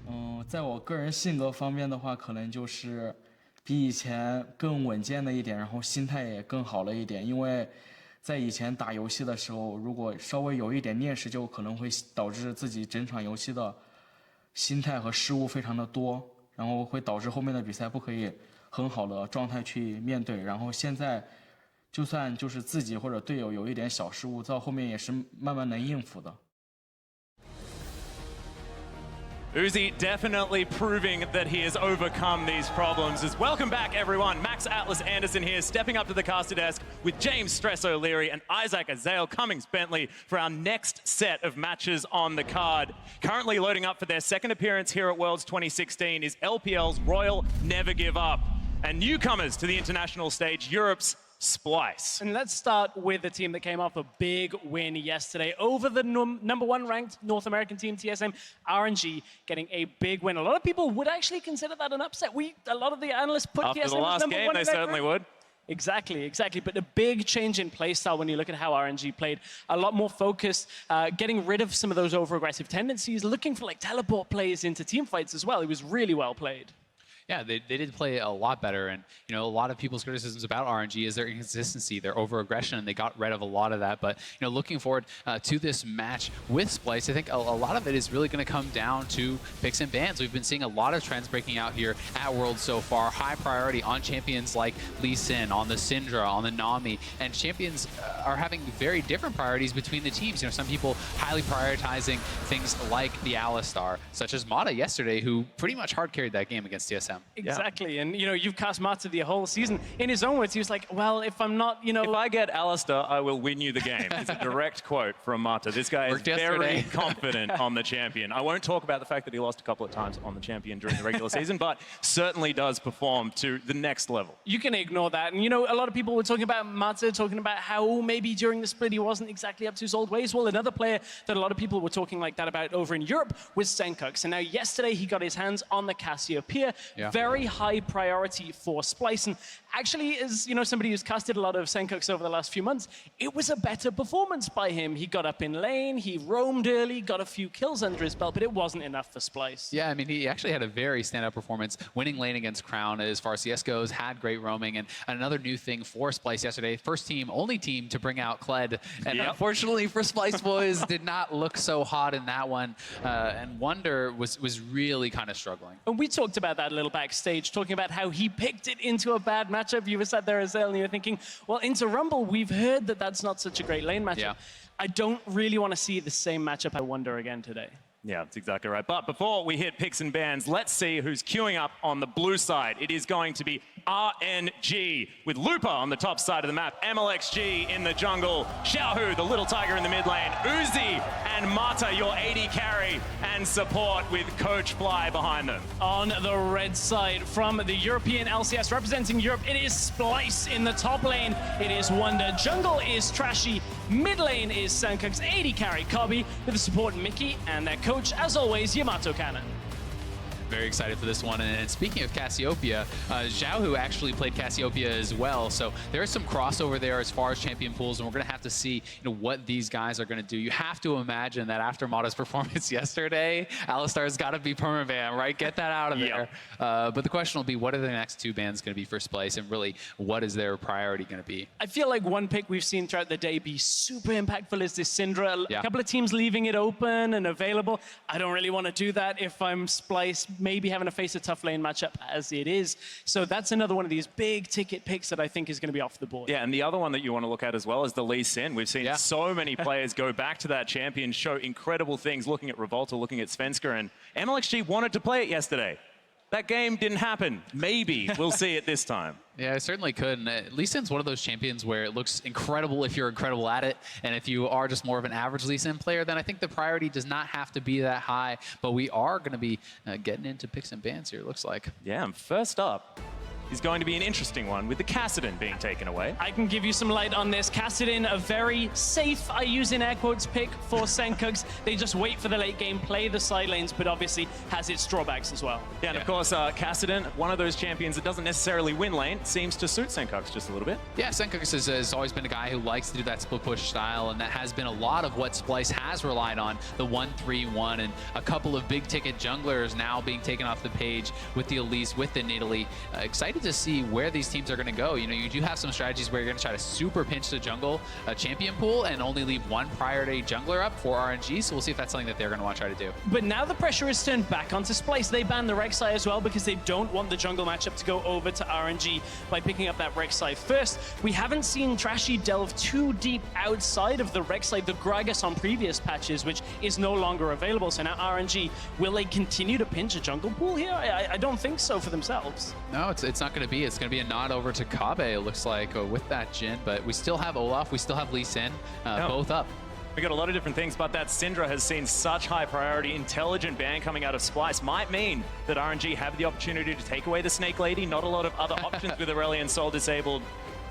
嗯，在我个人性格方面的话，可能就是比以前更稳健了一点，然后心态也更好了一点。因为在以前打游戏的时候，如果稍微有一点劣势，就可能会导致自己整场游戏的心态和失误非常的多，然后会导致后面的比赛不可以很好的状态去面对。然后现在，就算就是自己或者队友有一点小失误，到后面也是慢慢能应付的。Uzi definitely proving that he has overcome these problems. Welcome back, everyone. Max Atlas Anderson here, stepping up to the caster desk with James Stress O'Leary and Isaac Azael Cummings Bentley for our next set of matches on the card. Currently loading up for their second appearance here at Worlds 2016 is LPL's Royal Never Give Up. And newcomers to the international stage, Europe's Splyce. And let's start with the team that came off a big win yesterday over the number one ranked North American team, TSM, RNG, getting a big win. A lot of people would actually consider that an upset. A lot of the analysts put After TSM the as last number game, one they in their certainly group. would. Exactly. But a big change in playstyle when you look at how RNG played. A lot more focused, getting rid of some of those over-aggressive tendencies, looking for like teleport plays into team fights as well. It was really well played. Yeah, they did play a lot better, and a lot of people's criticisms about RNG is their inconsistency, their over-aggression, and they got rid of a lot of that. But looking forward to this match with Splyce, I think a lot of it is really going to come down to picks and bans. We've been seeing a lot of trends breaking out here at Worlds so far. High priority on champions like Lee Sin, on the Syndra, on the Nami, and champions are having very different priorities between the teams. Some people highly prioritizing things like the Alistar, such as Mata yesterday, who pretty much hard carried that game against TSM. Exactly, and you've cast Mata the whole season. In his own words, he was like, well, if I'm not, If I get Alistar, I will win you the game. It's a direct quote from Mata. This guy is very confident on the champion. I won't talk about the fact that he lost a couple of times on the champion during the regular season, but certainly does perform to the next level. You can ignore that. And a lot of people were talking about Mata, talking about how maybe during the split he wasn't exactly up to his old ways. Well, another player that a lot of people were talking like that about over in Europe was Senkux. And now yesterday he got his hands on the Cassiopeia. Yeah. Very high priority for Splyce. And actually, as somebody who's casted a lot of Senkux over the last few months, it was a better performance by him. He got up in lane, he roamed early, got a few kills under his belt, but it wasn't enough for Splyce. Yeah, I mean, he actually had a very standout performance, winning lane against Crown as far as CS goes, had great roaming, and another new thing for Splyce yesterday, first team, only team to bring out Kled, and unfortunately for Splyce boys, did not look so hot in that one, and Wonder was really kind of struggling. And we talked about that a little backstage, talking about how he picked it into a bad matchup. You were sat there, Azael, and you were thinking, well, into Rumble, we've heard that that's not such a great lane matchup. Yeah. I don't really want to see the same matchup I Wonder again today. Yeah, that's exactly right. But before we hit picks and bans, let's see who's queuing up on the blue side. It is going to be RNG with Lupa on the top side of the map, MLXG in the jungle, Xiaohu, the little tiger in the mid lane, Uzi and Mata, your AD carry and support with Coach Fly behind them. On the red side from the European LCS representing Europe, it is Splyce in the top lane. It is Wonder. Jungle is Trashy. Mid lane is Sankuk's AD carry Kobe with the support Mickey and their coach, as always, Yamato Cannon. Very excited for this one. And speaking of Cassiopeia, Xiaohu actually played Cassiopeia as well. So there is some crossover there as far as champion pools, and we're going to have to see what these guys are going to do. You have to imagine that after Mata's performance yesterday, Alistar's got to be permaban, right? Get that out of there. But the question will be, what are the next two bans going to be for Splyce, and really, what is their priority going to be? I feel like one pick we've seen throughout the day be super impactful is this Syndra. A couple of teams leaving it open and available. I don't really want to do that if I'm Splyce, maybe having to face a tough lane matchup as it is. So that's another one of these big ticket picks that I think is going to be off the board. Yeah, and the other one that you want to look at as well is the Lee Sin. We've seen so many players go back to that champion, show incredible things, looking at Revolta, looking at Svenska, and MLXG wanted to play it yesterday. That game didn't happen. Maybe we'll see it this time. Yeah, it certainly could. And Lee Sin's one of those champions where it looks incredible if you're incredible at it. And if you are just more of an average Lee Sin player, then I think the priority does not have to be that high. But we are going to be getting into picks and bans here, it looks like. Yeah, and first up is going to be an interesting one with the Kassadin being taken away. I can give you some light on this. Kassadin, a very safe, I use in air quotes, pick for Senkuks. They just wait for the late game, play the side lanes, but obviously has its drawbacks as well. Yeah, and of course, Kassadin, one of those champions that doesn't necessarily win lane, seems to suit Senkuks just a little bit. Yeah, Senkuks has always been a guy who likes to do that split push style, and that has been a lot of what Splyce has relied on, the 1-3-1, and a couple of big ticket junglers now being taken off the page with the Elise, with the Nidalee. Excited to see where these teams are going to go. You do have some strategies where you're going to try to super pinch the jungle champion pool and only leave one priority jungler up for RNG, so we'll see if that's something that they're going to want to try to do. But now the pressure is turned back onto Splyce. They banned the Rek'Sai as well because they don't want the jungle matchup to go over to RNG by picking up that Rek'Sai first. We haven't seen Trashy delve too deep outside of the Rek'Sai, the Gragas on previous patches, which is no longer available. So now RNG, will they continue to pinch a jungle pool here? I don't think so for themselves. No, it's not going to be. It's going to be a nod over to Kabe, it looks like, with that Jhin. But we still have Olaf, we still have Lee Sin, both up. We got a lot of different things, but that Syndra has seen such high priority. Intelligent ban coming out of Splyce might mean that RNG have the opportunity to take away the Snake Lady. Not a lot of other options with Aurelion Sol disabled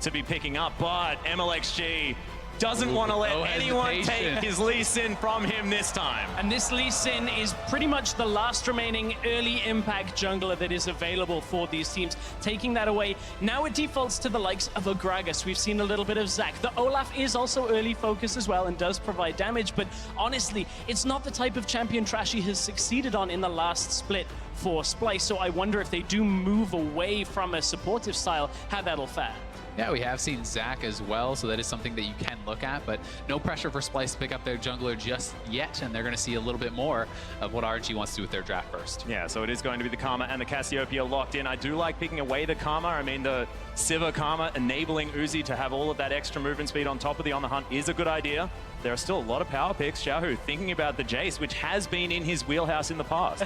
to be picking up, but MLXG doesn't want to let anyone take his Lee Sin from him this time. And this Lee Sin is pretty much the last remaining early impact jungler that is available for these teams. Taking that away, now it defaults to the likes of a Gragas. We've seen a little bit of Zac. The Olaf is also early focus as well and does provide damage, but honestly, it's not the type of champion Trashy has succeeded on in the last split for Splyce. So I wonder if they do move away from a supportive style, how that'll fare. Yeah, we have seen Zac as well, so that is something that you can look at, but no pressure for Splyce to pick up their jungler just yet, and they're going to see a little bit more of what RNG wants to do with their draft first. Yeah, so it is going to be the Karma and the Cassiopeia locked in. I do like picking away the Karma. I mean, the Sivir Karma enabling Uzi to have all of that extra movement speed on top of the On The Hunt is a good idea. There are still a lot of power picks. Xiaohu thinking about the Jace, which has been in his wheelhouse in the past.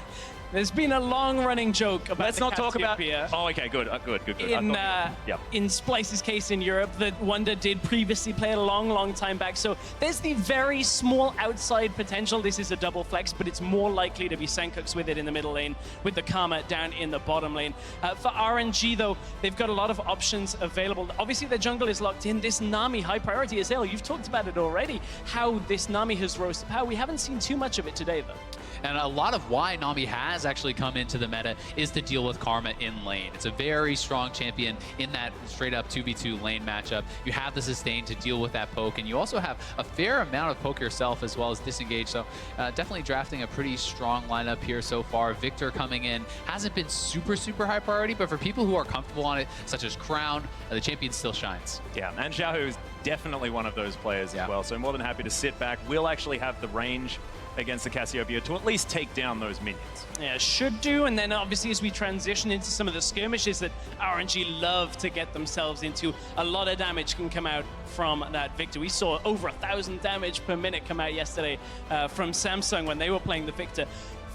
There's been a long-running joke about Let's not talk about... Oh, okay, good. In Splyce's case in Europe, that Wonder did previously play a long time back. So there's the very small outside potential. This is a double flex, but it's more likely to be Senkuks with it in the middle lane, with the Karma down in the bottom lane. For RNG, though, they've got a lot of options available. Obviously, their jungle is locked in. This Nami, high priority as hell. You've talked about it already, how this Nami has rose to power. We haven't seen too much of it today, though. And a lot of why Nami has actually come into the meta is to deal with Karma in lane. It's a very strong champion in that straight up 2v2 lane matchup. You have the sustain to deal with that poke, and you also have a fair amount of poke yourself as well as disengage. So definitely drafting a pretty strong lineup here so far. Victor coming in hasn't been super high priority, but for people who are comfortable on it, such as Crown, the champion still shines. Yeah, and Xiaohu is definitely one of those players as well. So more than happy to sit back. We'll actually have the range against the Cassiopeia to at least take down those minions. Yeah, should do. And then obviously as we transition into some of the skirmishes that RNG love to get themselves into, a lot of damage can come out from that Victor. We saw over 1,000 damage per minute come out yesterday from Samsung when they were playing the Victor.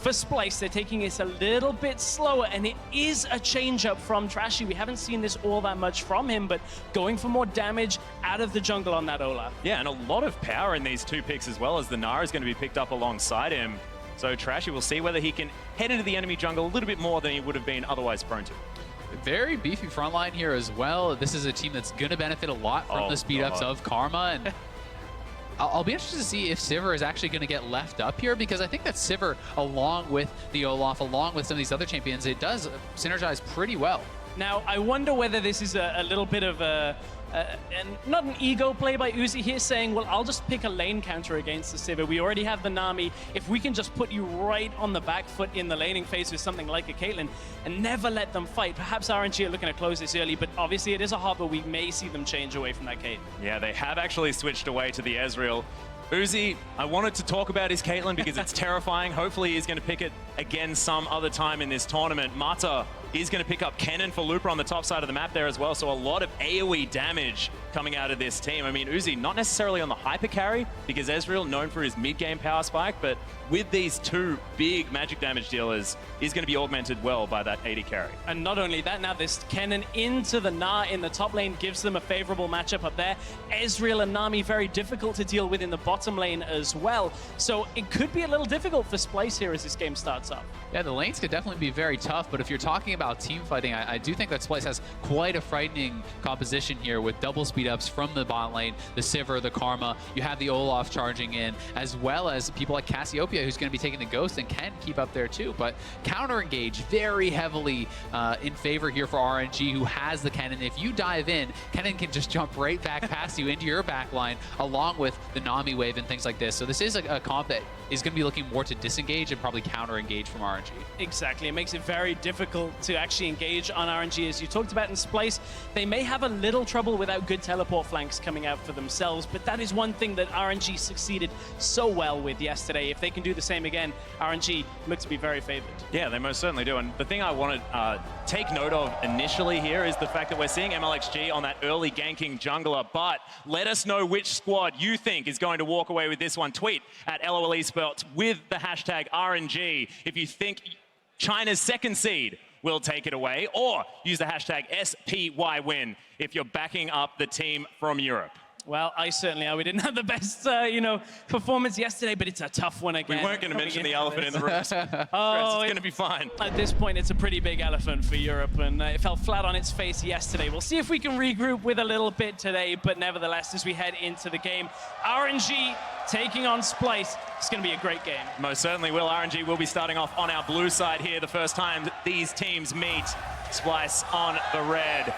For Splyce, they're taking it a little bit slower, and it is a change-up from Trashy. We haven't seen this all that much from him, but going for more damage out of the jungle on that Olaf. Yeah, and a lot of power in these two picks as well, as the Nara is going to be picked up alongside him. So Trashy will see whether he can head into the enemy jungle a little bit more than he would have been otherwise prone to. Very beefy front line here as well. This is a team that's going to benefit a lot from the speed-ups of Karma, and I'll be interested to see if Sivir is actually going to get left up here, because I think that Sivir, along with the Olaf, along with some of these other champions, it does synergize pretty well. Now, I wonder whether this is a little bit of not an ego play by Uzi here, saying, well, I'll just pick a lane counter against the Sivir. We already have the Nami. If we can just put you right on the back foot in the laning phase with something like a Caitlyn and never let them fight. Perhaps RNG are looking to close this early, but obviously it is a harbor. We may see them change away from that Caitlyn. Yeah, they have actually switched away to the Ezreal. Uzi, I wanted to talk about his Caitlyn because it's terrifying. Hopefully he's going to pick it again some other time in this tournament. Mata is going to pick up Kennen for Looper on the top side of the map there as well, so a lot of AoE damage coming out of this team. I mean, Uzi, not necessarily on the hyper carry, because Ezreal, known for his mid-game power spike, but with these two big magic damage dealers, is going to be augmented well by that 80 carry. And not only that, now this Kennen into the Gnar in the top lane gives them a favorable matchup up there. Ezreal and Nami very difficult to deal with in the bottom lane as well. So it could be a little difficult for Splyce here as this game starts up. Yeah, the lanes could definitely be very tough, but if you're talking about team fighting, I do think that Splyce has quite a frightening composition here with double speed ups from the bot lane, the Sivir, the Karma. You have the Olaf charging in, as well as people like Cassiopeia, who's going to be taking the Ghost and can keep up there too. But counter engage very heavily in favor here for RNG, who has the Kennen. If you dive in, Kennen can just jump right back past you into your back line, along with the Nami wave and things like this. So this is a comp that is going to be looking more to disengage and probably counter engage from RNG. Exactly. It makes it very difficult to actually engage on RNG. As you talked about in Splyce, they may have a little trouble without good teleport flanks coming out for themselves, but that is one thing that RNG succeeded so well with yesterday. If they can do the same again, RNG looks to be very favored. Yeah, they most certainly do. And the thing I want to take note of initially here is the fact that we're seeing MLXG on that early ganking jungler, but let us know which squad you think is going to walk away with this one. Tweet at LOL Esports with the hashtag RNG if you think China's second seed will take it away, or use the hashtag SPYWin if you're backing up the team from Europe. Well, I certainly are. We didn't have the best, performance yesterday, but it's a tough one again. We weren't going to mention the elephant in the room. It's going to be fine. At this point, it's a pretty big elephant for Europe, and it fell flat on its face yesterday. We'll see if we can regroup with a little bit today, but nevertheless, as we head into the game, RNG taking on Splyce. It's going to be a great game. Most certainly will. RNG will be starting off on our blue side here the first time these teams meet. Splyce on the red.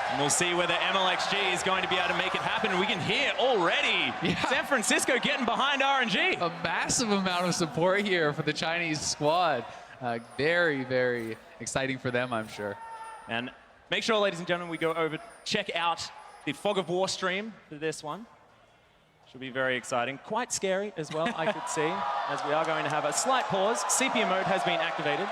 And we'll see whether MLXG is going to be able to make it happen. We can hear already San Francisco getting behind RNG. A massive amount of support here for the Chinese squad. Very, very exciting for them, I'm sure. And make sure, ladies and gentlemen, we go over, check out the Fog of War stream for this one. Should be very exciting. Quite scary as well, I could see, as we are going to have a slight pause. Sepia mode has been activated.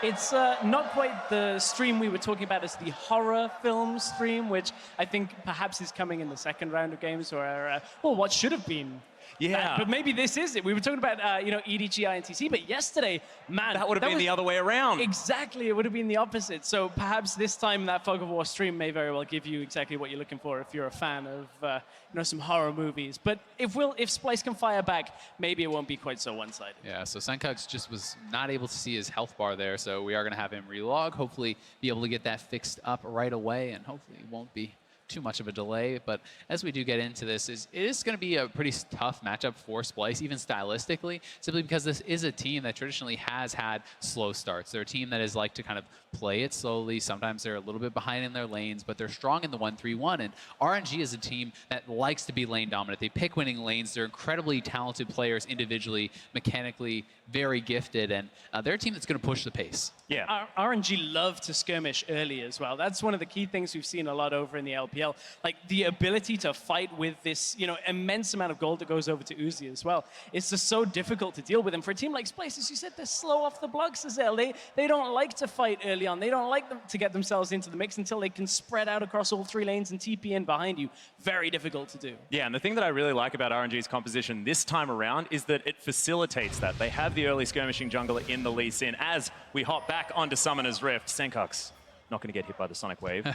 It's not quite the stream we were talking about as the horror film stream, which I think perhaps is coming in the second round of games, or well, what should have been. Yeah. But maybe this is it. We were talking about, EDG, INTC, but yesterday, man. That would have been the other way around. Exactly. It would have been the opposite. So perhaps this time that Fog of War stream may very well give you exactly what you're looking for if you're a fan of, some horror movies. But if Splyce can fire back, maybe it won't be quite so one-sided. Yeah, so Senkux just was not able to see his health bar there, so we are going to have him relog, hopefully be able to get that fixed up right away, and hopefully it won't be too much of a delay. But as we do get into this, it is going to be a pretty tough matchup for Splyce, even stylistically, simply because this is a team that traditionally has had slow starts. They're a team that is like to kind of play it slowly. Sometimes they're a little bit behind in their lanes, but they're strong in the 1-3-1. And RNG is a team that likes to be lane dominant. They pick winning lanes. They're incredibly talented players individually, mechanically very gifted, and they're a team that's going to push the pace. Yeah. RNG love to skirmish early as well. That's one of the key things we've seen a lot over in the LPL. LPL. Like, the ability to fight with this, you know, immense amount of gold that goes over to Uzi as well. It's just so difficult to deal with. And for a team like Splyce, as you said, they're slow off the blocks, Azael. They don't like to fight early on. They don't like them to get themselves into the mix until they can spread out across all 3 lanes and TP in behind you. Very difficult to do. Yeah, and the thing that I really like about RNG's composition this time around is that it facilitates that. They have the early skirmishing jungler in the Lee Sin. As we hop back onto Summoner's Rift, Sencux not going to get hit by the Sonic Wave.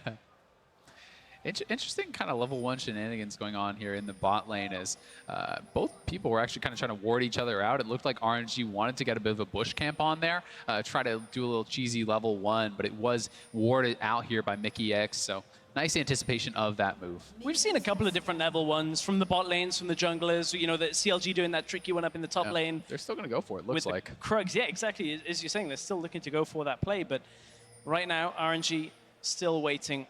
Interesting kind of level 1 shenanigans going on here in the bot lane as both people were actually kind of trying to ward each other out. It looked like RNG wanted to get a bit of a bush camp on there, try to do a little cheesy level 1, but it was warded out here by Mikyx, so nice anticipation of that move. We've seen a couple of different level 1s from the bot lanes, from the junglers, you know, the CLG doing that tricky one up in the top lane. They're still going to go for it, looks with like. Krugs, yeah, exactly. As you're saying, they're still looking to go for that play, but right now, RNG still waiting.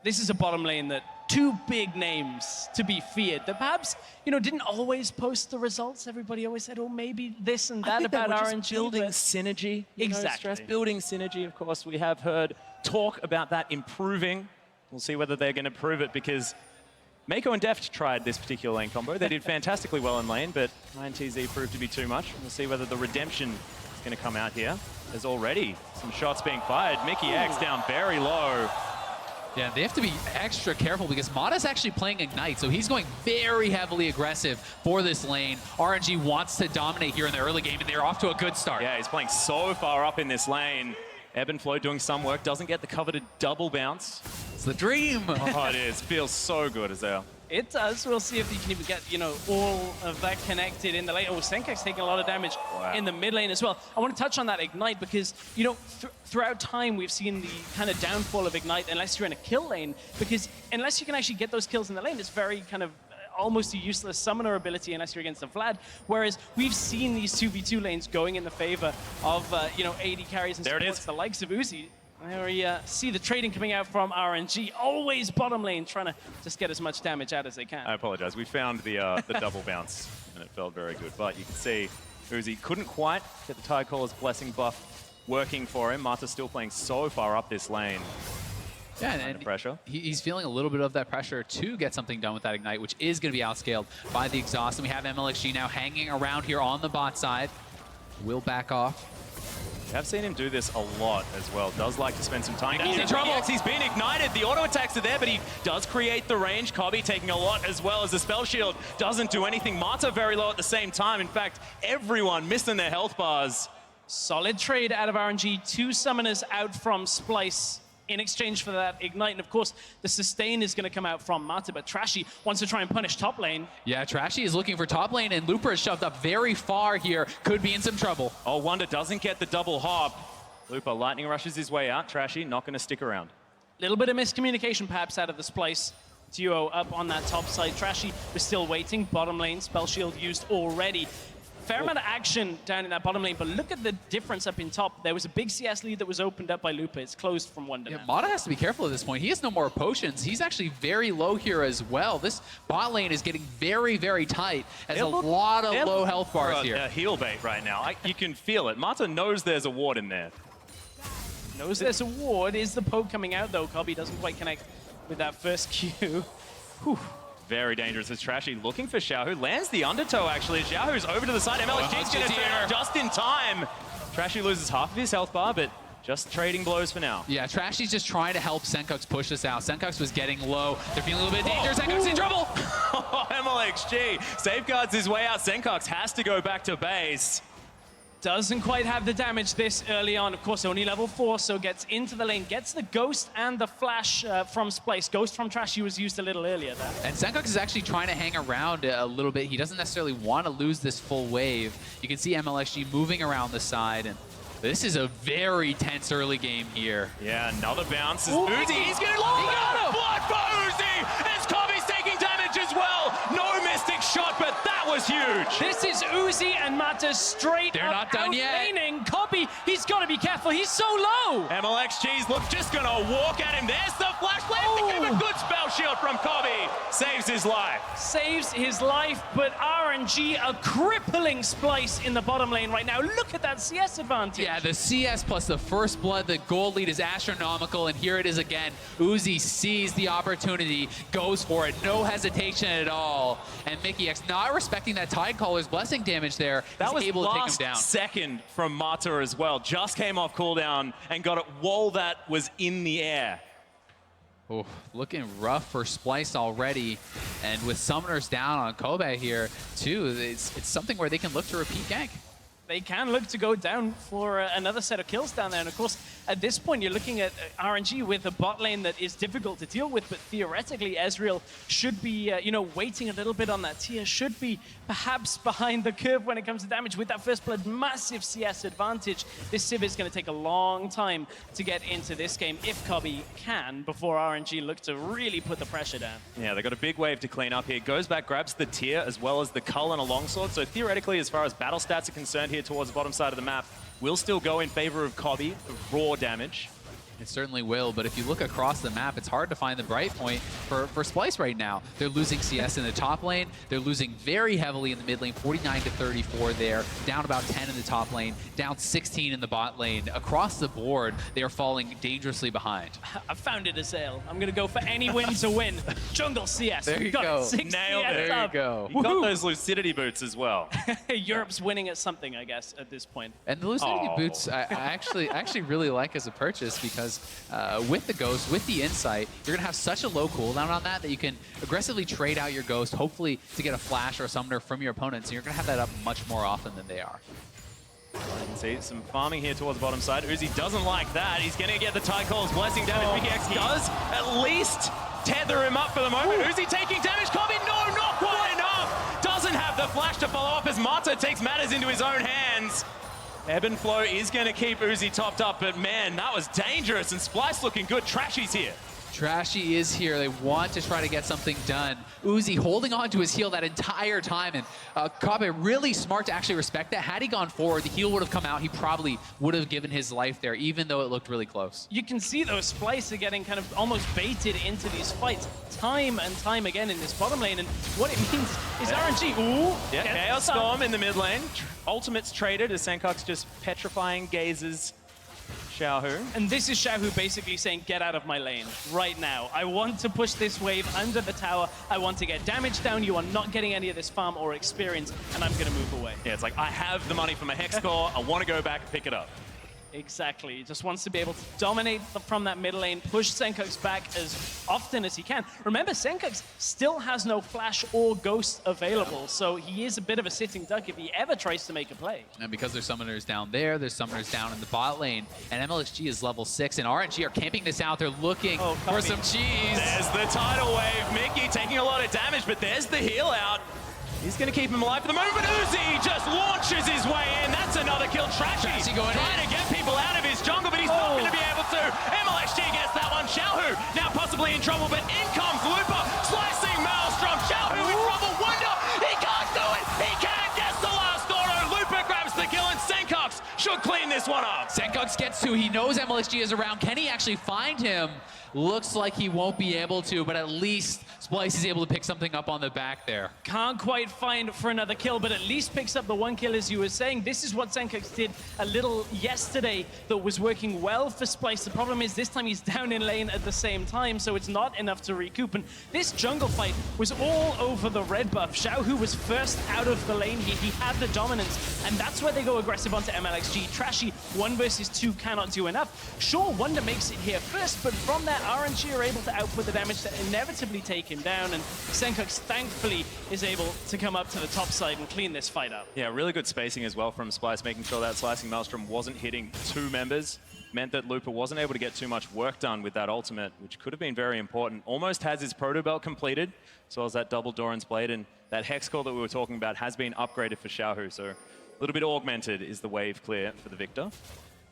This is a bottom lane that 2 big names to be feared that perhaps, you know, didn't always post the results. Everybody always said, oh, maybe this and that about RNG. Building synergy. Exactly. Building synergy, of course. We have heard talk about that improving. We'll see whether they're going to prove it because Mako and Deft tried this particular lane combo. They did fantastically well in lane, but INTZ proved to be too much. We'll see whether the redemption is going to come out here. There's already some shots being fired. Mikyx down very low. Yeah, they have to be extra careful because Mata's actually playing Ignite, so he's going very heavily aggressive for this lane. RNG wants to dominate here in the early game, and they're off to a good start. Yeah, he's playing so far up in this lane. Ebb and Flow doing some work, doesn't get the coveted double bounce. It's the dream. Oh, it is. Feels so good, Azael. It does. We'll see if he can even get, you know, all of that connected in the lane. Oh, Sencux taking a lot of damage in the mid lane as well. I want to touch on that Ignite because, you know, throughout time, we've seen the kind of downfall of Ignite unless you're in a kill lane, because unless you can actually get those kills in the lane, it's very kind of almost a useless summoner ability unless you're against a Vlad. Whereas we've seen these 2v2 lanes going in the favor of, you know, AD carries and supports, the likes of Uzi. There we see the trading coming out from RNG. Always bottom lane, trying to just get as much damage out as they can. I apologize. We found the double bounce, and it felt very good. But you can see Uzi couldn't quite get the Tidecaller's Blessing buff working for him. Mata's still playing so far up this lane. Yeah, and pressure. He's feeling a little bit of that pressure to get something done with that Ignite, which is going to be outscaled by the Exhaust. And we have MLXG now hanging around here on the bot side. Will back off. We have seen him do this a lot as well. Does like to spend some time. He's in trouble. He's been ignited. The auto attacks are there, but he does create the range. Kobbe taking a lot as well as the spell shield doesn't do anything. Mata very low at the same time. In fact, everyone missing their health bars. Solid trade out of RNG. 2 summoners out from Splyce in exchange for that Ignite. And of course, the sustain is going to come out from Mata, but Trashy wants to try and punish top lane. Yeah, Trashy is looking for top lane, and Looper is shoved up very far here. Could be in some trouble. Oh, Wonder doesn't get the double hop. Looper lightning rushes his way out. Trashy not going to stick around. Little bit of miscommunication perhaps out of the Splyce duo up on that top side. Trashy was still waiting. Bottom lane, spell shield used already. Fair amount of action down in that bottom lane, but look at the difference up in top. There was a big CS lead that was opened up by Looper. It's closed from Wonder now. Mata has to be careful at this point. He has no more potions. He's actually very low here as well. This bot lane is getting very, very tight. As a lot of low health bars here. Heal bait right now. You can feel it. Mata knows there's a ward in there. Knows there's a ward. Is the poke coming out though? Kobbe doesn't quite connect with that first Q. Whew. Very dangerous as Trashy looking for Xiaohu. Lands the undertow actually. Xiaohu's over to the side. MLXG's going to turn out just in time. Trashy loses half of his health bar, but just trading blows for now. Yeah, Trashy's just trying to help Sencux push this out. Sencux was getting low. They're feeling a little bit of danger. Sencux in trouble. MLXG safeguards his way out. Sencux has to go back to base. Doesn't quite have the damage this early on. Of course, only level 4, so gets into the lane. Gets the Ghost and the Flash from Splyce. Ghost from Trashy was used a little earlier there. And Sencux is actually trying to hang around a little bit. He doesn't necessarily want to lose this full wave. You can see MLXG moving around the side, and this is a very tense early game here. Yeah, another bounce. Uzi, he's going to got him! Blood for Uzi! As Kobbe's taking damage as well. No Mystic shot, but that was huge. This is Uzi and Mata straight They're up not done yet. outlaning Cobby. He's got to be careful. He's so low. MLXG's look just gonna walk at him. There's the flash. A good spell shield from Cobby. Saves his life. Saves his life, but RNG a crippling Splyce in the bottom lane right now. Look at that CS advantage. Yeah, the CS plus the first blood, the gold lead is astronomical, and here it is again. Uzi sees the opportunity, goes for it, no hesitation at all. And Mikyx, not respecting that Tidecaller's blessing damage there, That is was able to take him last down. second from Mata as well. Just came off cooldown and got it while that was in the air. Oh, looking rough for Splyce already, and with summoners down on Kobe here too, it's something where they can look to repeat gank. They can look to go down for another set of kills down there. And of course, at this point, you're looking at RNG with a bot lane that is difficult to deal with, but theoretically, Ezreal should be, waiting a little bit on that tier, should be perhaps behind the curve when it comes to damage. With that first blood, massive CS advantage. This Civ is going to take a long time to get into this game, if Cobby can, before RNG look to really put the pressure down. Yeah, they got a big wave to clean up here. Goes back, grabs the tier as well as the Cull and a longsword. So theoretically, as far as battle stats are concerned here towards the bottom side of the map, will still go in favor of Cobby, raw damage. It certainly will, but if you look across the map, it's hard to find the bright point for Splyce right now. They're losing CS in the top lane. They're losing very heavily in the mid lane, 49 to 34 there, down about 10 in the top lane, down 16 in the bot lane. Across the board, they are falling dangerously behind. I found it, Azael. I'm going to go for any win to win. Jungle CS. There you Got go. 6 Nailed CS it. There you up. go. You got those lucidity boots as well. Europe's winning at something, I guess, at this point. And the Lucidity boots, I actually really like as a purchase because with the Ghost, with the Insight, you're going to have such a low cooldown on that you can aggressively trade out your Ghost, hopefully to get a flash or a summoner from your opponents, and you're going to have that up much more often than they are. You can see some farming here towards the bottom side. Uzi doesn't like that. He's going to get the Tidecaller's blessing damage. Mikyx does at least tether him up for the moment. Uzi taking damage. Cobby, no, not quite enough. Doesn't have the flash to follow up as Mata takes matters into his own hands. Ebb and Flow is going to keep Uzi topped up, but man, that was dangerous, and Splyce looking good. Trashy's here. Trashy is here. They want to try to get something done. Uzi holding on to his heal that entire time, and Kobe really smart to actually respect that. Had he gone forward, the heal would have come out. He probably would have given his life there, even though it looked really close. You can see those Splyce are getting kind of almost baited into these fights time and time again in this bottom lane, and what it means is RNG. Ooh, Yeah, Chaos Storm in the mid lane. Ultimate's traded as Senkok's just petrifying gazes Xiaohu. And this is Xiaohu basically saying, get out of my lane right now. I want to push this wave under the tower. I want to get damage down. You are not getting any of this farm or experience, and I'm going to move away. Yeah, it's like, I have the money for my Hex Core. I want to go back and pick it up. Exactly. He just wants to be able to dominate from that mid lane, push Senkok's back as often as he can. Remember, Senkok's still has no flash or ghost available, so he is a bit of a sitting duck if he ever tries to make a play. And because there's summoners down there, there's summoners down in the bot lane, and MLXG is level 6, and RNG are camping this out. They're looking for some cheese. There's the tidal wave. Mickey taking a lot of damage, but there's the heal out. He's going to keep him alive for the moment, but Uzi just launches his way in. That's another kill. Trashy going trying to get people out of his jungle, but he's not going to be able to. MLXG gets that one. Xiaohu now possibly in trouble, but in comes Lupa, slicing Maelstrom. Xiaohu in trouble. Wonder he can't do it. He can. Gets the last auto. Lupa grabs the kill, and Senkox should clean this one up. Senkox gets to. He knows MLXG is around. Can he actually find him? Looks like he won't be able to, but at least Splyce is able to pick something up on the back there. Can't quite find for another kill, but at least picks up the one kill, as you were saying. This is what Senkox did a little yesterday that was working well for Splyce. The problem is this time he's down in lane at the same time, so it's not enough to recoup. And this jungle fight was all over the red buff. Xiaohu was first out of the lane. He had the dominance, and that's where they go aggressive onto MLXG. Trashy, 1 versus 2 cannot do enough. Sure, Wonder makes it here first, but from there, RNG are able to output the damage to inevitably take him down, and Senkox thankfully is able to come up to the top side and clean this fight up. Yeah, really good spacing as well from Splyce, making sure that Slicing Maelstrom wasn't hitting 2 members. Meant that Lupa wasn't able to get too much work done with that ultimate, which could have been very important. Almost has his Proto Belt completed, as well as that double Doran's Blade, and that Hex Core that we were talking about has been upgraded for Xiaohu, so a little bit augmented is the wave clear for the victor.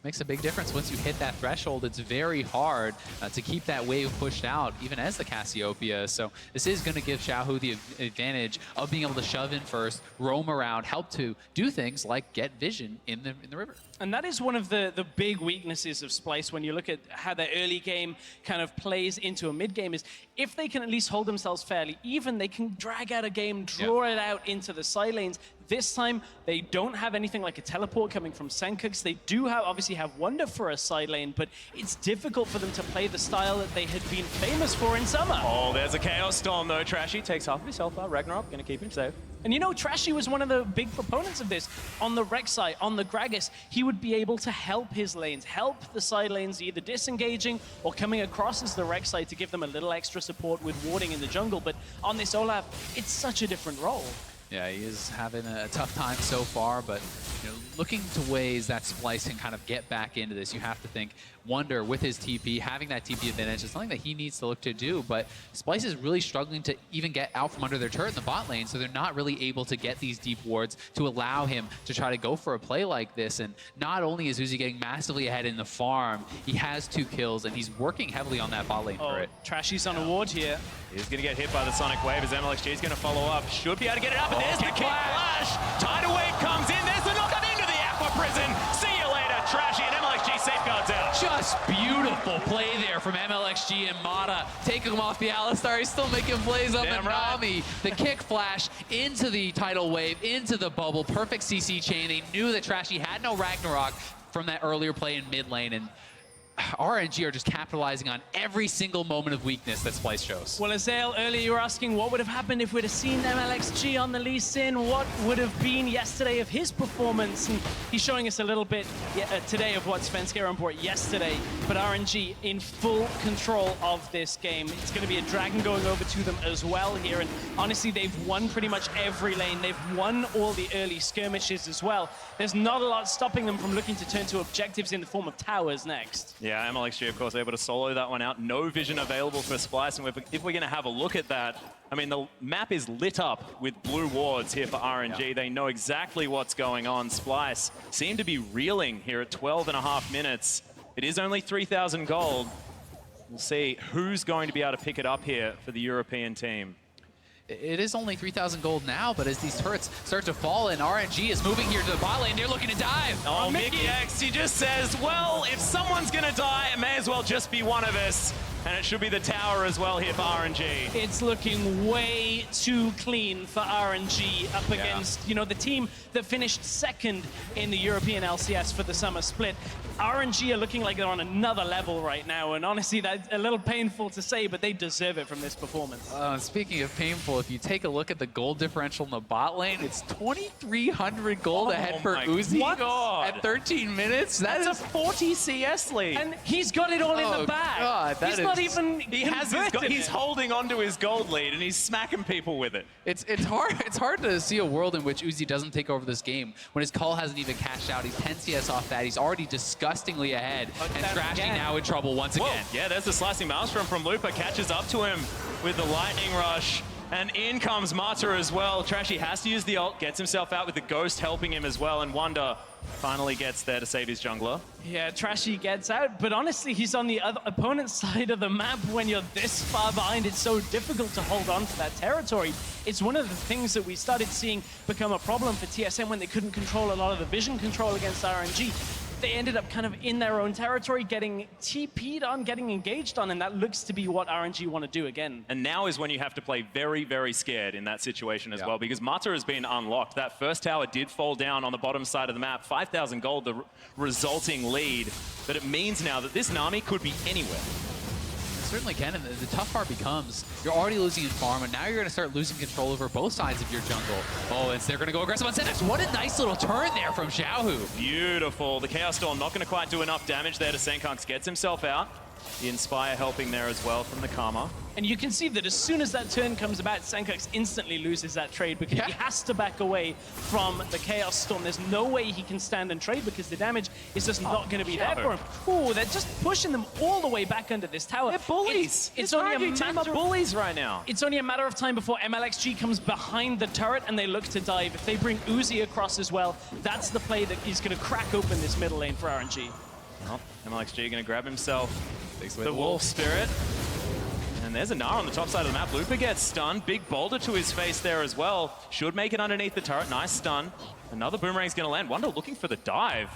makes a big difference. Once you hit that threshold, it's very hard to keep that wave pushed out, even as the Cassiopeia. So this is going to give Xiaohu the advantage of being able to shove in first, roam around, help to do things like get vision in the river. And that is one of the big weaknesses of Splyce when you look at how their early game kind of plays into a mid game, is if they can at least hold themselves fairly even, they can drag out a game, draw it out into the side lanes. This time, they don't have anything like a teleport coming from Senkux. They do obviously have Wonder for a side lane, but it's difficult for them to play the style that they had been famous for in summer. Oh, there's a Chaos Storm though. Trashy takes half of his health out. Ragnarok gonna keep him safe. And you know, Trashy was one of the big proponents of this. On the Rek'Sai, on the Gragas, he would be able to help his lanes, help the side lanes either disengaging or coming across as the Rek'Sai to give them a little extra support with warding in the jungle. But on this Olaf, it's such a different role. Yeah, he is having a tough time so far, but looking to ways that Splyce can kind of get back into this. You have to think Wonder with his TP, having that TP advantage is something that he needs to look to do, but Splyce is really struggling to even get out from under their turret in the bot lane, so they're not really able to get these deep wards to allow him to try to go for a play like this. And not only is Uzi getting massively ahead in the farm, he has 2 kills, and he's working heavily on that bot lane turret. Trashy's on a ward here. He's going to get hit by the Sonic Wave as MLXG is going to follow up. Should be able to get it up, and there's the kick flash. Tidal Wave comes in, there's the knockup into the Aqua Prison. See you later, Trashy, and MLXG safeguards out. Just beautiful play there from MLXG and Mata. Taking him off the Alistar, he's still making plays up at Nami. The kick flash into the Tidal Wave, into the bubble. Perfect CC chain. They knew that Trashy had no Ragnarok from that earlier play in mid lane, and RNG are just capitalizing on every single moment of weakness that Splyce shows. Well, Azael, earlier you were asking what would have happened if we'd have seen MLXG on the Lee Sin, what would have been yesterday of his performance, and he's showing us a little bit today of what Svenska brought yesterday, but RNG in full control of this game. It's going to be a Dragon going over to them as well here, and honestly, they've won pretty much every lane. They've won all the early skirmishes as well. There's not a lot stopping them from looking to turn to objectives in the form of towers next. Yeah, MLXG, of course, able to solo that one out. No vision available for Splyce, and if we're going to have a look at that, I mean, the map is lit up with blue wards here for RNG. Yeah. They know exactly what's going on. Splyce seem to be reeling here at 12.5 minutes. It is only 3,000 gold. We'll see who's going to be able to pick it up here for the European team. It is only 3,000 gold now, but as these turrets start to fall and RNG is moving here to the bot lane, they're looking to dive. Oh, Mickey X, he just says, well, if someone's gonna die, it may as well just be one of us. And it should be the tower as well here for RNG. It's looking way too clean for RNG up against, you know, the team that finished second in the European LCS for the summer split. RNG are looking like they're on another level right now, and honestly, that's a little painful to say, but they deserve it from this performance. Speaking of painful, if you take a look at the gold differential in the bot lane, it's 2,300 gold ahead for Uzi at 13 minutes. That's a 40 CS lead. And he's got it all in the bag. God, he's not even he's holding onto his gold lead, and he's smacking people with it. It's hard to see a world in which Uzi doesn't take over this game when his call hasn't even cashed out. He's 10 CS off that. He's already disgustingly ahead, and Trashy now in trouble once again. Yeah, there's the slicing Maelstrom from Lupa, catches up to him with the lightning rush. And in comes Mata as well. Trashy has to use the ult, gets himself out with the Ghost helping him as well, and Wonder finally gets there to save his jungler. Yeah, Trashy gets out, but honestly, he's on the other opponent's side of the map. When you're this far behind, it's so difficult to hold on to that territory. It's one of the things that we started seeing become a problem for TSM when they couldn't control a lot of the vision control against RNG. They ended up kind of in their own territory, getting TP'd on, getting engaged on, and that looks to be what RNG want to do again. And now is when you have to play very, very scared in that situation as well, because Mata has been unlocked. That first tower did fall down on the bottom side of the map. 5,000 gold, the resulting lead. But it means now that this Nami could be anywhere. Certainly can, and the tough part becomes you're already losing in farm, and now you're going to start losing control over both sides of your jungle. Oh, and they're going to go aggressive on Senex. What a nice little turn there from Xiaohu. Beautiful. The Chaos Storm not going to quite do enough damage there to Senkux. Gets himself out. The Inspire helping there as well from the Karma. And you can see that as soon as that turn comes about, Senkux instantly loses that trade because he has to back away from the Chaos Storm. There's no way he can stand and trade because the damage is just not going to be there for him. Ooh, they're just pushing them all the way back under this tower. They're bullies. It's only a matter of bullies right now. It's only a matter of time before MLXG comes behind the turret and they look to dive. If they bring Uzi across as well, that's the play that is going to crack open this middle lane for RNG. Well, MLXG going to grab himself the Wolf Spirit. And there's a Gnar on the top side of the map. Looper gets stunned. Big boulder to his face there as well. Should make it underneath the turret. Nice stun. Another Boomerang's going to land. Wunder looking for the dive.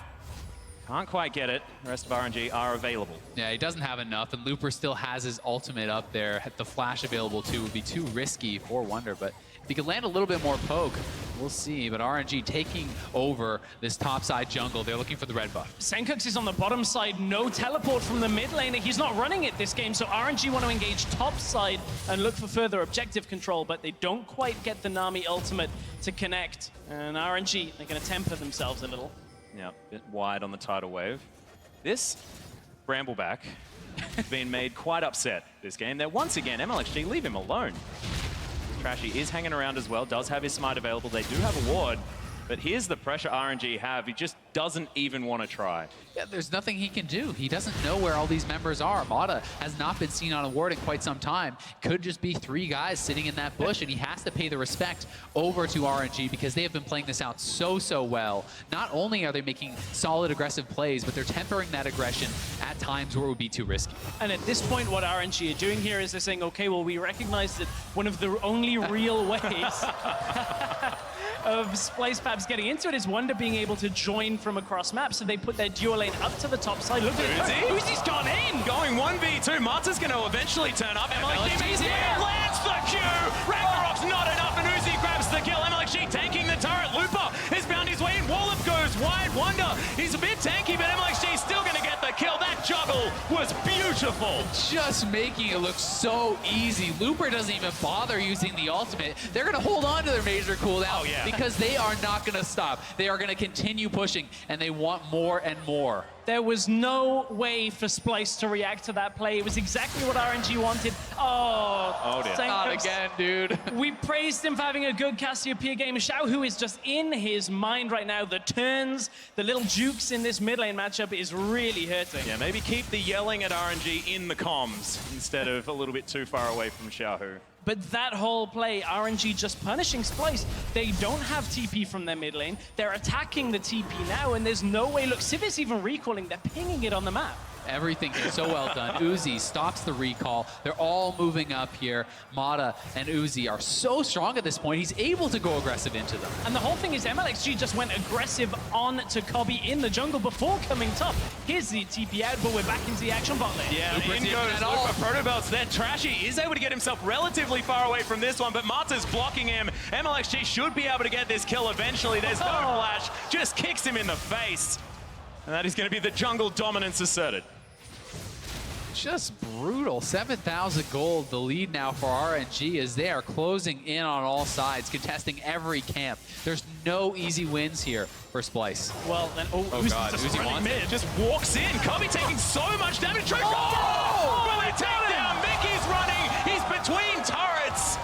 Can't quite get it. The rest of RNG are available. Yeah, he doesn't have enough, and Looper still has his ultimate up there. The flash available too would be too risky for Wunder, but if he could land a little bit more poke, we'll see. But RNG taking over this topside jungle. They're looking for the red buff. Senkux is on the bottom side, no teleport from the mid laner. He's not running it this game, so RNG want to engage top side and look for further objective control, but they don't quite get the Nami ultimate to connect. And RNG, they're going to temper themselves a little. Yeah, a bit wide on the tidal wave. This Brambleback has been made quite upset this game. They're once again, MLXG, leave him alone. Trashy is hanging around as well, does have his smite available. They do have a ward, but here's the pressure RNG have. He just doesn't even want to try. Yeah, there's nothing he can do. He doesn't know where all these members are. Mata has not been seen on a ward in quite some time. Could just be 3 guys sitting in that bush, and he has to pay the respect over to RNG because they have been playing this out so well. Not only are they making solid aggressive plays, but they're tempering that aggression at times where it would be too risky. And at this point, what RNG are doing here is they're saying, okay, well, we recognize that one of the only real ways of Splice Fabs getting into it is Wunder being able to join from across map, so they put their duo lane up to the top side. Look at it. Uzi's gone in! Going 1v2. Mata's going to eventually turn up. MLXG's here. Lands the Q. Ragnarok's not enough, and Uzi grabs the kill. MLXG taking the turret. Looper has found his way in. Wallop goes wide. Wunder, he's a bit tanky, but MLXG's still going to get the kill. That juggle was beautiful. Just making it look so easy. Looper doesn't even bother using the ultimate. They're going to hold on to their major cooldown because they are not going to stop. They are going to continue pushing, and they want more and more. There was no way for Splice to react to that play. It was exactly what RNG wanted. Oh dear. Not again, dude. We praised him for having a good Cassiopeia game. Xiaohu is just in his mind right now. The turns, the little jukes in this mid lane matchup is really hurting. Yeah, maybe keep the yelling at RNG in the comms instead of a little bit too far away from Xiaohu. But that whole play, RNG just punishing Splice. They don't have TP from their mid lane. They're attacking the TP now, and there's no way. Look, Civ is even recalling. They're pinging it on the map. Everything is so well done. Uzi stops the recall. They're all moving up here. Mata and Uzi are so strong at this point. He's able to go aggressive into them. And the whole thing is MLXG just went aggressive on to Kobbe in the jungle before coming top. Here's the TP out, but we're back into the action bot lane. Yeah, in goes Looper. Protobelt's there. Trashy is able to get himself relatively far away from this one, but Mata's blocking him. MLXG should be able to get this kill eventually. There's no flash. Just kicks him in the face. And that is going to be the jungle dominance asserted. Just brutal. 7,000 gold, the lead now for RNG as they are closing in on all sides, contesting every camp. There's no easy wins here for Splice. Well, then, God, Uzi wants it. Just walks in. Kobbe taking so much damage. Will they take down? Mickey's running. He's between turrets.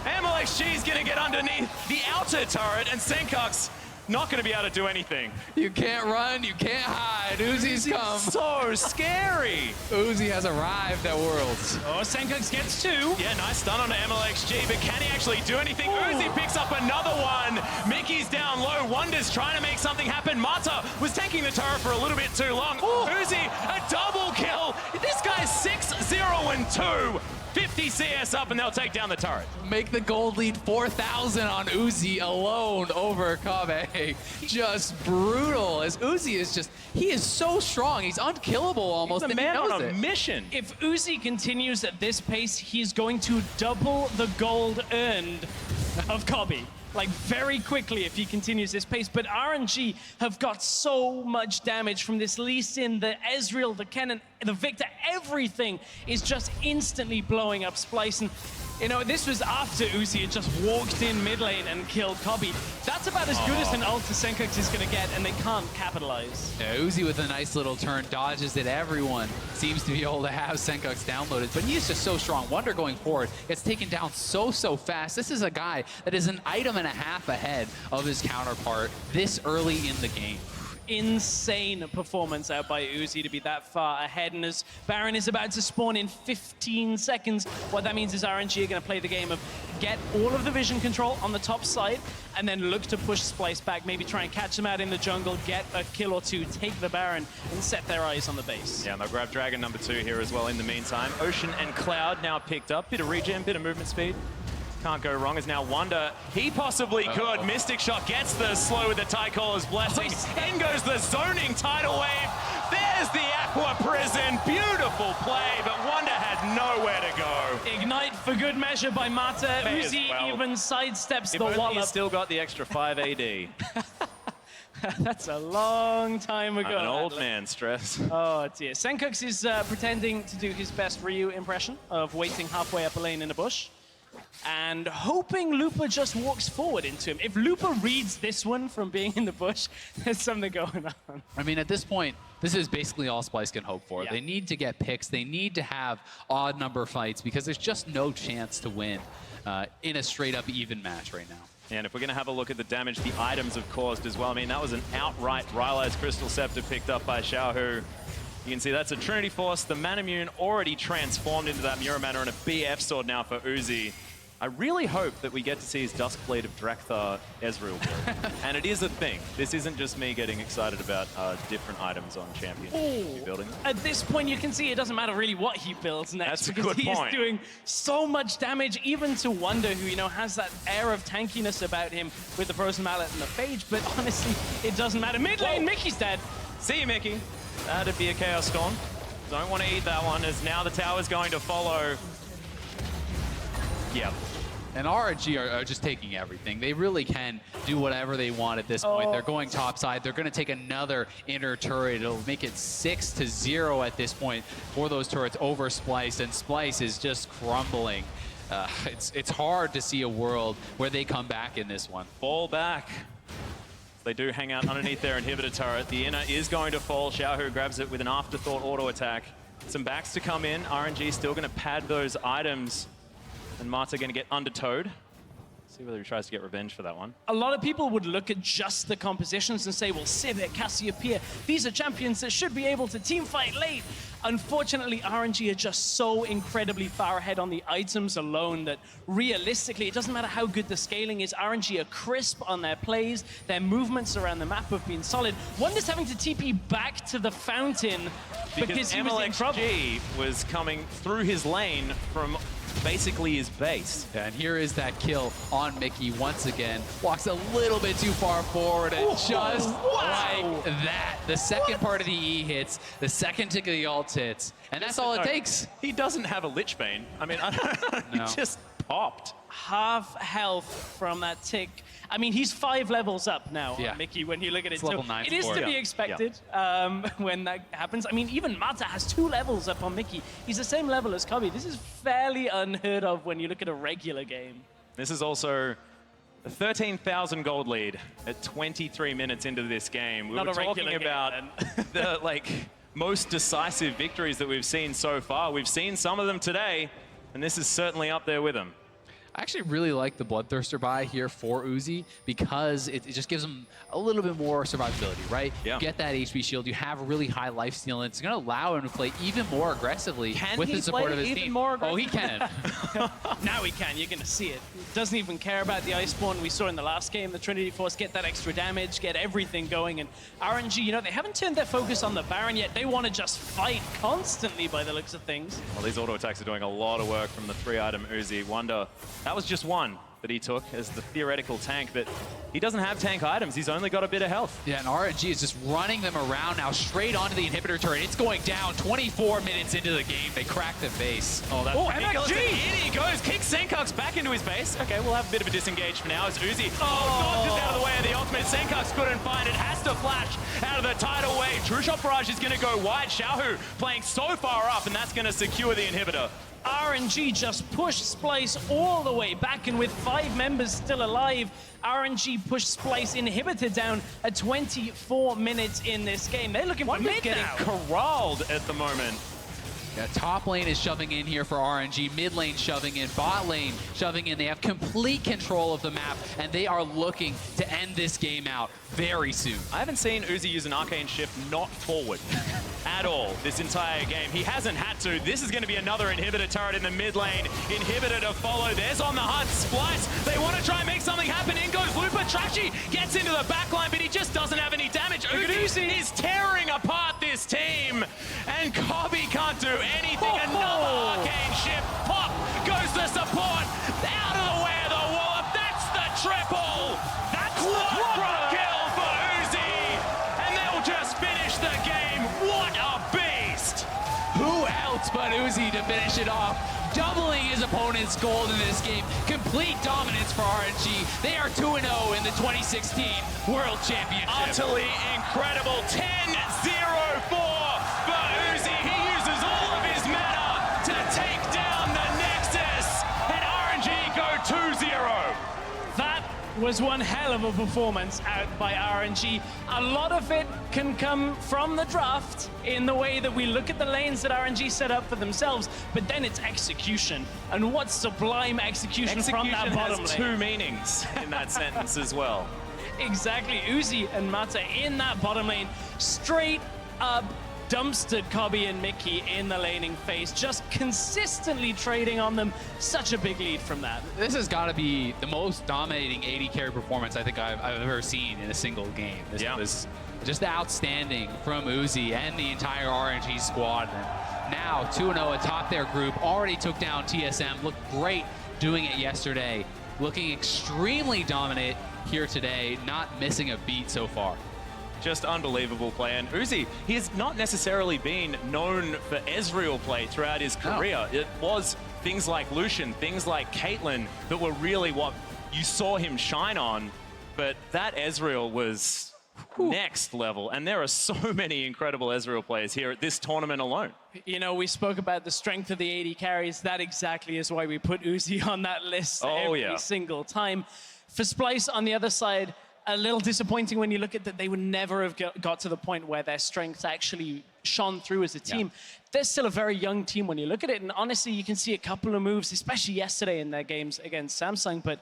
MLXG's going to get underneath the outer turret, and Senkux not going to be able to do anything. You can't run, you can't hide. Uzi's come. So scary. Uzi has arrived at Worlds. Oh, Senkux gets 2. Yeah, nice stun on MLXG, but can he actually do anything? Uzi picks up another one. Mickey's down low. Wunder's trying to make something happen. Mata was taking the turret for a little bit too long. Uzi, a double kill. This guy's 6-0-2. 50 CS up, and they'll take down the turret. Make the gold lead 4,000 on Uzi alone over Kobbe. Just brutal, as Uzi is just, he is so strong. He's unkillable almost. He's a man on a mission. If Uzi continues at this pace, he's going to double the gold earned of Kobbe. Like, very quickly if he continues this pace. But RNG have got so much damage from this Lee Sin, the Ezreal, the Kennen, the Victor. Everything is just instantly blowing up Splice. And, you know, this was after Uzi had just walked in mid lane and killed Kobbe. That's about as good as an ult as Senkux is going to get, and they can't capitalize. Yeah, Uzi with a nice little turn dodges it. Everyone seems to be able to have Senkux downloaded, but he is just so strong. Wunder going forward gets taken down so fast. This is a guy that is an item and a half ahead of his counterpart this early in the game. insane performance out by Uzi to be that far ahead. And as Baron is about to spawn in 15 seconds, what that means is RNG are going to play the game of get all of the vision control on the top side and then look to push Splyce back, maybe try and catch him out in the jungle, get a kill or two, take the Baron, and set their eyes on the base. Yeah, and they'll grab Dragon number 2 here as well in the meantime. Ocean and Cloud now picked up. Bit of regen, bit of movement speed. Can't go wrong as now Wonder. He possibly could. Mystic Shot gets the slow with the Tycaler's Blessing. In goes the zoning Tidal Wave. There's the Aqua Prison. Beautiful play, but Wonder had nowhere to go. Ignite for good measure by Mata. May as Uzi well. even sidesteps If the only wallop. he's still got the extra 5 AD. That's a long time ago. I'm an old man, Stress. Oh dear. Senkux is pretending to do his best Ryu impression of waiting halfway up a lane in a bush and hoping Lupa just walks forward into him. If Lupa reads this one from being in the bush, there's something going on. I mean, at this point, this is basically all Splyce can hope for. Yeah. They need to get picks. They need to have odd number fights because there's just no chance to win in a straight-up even match right now. And if we're going to have a look at the damage the items have caused as well, I mean, that was an outright Rylai's Crystal Scepter picked up by Xiaohu. You can see that's a Trinity Force. The Manamune already transformed into that Muramana and a BF sword now for Uzi. I really hope that we get to see his Duskblade of Drakthar Ezreal build. And it is a thing. This isn't just me getting excited about different items on Champion building. At this point, you can see it doesn't matter really what he builds next. That's a because good he point. is doing so much damage, even to Wonder, who, you know, has that air of tankiness about him with the Frozen Mallet and the Phage. But honestly, it doesn't matter. Mid lane, Mickey's dead. See you, Mickey. That'd be a Chaos Storm. Don't want to eat that one, as now the tower's going to follow. Yep. And RNG are just taking everything. They really can do whatever they want at this point. They're going topside. They're going to take another inner turret. It'll make it 6-0 at this point for those turrets over Splyce, and Splyce is just crumbling. It's hard to see a world where they come back in this one. Fall back. They do hang out underneath their inhibitor turret. The inner is going to fall. Xiaohu grabs it with an afterthought auto attack. Some backs to come in. RNG still going to pad those items. And Mata going to get undertowed. See whether he tries to get revenge for that one. A lot of people would look at just the compositions and say, well, Sivir, Cassiopeia, these are champions that should be able to team fight late. Unfortunately, RNG are just so incredibly far ahead on the items alone that realistically, it doesn't matter how good the scaling is, RNG are crisp on their plays, their movements around the map have been solid. Wonder's having to TP back to the fountain because he was in trouble. MLXG was coming through his lane from basically his base. Yeah, and here is that kill on Mickey once again. Walks a little bit too far forward, and just like that, the second part of the E hits, the second tick of the ult hits, and that's all it takes. He doesn't have a Lich Bane. I mean, I don't know. No. He just popped. Half health from that tick. I mean, he's 5 levels up now, Yeah. Mickey, when you look at it. It's level So 9 it is for to him. be Yeah. expected when that happens. I mean, even Mata has 2 levels up on Mickey. He's the same level as Cubby. This is fairly unheard of when you look at a regular game. This is also a 13,000 gold lead at 23 minutes into this game. We Not were a regular talking game, about the most decisive victories that we've seen so far. We've seen some of them today, and this is certainly up there with them. I actually really like the Bloodthirster buy here for Uzi because it just gives him a little bit more survivability, right? Yeah. You get that HP shield, you have a really high lifesteal, and it's going to allow him to play even more aggressively with the support of his team. Oh, he can. Now he can. You're going to see it. Doesn't even care about the Iceborne we saw in the last game. The Trinity Force get that extra damage, get everything going. And RNG, you know, they haven't turned their focus on the Baron yet. They want to just fight constantly by the looks of things. Well, these auto attacks are doing a lot of work from the 3-item Uzi. Wonder, that was just one that he took as the theoretical tank, but he doesn't have tank items. He's only got a bit of health. Yeah, and RNG is just running them around now straight onto the inhibitor turret. It's going down 24 minutes into the game. They crack the base. Oh, that's ridiculous. MXG! In he goes, kicks Senkux back into his base. Okay, we'll have a bit of a disengage for now as Uzi dodges out of the way of the ultimate. Senkux couldn't find it, has to flash out of the tidal wave. True Shot Barrage is going to go wide. Xiaohu playing so far up, and that's going to secure the inhibitor. RNG just pushed Splyce all the way back, and with 5 members still alive, RNG pushed Splyce inhibitor down at 24 minutes in this game. They're looking for Wonder's mid getting now. corralled at the moment. Yeah, top lane is shoving in here for RNG, mid lane shoving in, bot lane shoving in. They have complete control of the map, and they are looking to end this game out very soon. I haven't seen Uzi use an Arcane Shift not forward at all this entire game. He hasn't had to. This is going to be another inhibitor turret in the mid lane. Inhibitor to follow. There's on the hunt. Splyce. They want to try and make something happen. In goes Looper. Trashy gets into the backline, but he just doesn't have any damage. Uzi is tearing apart this team, and Kobbe can't do anything. Another Arcane Shift. Pop goes the support. Out of the way of the wallop. That's the triple. That's the front kill for Uzi, and they'll just finish the game. What a beast! Who else but Uzi to finish it off? Doubling his opponent's gold in this game. Complete dominance for RNG. They are 2-0 in the 2016 World Championship. Utterly incredible. 10-0-4 for Uzi. He uses all of his mana to take down the Nexus, and RNG go 2-0. That was one hell of a performance out by RNG. A lot of it can come from the draft in the way that we look at the lanes that RNG set up for themselves, but then it's execution. And what sublime execution from that bottom has lane. two meanings in that sentence as well. Exactly. Uzi and Mata in that bottom lane, straight up dumpstered Kobbe and Mickey in the laning phase, just consistently trading on them. Such a big lead from that. This has got to be the most dominating AD carry performance I think I've ever seen in a single game. This was just outstanding from Uzi and the entire RNG squad. And now 2-0 atop their group, already took down TSM, looked great doing it yesterday, looking extremely dominant here today, not missing a beat so far. Just unbelievable play. And Uzi, he has not necessarily been known for Ezreal play throughout his career. It was things like Lucian, things like Caitlyn that were really what you saw him shine on. But that Ezreal was next level. And there are so many incredible Ezreal players here at this tournament alone. You know, we spoke about the strength of the AD carries. That exactly is why we put Uzi on that list every single time. For Splyce on the other side, a little disappointing when you look at that they would never have got to the point where their strengths actually shone through as a team. They're still a very young team when you look at it, and honestly, you can see a couple of moves, especially yesterday in their games against Samsung, but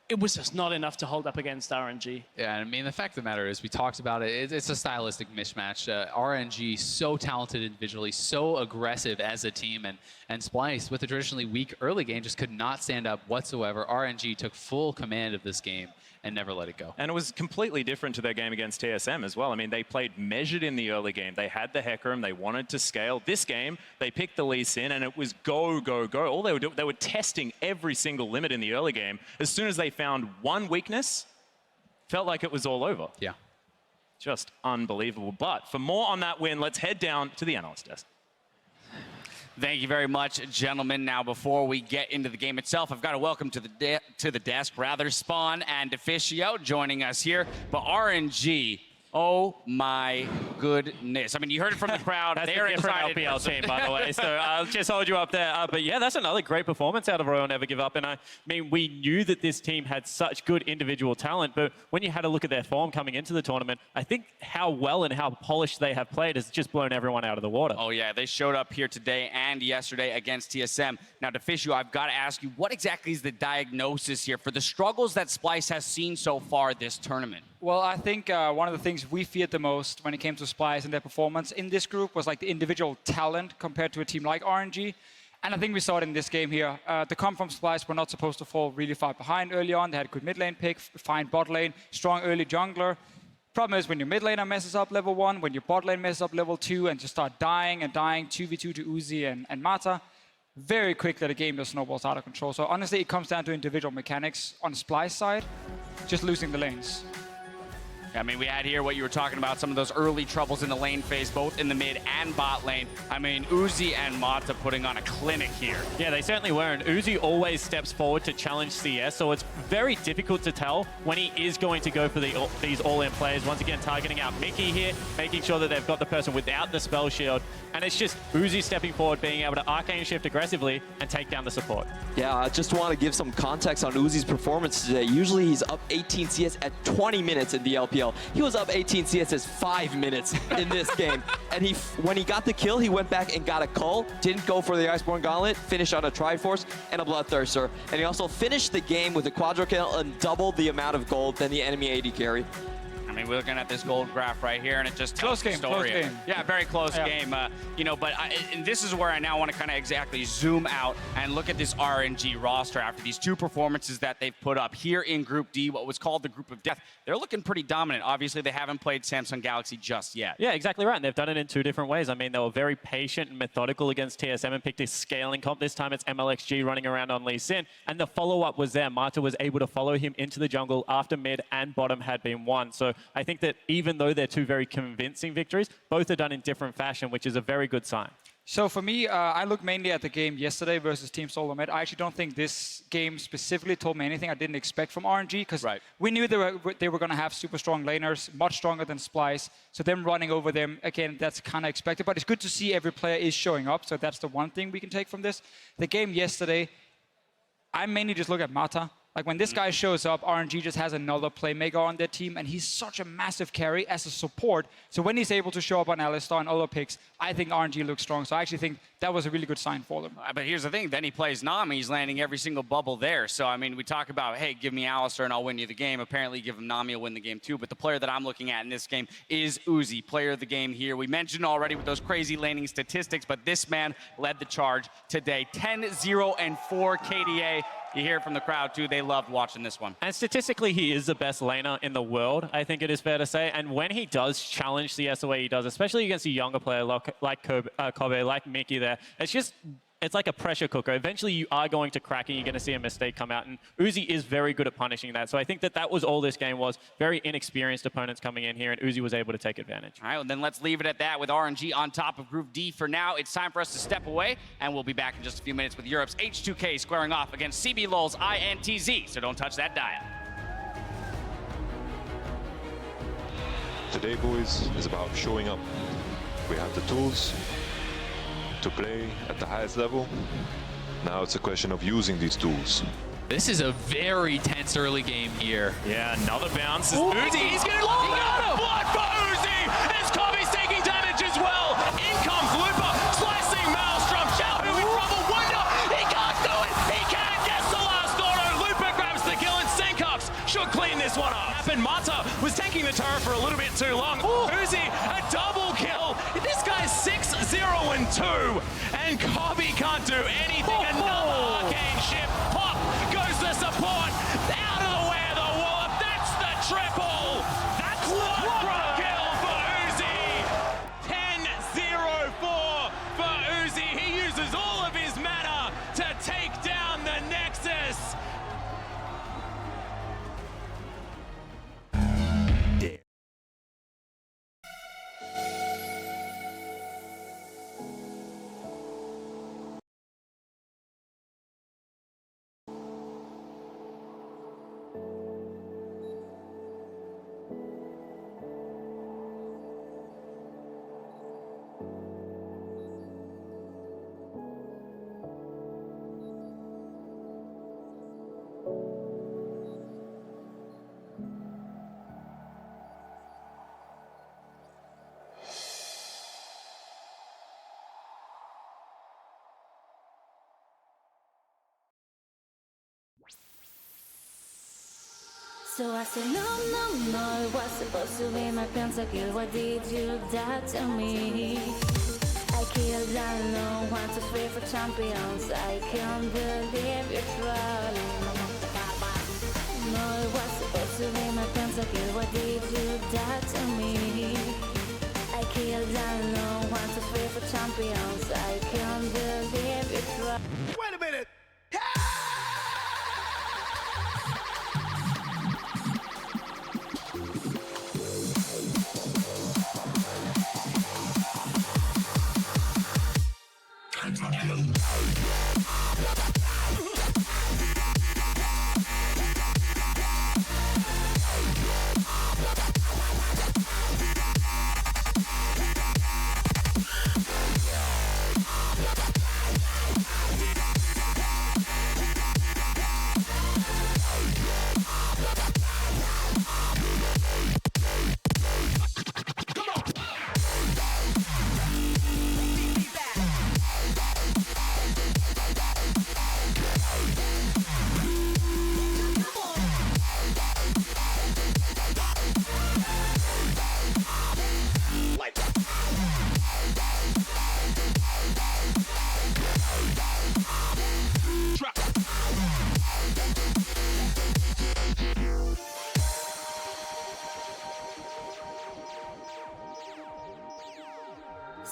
it was just not enough to hold up against RNG. Yeah, I mean, the fact of the matter is, we talked about it, it's a stylistic mismatch. RNG, so talented individually, so aggressive as a team, and Splyce, with a traditionally weak early game, just could not stand up whatsoever. RNG took full command of this game and never let it go. And it was completely different to their game against TSM as well. I mean, they played measured in the early game. They had the Hecarim, they wanted to scale. This game, they picked the Lee Sin, and it was go, go, go. All they were doing, they were testing every single limit in the early game. As soon as they found one weakness, felt like it was all over. Yeah. Just unbelievable. But for more on that win, let's head down to the analyst desk. Thank you very much, gentlemen. Now, before we get into the game itself, I've got to welcome to the desk, Spawn and Deficio joining us here. But RNG, oh my goodness. I mean, you heard it from the crowd. They're excited. LPL team, by the way. So I'll just hold you up there. But yeah, that's another great performance out of Royal Never Give Up. And I mean, we knew that this team had such good individual talent, but when you had a look at their form coming into the tournament, I think how well and how polished they have played has just blown everyone out of the water. Oh yeah, they showed up here today and yesterday against TSM. Now, Deficio, I've got to ask you, what exactly is the diagnosis here for the struggles that Splyce has seen so far this tournament? Well, I think one of the things we feared the most when it came to Splyce and their performance in this group was like the individual talent compared to a team like RNG. And I think we saw it in this game here. The comp from Splyce were not supposed to fall really far behind early on. They had a good mid lane pick, fine bot lane, strong early jungler. Problem is when your mid laner messes up level 1, when your bot lane messes up level 2 and just start dying and dying 2v2 to Uzi and Mata, very quickly the game just snowballs out of control. So honestly, it comes down to individual mechanics on Splyce side, just losing the lanes. I mean, we had here what you were talking about, some of those early troubles in the lane phase, both in the mid and bot lane. I mean, Uzi and Mata putting on a clinic here. Yeah, they certainly were. And Uzi always steps forward to challenge CS, so it's very difficult to tell when he is going to go for these all-in players. Once again, targeting out Mickey here, making sure that they've got the person without the spell shield. And it's just Uzi stepping forward, being able to Arcane Shift aggressively and take down the support. Yeah, I just want to give some context on Uzi's performance today. Usually he's up 18 CS at 20 minutes in the LPL LPL. He was up 18 CSs 5 minutes in this game. And when he got the kill, he went back and got a cull, didn't go for the Iceborne Gauntlet, finished on a Triforce and a Bloodthirster. And he also finished the game with a quadra kill and doubled the amount of gold than the enemy AD carry. I mean, we're looking at this gold graph right here, and it just tells the story. Close game. Yeah, very close game. You know, but and this is where I now want to kind of exactly zoom out and look at this RNG roster after these 2 performances that they've put up here in Group D, what was called the Group of Death. They're looking pretty dominant. Obviously, they haven't played Samsung Galaxy just yet. Yeah, exactly right. And they've done it in 2 different ways. I mean, they were very patient and methodical against TSM and picked a scaling comp. This time it's MLXG running around on Lee Sin. And the follow-up was there. Mata was able to follow him into the jungle after mid and bottom had been won. So I think that even though they're 2 very convincing victories, both are done in different fashion, which is a very good sign. So for me, I look mainly at the game yesterday versus Team Solo Med. I actually don't think this game specifically told me anything I didn't expect from RNG, because we knew they were going to have super strong laners, much stronger than Splice. So them running over them, again, that's kind of expected. But it's good to see every player is showing up. So that's the one thing we can take from this. The game yesterday, I mainly just look at Mata. Like when this guy shows up, RNG just has another playmaker on their team, and he's such a massive carry as a support. So when he's able to show up on Alistar and other picks, I think RNG looks strong. So I actually think that was a really good sign for them. But here's the thing, then he plays Nami, he's landing every single bubble there. So, I mean, we talk about, hey, give me Alistar and I'll win you the game. Apparently, give him Nami, will win the game too. But the player that I'm looking at in this game is Uzi, player of the game here. We mentioned already with those crazy laning statistics, but this man led the charge today. 10-0 and 4 KDA. You hear it from the crowd, too. They loved watching this one. And statistically, he is the best laner in the world, I think it is fair to say. And when he does challenge CS the way he does, especially against a younger player like Kobe, like Mickey there, it's like a pressure cooker. Eventually, you are going to crack and you're going to see a mistake come out. And Uzi is very good at punishing that. So I think that was all this game was. Very inexperienced opponents coming in here, and Uzi was able to take advantage. All right, well, then let's leave it at that with RNG on top of Group D for now. It's time for us to step away, and we'll be back in just a few minutes with Europe's H2K squaring off against CBLOL's INTZ. So don't touch that dial. Today, boys, is about showing up. We have the tools to play at the highest level. Now it's a question of using these tools. This is a very tense early game here. Yeah, another bounce. Uzi, he's getting locked out. Blood for Uzi, as Kobe's taking damage as well. In comes Lupa, slicing Maelstrom. Xiaohu in trouble. Wonder, he can't do it. He can't get the last auto. Lupa grabs the kill, and Senkox should clean this one up. And Mata was taking the turret for a little bit too long. Uzi, a double kill. This guy's 6-0 and 2, and Kobe can't do anything. Another arcane ship. Pop goes the support. Out of the way of the wallop. That's the triple. That's quadra kill for Uzi. 10-0-4 for Uzi. He uses all of his mana to take down the Nexus. So I said, no, no, no, it was supposed to be my pentakill. Why did you die to me? I killed alone, 1, 2, 3 for champions. I can't believe you're trolling. No, it was supposed to be my pentakill. Why did you die to me? I killed alone, 1, 2, 3 for champions. I can't believe you're trolling. Wait a minute!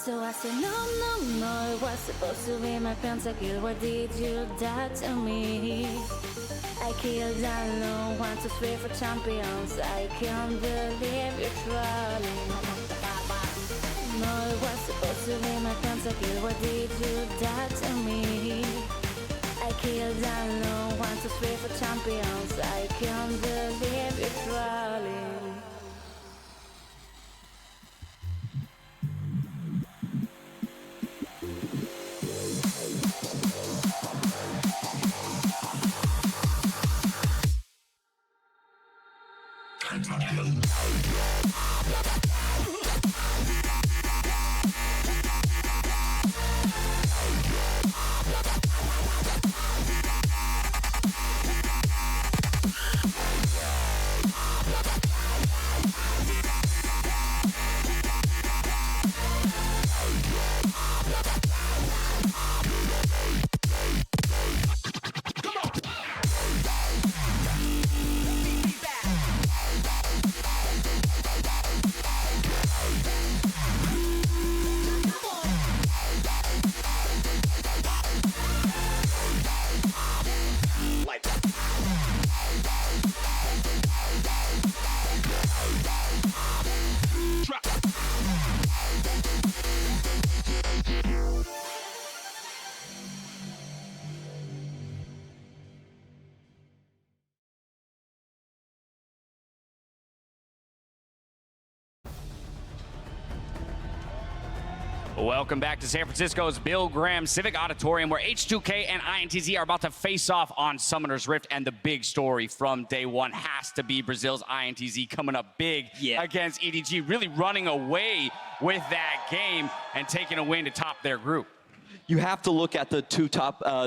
So I said, no, no, no, it was supposed to be my pentakill. Why did you die to me? I killed alone, 1, 2, 3 for champions. I can't believe you're trolling. No, it was supposed to be my pentakill. Why did you die to me? I killed alone, 1, 2, 3 for champions. I can't believe you're trolling. Welcome back to San Francisco's Bill Graham Civic Auditorium, where H2K and INTZ are about to face off on Summoner's Rift. And the big story from day one has to be Brazil's INTZ coming up big against EDG, really running away with that game and taking a win to top their group. You have to look at the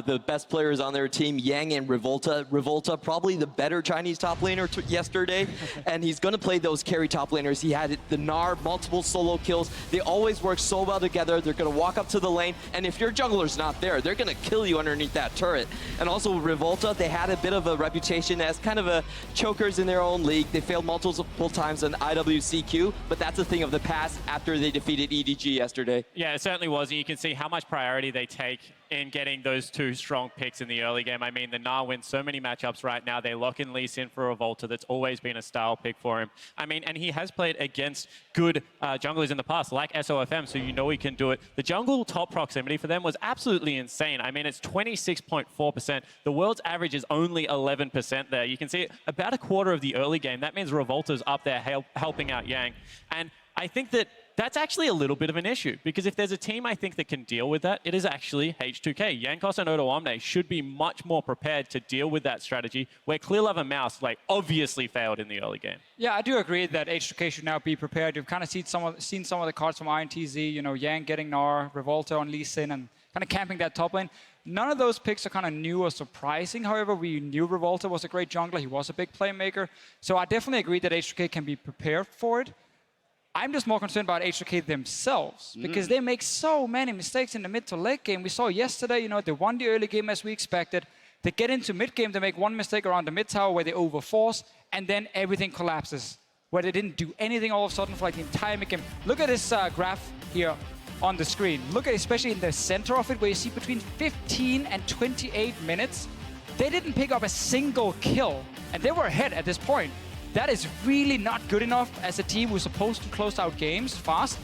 the best players on their team, Yang and Revolta. Revolta, probably the better Chinese top laner yesterday, and he's going to play those carry top laners. He had the Gnar, multiple solo kills. They always work so well together. They're going to walk up to the lane, and if your jungler's not there, they're going to kill you underneath that turret. And also Revolta, they had a bit of a reputation as kind of a chokers in their own league. They failed multiple times on IWCQ, but that's a thing of the past after they defeated EDG yesterday. Yeah, it certainly was, and you can see how much priority they take in getting those two strong picks in the early game. I mean, the Gnar wins so many matchups right now. They lock in Lee Sin for Revolta. That's always been a style pick for him. I mean, and he has played against good junglers in the past, like SOFM, so you know he can do it. The jungle top proximity for them was absolutely insane. I mean, it's 26.4%. The world's average is only 11% there. You can see about a quarter of the early game. That means Revolta's up there helping out Yang. And I think that that's actually a little bit of an issue, because if there's a team I think that can deal with that, it is actually H2K. Jankos and Odo Omne should be much more prepared to deal with that strategy, where Clear Love and Mouse obviously failed in the early game. Yeah, I do agree that H2K should now be prepared. You've kind of seen some of the cards from INTZ, you know, Yang getting Gnar, Revolta on Lee Sin, and kind of camping that top lane. None of those picks are kind of new or surprising. However, we knew Revolta was a great jungler. He was a big playmaker. So I definitely agree that H2K can be prepared for it. I'm just more concerned about H2K themselves, because they make so many mistakes in the mid to late game. We saw yesterday, you know, they won the early game as we expected. They get into mid game, they make one mistake around the mid tower where they overforce, and then everything collapses, where they didn't do anything all of a sudden for the entire mid game. Look at this graph here on the screen. Look at especially in the center of it, where you see between 15 and 28 minutes, they didn't pick up a single kill, and they were ahead at this point. That is really not good enough as a team who's supposed to close out games fast,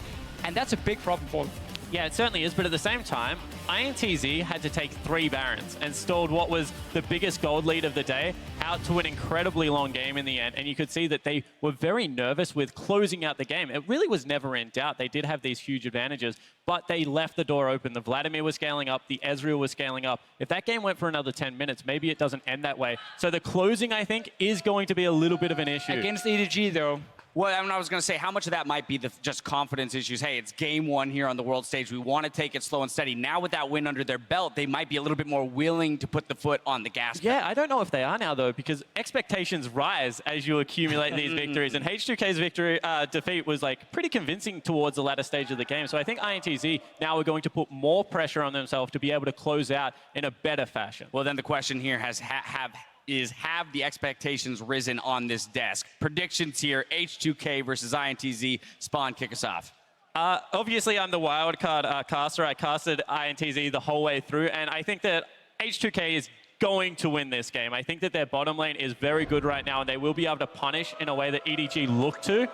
and that's a big problem for them. Yeah, it certainly is, but at the same time, INTZ had to take 3 Barons and stalled what was the biggest gold lead of the day out to an incredibly long game in the end, and you could see that they were very nervous with closing out the game. It really was never in doubt. They did have these huge advantages, but they left the door open. The Vladimir was scaling up, the Ezreal was scaling up. If that game went for another 10 minutes, maybe it doesn't end that way. So the closing, I think, is going to be a little bit of an issue. Against EDG, though. Well, I was going to say, how much of that might be just confidence issues? Hey, it's game one here on the world stage. We want to take it slow and steady. Now with that win under their belt, they might be a little bit more willing to put the foot on the gas pedal. Yeah, I don't know if they are now, though, because expectations rise as you accumulate these victories. And H2K's defeat was pretty convincing towards the latter stage of the game. So I think INTZ now are going to put more pressure on themselves to be able to close out in a better fashion. Well, then the question here have the expectations risen on this desk? Predictions here, H2K versus INTZ. Spawn, kick us off. Obviously, I'm the wildcard caster. I casted INTZ the whole way through, and I think that H2K is going to win this game. I think that their bottom lane is very good right now, and they will be able to punish in a way that EDG look to.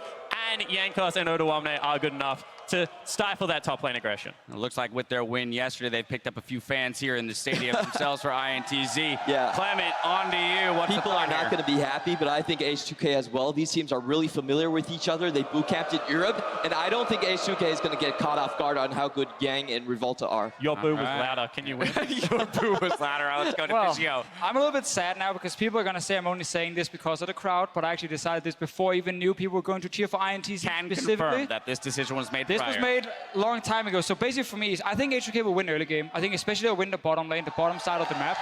And Jankos and Odoamne are good enough to stifle that top lane aggression. It looks like with their win yesterday, they picked up a few fans here in the stadium themselves for INTZ. Yeah. Clement, on to you. What's People the are not going to be happy, but I think H2K as well. These teams are really familiar with each other. They boot camped in Europe, and I don't think H2K is going to get caught off guard on how good Yang and Revolta are. Your boo was louder. Can you win? Your boo was louder. Let's go to Fischio. I'm a little bit sad now because people are going to say I'm only saying this because of the crowd, but I actually decided this before I even knew people were going to cheer for INTZ specifically. Confirm that this decision was made This prior. was made a long time ago. So basically for me, I think H2K will win early game. I think especially they'll win the bottom lane, the bottom side of the map.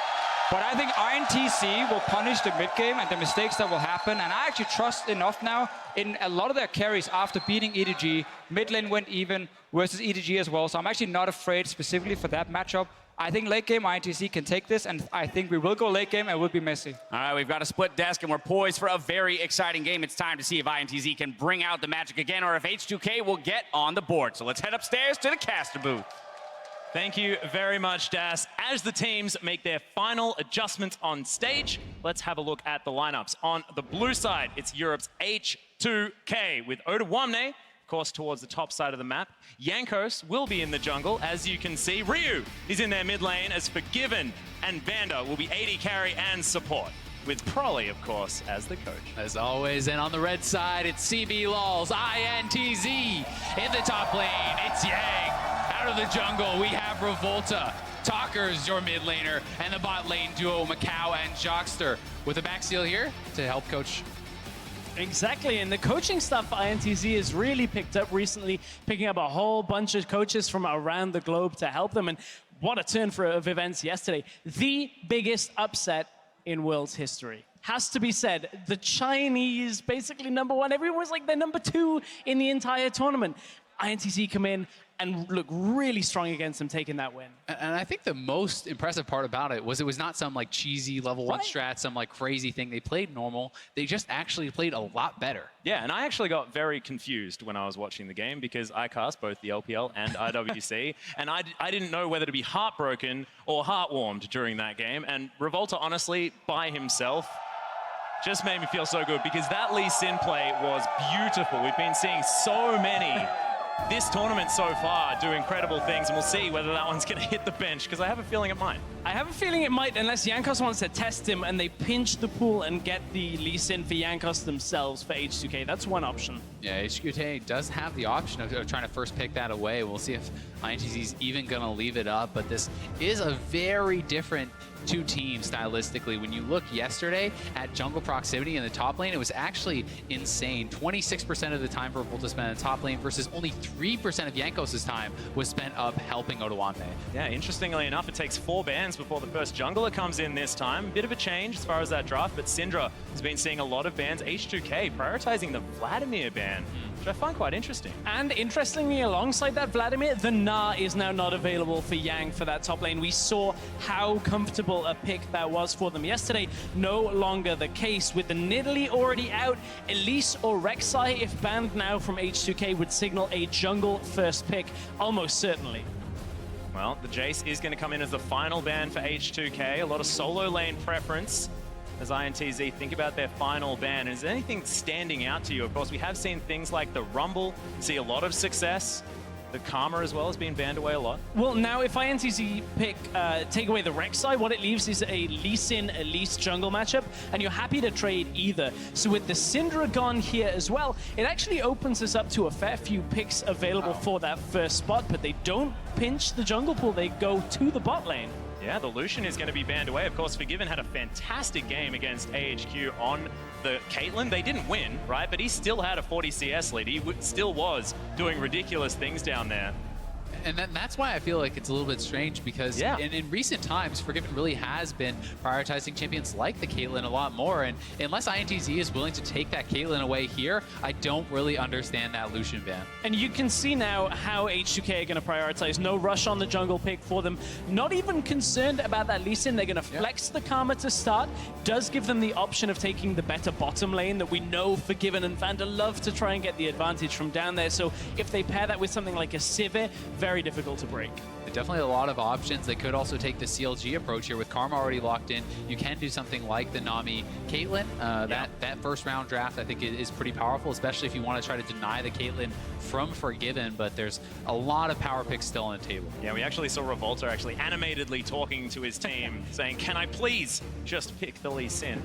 But I think INTZ will punish the mid game and the mistakes that will happen. And I actually trust enough now in a lot of their carries after beating EDG. Mid lane went even versus EDG as well. So I'm actually not afraid specifically for that matchup. I think late game INTZ can take this, and I think we will go late game and we'll be messy. All right, we've got a split desk, and we're poised for a very exciting game. It's time to see if INTZ can bring out the magic again, or if H2K will get on the board. So let's head upstairs to the caster booth. Thank you very much, Das. As the teams make their final adjustments on stage, let's have a look at the lineups. On the blue side, it's Europe's H2K with Odoamne, of course, towards the top side of the map. Jankos will be in the jungle, as you can see. Ryu is in their mid lane as Forgiven, and Vander will be AD carry and support, with Prolly, of course, as the coach. As always, and on the red side, it's CB Lols, INTZ. In the top lane, it's Yang. Out of the jungle, we have Revolta. Talker's your mid laner, and the bot lane duo, Macau and Jockster. With a backseal here to help coach. Exactly, and the coaching stuff for INTZ has really picked up recently, picking up a whole bunch of coaches from around the globe to help them, and what a turn of events yesterday. The biggest upset in World's history. Has to be said, the Chinese, basically #1, everyone was like they're #2 in the entire tournament. INTZ come in and look really strong against them, taking that win. And I think the most impressive part about it was not some like cheesy level 1 strat, some like crazy thing. They played normal. They just actually played a lot better. Yeah, and I actually got very confused when I was watching the game because I cast both the LPL and IWC, and I didn't know whether to be heartbroken or heartwarmed during that game. And Revolta, honestly, by himself, just made me feel so good because that Lee Sin play was beautiful. We've been seeing so many this tournament so far do incredible things, and we'll see whether that one's going to hit the bench, because I have a feeling it might. I have a feeling it might, unless Jankos wants to test him and they pinch the pool and get the Lee Sin for Jankos themselves for H2K. That's one option. Yeah, H2K does have the option of trying to first pick that away. We'll see if INTZ's even going to leave it up, but this is a very different two teams stylistically. When you look yesterday at jungle proximity in the top lane, it was actually insane. 26% of the time for Revolta spent in the top lane versus only 3% of Jankos' time was spent up helping Odoamne. Yeah, interestingly enough, it takes 4 bans before the first jungler comes in this time. Bit of a change as far as that draft, but Syndra has been seeing a lot of bans. H2K prioritizing the Vladimir ban, which I find quite interesting. And interestingly, alongside that Vladimir, the Gnar is now not available for Yang for that top lane. We saw how comfortable a pick that was for them yesterday. No longer the case. With the Nidalee already out, Elise or Rek'Sai, if banned now from H2K, would signal a jungle first pick, almost certainly. Well, the Jace is going to come in as the final ban for H2K. A lot of solo lane preference as INTZ think about their final ban. Is there anything standing out to you? Of course, we have seen things like the Rumble see a lot of success. The Karma as well has been banned away a lot. Well, now if INTZ take away the Rek'Sai, what it leaves is a Lee Sin, Elise jungle matchup, and you're happy to trade either. So with the Syndra gone here as well, it actually opens us up to a fair few picks available for that first spot, but they don't pinch the jungle pool, they go to the bot lane. Yeah, the Lucian is going to be banned away. Of course, Forgiven had a fantastic game against AHQ on the Caitlyn. They didn't win, right? But he still had a 40 CS lead. He still was doing ridiculous things down there. And that's why I feel like it's a little bit strange, because in recent times, Forgiven really has been prioritizing champions like the Caitlyn a lot more. And unless INTZ is willing to take that Caitlyn away here, I don't really understand that Lucian ban. And you can see now how H2K are going to prioritize. No rush on the jungle pick for them. Not even concerned about that Lee Sin. They're going to flex the Karma to start. Does give them the option of taking the better bottom lane that we know Forgiven and Vander love to try and get the advantage from down there. So if they pair that with something like a Sivir, very difficult to break. Definitely a lot of options. They could also take the CLG approach here with Karma already locked in. You can do something like the Nami Caitlyn. That first round draft I think is pretty powerful, especially if you want to try to deny the Caitlyn from Forgiven, but there's a lot of power picks still on the table. Yeah, we actually saw Revolta actually animatedly talking to his team saying, can I please just pick the Lee Sin?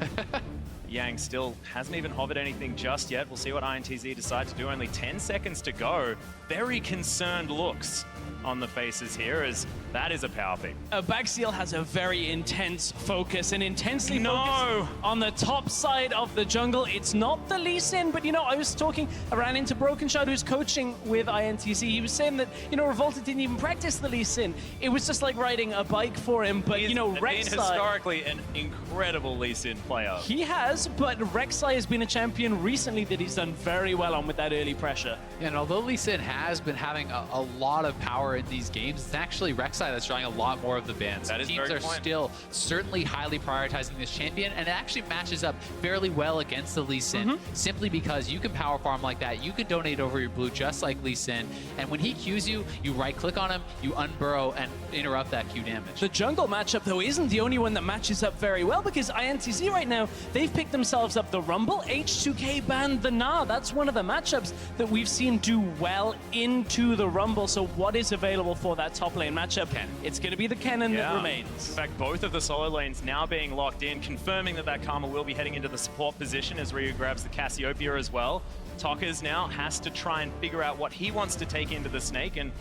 Yang still hasn't even hovered anything just yet. We'll see what INTZ decide to do. Only 10 seconds to go. Very concerned looks on the faces here, as that is a power pick. Baxiel has a very intense focus, and intensely focused on the top side of the jungle. It's not the Lee Sin, but I was talking, I ran into Brokenshard, who's coaching with INTZ. He was saying that, Revolta didn't even practice the Lee Sin. It was just like riding a bike for him, but, Rek'Sai... historically an incredible Lee Sin player. He has, but Rek'Sai has been a champion recently that he's done very well on with that early pressure. Yeah, and although Lee Sin has been having a lot of power in these games, it's actually Rek'Sai that's drawing a lot more of the bans. That is Teams are still certainly highly prioritizing this champion, and it actually matches up fairly well against the Lee Sin, simply because you can power farm like that, you can donate over your blue just like Lee Sin, and when he Qs you, you right-click on him, you unburrow and interrupt that Q damage. The jungle matchup, though, isn't the only one that matches up very well, because INTZ right now, they've picked themselves up the Rumble, H2K banned the Gnar. That's one of the matchups that we've seen do well into the Rumble, so what is available for that top lane matchup? It's going to be the Kennen that remains. In fact, both of the solo lanes now being locked in, confirming that Karma will be heading into the support position as Ryu grabs the Cassiopeia as well. Tokkers now has to try and figure out what he wants to take into the Snake, and,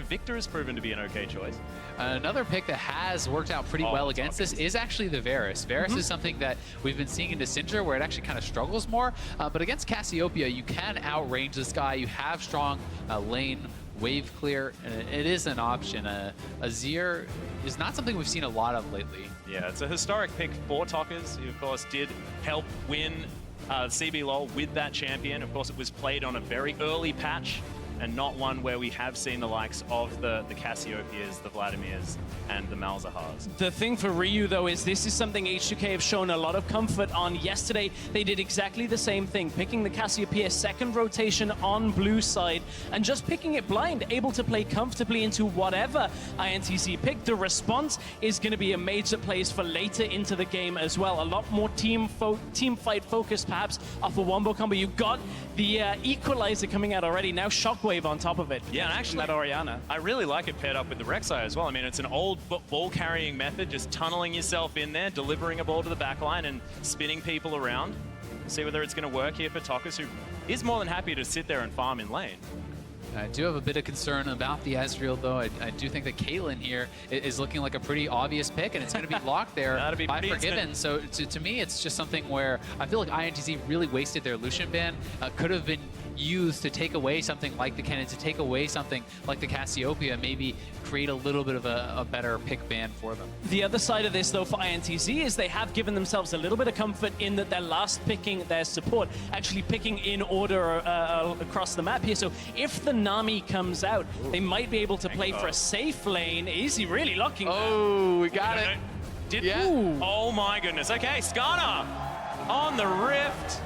Victor has proven to be an okay choice. Another pick that has worked out pretty well against this is actually the Varus. Varus is something that we've been seeing in Syndra where it actually kind of struggles more, but against Cassiopeia, you can outrange this guy. You have strong lane wave clear, and it is an option. Azir is not something we've seen a lot of lately. Yeah, it's a historic pick for Tokkers, who of course did help win CBLOL with that champion. Of course, it was played on a very early patch, and not one where we have seen the likes of the Cassiopeias, the Vladimirs, and the Malzahars. The thing for Ryu, though, is this is something H2K have shown a lot of comfort on. Yesterday, they did exactly the same thing, picking the Cassiopeia second rotation on blue side, and just picking it blind, able to play comfortably into whatever INTZ picked. The response is going to be a mage that plays for later into the game as well. A lot more team fight focus, perhaps, off a wombo combo. You've got the Equalizer coming out already, now Shockwave on top of it. Yeah, and actually, that Orianna. I really like it paired up with the Rek'Sai as well. I mean, it's an old ball carrying method, just tunneling yourself in there, delivering a ball to the backline and spinning people around. See whether it's going to work here for Tokkers, who is more than happy to sit there and farm in lane. I do have a bit of concern about the Ezreal, though. I do think that Caitlyn here is looking like a pretty obvious pick, and it's going to be locked there by Forgiven. So to me, it's just something where I feel like INTZ really wasted their Lucian ban. Could have been used to take away something like the Kennen, to take away something like the Cassiopeia, maybe create a little bit of a better pick ban for them. The other side of this, though, for INTZ is they have given themselves a little bit of comfort in that they're last picking their support, actually picking in order across the map here. So if the Nami comes out, they might be able to play for a safe lane. Is he really locking that? Oh, we got it. Oh my goodness. Okay, Skarner on the Rift.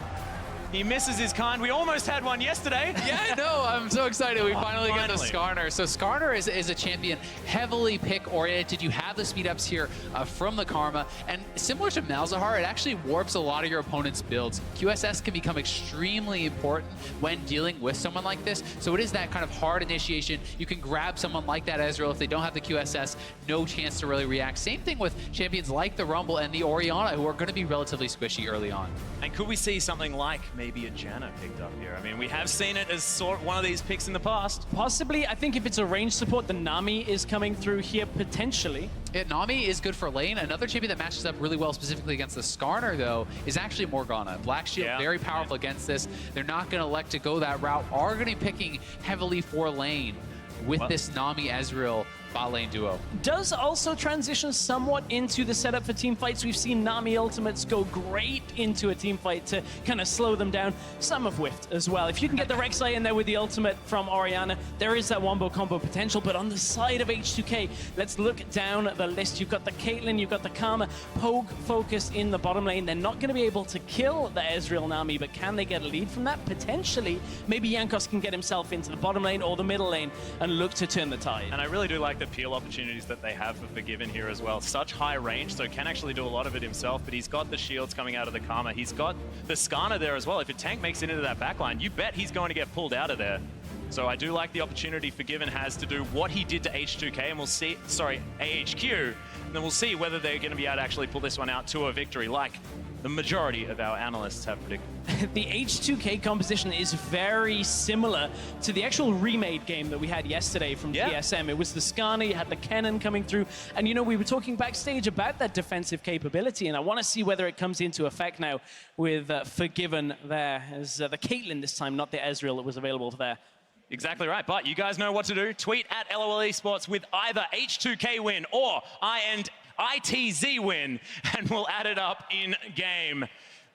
He misses his kind. We almost had one yesterday. Yeah, no, I'm so excited. We finally got the Skarner. So Skarner is a champion heavily pick-oriented. You have the speed-ups here from the Karma. And similar to Malzahar, it actually warps a lot of your opponent's builds. QSS can become extremely important when dealing with someone like this. So it is that kind of hard initiation. You can grab someone like that Ezreal. If they don't have the QSS, no chance to really react. Same thing with champions like the Rumble and the Orianna, who are going to be relatively squishy early on. And could we see something like maybe a Janna picked up here? I mean, we have seen it as one of these picks in the past. Possibly. I think if it's a range support, the Nami is coming through here potentially. Yeah, Nami is good for lane. Another champion that matches up really well specifically against the Skarner, though, is actually Morgana. Black Shield, very powerful against this. They're not going to elect to go that route. Are going to be picking heavily for lane. with this Nami Ezreal bot lane duo. Does also transition somewhat into the setup for team fights. We've seen Nami ultimates go great into a team fight to kind of slow them down. Some have whiffed as well. If you can get the Rek'Sai in there with the ultimate from Orianna, there is that wombo combo potential. But on the side of H2K, let's look down the list. You've got the Caitlyn, you've got the Karma, Pogue focused in the bottom lane. They're not going to be able to kill the Ezreal Nami, but can they get a lead from that? Potentially. Maybe Jankos can get himself into the bottom lane or the middle lane and look to turn the tide. And I really do like the peel opportunities that they have for Forgiven here as well. Such high range, so can actually do a lot of it himself, but he's got the shields coming out of the Karma. He's got the Skarner there as well. If a tank makes it into that backline, you bet he's going to get pulled out of there. So I do like the opportunity Forgiven has to do what he did to H2K, and we'll see, sorry, AHQ, and then we'll see whether they're going to be able to actually pull this one out to a victory, like the majority of our analysts have predicted. The H2K composition is very similar to the actual remade game that we had yesterday from TSM. It was the Skarner, you had the Kennen coming through, and you know, we were talking backstage about that defensive capability, and I want to see whether it comes into effect now with Forgiven there, as the Caitlyn this time, not the Ezreal that was available there. Exactly right, but you guys know what to do. Tweet at LOL Esports with either H2K win or INTZ win, and we'll add it up in game.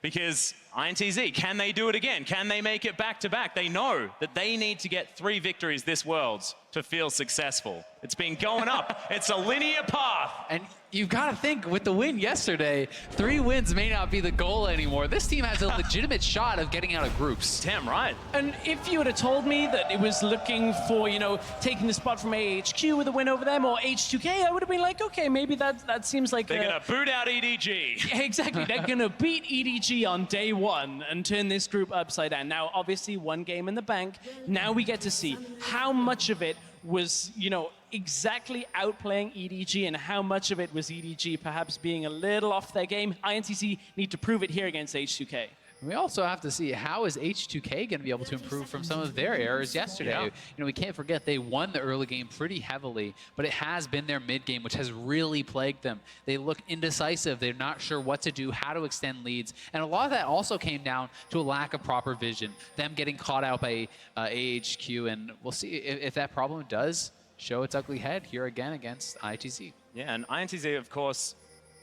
Because INTZ, can they do it again? Can they make it back-to-back? They know that they need to get 3 victories this Worlds to feel successful. It's been going up. It's a linear path. And you've got to think, with the win yesterday, 3 wins may not be the goal anymore. This team has a legitimate shot of getting out of groups. Damn right. And if you would have told me that it was looking for, you know, taking the spot from AHQ with a win over them or H2K, I would have been like, okay, maybe that seems like... They're going to boot out EDG. Yeah, exactly. They're going to beat EDG on day 1 and turn this group upside down. Now, obviously, 1 game in the bank. Now we get to see how much of it was, you know, exactly outplaying EDG and how much of it was EDG perhaps being a little off their game. INTZ need to prove it here against H2K. We also have to see how is H2K going to be able to improve from some of their errors yesterday. Yeah. You know, we can't forget they won the early game pretty heavily, but it has been their mid game which has really plagued them. They look indecisive. They're not sure what to do, how to extend leads, and a lot of that also came down to a lack of proper vision. Them getting caught out by AHQ, and we'll see if that problem does show its ugly head here again against INTZ. Yeah, and INTZ, of course,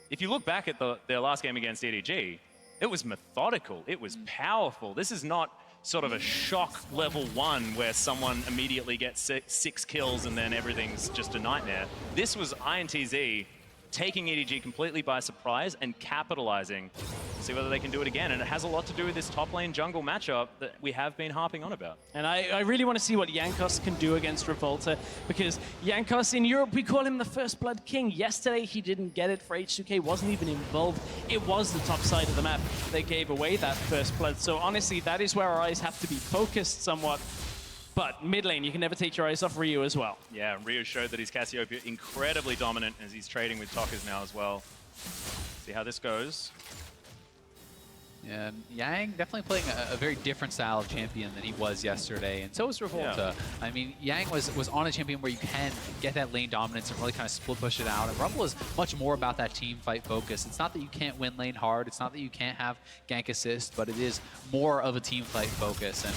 if you look back at their last game against EDG, it was methodical, it was powerful. This is not sort of a shock level 1 where someone immediately gets 6 kills and then everything's just a nightmare. This was INTZ taking EDG completely by surprise and capitalizing to see whether they can do it again. And it has a lot to do with this top lane jungle matchup that we have been harping on about. And I really want to see what Jankos can do against Revolta, because Jankos in Europe, we call him the First Blood King. Yesterday, he didn't get it for H2K, wasn't even involved. It was the top side of the map that gave away that First Blood. So honestly, that is where our eyes have to be focused somewhat. But mid lane, you can never take your eyes off Ryu as well. Yeah, Ryu showed that he's Cassiopeia incredibly dominant as he's trading with Talkers now as well. See how this goes. Yeah, Yang definitely playing a very different style of champion than he was yesterday, and so is Revolta. Yeah. I mean, Yang was on a champion where you can get that lane dominance and really kind of split push it out, and Rumble is much more about that team fight focus. It's not that you can't win lane hard, it's not that you can't have gank assist, but it is more of a team fight focus, and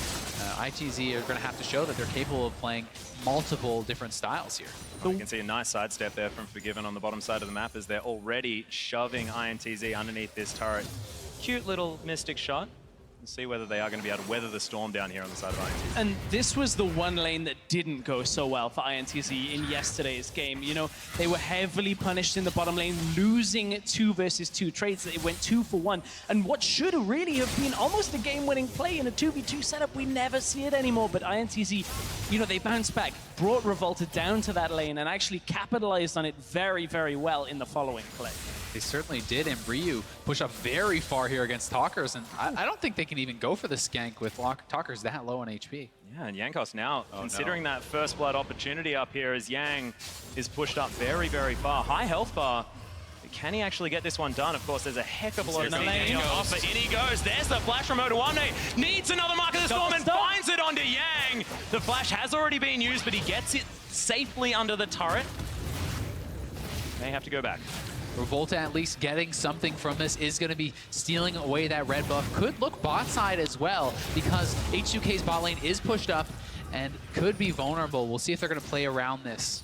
ITZ are going to have to show that they're capable of playing multiple different styles here. You can see a nice sidestep there from Forgiven on the bottom side of the map as they're already shoving INTZ underneath this turret. Cute little Mystic shot. Let's see whether they are going to be able to weather the storm down here on the side of INTZ. And this was the one lane that didn't go so well for INTZ in yesterday's game. You know, they were heavily punished in the bottom lane, losing 2 versus 2 trades. It went 2 for 1. And what should really have been almost a game-winning play in a 2v2 setup, we never see it anymore. But INTZ, you know, they bounced back, brought Revolta down to that lane, and actually capitalized on it very, very well in the following play. They certainly did, and Ryu pushed up very far here against Talkers, and I don't think they can even go for the skank with Talkers that low on HP. Yeah, and Jankos now considering that First Blood opportunity up here as Yang is pushed up very, very far. High health bar. Can he actually get this one done? Of course, there's a heck of a lot of CP on offer. In he goes. There's the flash from Odoamne. Needs another Mark of the Storm and finds it onto Yang. The flash has already been used, but he gets it safely under the turret. May have to go back. Revolta at least getting something from this is going to be stealing away that red buff. Could look bot side as well, because H2K's bot lane is pushed up. and could be vulnerable. We'll see if they're going to play around this.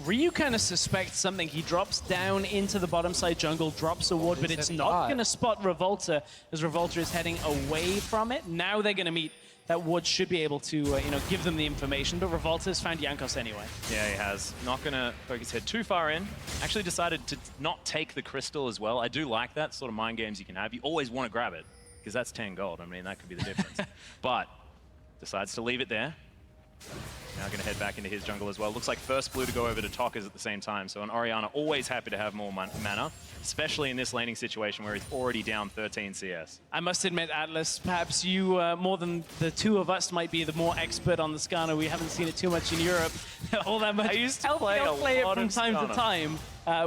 Ryu kind of suspects something. He drops down into the bottom side jungle, drops a ward, but it's not going to spot Revolta as Revolta is heading away from it. Now they're going to meet. That ward should be able to, give them the information, but Revolta has found Jankos anyway. Yeah, he has. Not going to poke his head too far in. Actually decided to not take the crystal as well. I do like that sort of mind games you can have. You always want to grab it, because that's 10 gold. I mean, that could be the difference. But decides to leave it there. Now going to head back into his jungle as well. Looks like first blue to go over to Tockers at the same time. So an Orianna always happy to have more mana, especially in this laning situation where he's already down 13 CS. I must admit, Atlas, perhaps you, more than the two of us, might be the more expert on the Skarner. We haven't seen it too much in Europe, all that much. I used to play a play it lot from of time Skarner. to time.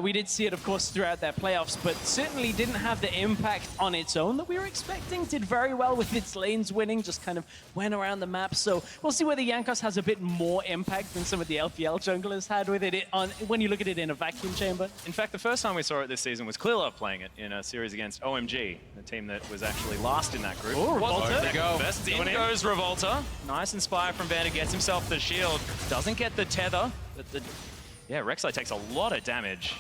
We did see it, of course, throughout their playoffs, but certainly didn't have the impact on its own that we were expecting. Did very well with its lanes winning, just kind of went around the map. So we'll see whether Jankos has a bit more impact than some of the LPL junglers had with it when you look at it in a vacuum chamber. In fact, the first time we saw it this season was Clearlove playing it in a series against OMG, the team that was actually last in that group. Oh, Revolta. There There you go. Best in goes Revolta. Nice Inspire from Vander, gets himself the shield. Doesn't get the tether. Yeah, Rek'Sai takes a lot of damage.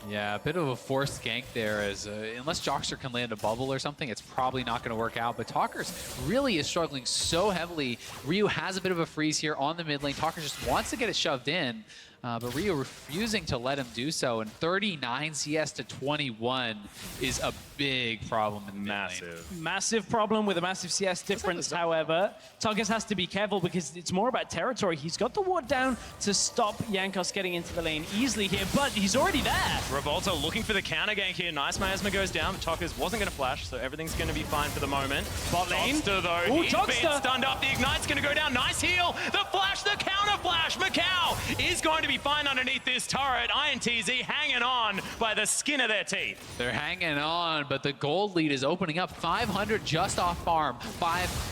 Yeah, a bit of a forced gank there, as unless Jockster can land a bubble or something, it's probably not going to work out. But Talkers really is struggling so heavily. Ryu has a bit of a freeze here on the mid lane. Talkers just wants to get it shoved in, but Ryu refusing to let him do so. And 39 CS to 21 is a big problem in the mid lane. Massive problem with a massive CS difference, however. Toggers has to be careful because it's more about territory. He's got the ward down to stop Jankos getting into the lane easily here, but he's already there. Revolta looking for the counter gank here. Nice miasma goes down. Tockers wasn't going to flash, so everything's going to be fine for the moment. Bot lane. Jockster, though, Ooh, he's Jockster. been stunned up. The Ignite's going to go down. Nice heal. The flash, the counter flash. Macau is going to be fine underneath this turret. INTZ hanging on by the skin of their teeth. They're hanging on, but the gold lead is opening up. 500 just off farm.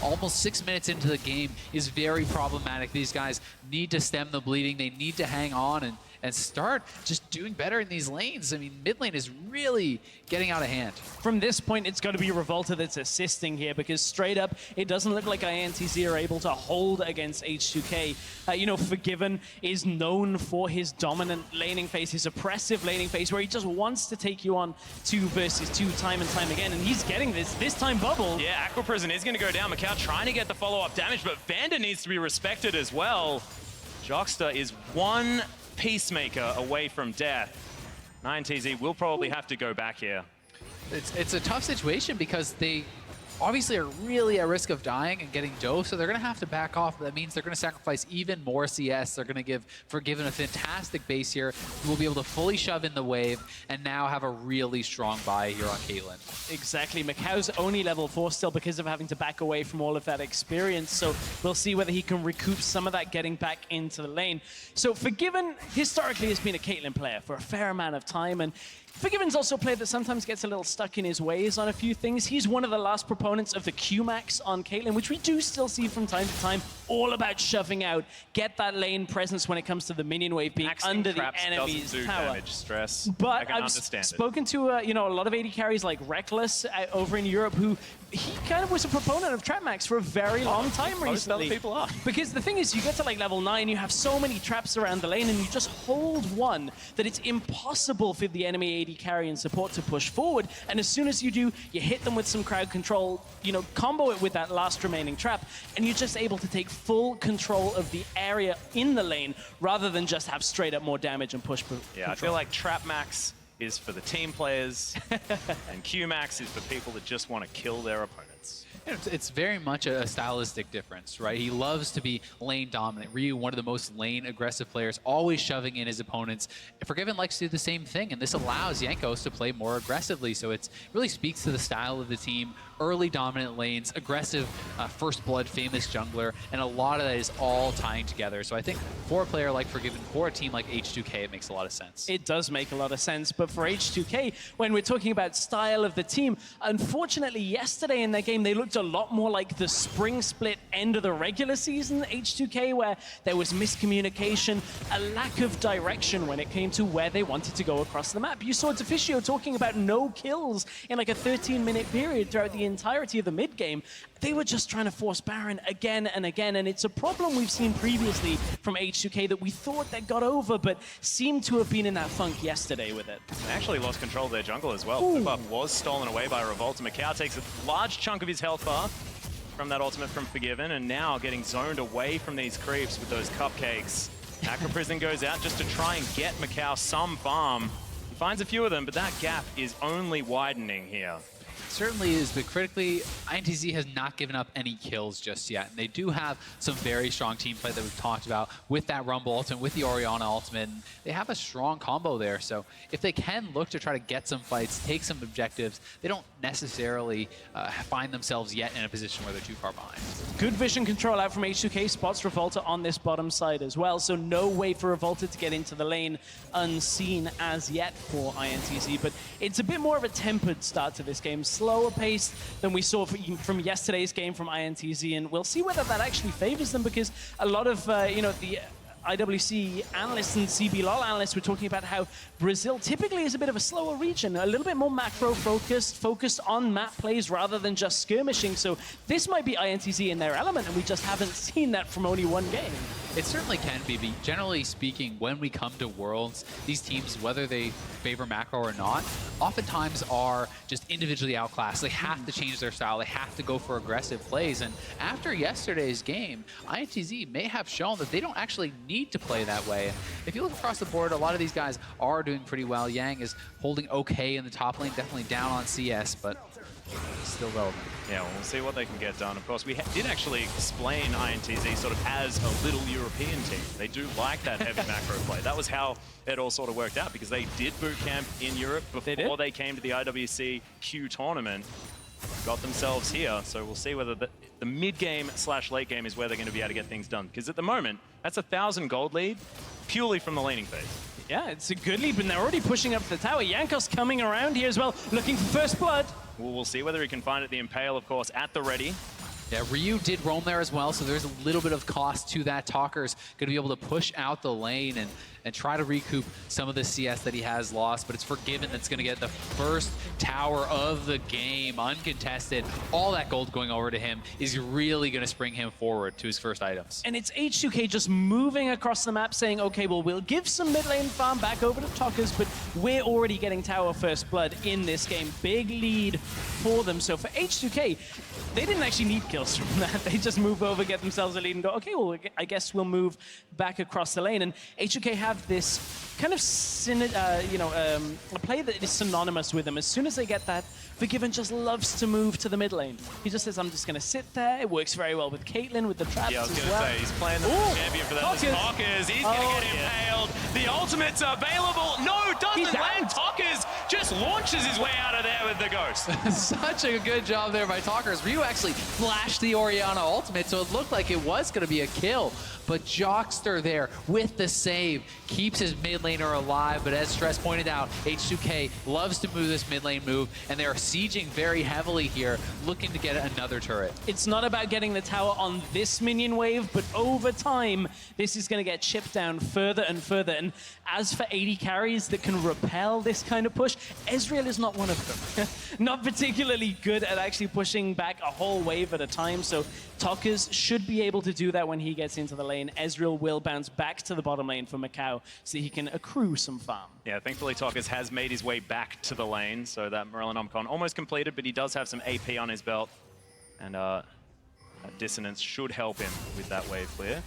Almost 6 minutes into the game is very problematic. These guys need to stem the bleeding. They need to hang on and start just doing better in these lanes. I mean, mid lane is really getting out of hand. From this point, it's got to be Revolta that's assisting here because straight up, it doesn't look like INTZ are able to hold against H2K. Forgiven is known for his dominant laning phase, his oppressive laning phase, where he just wants to take you on 2 versus 2 time and time again, and he's getting this time bubble. Yeah, Aqua Prison is going to go down. Macau trying to get the follow-up damage, but Vander needs to be respected as well. Jockster is one Peacemaker away from death. 9TZ will probably have to go back here. It's a tough situation because they obviously are really at risk of dying and getting dosed, so they're going to have to back off. That means they're going to sacrifice even more CS. They're going to give Forgiven a fantastic base here. We'll be able to fully shove in the wave and now have a really strong buy here on Caitlyn. Exactly. Macau's only level 4 still because of having to back away from all of that experience, so we'll see whether he can recoup some of that getting back into the lane. So Forgiven historically has been a Caitlyn player for a fair amount of time, and Forgiven's also a player that sometimes gets a little stuck in his ways on a few things. He's one of the last proponents of the Q-Max on Caitlyn, which we do still see from time to time, all about shoving out, get that lane presence when it comes to the minion wave being under the enemy's doesn't do tower. damage, Stress. But I can I've understand spoken to a lot of AD carries like Reckless over in Europe, who he kind of was a proponent of Trap Max for a very long time Most other recently. people are. Because the thing is, you get to like level 9, you have so many traps around the lane, and you just hold one that it's impossible for the enemy AD carry and support to push forward. And as soon as you do, you hit them with some crowd control, combo it with that last remaining trap, and you're just able to take full control of the area in the lane rather than just have straight up more damage and push. Yeah, I feel like Trap Max is for the team players, and Q Max is for people that just want to kill their opponents. It's very much a stylistic difference, right? He loves to be lane dominant. Ryu, one of the most lane aggressive players, always shoving in his opponents. Forgiven likes to do the same thing, and this allows Jankos to play more aggressively. So it really speaks to the style of the team. Early dominant lanes, aggressive first blood, famous jungler, and a lot of that is all tying together. So I think for a player like Forgiven, for a team like H2K, it makes a lot of sense. It does make a lot of sense, but for H2K, when we're talking about style of the team, unfortunately yesterday in their game, they looked a lot more like the spring split end of the regular season H2K, where there was miscommunication, a lack of direction when it came to where they wanted to go across the map. You saw Deficio talking about no kills in like a 13-minute period throughout the entirety of the mid game, they were just trying to force Baron again and again, and it's a problem we've seen previously from H2K that we thought they got over, but seemed to have been in that funk yesterday with it. They actually lost control of their jungle as well. The buff was stolen away by Revolta. Macau takes a large chunk of his health bar from that ultimate from Forgiven, and now getting zoned away from these creeps with those cupcakes. Acro Prison goes out just to try and get Macau some farm. He finds a few of them, but that gap is only widening here. Certainly is, but critically, INTZ has not given up any kills just yet. And they do have some very strong team play that we've talked about with that Rumble ultimate, with the Orianna ultimate. And they have a strong combo there. So if they can look to try to get some fights, take some objectives, they don't necessarily find themselves yet in a position where they're too far behind. Good vision control out from H2K, spots Revolta on this bottom side as well. So no way for Revolta to get into the lane unseen as yet for INTZ. But it's a bit more of a tempered start to this game. Slower pace than we saw from yesterday's game from INTZ, and we'll see whether that actually favors them, because a lot of the IWC analysts and CBLOL analysts were talking about how Brazil typically is a bit of a slower region, a little bit more macro focused on map plays rather than just skirmishing. So this might be INTZ in their element, and we just haven't seen that from only one game. It certainly can be, but generally speaking, when we come to Worlds, these teams, whether they favor macro or not, oftentimes are just individually outclassed. They have to change their style. They have to go for aggressive plays. And after yesterday's game, INTZ may have shown that they don't actually need to play that way. And if you look across the board, a lot of these guys are doing pretty well. Yang is holding okay in the top lane, definitely down on CS, but still relevant. Yeah, well, we'll see what they can get done. Of course, we did actually explain INTZ sort of as a little European team. They do like that heavy macro play. That was how it all sort of worked out, because they did boot camp in Europe before they came to the IWC Q tournament. Got themselves here, so we'll see whether the mid-game / late game is where they're going to be able to get things done. Because at the moment, that's a 1,000 gold lead purely from the laning phase. Yeah, it's a good lead, and they're already pushing up the tower. Jankos coming around here as well, looking for first blood. Well, we'll see whether he can find it. The Impale, of course, at the ready. Yeah, Ryu did roam there as well, so there's a little bit of cost to that. Talker's going to be able to push out the lane and try to recoup some of the CS that he has lost, but it's Forgiven that's going to get the first tower of the game, uncontested. All that gold going over to him is really going to spring him forward to his first items. And it's H2K just moving across the map saying, okay, well, we'll give some mid lane farm back over to Talkers, but we're already getting tower first blood in this game. Big lead for them. So for H2K, they didn't actually need kills from that. They just move over, get themselves a lead, and go, okay, well, I guess we'll move back across the lane. And H2K have this kind of, a play that is synonymous with them. As soon as they get that, Forgiven just loves to move to the mid lane. He just says, I'm just going to sit there. It works very well with Caitlyn, with the traps Yeah, I was as going to well. say, he's playing the champion for them. Talkers, he's going to get impaled. The ultimate's available. No, doesn't land. Talkers just launches his way out of there with the ghost. Such a good job there by Talkers. Ryu actually flashed the Orianna ultimate, so it looked like it was going to be a kill. But Jockster there with the save keeps his mid laner alive. But as Stress pointed out, H2K loves to move this mid lane move, and they are sieging very heavily here, looking to get another turret. It's not about getting the tower on this minion wave, but over time, this is going to get chipped down further and further. And as for 80 carries that can repel this kind of push, Ezreal is not one of them. Not particularly good at actually pushing back a whole wave at a time. So Talkers should be able to do that when he gets into the lane. Ezreal will bounce back to the bottom lane for Macau so he can accrue some farm. Yeah, thankfully Talkers has made his way back to the lane, so that Morellonomicon almost completed, but he does have some AP on his belt. And that Dissonance should help him with that wave clear.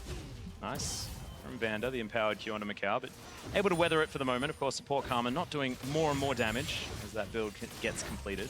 Nice from Vander, the empowered Q onto Macau, but able to weather it for the moment. Of course, support Karma not doing more and more damage as that build gets completed.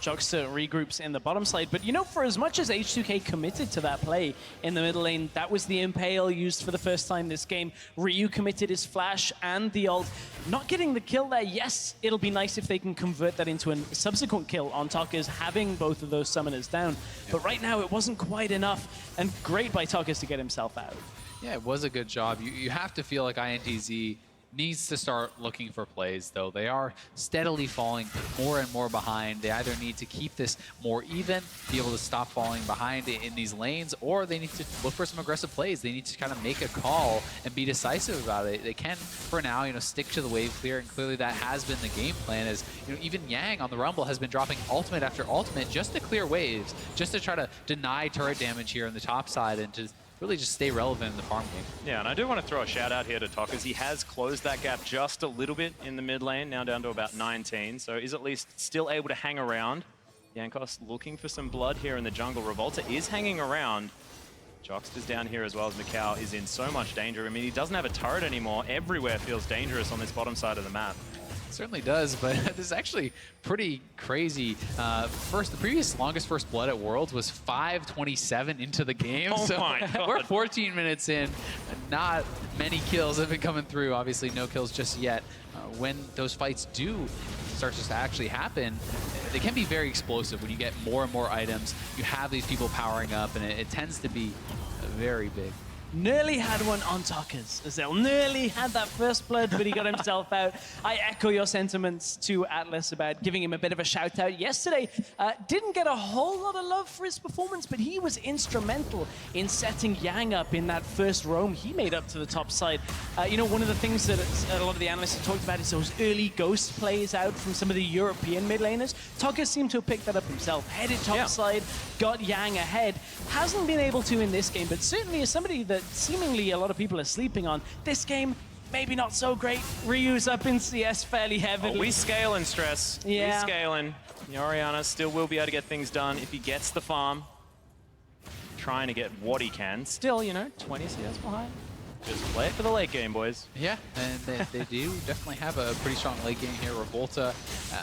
Jockster regroups in the bottom side, but you know, for as much as H2K committed to that play in the middle lane, that was the Impale used for the first time this game. Ryu committed his flash and the ult. Not getting the kill there, yes, it'll be nice if they can convert that into a subsequent kill on Talkers, having both of those summoners down. But right now, it wasn't quite enough, and great by Talkers to get himself out. Yeah, it was a good job. You have to feel like INTZ needs to start looking for plays, though. They are steadily falling more and more behind. They either need to keep this more even, be able to stop falling behind in these lanes, or they need to look for some aggressive plays. They need to kind of make a call and be decisive about it. They can, for now, you know, stick to the wave clear, and clearly that has been the game plan. As you know, even Yang on the Rumble has been dropping ultimate after ultimate just to clear waves, just to try to deny turret damage here on the top side and to really just stay relevant in the farm game. Yeah, and I do want to throw a shout out here to Tockers. He has closed that gap just a little bit in the mid lane, now down to about 19, so is at least still able to hang around. Jankos looking for some blood here in the jungle. Revolta is hanging around. Joxt is down here as well as Mikau is in so much danger. I mean, he doesn't have a turret anymore. Everywhere feels dangerous on this bottom side of the map. Certainly does, but this is actually pretty crazy. The previous longest first blood at Worlds was 5:27 into the game. Oh so my God. We're 14 minutes in. Not many kills have been coming through. Obviously, no kills just yet. When those fights do start to actually happen, they can be very explosive. When you get more and more items, you have these people powering up, and it tends to be very big. Nearly had one on Tockers, Azael. Nearly had that first blood, but he got himself out. I echo your sentiments to Atlas about giving him a bit of a shout out yesterday. Didn't get a whole lot of love for his performance, but he was instrumental in setting Yang up in that first roam he made up to the top side. You know, one of the things that a lot of the analysts have talked about is those early ghost plays out from some of the European mid laners. Tockers seemed to have picked that up himself. Headed top side, got Yang ahead. Hasn't been able to in this game, but certainly as somebody that seemingly a lot of people are sleeping on. This game, maybe not so great. Ryu's up in CS fairly heavily. Oh, we scale and Stress. Yeah. We scaling. Orianna still will be able to get things done if he gets the farm. Trying to get what he can. Still, you know, 20 CS behind. Just play it for the late game, boys. Yeah, and they do definitely have a pretty strong late game here. Revolta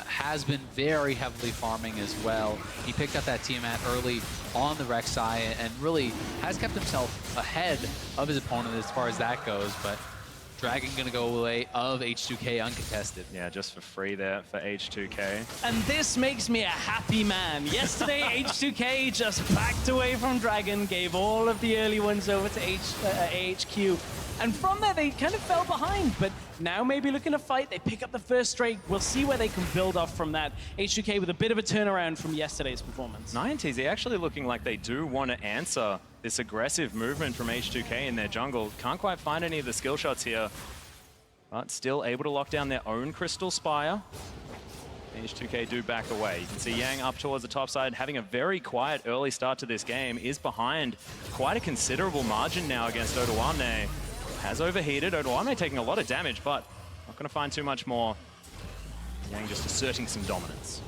has been very heavily farming as well. He picked up that Tiamat early on the Rek'Sai and really has kept himself ahead of his opponent as far as that goes, but Dragon gonna go away of H2K uncontested. Yeah, just for free there for H2K. And this makes me a happy man. Yesterday, H2K just backed away from Dragon, gave all of the early ones over to AHQ. And from there, they kind of fell behind, but now maybe looking to fight. They pick up the first straight. We'll see where they can build off from that. H2K with a bit of a turnaround from yesterday's performance. Niantic actually looking like they do want to answer this aggressive movement from H2K in their jungle. Can't quite find any of the skill shots here, but still able to lock down their own Crystal Spire. H2K do back away. You can see Yang up towards the top side, having a very quiet early start to this game, is behind quite a considerable margin now against Odoamne. Has overheated. Odoamne taking a lot of damage, but not going to find too much more. Yang just asserting some dominance.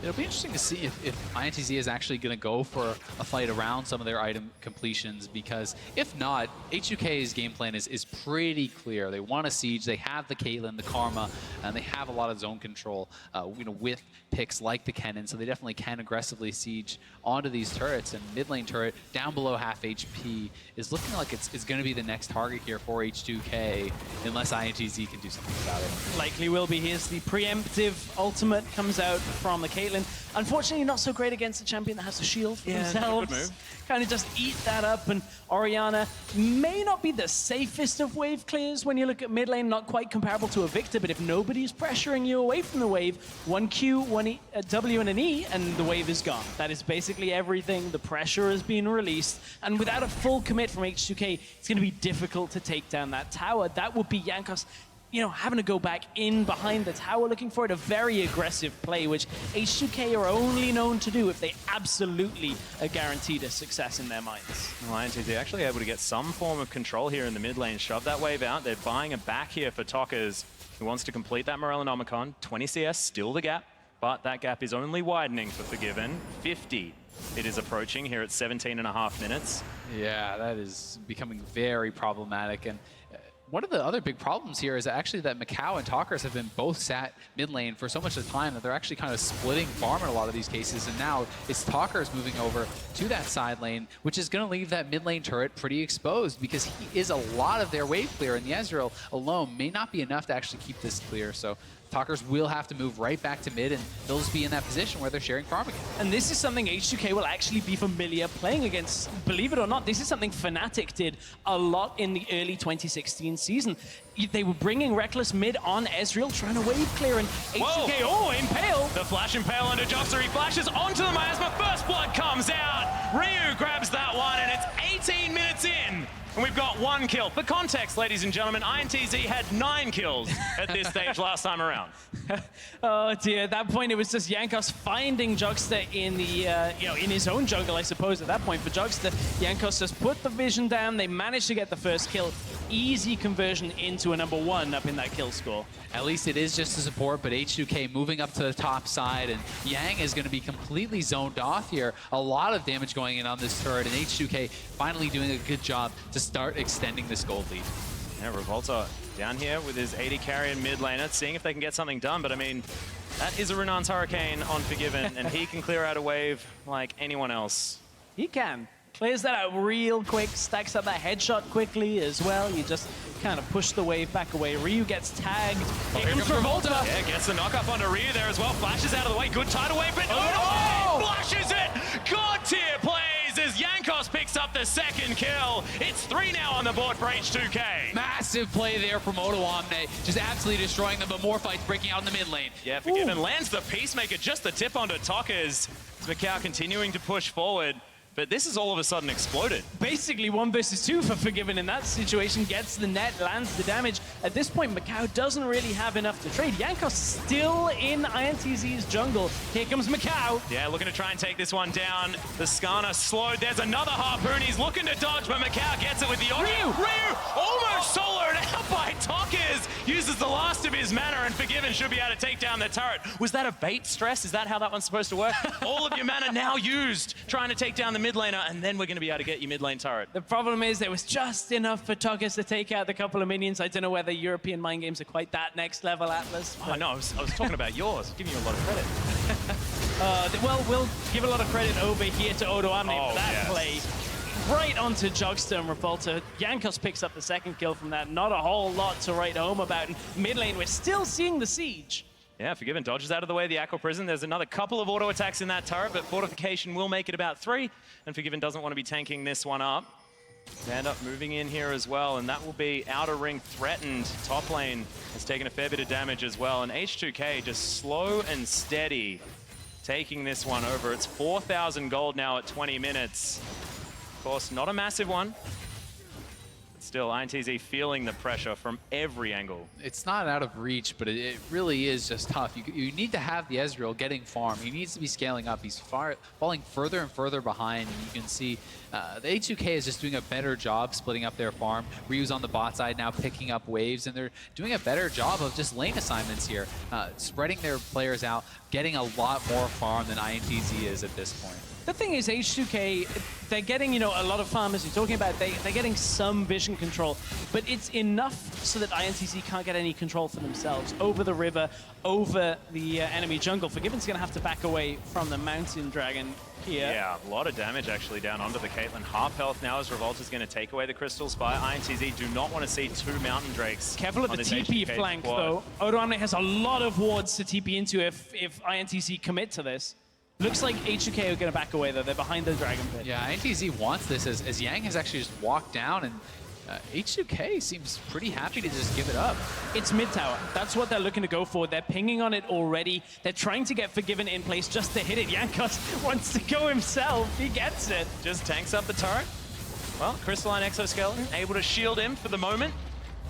It'll be interesting to see if INTZ is actually going to go for a fight around some of their item completions, because if not, H2K's game plan is pretty clear. They want a siege, they have the Caitlyn, the Karma, and they have a lot of zone control you know, with picks like the Kennen, so they definitely can aggressively siege onto these turrets. And mid lane turret down below half HP is looking like it's going to be the next target here for H2K, unless INTZ can do something about it. Likely will be. Here's the preemptive ultimate comes out from the Caitlyn. Unfortunately, not so great against a champion that has a shield for themselves. Good move. Kind of just eat that up, and Orianna may not be the safest of wave clears when you look at mid lane, not quite comparable to a Victor, but if nobody's pressuring you away from the wave, one Q, one e, W and an E, and the wave is gone. That is basically everything. The pressure has been released, and without a full commit from H2K, it's going to be difficult to take down that tower. That would be Jankos, you know, having to go back in behind the tower, looking for it, a very aggressive play, which H2K are only known to do if they absolutely are guaranteed a success in their minds. Lions are actually able to get some form of control here in the mid lane, shove that wave out. They're buying a back here for Tockers, who wants to complete that Morellonomicon. 20 CS, still the gap, but that gap is only widening for Forgiven. 50 it is approaching here at 17.5 minutes. Yeah, that is becoming very problematic. And one of the other big problems here is actually that Mikau and Talkers have been both sat mid lane for so much of the time that they're actually kind of splitting farm in a lot of these cases. And now it's Talkers moving over to that side lane, which is going to leave that mid lane turret pretty exposed, because he is a lot of their wave clear, and the Ezreal alone may not be enough to actually keep this clear. So Talkers will have to move right back to mid, and they'll just be in that position where they're sharing farm again. And this is something H2K will actually be familiar playing against. Believe it or not, this is something Fnatic did a lot in the early 2016 season. They were bringing Reckless mid on Ezreal, trying to wave clear, and H2K, Impale! The flash Impale under Joxer, he flashes onto the Miasma, first blood comes out! Ryu grabs that one, and it's 18 minutes in! And we've got 1 kill. For context, ladies and gentlemen, INTZ had 9 kills at this stage last time around. Oh dear, at that point it was just Jankos finding Jugster in the, in his own jungle, I suppose, at that point for Jugster. Jankos just put the vision down, they managed to get the first kill. Easy conversion into a #1 up in that kill score. At least it is just a support, but H2K moving up to the top side, and Yang is going to be completely zoned off here. A lot of damage going in on this turret, and H2K finally doing a good job to start extending this gold lead. Yeah, Revolta down here with his AD carry and mid laner, seeing if they can get something done, but I mean, that is a Runan's Hurricane on Forgiven, and he can clear out a wave like anyone else. He can. Clears that out real quick, stacks up that headshot quickly as well. You just kind of push the wave back away. Ryu gets tagged. Here comes Revolta. Yeah, gets the knock up onto Ryu there as well. Flashes out of the way. Good tidal wave, but flashes it. God tier plays as Jankos picks up the second kill. It's 3 now on the board for H2K. Massive play there from Odoamne, just absolutely destroying them, but more fights breaking out in the mid lane. Yeah, Forgiven lands the Peacemaker, just the tip onto Talkers. Macau continuing to push forward. But this has all of a sudden exploded. Basically 1 versus 2 for Forgiven in that situation. Gets the net, lands the damage. At this point, Macau doesn't really have enough to trade. Jankos still in INTZ's jungle. Here comes Macau. Yeah, looking to try and take this one down. The Skarner slowed. There's another Harpoon. He's looking to dodge, but Macau gets it with the auto. Ryu almost soloed out by Talkers. Uses the last of his mana, and Forgiven should be able to take down the turret. Was that a bait stress? Is that how that one's supposed to work? All of your mana now used, trying to take down the mid laner, and then we're going to be able to get your mid lane turret. The problem is there was just enough for Talkers to take out the couple of minions. I don't know whether European mind games are quite that next level, Atlas. Oh, no, I was talking about yours. Giving you a lot of credit. Well, we'll give a lot of credit over here to Odoamne for that play. Right onto Jugster and Revolta. Jankos picks up the second kill from that. Not a whole lot to write home about. In mid lane, we're still seeing the siege. Yeah, Forgiven dodges out of the way of the Aqua Prison. There's another couple of auto attacks in that turret, but Fortification will make it about 3, and Forgiven doesn't want to be tanking this one up. Stand up moving in here as well, and that will be outer ring threatened. Top lane has taken a fair bit of damage as well, and H2K just slow and steady taking this one over. It's 4,000 gold now at 20 minutes. Of course, not a massive one. Still, INTZ feeling the pressure from every angle. It's not out of reach, but it really is just tough. You need to have the Ezreal getting farm. He needs to be scaling up. He's falling further and further behind. And you can see the H2K is just doing a better job splitting up their farm. Ryu's on the bot side now picking up waves, and they're doing a better job of just lane assignments here, spreading their players out, getting a lot more farm than INTZ is at this point. The thing is, H2K, they're getting, a lot of farmers you're talking about, they're getting some vision control, but it's enough so that INTZ can't get any control for themselves over the river, over the enemy jungle. Forgiven's going to have to back away from the Mountain Dragon here. Yeah, a lot of damage actually down onto the Caitlyn. Half health now as Revolta's going to take away the Crystal Spire. INTZ do not want to see 2 Mountain Drakes. Careful of the TP flank, though. Odoamne has a lot of wards to TP into if INTZ commit to this. Looks like H2K are going to back away, though. They're behind the Dragon Pit. Yeah, INTZ wants this as Yang has actually just walked down, and H2K seems pretty happy to just give it up. It's mid tower. That's what they're looking to go for. They're pinging on it already. They're trying to get Forgiven in place just to hit it. Jankos wants to go himself. He gets it. Just tanks up the turret. Well, Crystalline Exoskeleton able to shield him for the moment.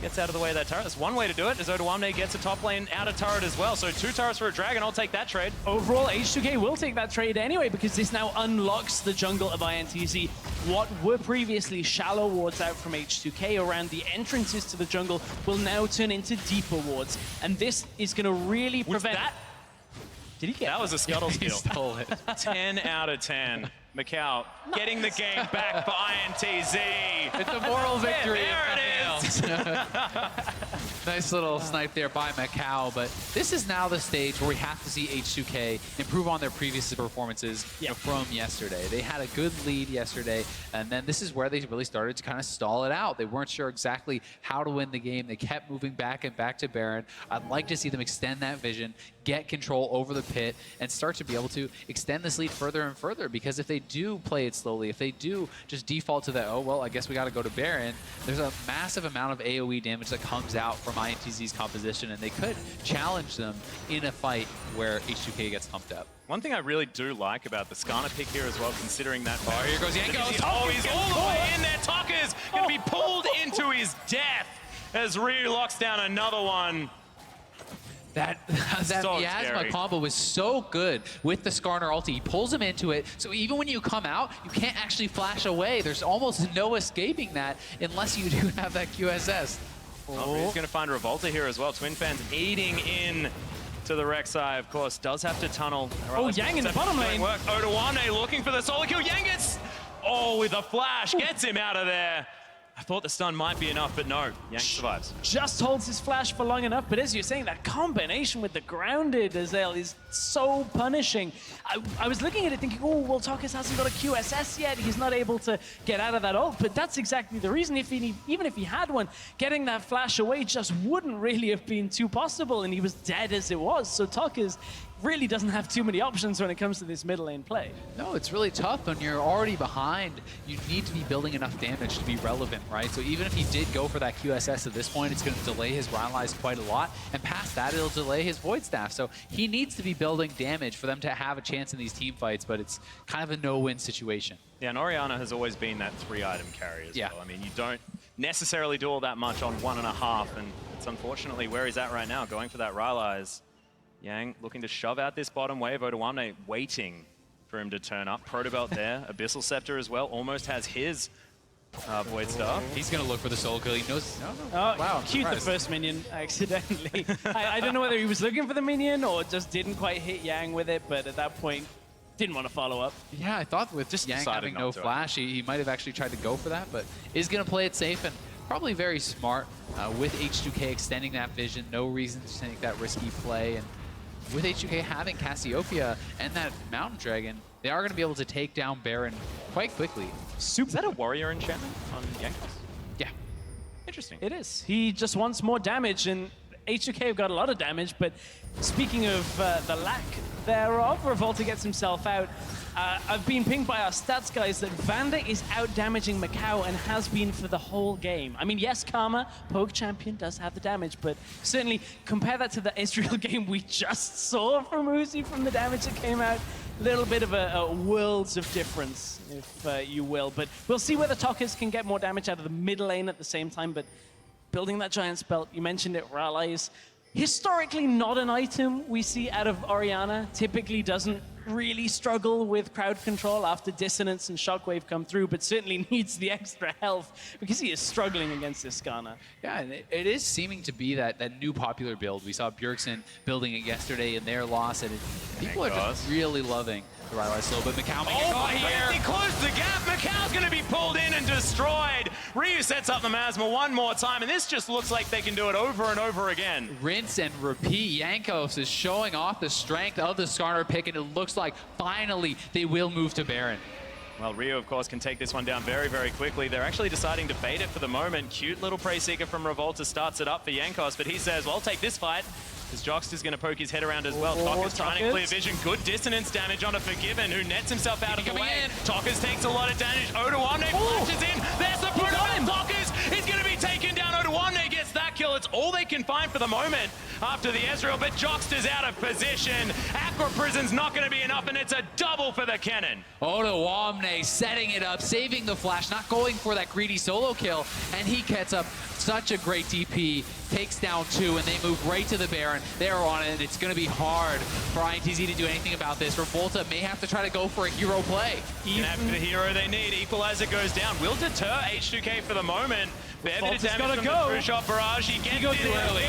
Gets out of the way of that turret. That's one way to do it, as Odoamne gets a top lane outer turret as well. So 2 turrets for a Dragon. I'll take that trade. Overall, H2K will take that trade anyway, because this now unlocks the jungle of INTZ. What were previously shallow wards out from H2K around the entrances to the jungle will now turn into deeper wards. And this is going to really prevent... Did he get that? Was a scuttle He skill. stole it. 10 out of 10. Macau getting the game back for INTZ. It's a moral victory. There it is. Nice little snipe there by Macau, but this is now the stage where we have to see H2K improve on their previous performances from yesterday. They had a good lead yesterday, and then this is where they really started to kind of stall it out. They weren't sure exactly how to win the game. They kept moving back and back to Baron. I'd like to see them extend that vision, get control over the pit, and start to be able to extend this lead further and further, because if they do play it slowly, if they do just default to that, oh, well, I guess we got to go to Baron, there's a massive amount of AoE damage that comes out from INTZ's composition, and they could challenge them in a fight where H2K gets humped up. One thing I really do like about the Skarner pick here as well, considering that... Oh, here goes Yanko. Oh, he's all the way in there. Tokka's going to be pulled into his death as Ryu locks down another one. That So miasma scary. combo was so good with the Skarner ulti. He pulls him into it, so even when you come out, you can't actually flash away. There's almost no escaping that unless you do have that QSS. Oh, he's going to find Revolta here as well. Twin Fans aiding in to the Rek'Sai, of course, does have to tunnel. Oh, Yang in the bottom lane. Work. Odawane looking for the solo kill. Yang gets, with a flash, gets him out of there. I thought the stun might be enough, but no, Yang survives. Just holds his flash for long enough, but as you're saying, that combination with the grounded Azael is so punishing. I was looking at it thinking, oh, well, Tokka's hasn't got a QSS yet. He's not able to get out of that ult, but that's exactly the reason. Even if he had one, getting that flash away just wouldn't really have been too possible, and he was dead as it was. So Tokka's really doesn't have too many options when it comes to this middle lane play. No, it's really tough when you're already behind. You need to be building enough damage to be relevant, right? So even if he did go for that QSS at this point, it's going to delay his Rylai's quite a lot. And past that, it'll delay his Void Staff. So he needs to be building damage for them to have a chance in these team fights, but it's kind of a no-win situation. Yeah, and Orianna has always been that 3-item carry as well. I mean, you don't necessarily do all that much on 1.5, and it's unfortunately where he's at right now, going for that Rylai's. Yang looking to shove out this bottom wave. Odawane waiting for him to turn up. Protobelt there. Abyssal Scepter as well. Almost has his Void Staff. He's going to look for the soul kill. He knows. Oh, wow. Queued the first minion accidentally. I don't know whether he was looking for the minion or just didn't quite hit Yang with it, but at that point, didn't want to follow up. Yeah, I thought with just Yang having no flash, he might have actually tried to go for that, but is going to play it safe and probably very smart with H2K extending that vision. No reason to take that risky play. And with H2K having Cassiopeia and that Mountain Dragon, they are going to be able to take down Baron quite quickly. Is that a warrior enchantment on Yankos? Yeah. Interesting. It is. He just wants more damage, and H2K have got a lot of damage, but speaking of the lack thereof, Revolta gets himself out. I've been pinged by our stats guys that Vander is out-damaging Macau and has been for the whole game. I mean, yes, Karma, Poke Champion, does have the damage, but certainly compare that to the Israel game we just saw from Uzi, from the damage that came out. A little bit of a worlds of difference, if you will. But we'll see whether Tokka's can get more damage out of the mid lane at the same time, but building that Giant's Belt, you mentioned it, Rylai's historically not an item we see out of Orianna. Typically doesn't really struggle with crowd control after Dissonance and Shockwave come through, but certainly needs the extra health because he is struggling against this Skarner. Yeah, and it is seeming to be that new popular build. We saw Bjergsen building it yesterday in their loss, and people are just really loving the Rylai slow, but Macau making a call here. He closed the gap. Macau's going to be pulled in and destroyed. Ryu sets up the Miasma one more time, and this just looks like they can do it over and over again. Rinse and repeat. Jankos is showing off the strength of the Skarner pick, and it looks like finally they will move to Baron. Well, Ryu, of course, can take this one down very, very quickly. They're actually deciding to bait it for the moment. Cute little Prey Seeker from Revolta starts it up for Jankos, but he says, well, I'll take this fight. As Joxt is going to poke his head around as well. Tokka's trying to clear vision. Good dissonance damage on a Forgiven, who nets himself out of the way. Tokka's takes a lot of damage. Odawane flashes in. There's the Protobelt. Tokka's is going to be taken down. Odawane gets that kill. It's all they can find for the moment after the Ezreal, but Joxt is out of position. Aqua Prison's not going to be enough, and it's a double for the cannon. Odawane setting it up, saving the flash, not going for that greedy solo kill, and he gets up such a great DP, takes down 2, and they move right to the Baron. They're on it, and it's going to be hard for INTZ to do anything about this. Revolta may have to try to go for a hero play. Can have the hero they need. Equalizer goes down. Will deter H2K for the moment. Fair bit of damage from the true shot barrage. He gets it too early.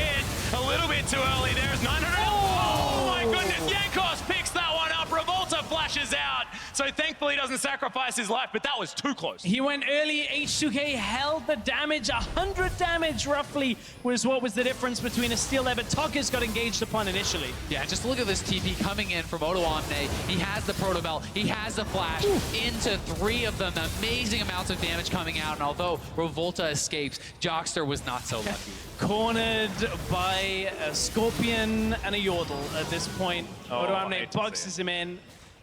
A little bit too early. There's 900. Oh my goodness. Jankos picks that one up. Revolta flashes out. So so thankfully he doesn't sacrifice his life, but that was too close. He went early, H2K held the damage, 100 damage roughly was what was the difference between a steal there, but Toka's got engaged upon initially. Yeah, just look at this TP coming in from Odo Omne. He has the Proto Belt, he has the Flash, into 3 of them, amazing amounts of damage coming out, and although Revolta escapes, Jockster was not so lucky. Cornered by a Scorpion and a Yordle at this point. Odo Omne boxes him in.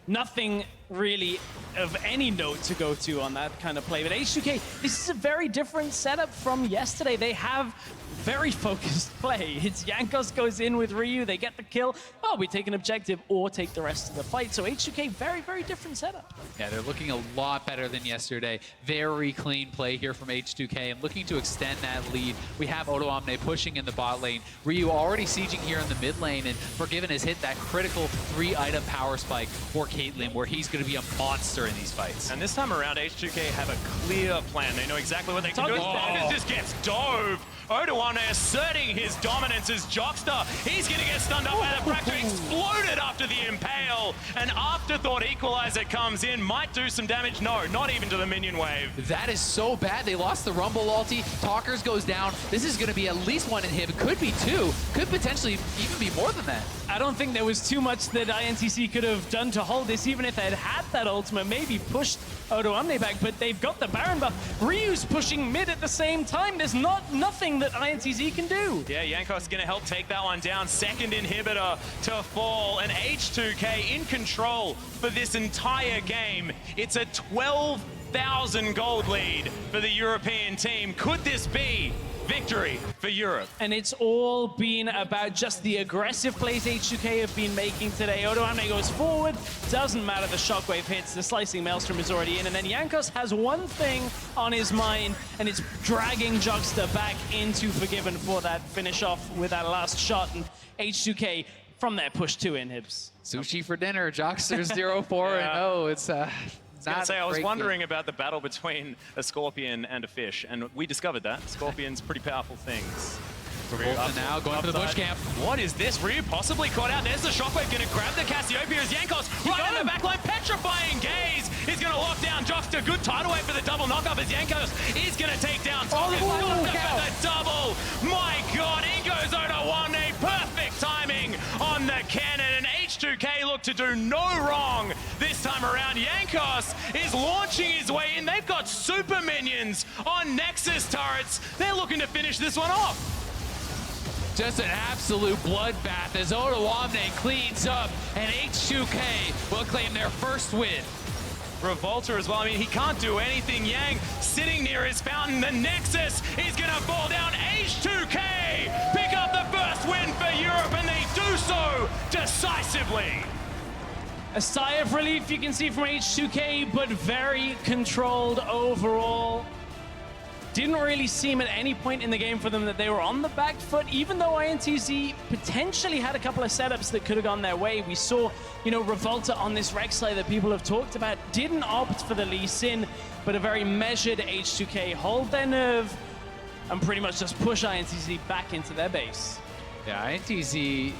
Nothing really of any note to go to on that kind of play. But H2K, this is a very different setup from yesterday. They have very focused play. It's Jankos goes in with Ryu, they get the kill. Oh, we take an objective or take the rest of the fight. So H2K, very, very different setup. Yeah, they're looking a lot better than yesterday. Very clean play here from H2K and looking to extend that lead. We have Odo Omne pushing in the bot lane. Ryu already sieging here in the mid lane, and Forgiven has hit that critical 3-item power spike for Caitlyn, where he's going to be a monster in these fights. And this time around, H2K have a clear plan. They know exactly what they can do. It just gets dove. Odo Omne asserting his dominance as Jockster. He's going to get stunned up by the Fracture. Exploded after the Impale. An afterthought equalizer comes in. Might do some damage. No, not even to the minion wave. That is so bad. They lost the Rumble ulti. Talkers goes down. This is going to be at least 1 inhib. Could be 2. Could potentially even be more than that. I don't think there was too much that INTZ could have done to hold this, even if they had that ultimate, maybe pushed Odo Omne back, but they've got the Baron buff. Ryu's pushing mid at the same time. There's nothing that INTZ can do. Yeah, Jankos going to help take that one down. Second inhibitor to fall, and H2K in control for this entire game. It's a 12,000 gold lead for the European team. Could this be victory for Europe? And it's all been about just the aggressive plays H2K have been making today. Odo Omne goes forward, doesn't matter, the shockwave hits, the slicing maelstrom is already in, and then Jankos has one thing on his mind, and it's dragging Jockster back into Forgiven for that finish off with that last shot, and H2K from there push 2 inhibs. Sushi for dinner, Jockster 0-4-0. It's I was wondering about the battle between a Scorpion and a fish, and we discovered that. Scorpion's pretty powerful things. Revolta now going for the bush camp. What is this? Ryu possibly caught out. There's the shockwave going to grab the Cassiopeia as Jankos right in the back line. Petrifying gaze. He's going to lock down Jockster. Good tidal wave for the double knockup as Jankos is going to take down Toka. For the double. My God, in goes Odo Omne. Perfect timing on the cannon, and H2K look to do no wrong this time around. Jankos is launching his way in. They've got super minions on Nexus turrets. They're looking to finish this one off. Just an absolute bloodbath as Odo Omne cleans up, and H2K will claim their first win. Revolta as well. I mean, he can't do anything. Yang sitting near his fountain. The Nexus is going to fall down. H2K pick up the first win for Europe, and they do so decisively. A sigh of relief you can see from H2K, but very controlled overall. Didn't really seem at any point in the game for them that they were on the back foot, even though INTZ potentially had a couple of setups that could have gone their way. We saw, Revolta on this Rek'Sai that people have talked about didn't opt for the Lee Sin, but a very measured H2K hold their nerve and pretty much just push INTZ back into their base. Yeah, INTZ,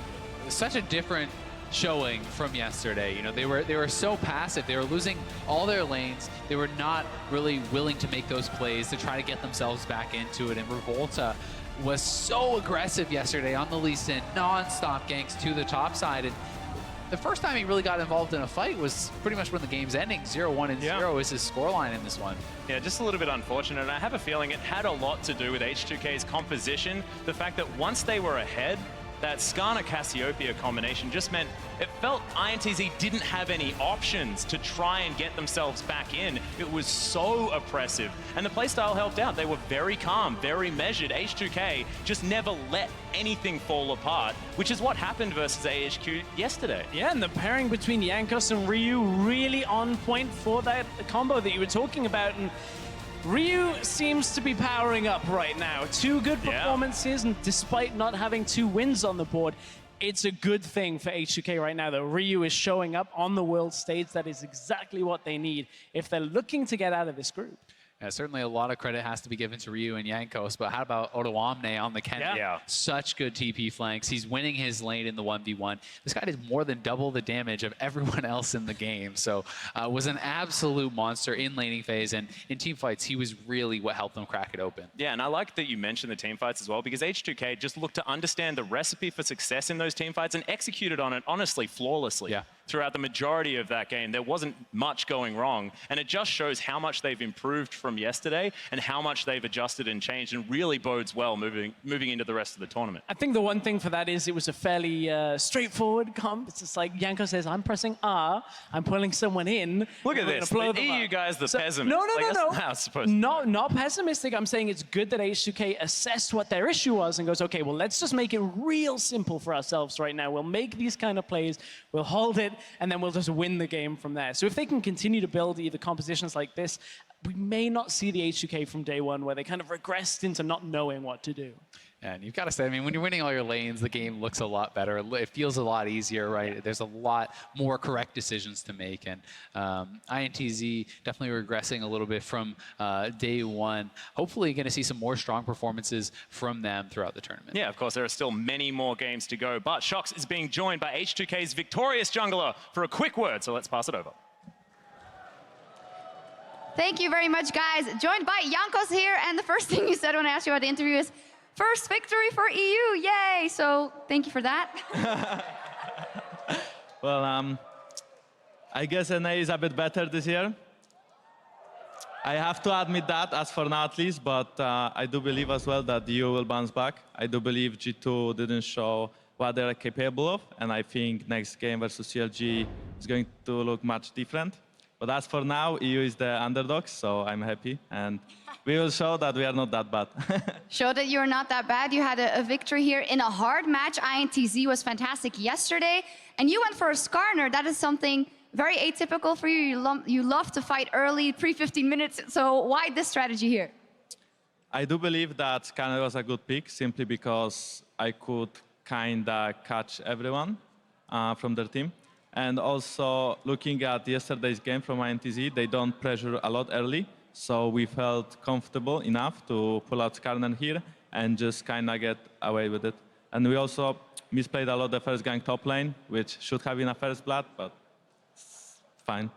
such a different showing from yesterday. They were so passive. They were losing all their lanes. They were not really willing to make those plays to try to get themselves back into it. And Revolta was so aggressive yesterday on the Lee Sin, non-stop ganks to the top side. And the first time he really got involved in a fight was pretty much when the game's ending. 0-1-0 is his scoreline in this one. Yeah, just a little bit unfortunate. And I have a feeling it had a lot to do with H2K's composition. The fact that once they were ahead, that Skarner-Cassiopeia combination just meant it felt INTZ didn't have any options to try and get themselves back in. It was so oppressive, and the playstyle helped out. They were very calm, very measured. H2K just never let anything fall apart, which is what happened versus AHQ yesterday. Yeah, and the pairing between Jankos and Ryu really on point for that combo that you were talking about. And Ryu seems to be powering up right now. 2 good performances, and despite not having 2 wins on the board, it's a good thing for H2K right now that Ryu is showing up on the world stage. That is exactly what they need if they're looking to get out of this group. Yeah, certainly a lot of credit has to be given to Ryu and Jankos, but how about Odoamne on the Kennedy? Yeah. Such good TP flanks. He's winning his lane in the 1v1. This guy did more than double the damage of everyone else in the game, so was an absolute monster in laning phase, and in team fights, he was really what helped them crack it open. Yeah, and I like that you mentioned the team fights as well, because H2K just looked to understand the recipe for success in those team fights and executed on it, honestly, flawlessly. Yeah. Throughout the majority of that game, there wasn't much going wrong, and it just shows how much they've improved from yesterday and how much they've adjusted and changed, and really bodes well moving into the rest of the tournament. I think the one thing for that is it was a fairly straightforward comp. It's just like Janko says, I'm pressing R, I'm pulling someone in. Look at we're this, gonna blow the them EU up. guy's the So- pessimist. No, Like, that's no. not how it's supposed to Not pessimistic. I'm saying it's good that H2K assessed what their issue was and goes, okay, well, let's just make it real simple for ourselves right now. We'll make these kind of plays, we'll hold it, and then we'll just win the game from there. So if they can continue to build either compositions like this, we may not see the H2K from day one where they kind of regressed into not knowing what to do. And you've got to say, I mean, when you're winning all your lanes, the game looks a lot better. It feels a lot easier, right? There's a lot more correct decisions to make. And INTZ definitely regressing a little bit from day one. Hopefully, you're going to see some more strong performances from them throughout the tournament. Yeah, of course, there are still many more games to go, but Shox is being joined by H2K's victorious jungler for a quick word, so let's pass it over. Thank you very much, guys. Joined by Jankos here, and the first thing you said when I asked you about the interview is, first victory for EU, yay! So thank you for that. Well, I guess NA is a bit better this year. I have to admit that, as for now at least, but I do believe as well that EU will bounce back. I do believe G2 didn't show what they're capable of, and I think next game versus CLG is going to look much different. But as for now, EU is the underdogs, so I'm happy, and we will show that we are not that bad. Show that you're not that bad. You had a victory here in a hard match. INTZ was fantastic yesterday, and you went for a Skarner. That is something very atypical for you. You love to fight early, pre-15 minutes, so why this strategy here? I do believe that Skarner was a good pick, simply because I could kinda catch everyone from their team. And also, looking at yesterday's game from INTZ, they don't pressure a lot early, so we felt comfortable enough to pull out Skarner here and just kind of get away with it. And we also misplayed a lot the first gank top lane, which should have been a first blood, but it's fine.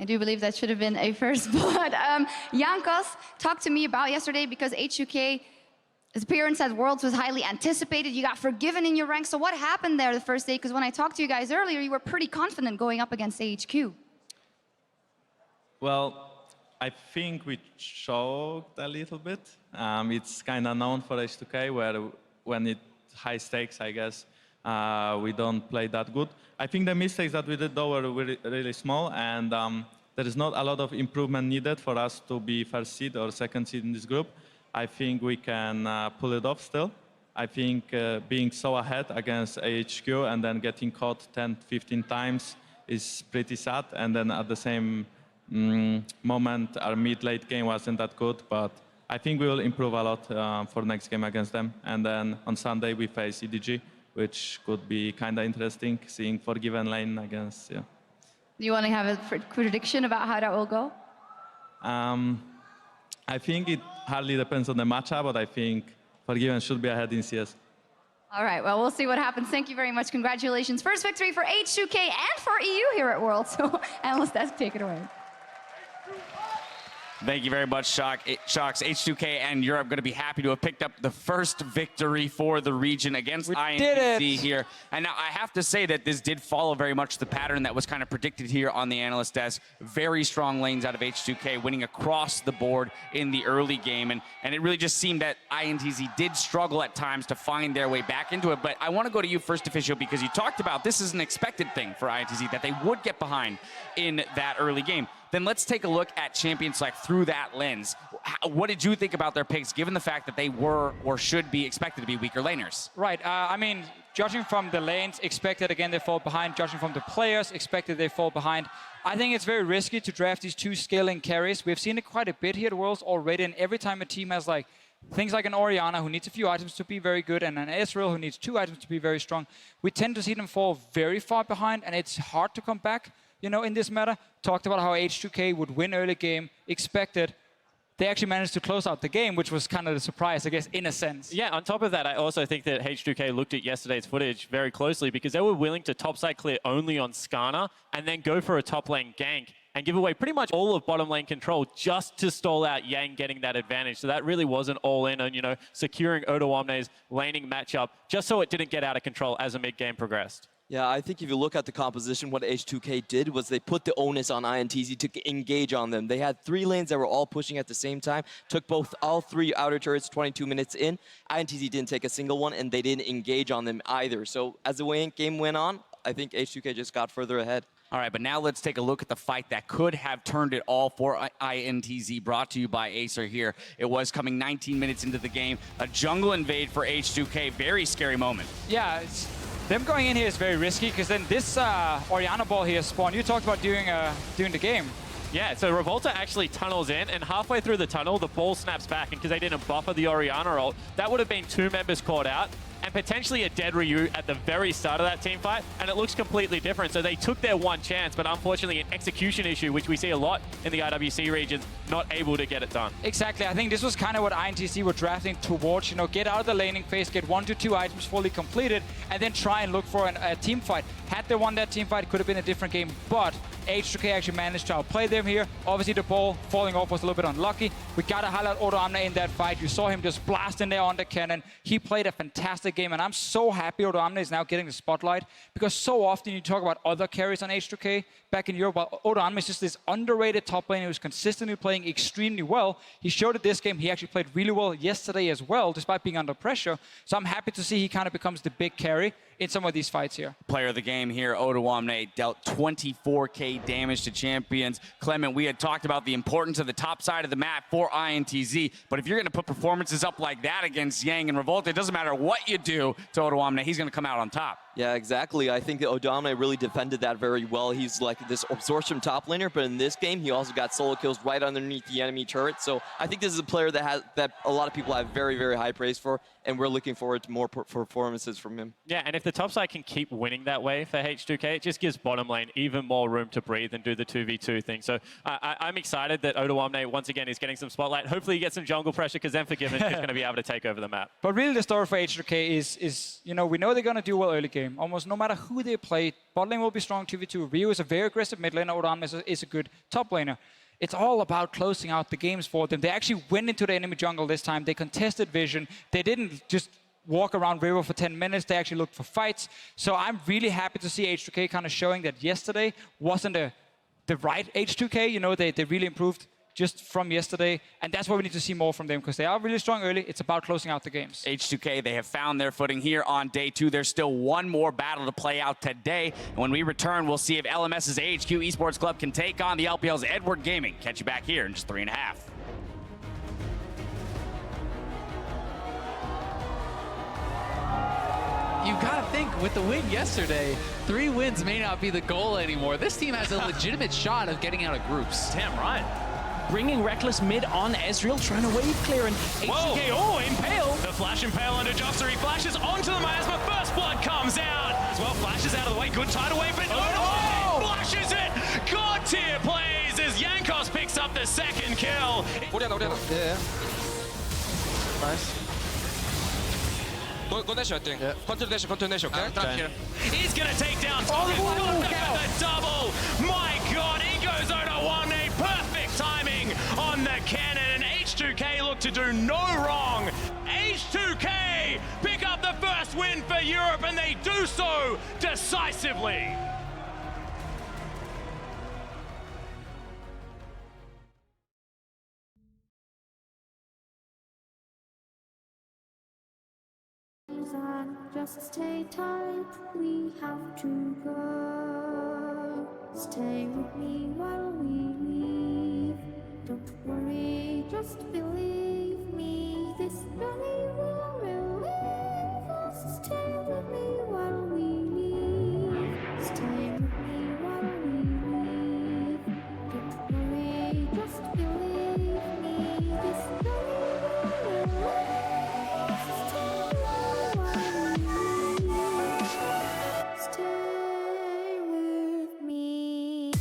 I do believe that should have been a first blood. Jankos, talk to me about yesterday, because H2K's appearance at Worlds was highly anticipated. You got forgiven in your ranks. So what happened there the first day? Because when I talked to you guys earlier, you were pretty confident going up against AHQ. Well, I think we choked a little bit. It's kind of known for H2K, where when it's high stakes, I guess, we don't play that good. I think the mistakes that we did, though, were really, really small, and there is not a lot of improvement needed for us to be first seed or second seed in this group. I think we can pull it off still. I think being so ahead against AHQ and then getting caught 10, 15 times is pretty sad. And then at the same moment, our mid-late game wasn't that good. But I think we will improve a lot for next game against them. And then on Sunday, we face EDG, which could be kind of interesting, seeing Forgiven lane against, yeah. Do you want to have a prediction about how that will go? I think it hardly depends on the matchup, but I think Forgiven should be ahead in CS. All right, well, we'll see what happens. Thank you very much. Congratulations. First victory for H2K and for EU here at Worlds. So, Analyst Desk, take it away. Thank you very much, Shox. H2K and Europe going to be happy to have picked up the first victory for the region against INTZ here. And now I have to say that this did follow very much the pattern that was kind of predicted here on the analyst desk. Very strong lanes out of H2K, winning across the board in the early game. And it really just seemed that INTZ did struggle at times to find their way back into it. But I want to go to you first, Official, because you talked about this is an expected thing for INTZ, that they would get behind in that early game. Then let's take a look at Champion Select through that lens. What did you think about their picks, given the fact that they were or should be expected to be weaker laners? Right. I mean, judging from the lanes, expected again they fall behind. Judging from the players, expected they fall behind. I think it's very risky to draft these two scaling carries. We've seen it quite a bit here at Worlds already, and every time a team has like things like an Orianna who needs a few items to be very good, and an Ezreal who needs 2 items to be very strong, we tend to see them fall very far behind, and it's hard to come back. You know, in this meta, talked about how H2K would win early game, expected. they actually managed to close out the game, which was kind of the surprise, I guess, in a sense. Yeah, on top of that, I also think that H2K looked at yesterday's footage very closely because they were willing to topside clear only on Skarner and then go for a top lane gank and give away pretty much all of bottom lane control just to stall out Yang getting that advantage. So that really was an all-in on, securing Odo Omne's laning matchup just so it didn't get out of control as the mid-game progressed. Yeah, I think if you look at the composition, what H2K did was they put the onus on INTZ to engage on them. They had 3 lanes that were all pushing at the same time, took all 3 outer turrets 22 minutes in. INTZ didn't take a single one, and they didn't engage on them either. So as the game went on, I think H2K just got further ahead. All right, but now let's take a look at the fight that could have turned it all for INTZ, brought to you by Acer here. It was coming 19 minutes into the game. A jungle invade for H2K, very scary moment. Yeah, them going in here is very risky because then this Orianna ball here spawned. You talked about during the game. Yeah, so Revolta actually tunnels in, and halfway through the tunnel, the ball snaps back, and because they didn't buffer the Orianna ult, that would have been 2 members caught out, and potentially a dead Ryu at the very start of that team fight, and it looks completely different. So they took their one chance, but unfortunately an execution issue, which we see a lot in the IWC regions, not able to get it done. Exactly. I think this was kind of what INTZ were drafting towards, get out of the laning phase, get 1 to 2 items fully completed, and then try and look for a team fight. Had they won that team fight, it could have been a different game, but H2K actually managed to outplay them here. Obviously, the ball falling off was a little bit unlucky. We got to highlight Odo Omne in that fight. You saw him just blast in there on the cannon. He played a fantastic game, and I'm so happy Odo Omne is now getting the spotlight because so often you talk about other carries on H2K back in Europe, but Odo Omne is just this underrated top laner who's consistently playing extremely well. He showed it this game. He actually played really well yesterday as well, despite being under pressure. So I'm happy to see he kind of becomes the big carry in some of these fights here. Player of the game here, Odo Omne, dealt 24k damage to champions. Clement, we had talked about the importance of the top side of the map for INTZ, but if you're going to put performances up like that against Yang and Revolta, it doesn't matter what you do to Odo Omne, he's going to come out on top. Yeah, exactly. I think that Odo Omne really defended that very well. He's like this absorption top laner, but in this game, he also got solo kills right underneath the enemy turret. So I think this is a player that a lot of people have very, very high praise for, and we're looking forward to more performances from him. Yeah, and if the top side can keep winning that way for H2K, it just gives bottom lane even more room to breathe and do the 2v2 thing. So I'm excited that Odo Omne, once again, is getting some spotlight. Hopefully he gets some jungle pressure because then Forgiven is going to be able to take over the map. But really the story for H2K is we know they're going to do well early game. Almost no matter who they play, bot lane will be strong 2v2. Ryu is a very aggressive mid laner. Odo Omne is a good top laner. It's all about closing out the games for them. They actually went into the enemy jungle this time. They contested vision. They didn't just walk around river for 10 minutes. They actually looked for fights. So I'm really happy to see H2K kind of showing that yesterday wasn't the right H2K. They really improved just from yesterday, and that's what we need to see more from them because they are really strong early. It's about closing out the games. H2K, they have found their footing here on day 2. There's still one more battle to play out today, and when we return, we'll see if LMS's AHQ Esports Club can take on the LPL's Edward Gaming. Catch you back here in just 3.5. You gotta think, with the win yesterday, 3 wins may not be the goal anymore. This team has a legitimate shot of getting out of groups. Damn right. Bringing Reckless mid on Ezreal, trying to wave clear, and H2K, Impale! The Flash Impale under Jobster, he flashes onto the miasma, first blood comes out! As well, flashes out of the way, good tidal wave, but flashes it! God tier plays as Jankos picks up the second kill! Yeah. Nice. Go dash, I think. Yeah. Control dash, okay? He's gonna take down Tommy with the double! My god, in goes Odo Omne, perfect timing on the cannon, and H2K look to do no wrong! H2K pick up the first win for Europe, and they do so decisively! Just stay tight, we have to go. Stay with me while we leave. Don't worry, just believe me. This journey will relieve us. Stay with me while we leave. Stay with me while we leave. Don't worry, just believe me. This journey will relieve us. Stay with me.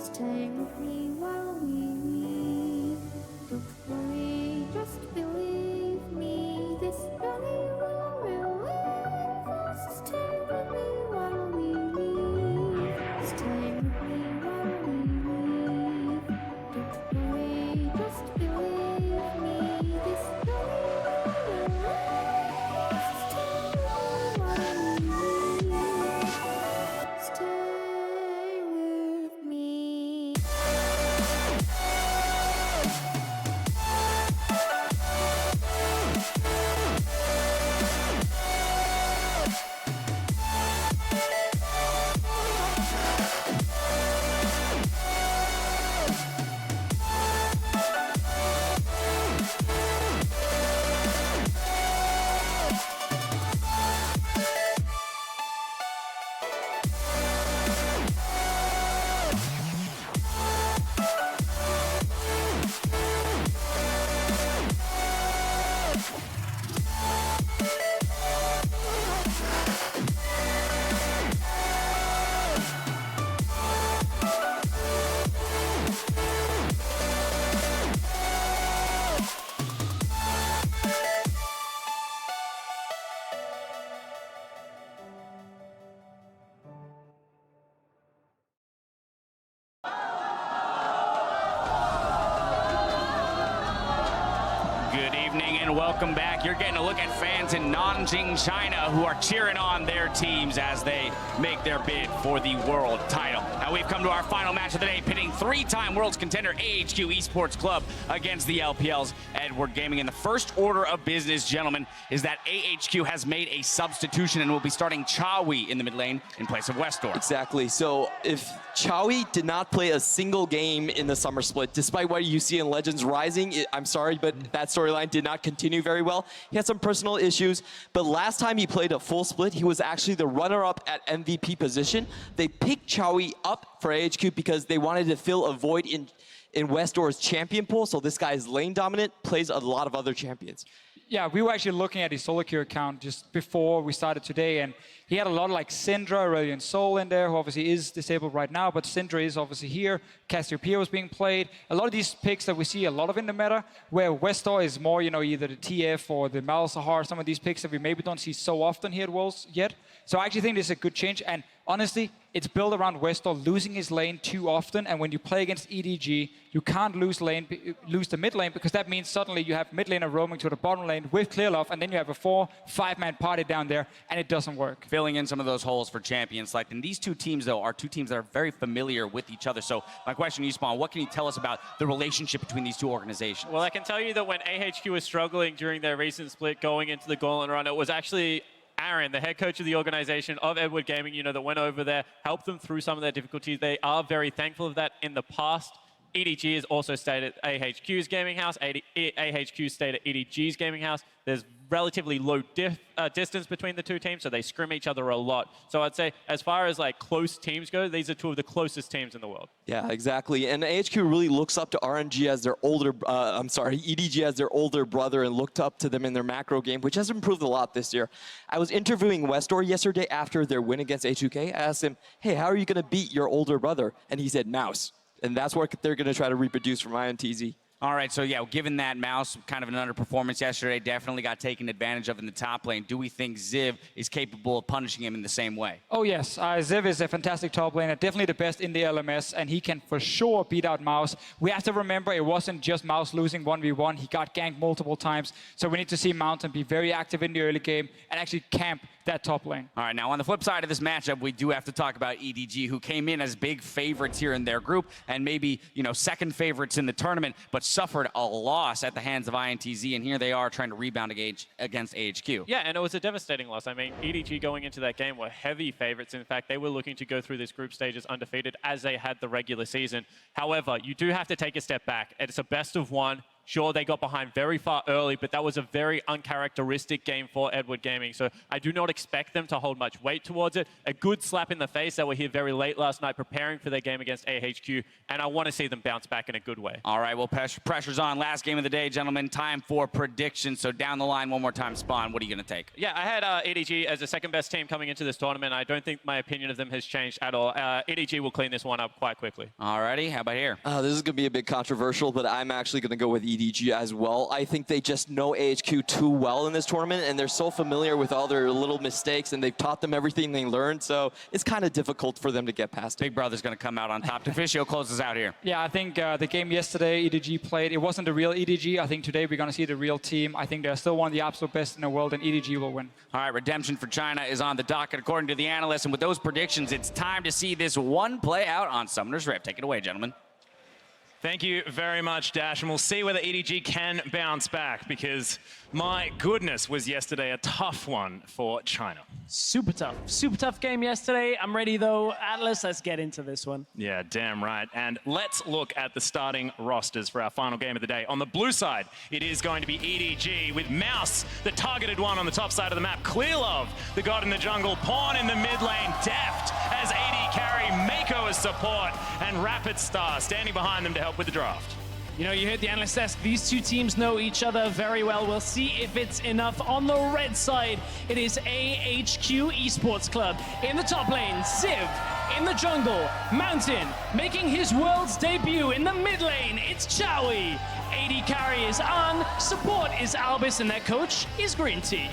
Stay with me while we leave. Don't worry, just believe me. This journey will relieve us. Stay with me while we leave. Stay with me while we leave. Don't worry, just believe me. This journey will relieve us. Stay with me while we leave. Stay with me. Good evening and welcome back. You're getting a look at fans in Nanjing, China, who are cheering on their teams as they make their bid for the world title. Now we've come to our final match of the day, pitting three-time world's contender AHQ Esports Club against the LPL's Edward Gaming. And the first order of business, gentlemen, is that AHQ has made a substitution and will be starting Chawi in the mid lane in place of Westor. Exactly. So if Chawi did not play a single game in the summer split, despite what you see in Legends Rising, I'm sorry, but that storyline did not continue very well. He had some personal issues, but last time he played a full split, he was actually the runner-up at MVP position. They picked Chawi up for AHQ because they wanted to fill a void in Westor's champion pool. So this guy is lane dominant, plays a lot of other champions. Yeah, we were actually looking at his solo queue account just before we started today, and he had a lot of like Syndra, Aurelion Sol in there, who obviously is disabled right now, but Syndra is obviously here. Cassiopeia was being played. A lot of these picks that we see a lot of in the meta, where Westor is more, you know, either the TF or the Malzahar, some of these picks that we maybe don't see so often here at Worlds yet. So I actually think this is a good change, and honestly, it's built around Westor losing his lane too often, and when you play against EDG, you can't lose the mid lane, because that means suddenly you have mid laner roaming to the bottom lane with Clearlove, and then you have a 4-5-man party down there, and it doesn't work. Filling in some of those holes for champions. Like, and these two teams, though, are two teams that are very familiar with each other. So my question to you, Spawn, what can you tell us about the relationship between these two organizations? Well, I can tell you that when AHQ was struggling during their recent split going into the Gauntlet run, it was actually Aaron, the head coach of the organization of Edward Gaming, you know, that went over there, helped them through some of their difficulties. They are very thankful of that in the past. EDG has also stayed at AHQ's gaming house. AHQ stayed at EDG's gaming house. There's relatively low distance between the two teams, so they scrim each other a lot. So I'd say, as far as like close teams go, these are two of the closest teams in the world. Yeah, exactly. And AHQ really looks up to RNG as their older, EDG as their older brother, and looked up to them in their macro game, which has improved a lot this year. I was interviewing Westor yesterday after their win against A2K. I asked him, hey, how are you going to beat your older brother? And he said, Mouse. And that's what they're going to try to reproduce from INTZ. All right, so yeah, given that Mouse, kind of an underperformance yesterday, definitely got taken advantage of in the top lane, do we think Ziv is capable of punishing him in the same way? Oh yes, Ziv is a fantastic top laner, definitely the best in the LMS, and he can for sure beat out Mouse. We have to remember it wasn't just Mouse losing 1v1, he got ganked multiple times, so we need to see Mountain be very active in the early game and actually camp that top lane. All right, now on the flip side of this matchup, we do have to talk about EDG, who came in as big favorites here in their group, and maybe, you know, second favorites in the tournament, but suffered a loss at the hands of INTZ, and here they are trying to rebound against AHQ. Yeah, and it was a devastating loss. I mean, EDG going into that game were heavy favorites. In fact, they were looking to go through this group stages undefeated as they had the regular season. However, you do have to take a step back. It's a best of one. Sure, they got behind very far early, but that was a very uncharacteristic game for Edward Gaming. So I do not expect them to hold much weight towards it. A good slap in the face. They were here very late last night preparing for their game against AHQ, and I want to see them bounce back in a good way. All right, well, pressure's on. Last game of the day, gentlemen. Time for predictions. So down the line, one more time, Spawn, what are you going to take? Yeah, I had EDG as the second best team coming into this tournament. I don't think my opinion of them has changed at all. EDG will clean this one up quite quickly. All righty, how about here? This is going to be a bit controversial, but I'm actually going to go with EDG as well. I think they just know AHQ too well in this tournament, and they're so familiar with all their little mistakes, and they've taught them everything they learned, so it's kind of difficult for them to get past it. Big Brother's going to come out on top. Deficio closes out here. Yeah, I think the game yesterday EDG played, it wasn't the real EDG. I think today we're going to see the real team. I think they're still one of the absolute best in the world, and EDG will win. All right, redemption for China is on the docket according to the analysts, and with those predictions, it's time to see this one play out on Summoner's Rift. Take it away, gentlemen. Thank you very much, Dash, and we'll see whether EDG can bounce back, because my goodness, was yesterday a tough one for China. Super tough game yesterday. I'm ready though. Atlas, let's get into this one. Yeah, damn right. And let's look at the starting rosters for our final game of the day. On the blue side, it is going to be EDG with Mouse, the targeted one on the top side of the map. Clearlove, the god in the jungle. Pawn in the mid lane. Deft as AD carry. Mako as support. And Rapid Star standing behind them to help with the draft. You know, you heard the analyst desk. These two teams know each other very well. We'll see if it's enough. On the red side, it is AHQ Esports Club. In the top lane, Civ. In the jungle, Mountain. Making his world's debut in the mid lane, it's Chowie. AD carry is on. Support is Albus, and their coach is Green Tea.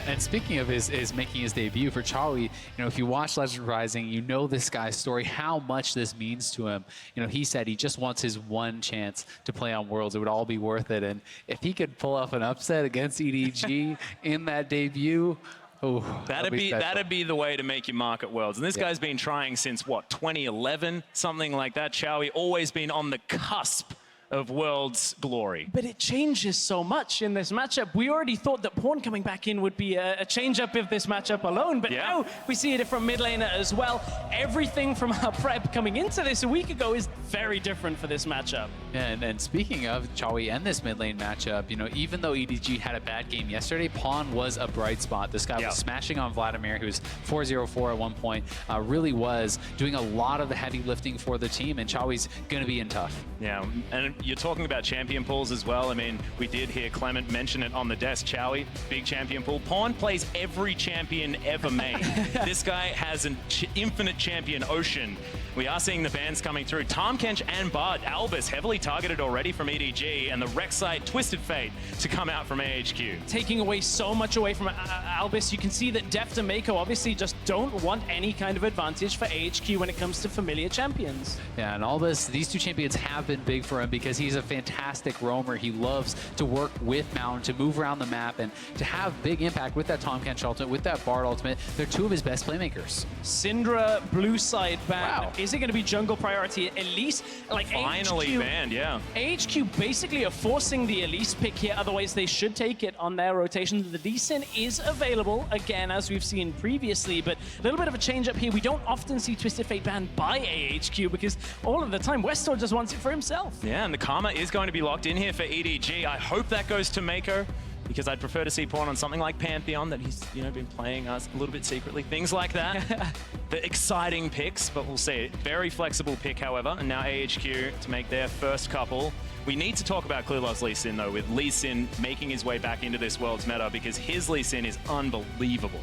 And speaking of his making his debut for Chowie, you know, if you watch Legend Rising, you know this guy's story, how much this means to him. You know, he said he just wants his one chance to play on Worlds. It would all be worth it. And if he could pull off an upset against EDG in that debut, oh, that'd be the way to make your mark at Worlds. And this guy's been trying since, what, 2011? Something like that. Chowie always been on the cusp of World's glory. But it changes so much in this matchup. We already thought that Pawn coming back in would be a change-up of this matchup alone, but now we see a different mid laner as well. Everything from our prep coming into this a week ago is very different for this matchup. And speaking of Chowie and this mid lane matchup, you know, even though EDG had a bad game yesterday, Pawn was a bright spot. This guy was smashing on Vladimir, who was 4-0-4 at one point, really was doing a lot of the heavy lifting for the team, and Chowie's going to be in tough. Yeah, and you're talking about champion pools as well. I mean, we did hear Clement mention it on the desk. Chowie, big champion pool. Pawn plays every champion ever made. This guy has an infinite champion ocean. We are seeing the bans coming through. Tahm-Kench and Bard. Albus heavily targeted already from EDG, and the Rek'Sai Twisted Fate to come out from AHQ. Taking away so much away from Albus. You can see that Deft and Mako obviously just don't want any kind of advantage for AHQ when it comes to familiar champions. Yeah, and Albus, these two champions have been big for him because he's a fantastic roamer. He loves to work with Mountain, to move around the map, and to have big impact with that Tahm-Kench ultimate, with that Bard ultimate. They're two of his best playmakers. Syndra blue side ban. Wow. Is it going to be jungle priority? Elise, like finally AHQ, banned, yeah. AHQ basically are forcing the Elise pick here, otherwise they should take it on their rotation. The Lee Sin is available, again, as we've seen previously, but a little bit of a change up here. We don't often see Twisted Fate banned by AHQ because all of the time Westor just wants it for himself. Yeah, and the Karma is going to be locked in here for EDG. I hope that goes to Mako, because I'd prefer to see Pawn on something like Pantheon that he's, you know, been playing us a little bit secretly, things like that. The exciting picks, but we'll see. Very flexible pick, however, and now AHQ to make their first couple. We need to talk about Clearlove's Lee Sin, though, with Lee Sin making his way back into this World's meta, because his Lee Sin is unbelievable.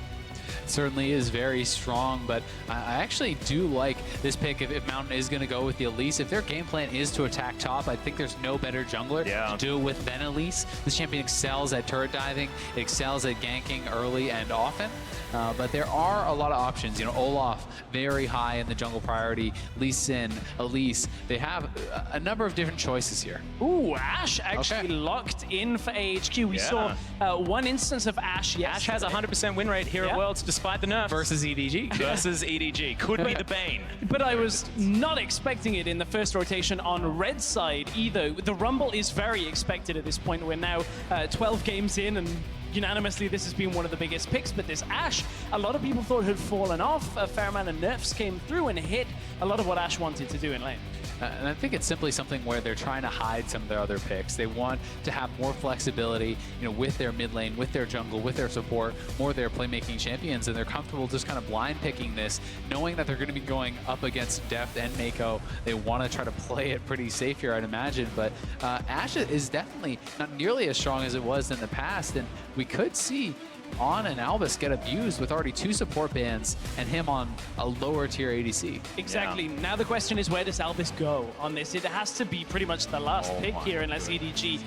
Certainly is very strong, but I actually do like this pick if Mountain is going to go with the Elise. If their game plan is to attack top, I think there's no better jungler to do it with than Elise. This champion excels at turret diving, it excels at ganking early and often, but there are a lot of options. You know, Olaf, very high in the jungle priority, Lee Sin, Elise. They have a number of different choices here. Ooh, Ashe actually locked in for AHQ. We saw one instance of Ashe yesterday. Ashe has a 100% win rate here at Worlds, despite the nerf. Versus EDG. Versus EDG. Could be the bane. But I was not expecting it in the first rotation on red side either. The Rumble is very expected at this point. We're now 12 games in, and unanimously this has been one of the biggest picks. But this Ashe, a lot of people thought had fallen off. A fair amount of nerfs came through and hit a lot of what Ashe wanted to do in lane. And I think it's simply something where they're trying to hide some of their other picks. They want to have more flexibility, with their mid lane, with their jungle, with their support, more of their playmaking champions, and they're comfortable just kind of blind picking this, knowing that they're going to be going up against Deft and Mako. They want to try to play it pretty safe here, I'd imagine, but Ashe is definitely not nearly as strong as it was in the past, and we could see On and Albus get abused with already 2 support bans and him on a lower tier ADC. Exactly. Now the question is, where does Albus go on this? It has to be pretty much the last pick here unless EDG,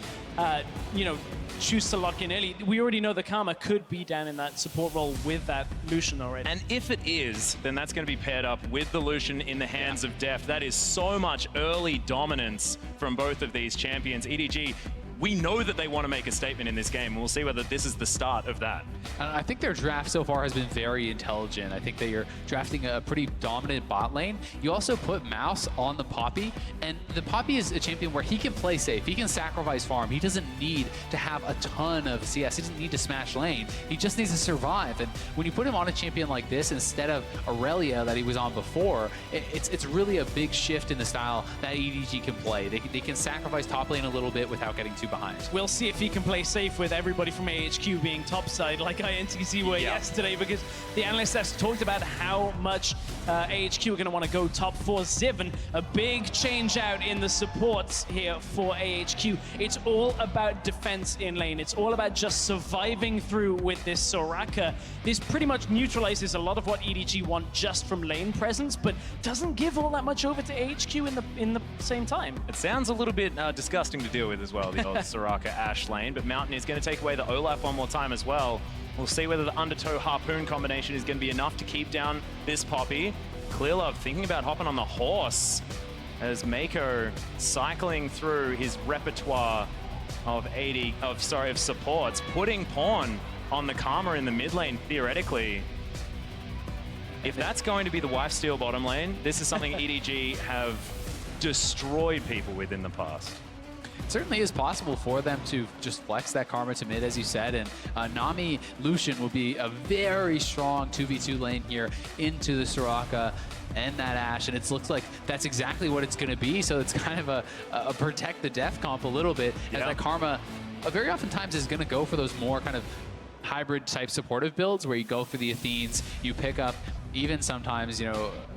choose to lock in early. We already know the Karma could be down in that support role with that Lucian already. And if it is, then that's going to be paired up with the Lucian in the hands of Deft. That is so much early dominance from both of these champions. EDG, we know that they want to make a statement in this game. We'll see whether this is the start of that. I think their draft so far has been very intelligent. I think that you're drafting a pretty dominant bot lane. You also put Mouse on the Poppy, and the Poppy is a champion where he can play safe. He can sacrifice farm. He doesn't need to have a ton of CS. He doesn't need to smash lane. He just needs to survive. And when you put him on a champion like this instead of Aurelia that he was on before, it's really a big shift in the style that EDG can play. They can sacrifice top lane a little bit without getting too behind. We'll see if he can play safe with everybody from AHQ being topside like INTZ were yesterday, because the analysts have talked about how much AHQ are going to want to go top 4 Ziv, a big change out in the supports here for AHQ. It's all about defense in lane. It's all about just surviving through with this Soraka. This pretty much neutralizes a lot of what EDG want just from lane presence, but doesn't give all that much over to AHQ in the same time. It sounds a little bit disgusting to deal with as well, the old Soraka Ashe lane, but Mountain is going to take away the Olaf one more time as well. We'll see whether the Undertow Harpoon combination is going to be enough to keep down this Poppy. Clearlove thinking about hopping on the horse as Mako cycling through his repertoire of supports, putting Pawn on the Karma in the mid lane, theoretically. If that's going to be the wife steal bottom lane, this is something EDG have destroyed people with in the past. It certainly is possible for them to just flex that Karma to mid, as you said, and Nami Lucian will be a very strong 2v2 lane here into the Soraka and that Ashe, and it looks like that's exactly what it's going to be, so it's kind of a protect the death comp a little bit, as that Karma very oftentimes is going to go for those more kind of hybrid type supportive builds where you go for the Athenes, you pick up even sometimes,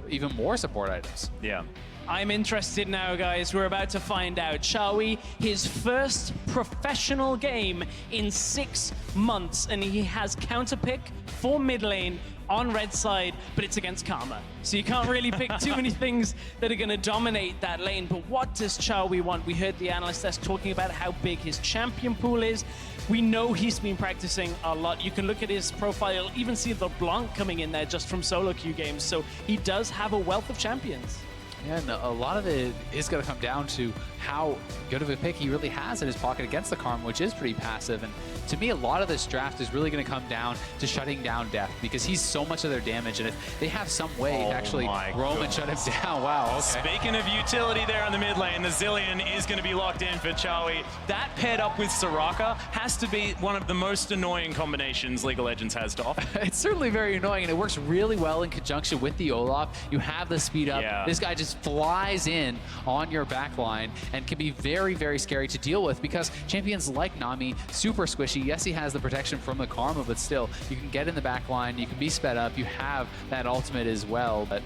even more support items. Yeah. I'm interested now, guys. We're about to find out, shall we? His first professional game in 6 months, and he has counterpick for mid lane on red side, but it's against Karma. So you can't really pick too many things that are going to dominate that lane. But what does Xiaohui want? We heard the analyst desk talking about how big his champion pool is. We know he's been practicing a lot. You can look at his profile, even see the Blanc coming in there just from solo queue games. So he does have a wealth of champions. Yeah, and a lot of it is going to come down to how good of a pick he really has in his pocket against the Karma, which is pretty passive. And to me, a lot of this draft is really going to come down to shutting down Deft, because he's so much of their damage. And if they have some way to actually roam and shut him down, wow. Okay. Speaking of utility there in the mid lane, the Zilean is going to be locked in for Xiaohui. That paired up with Soraka has to be one of the most annoying combinations League of Legends has to offer. It's certainly very annoying, and it works really well in conjunction with the Olaf. You have the speed up. Yeah. This guy just flies in on your back line and can be very, very scary to deal with, because champions like Nami, super squishy. Yes, he has the protection from the Karma, but still, you can get in the back line, you can be sped up, you have that ultimate as well, but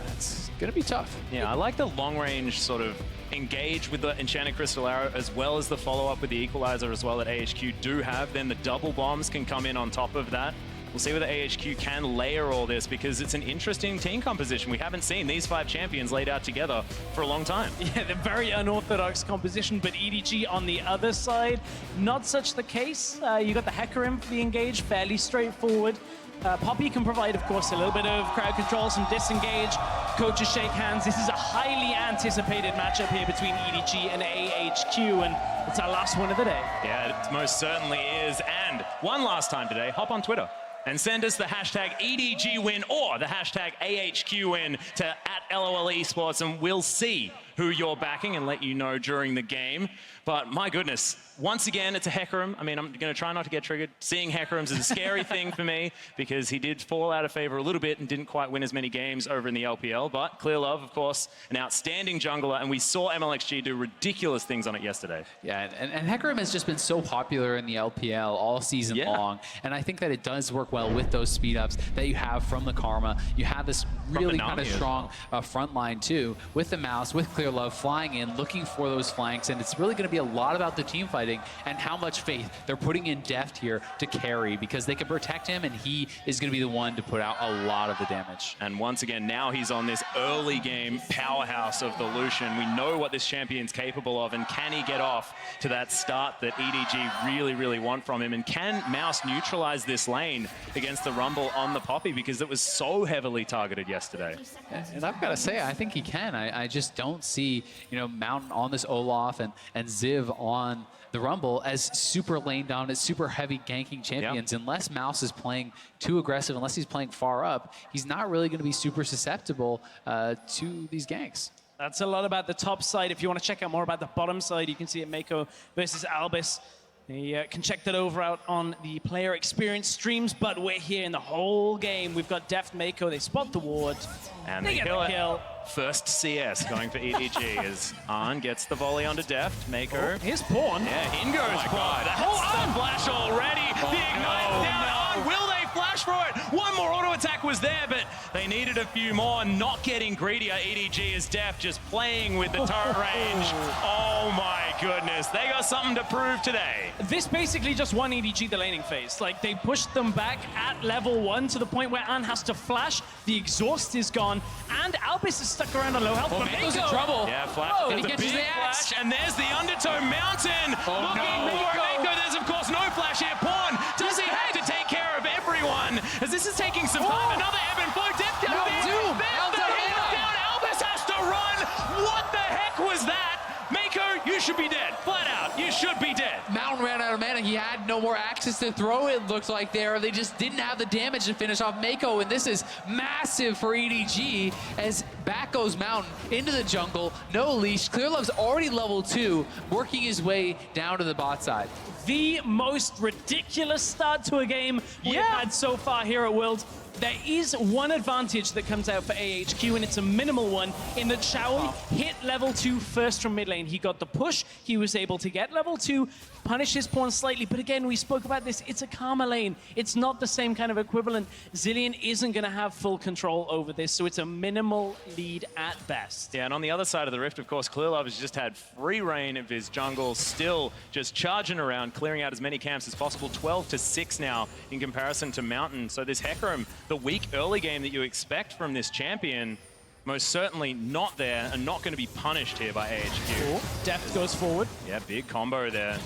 it's going to be tough. Yeah, I like the long range sort of engage with the Enchanted Crystal Arrow, as well as the follow-up with the Equalizer as well that AHQ do have. Then the double bombs can come in on top of that. We'll see whether AHQ can layer all this, because it's an interesting team composition. We haven't seen these 5 champions laid out together for a long time. Yeah, they're very unorthodox composition, but EDG on the other side, not such the case. You got the Hecarim for the engage, fairly straightforward. Poppy can provide, of course, a little bit of crowd control, some disengage. Coaches shake hands. This is a highly anticipated matchup here between EDG and AHQ, and it's our last one of the day. Yeah, it most certainly is. And one last time today, hop on Twitter and send us the hashtag EDGWin or the hashtag AHQWin to @LOL Esports, and we'll see who you're backing and let you know during the game. But my goodness, once again, it's a Hecarim. I mean, I'm going to try not to get triggered. Seeing Hecarims is a scary thing for me because he did fall out of favor a little bit and didn't quite win as many games over in the LPL. But Clearlove, of course, an outstanding jungler, and we saw MLXG do ridiculous things on it yesterday. Yeah, and Hecarim has just been so popular in the LPL all season long, and I think that it does work well with those speed ups that you have from the Karma. You have this really kind of strong front line too, with the Mouse, with Clearlove flying in, looking for those flanks, and it's really going to be a lot about the team fighting and how much faith they're putting in Deft here to carry, because they can protect him and he is going to be the one to put out a lot of the damage. And once again, now he's on this early game powerhouse of the Lucian. We know what this champion's capable of, and can he get off to that start that EDG really, really want from him? And can Mouse neutralize this lane against the Rumble on the Poppy, because it was so heavily targeted yesterday? And I've got to say, I think he can. I just don't see, you know, Mountain on this Olaf and Ziv on the Rumble as super lane dominant, super heavy ganking champions. Unless Mouse is playing too aggressive, unless he's playing far up, he's not really going to be super susceptible to these ganks. That's a lot about the top side. If you want to check out more about the bottom side, you can see it Mako versus Albis. You can check that over out on the player experience streams, but we're here in the whole game. We've got Deft Mako, they spot the ward, and they get the kill. First CS going for EDG as Arn gets the volley onto Deft. Mako. Here's Pawn. Yeah, in goes Pawn. That's the flash already. The Ignite down. Arn, will they flash for it? One more auto attack was there, but they needed a few more. Not getting greedier. EDG is Deft, just playing with the turret range. Oh my goodness. They got something to prove today. This basically just won EDG the laning phase. Like, they pushed them back at level 1 to the point where Ann has to flash. The exhaust is gone, and Albis is stuck around on low health. But Mako's in trouble. Yeah, flash. Oh, There's he a catches big the axe. flash, and there's the Undertow Mountain. Looking for Mako. There's, of course, no flash here. Pawn, does he have to take care of everyone? As this is taking some time. Another ebb and flow. Deft down there. There's the hit down. Albis has to run. What the heck was that? Mako, you should be dead. Flat out, you should be dead. Mountain ran out of mana. He had no more axes to throw, it looked like there. They just didn't have the damage to finish off Mako, and this is massive for EDG as back goes Mountain into the jungle. No leash. Clearlove's already level 2, working his way down to the bot side. The most ridiculous start to a game we've had so far here at Worlds. There is one advantage that comes out for AHQ, and it's a minimal one, in that Xiaoyi hit level 2 first from mid lane. He got the push, he was able to get level 2, punish his pawn slightly, but again, we spoke about this, it's a Karma lane. It's not the same kind of equivalent. Zilean isn't going to have full control over this, so it's a minimal lead at best. Yeah, and on the other side of the rift, of course, Clearlove has just had free reign of his jungle, still just charging around, clearing out as many camps as possible. 12-6 now in comparison to Mountain. So this Hecarim, the weak early game that you expect from this champion, most certainly not there and not going to be punished here by AHQ. Deft goes forward. Yeah, big combo there.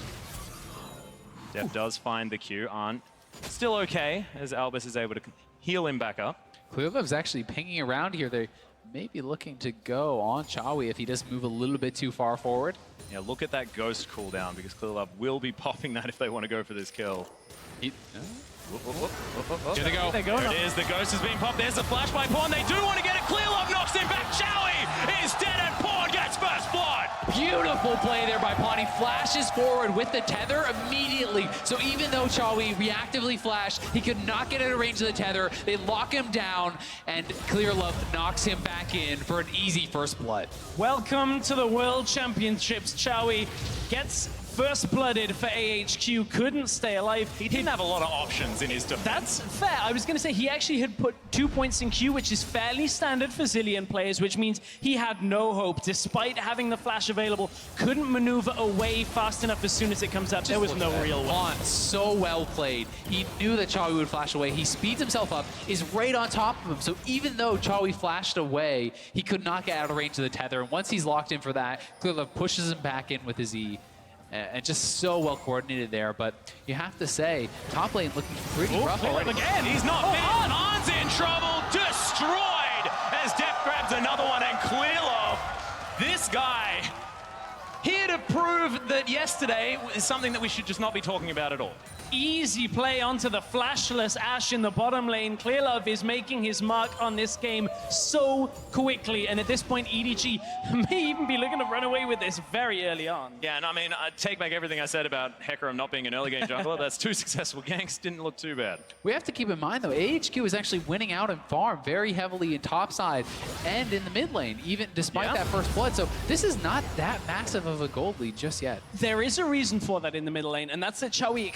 Deft does find the Q. Arn still okay as Albis is able to heal him back up. Clearlove's actually pinging around here. They may be looking to go on Xiaoyi if he does move a little bit too far forward. Yeah, look at that Ghost cooldown, because Clearlove will be popping that if they want to go for this kill. Here they go. There it is. The Ghost has been popped. There's a flash by Pawn. They do want to get it. Clearlove knocks him back. Xiaoyi is dead, and Pawn gets first blood. Beautiful play there by Pawn. He flashes forward with the tether immediately. So even though Xiaoyi reactively flashed, he could not get out of range of the tether. They lock him down, and Clearlove knocks him back in for an easy first blood. Welcome to the World Championships. Xiaoyi gets first blooded for AHQ, couldn't stay alive. He didn't have a lot of options in his defense. That's fair. I was going to say he actually had put 2 points in Q, which is fairly standard for Zilean players, which means he had no hope. Despite having the flash available, couldn't maneuver away fast enough as soon as it comes up. There was no real one. So well played. He knew that Xiaoyi would flash away. He speeds himself up, is right on top of him. So even though Xiaoyi flashed away, he could not get out of range of the tether. And once he's locked in for that, Clearlove pushes him back in with his E. And just so well coordinated there, but you have to say, top lane looking pretty rough already. Again, he's not bad. Arn's in trouble, destroyed as Deft grabs another one, and Clearlove, this guy, here to to prove that yesterday is something that we should just not be talking about at all. Easy play onto the flashless Ashe in the bottom lane. Clearlove is making his mark on this game so quickly, and at this point, EDG may even be looking to run away with this very early on. Yeah, and I mean, I take back everything I said about Hecarim not being an early game jungler. That's 2 successful ganks, didn't look too bad. We have to keep in mind, though, AHQ is actually winning out in farm very heavily in topside and in the mid lane, even despite that first blood. So this is not that massive of a gold lead just yet. There is a reason for that in the middle lane, and that's that Chowie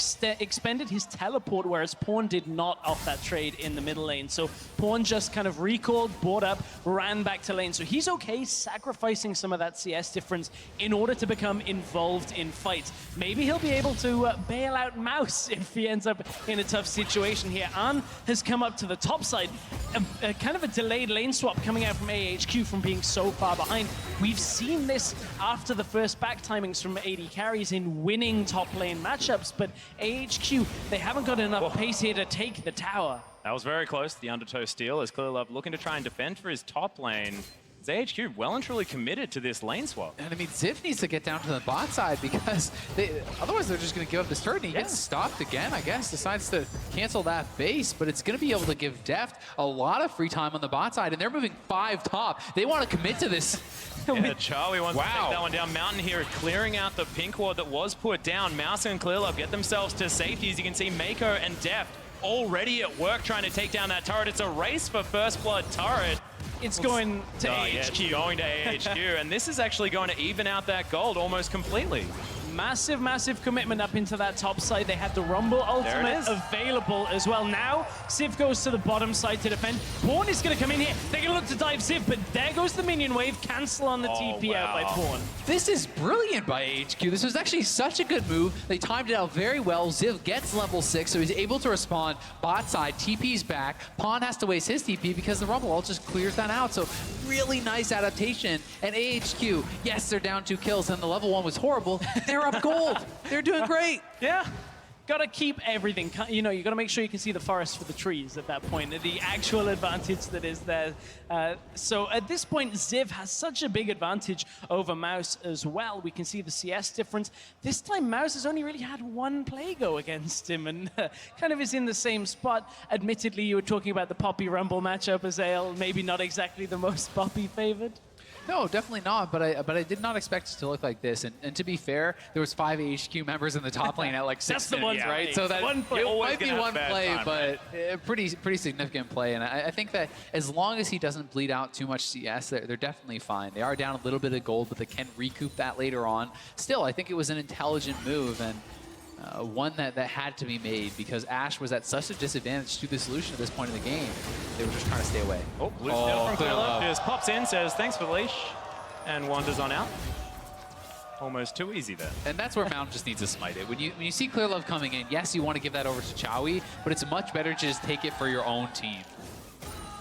expended his teleport, whereas Pawn did not off that trade in the middle lane. So Pawn just kind of recalled, bought up, ran back to lane. So he's okay sacrificing some of that CS difference in order to become involved in fights. Maybe he'll be able to bail out Mouse if he ends up in a tough situation here. An has come up to the top side. Kind of a delayed lane swap coming out from AHQ from being so far behind. We've seen this after the first back timings from AD carries in winning top lane matchups, but AHQ, they haven't got enough pace here to take the tower. That was very close, the undertow steal, as Clearlove looking to try and defend for his top lane. Is AHQ well and truly committed to this lane swap? And I mean, Ziv needs to get down to the bot side because otherwise they're just going to give up this turn. He gets stopped again, I guess, decides to cancel that base, but it's going to be able to give Deft a lot of free time on the bot side, and they're moving 5 top. They want to commit to this. Yeah, Charlie wants to take that one down. Mountain here clearing out the pink ward that was put down. Mouse and Clearlove get themselves to safety. As you can see, Mako and Deft already at work trying to take down that turret. It's a race for first blood turret. It's going to AHQ. Yeah, it's going to AHQ, and this is actually going to even out that gold almost completely. Massive, massive commitment up into that top side. They had the Rumble ultimate available as well. Now, Ziv goes to the bottom side to defend. Pawn is going to come in here. They're going to look to dive Ziv, but there goes the minion wave. Cancel on the TP out by Pawn. This is brilliant by AHQ. This was actually such a good move. They timed it out very well. Ziv gets level 6, so he's able to respond. Bot side, TP's back. Pawn has to waste his TP because the Rumble ult just clears that out. So really nice adaptation. And AHQ, yes, they're down 2 kills, and the level 1 was horrible. They're up gold. They're doing great. Yeah. Got to keep everything. You know, you got to make sure you can see the forest for the trees at that point. The actual advantage that is there. So at this point, Ziv has such a big advantage over Mouse as well. We can see the CS difference. This time, Mouse has only really had 1 play go against him and kind of is in the same spot. Admittedly, you were talking about the Poppy Rumble matchup, Azael. Maybe not exactly the most Poppy favored. No, definitely not, but I did not expect it to look like this. And to be fair, there was 5 AHQ members in the top lane at like 6 minutes, right? So that it might be one play, but a pretty significant play. And I think that as long as he doesn't bleed out too much CS, they're definitely fine. They are down a little bit of gold, but they can recoup that later on. Still, I think it was an intelligent move, and one that had to be made because Ashe was at such a disadvantage to the solution at this point in the game. They were just trying to stay away. Oh, blue steal from Clearlove. Just pops in, says thanks for the leash, and wanders on out. Almost too easy there. And that's where Mountain just needs to smite it. When you see Clearlove coming in, yes, you want to give that over to Chowie, but it's much better to just take it for your own team.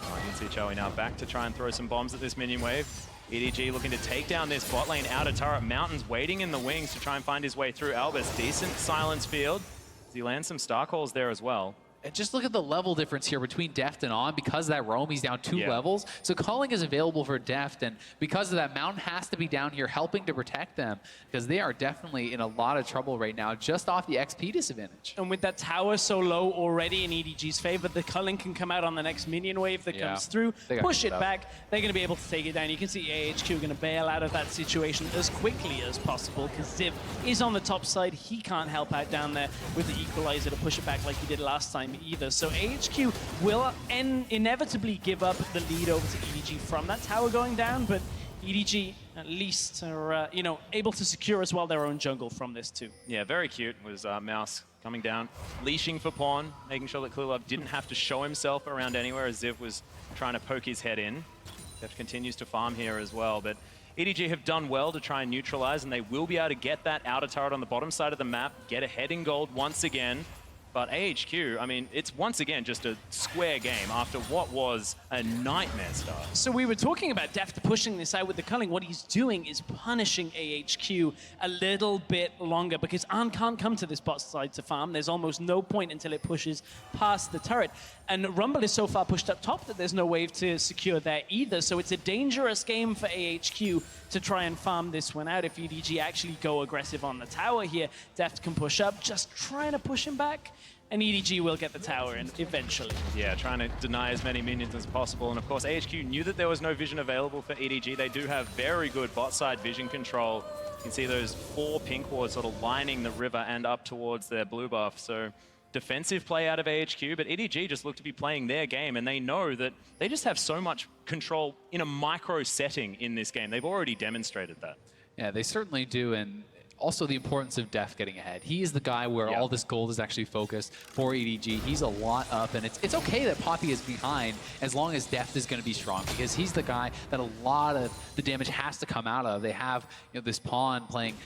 Oh, you can see Chowie now back to try and throw some bombs at this minion wave. EDG looking to take down this bot lane outer turret. Mountain's waiting in the wings to try and find his way through. Albus, decent silence field. As he lands some star calls there as well. And just look at the level difference here between Deft and On. Because of that roam, he's down 2 levels. So calling is available for Deft, and because of that, Mountain has to be down here helping to protect them because they are definitely in a lot of trouble right now just off the XP disadvantage. And with that tower so low already in EDG's favor, the culling can come out on the next minion wave that comes through, push it back. They're going to be able to take it down. You can see AHQ going to bail out of that situation as quickly as possible because Ziv is on the top side. He can't help out down there with the equalizer to push it back like he did last time either. So AHQ will inevitably give up the lead over to EDG from that tower going down, but EDG at least are able to secure as well their own jungle from this too. Yeah, very cute was Mouse coming down, leashing for Pawn, making sure that Clearlove didn't have to show himself around anywhere as Ziv was trying to poke his head in. Deft continues to farm here as well, but EDG have done well to try and neutralize, and they will be able to get that outer turret on the bottom side of the map, get ahead in gold once again. But AHQ, I mean, it's once again just a square game after what was a nightmare start. So we were talking about Deft pushing this out with the culling. What he's doing is punishing AHQ a little bit longer because Arn can't come to this bot side to farm. There's almost no point until it pushes past the turret. And Rumble is so far pushed up top that there's no wave to secure there either. So it's a dangerous game for AHQ to try and farm this one out. If EDG actually go aggressive on the tower here, Deft can push up, just trying to push him back. And EDG will get the tower in eventually. Yeah, trying to deny as many minions as possible. And of course, AHQ knew that there was no vision available for EDG. They do have very good bot side vision control. You can see those 4 pink wards sort of lining the river and up towards their blue buff. So defensive play out of AHQ, but EDG just look to be playing their game, and they know that they just have so much control in a micro setting in this game. They've already demonstrated that. Yeah, they certainly do, and also the importance of Deft getting ahead. He is the guy where all this gold is actually focused for EDG. He's a lot up, and it's okay that Poppy is behind as long as Deft is going to be strong, because he's the guy that a lot of the damage has to come out of. They have this pawn playing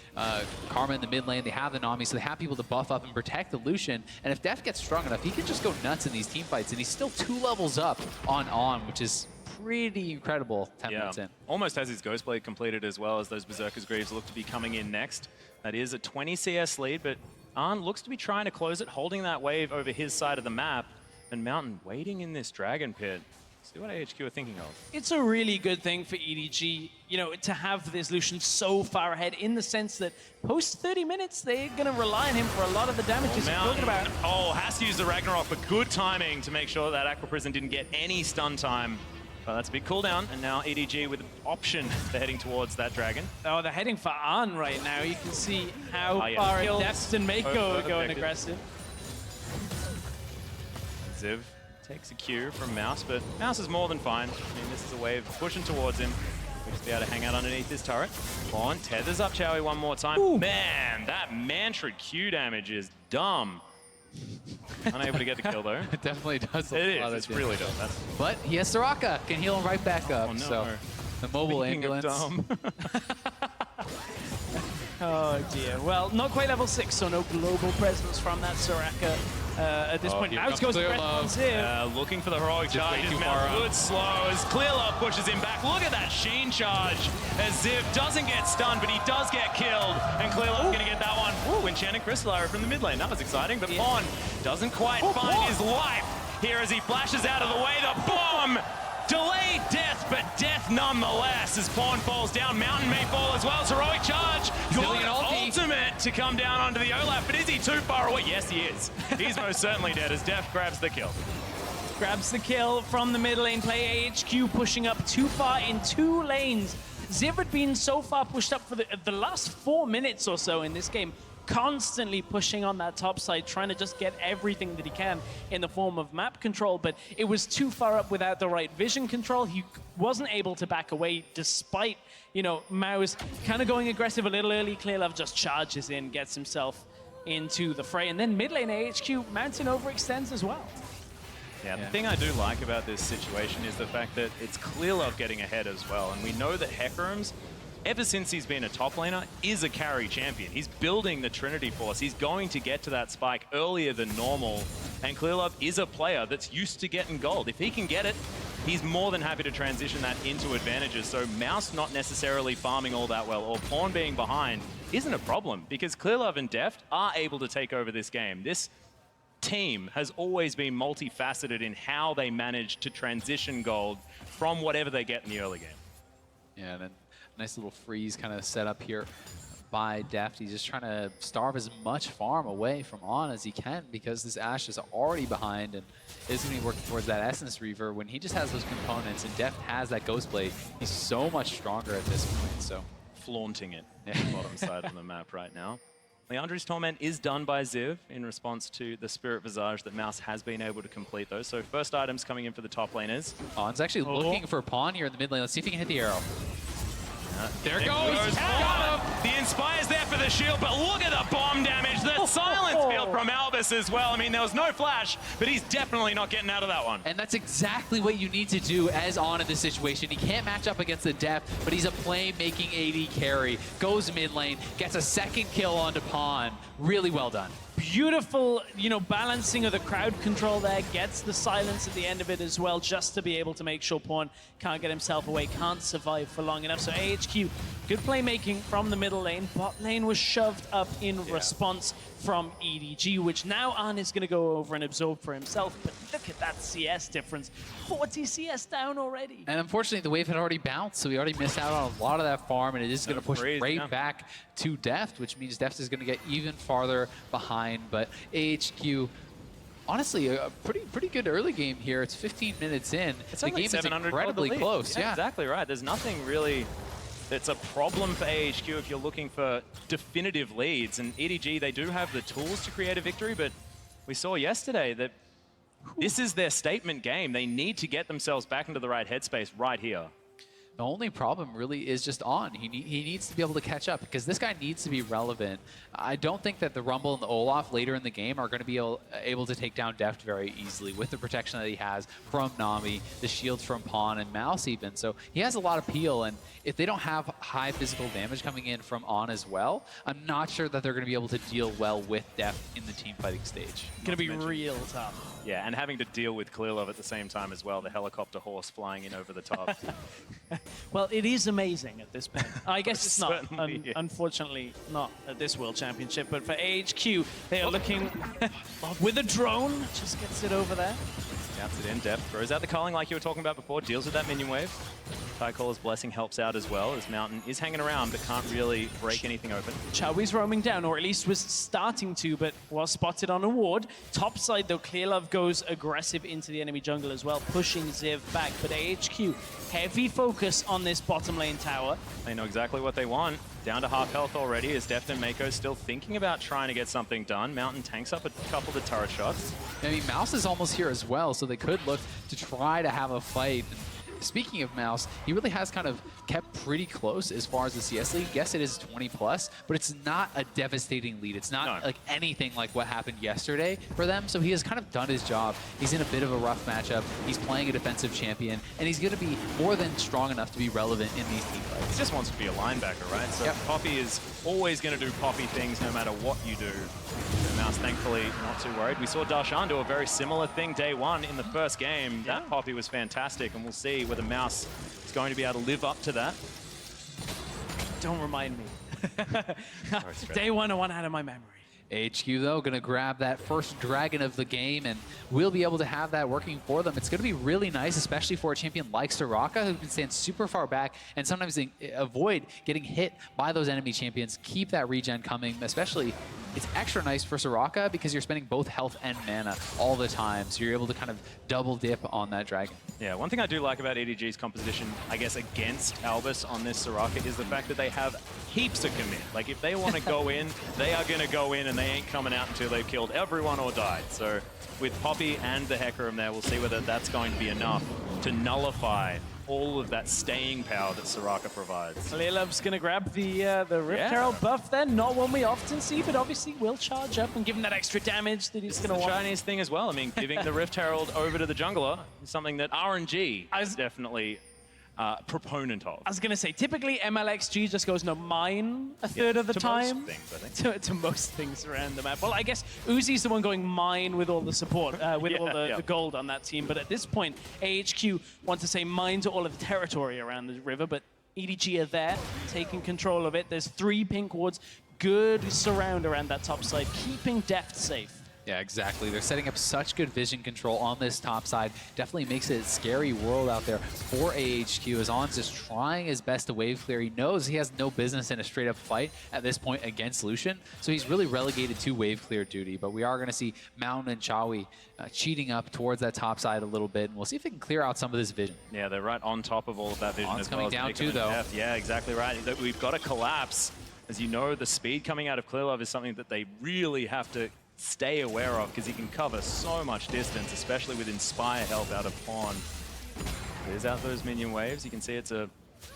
Karma in the mid lane. They have the Nami, so they have people to buff up and protect the Lucian. And if Deft gets strong enough, he can just go nuts in these team fights, and he's still 2 levels up on, which is pretty incredible 10 minutes in. Almost has his Ghostblade completed as well, as those Berserker's Greaves look to be coming in next. That is a 20 CS lead, but Arn looks to be trying to close it, holding that wave over his side of the map, and Mountain waiting in this Dragon Pit. See what AHQ are thinking of. It's a really good thing for EDG, to have this Lucian so far ahead, in the sense that post 30 minutes, they're going to rely on him for a lot of the damages you're talking about. Oh, has to use the Ragnarok, but good timing to make sure that Aqua Prison didn't get any stun time. Well, that's a big cooldown, and now EDG with an option for heading towards that dragon. Oh, they're heading for Arn right now. You can see how far Deft and Mako are going aggressive. Ziv takes a cue from Mouse, but Mouse is more than fine. I mean, this is a wave pushing towards him. We'll just be able to hang out underneath this turret. Vaughn tethers up Chowie one more time. Ooh. Man, that Mantrid Q damage is dumb. Unable to get the kill though. It definitely does. It is. It's really dumb. But he has Soraka, can heal him right back up. Oh, no. So the mobile Speaking ambulance. of dumb. Oh dear. Well, not quite level 6, so no global presence from that Soraka at this point. Out goes the breath on Ziv. Looking for the heroic charge. Good slow as Clearlove pushes him back. Look at that Sheen charge as Ziv doesn't get stunned, but he does get killed. And Clearlove's going to get that one. Ooh, Enchanted Crystal Arrow from the mid lane. That was exciting, but Vaughn doesn't quite find his life here as he flashes out of the way. The bomb! Delayed death, but death nonetheless as Pawn falls down. Mountain may fall as well. It's heroic charge. Good ultimate to come down onto the Olaf, but is he too far away? Yes, he is. He's most certainly dead as Deft grabs the kill. Grabs the kill from the mid lane play. AHQ pushing up too far in 2 lanes. Ziv had been so far pushed up for the last 4 minutes or so in this game, constantly pushing on that top side, trying to just get everything that he can in the form of map control, but it was too far up without the right vision control. He wasn't able to back away despite, Mao's kind of going aggressive a little early. Clearlove just charges in, gets himself into the fray, and then mid lane AHQ, Mountain overextends as well. Yeah, the thing I do like about this situation is the fact that it's Clearlove getting ahead as well, and we know that Hecarim's, ever since he's been a top laner, is a carry champion. He's building the Trinity Force. He's going to get to that spike earlier than normal. And Clearlove is a player that's used to getting gold. If he can get it, he's more than happy to transition that into advantages. So Mouse not necessarily farming all that well, or Pawn being behind, isn't a problem, because Clearlove and Deft are able to take over this game. This team has always been multifaceted in how they manage to transition gold from whatever they get in the early game. Yeah, and then nice little freeze kind of set up here by Deft. He's just trying to starve as much farm away from On as he can, because this Ashe is already behind and is going to be working towards that Essence Reaver. When he just has those components and Deft has that Ghostblade, he's so much stronger at this point. So flaunting it on the bottom side of the map right now. Leandri's Torment is done by Ziv in response to the Spirit Visage that Mouse has been able to complete those. So first items coming in for the top laners. On's actually looking for Pawn here in the mid lane. Let's see if he can hit the arrow. There goes. The Inspire's there for the shield, but look at the bomb damage. The silence field from Albus as well. I mean, there was no flash, but he's definitely not getting out of that one. And that's exactly what you need to do as On in this situation. He can't match up against the Deft, but he's a playmaking AD carry. Goes mid lane, gets a second kill onto Pawn. Really well done. Beautiful, you know, balancing of the crowd control there, gets the silence at the end of it as well, just to be able to make sure Pawn can't get himself away, can't survive for long enough. So AHQ, good playmaking from the middle lane. Bot lane was shoved up in response from EDG, which now Arn is going to go over and absorb for himself. But look at that CS difference. 40 CS down already. And unfortunately, the wave had already bounced, so we already missed out on a lot of that farm, and it is going to push right back to Deft, which means Deft is going to get even farther behind. But AHQ, honestly, a pretty good early game here. It's 15 minutes in. The game is incredibly close. Yeah, exactly right. There's nothing really that's a problem for AHQ if you're looking for definitive leads. And EDG, they do have the tools to create a victory, but we saw yesterday that this is their statement game. They need to get themselves back into the right headspace right here. The only problem really is just On. He needs to be able to catch up because this guy needs to be relevant. I don't think that the Rumble and the Olaf later in the game are going to be able to take down Deft very easily with the protection that he has from Nami, the shields from Pawn and Mouse even. So he has a lot of peel, and if they don't have high physical damage coming in from On as well, I'm not sure that they're going to be able to deal well with Deft in the team fighting stage. Going to be real tough. Yeah, and having to deal with Clearlove at the same time as well, the helicopter horse flying in over the top. Well, it is amazing at this point. I guess it's not, Certainly is. unfortunately, not at this World Championship, but for AHQ, they are looking with a drone, just gets it over there. Counts it in, Deft throws out the culling like you were talking about before, deals with that minion wave. Tycaller's Blessing helps out as well, as Mountain is hanging around but can't really break anything open. Chowi's roaming down, or at least was starting to, but was spotted on a ward. Top side though, Clearlove goes aggressive into the enemy jungle as well, pushing Ziv back. But AHQ, heavy focus on this bottom lane tower. They know exactly what they want. Down to half health already, as Deft and Mako still thinking about trying to get something done. Mountain tanks up a couple of the turret shots. I mean, Mouse is almost here as well, so they could look to try to have a fight. Speaking of Mouse, he really has kind of kept pretty close as far as the CS lead. Yes, it is 20 plus, but it's not a devastating lead. It's not like anything like what happened yesterday for them. So he has kind of done his job. He's in a bit of a rough matchup. He's playing a defensive champion, and he's going to be more than strong enough to be relevant in these team fights. He just wants to be a linebacker, right? So Poppy is always going to do Poppy things no matter what you do. So Mouse, thankfully, not too worried. We saw Darshan do a very similar thing day one in the first game. That Poppy was fantastic, and we'll see whether Mouse is going to be able to live up to that. Don't remind me. Day one, I want out of my memory. HQ, though, going to grab that first dragon of the game, and we'll be able to have that working for them. It's going to be really nice, especially for a champion like Soraka, who can stand super far back and sometimes avoid getting hit by those enemy champions. Keep that regen coming, especially it's extra nice for Soraka because you're spending both health and mana all the time, so you're able to kind of double dip on that dragon. Yeah, one thing I do like about EDG's composition, I guess, against Albus on this Soraka is the fact that they have heaps of commit. Like, if they want to go in, they are going to go in, and they ain't coming out until they've killed everyone or died. So with Poppy and the Hecarim there, we'll see whether that's going to be enough to nullify all of that staying power that Soraka provides. Clearlove's going to grab the Rift Herald buff then. Not one we often see, but obviously will charge up and give him that extra damage that he's going to want. Chinese thing as well. I mean, giving the Rift Herald over to the jungler is something that RNG is definitely proponent of. I was going to say, typically MLXG just goes no mine a third of the time. Most things, I think. To most things around the map. Well, I guess Uzi's the one going mine with all the support, with all the gold on that team. But at this point, AHQ wants to say mine to all of the territory around the river, but EDG are there, taking control of it. There's 3 pink wards, good surround around that top side, keeping Deft safe. Yeah, exactly. They're setting up such good vision control on this top side. Definitely makes it a scary world out there for AHQ, as On's just trying his best to wave clear. He knows he has no business in a straight-up fight at this point against Lucian, so he's really relegated to wave clear duty. But we are going to see Mountain and Chowi cheating up towards that top side a little bit, and we'll see if they can clear out some of this vision. Yeah, they're right on top of all of that vision. On's as coming well down as too, though. Yeah, exactly right. We've got to collapse. As you know, the speed coming out of Clearlove is something that they really have to stay aware of, because he can cover so much distance, especially with Inspire help out of Pawn. Clears out those minion waves. You can see it's a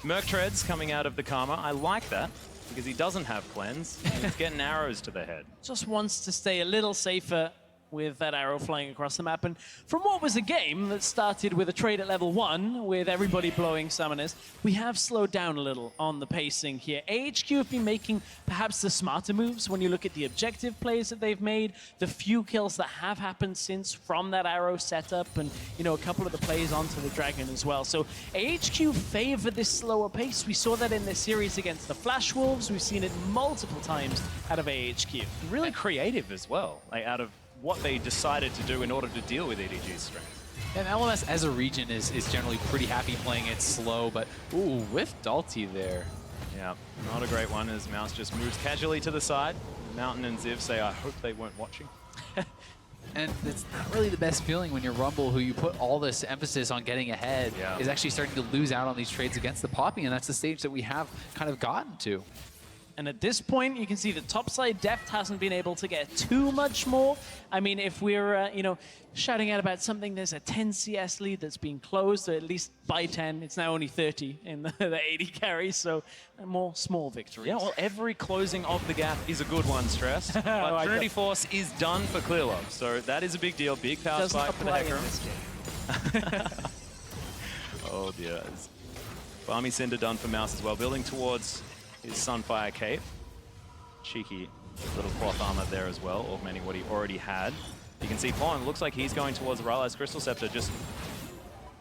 Merc Treads coming out of the Karma. I like that, because he doesn't have cleanse. He's getting arrows to the head. Just wants to stay a little safer with that arrow flying across the map. And from what was a game that started with a trade at level 1, with everybody blowing summoners, we have slowed down a little on the pacing here. AHQ have been making perhaps the smarter moves when you look at the objective plays that they've made, the few kills that have happened since from that arrow setup, and a couple of the plays onto the dragon as well. So AHQ favor this slower pace. We saw that in their series against the Flash Wolves. We've seen it multiple times out of AHQ. Really creative as well, like out of what they decided to do in order to deal with EDG's strength. And LMS as a region is generally pretty happy playing it slow, but ooh, with Dalty there. Yeah, not a great one as Mouse just moves casually to the side. Mountain and Ziv say, I hope they weren't watching. And it's not really the best feeling when you're Rumble, who you put all this emphasis on getting ahead, is actually starting to lose out on these trades against the Poppy, and that's the stage that we have kind of gotten to. And at this point, you can see the topside Deft hasn't been able to get too much more. I mean, if we're, shouting out about something, there's a 10 CS lead that's been closed, or at least by 10. It's now only 30 in the 80 carry, so more small victories. Yeah, well, every closing of the gap is a good one, Stress. But Trinity Force is done for Clear Love, so that is a big deal. Big power spike for the Hecarim. Oh dear. Barmy Cinder done for Mouse as well, building towards his Sunfire Cape. Cheeky little cloth armor there as well, augmenting what he already had. You can see Pon looks like he's going towards the Rylai's Crystal Scepter, just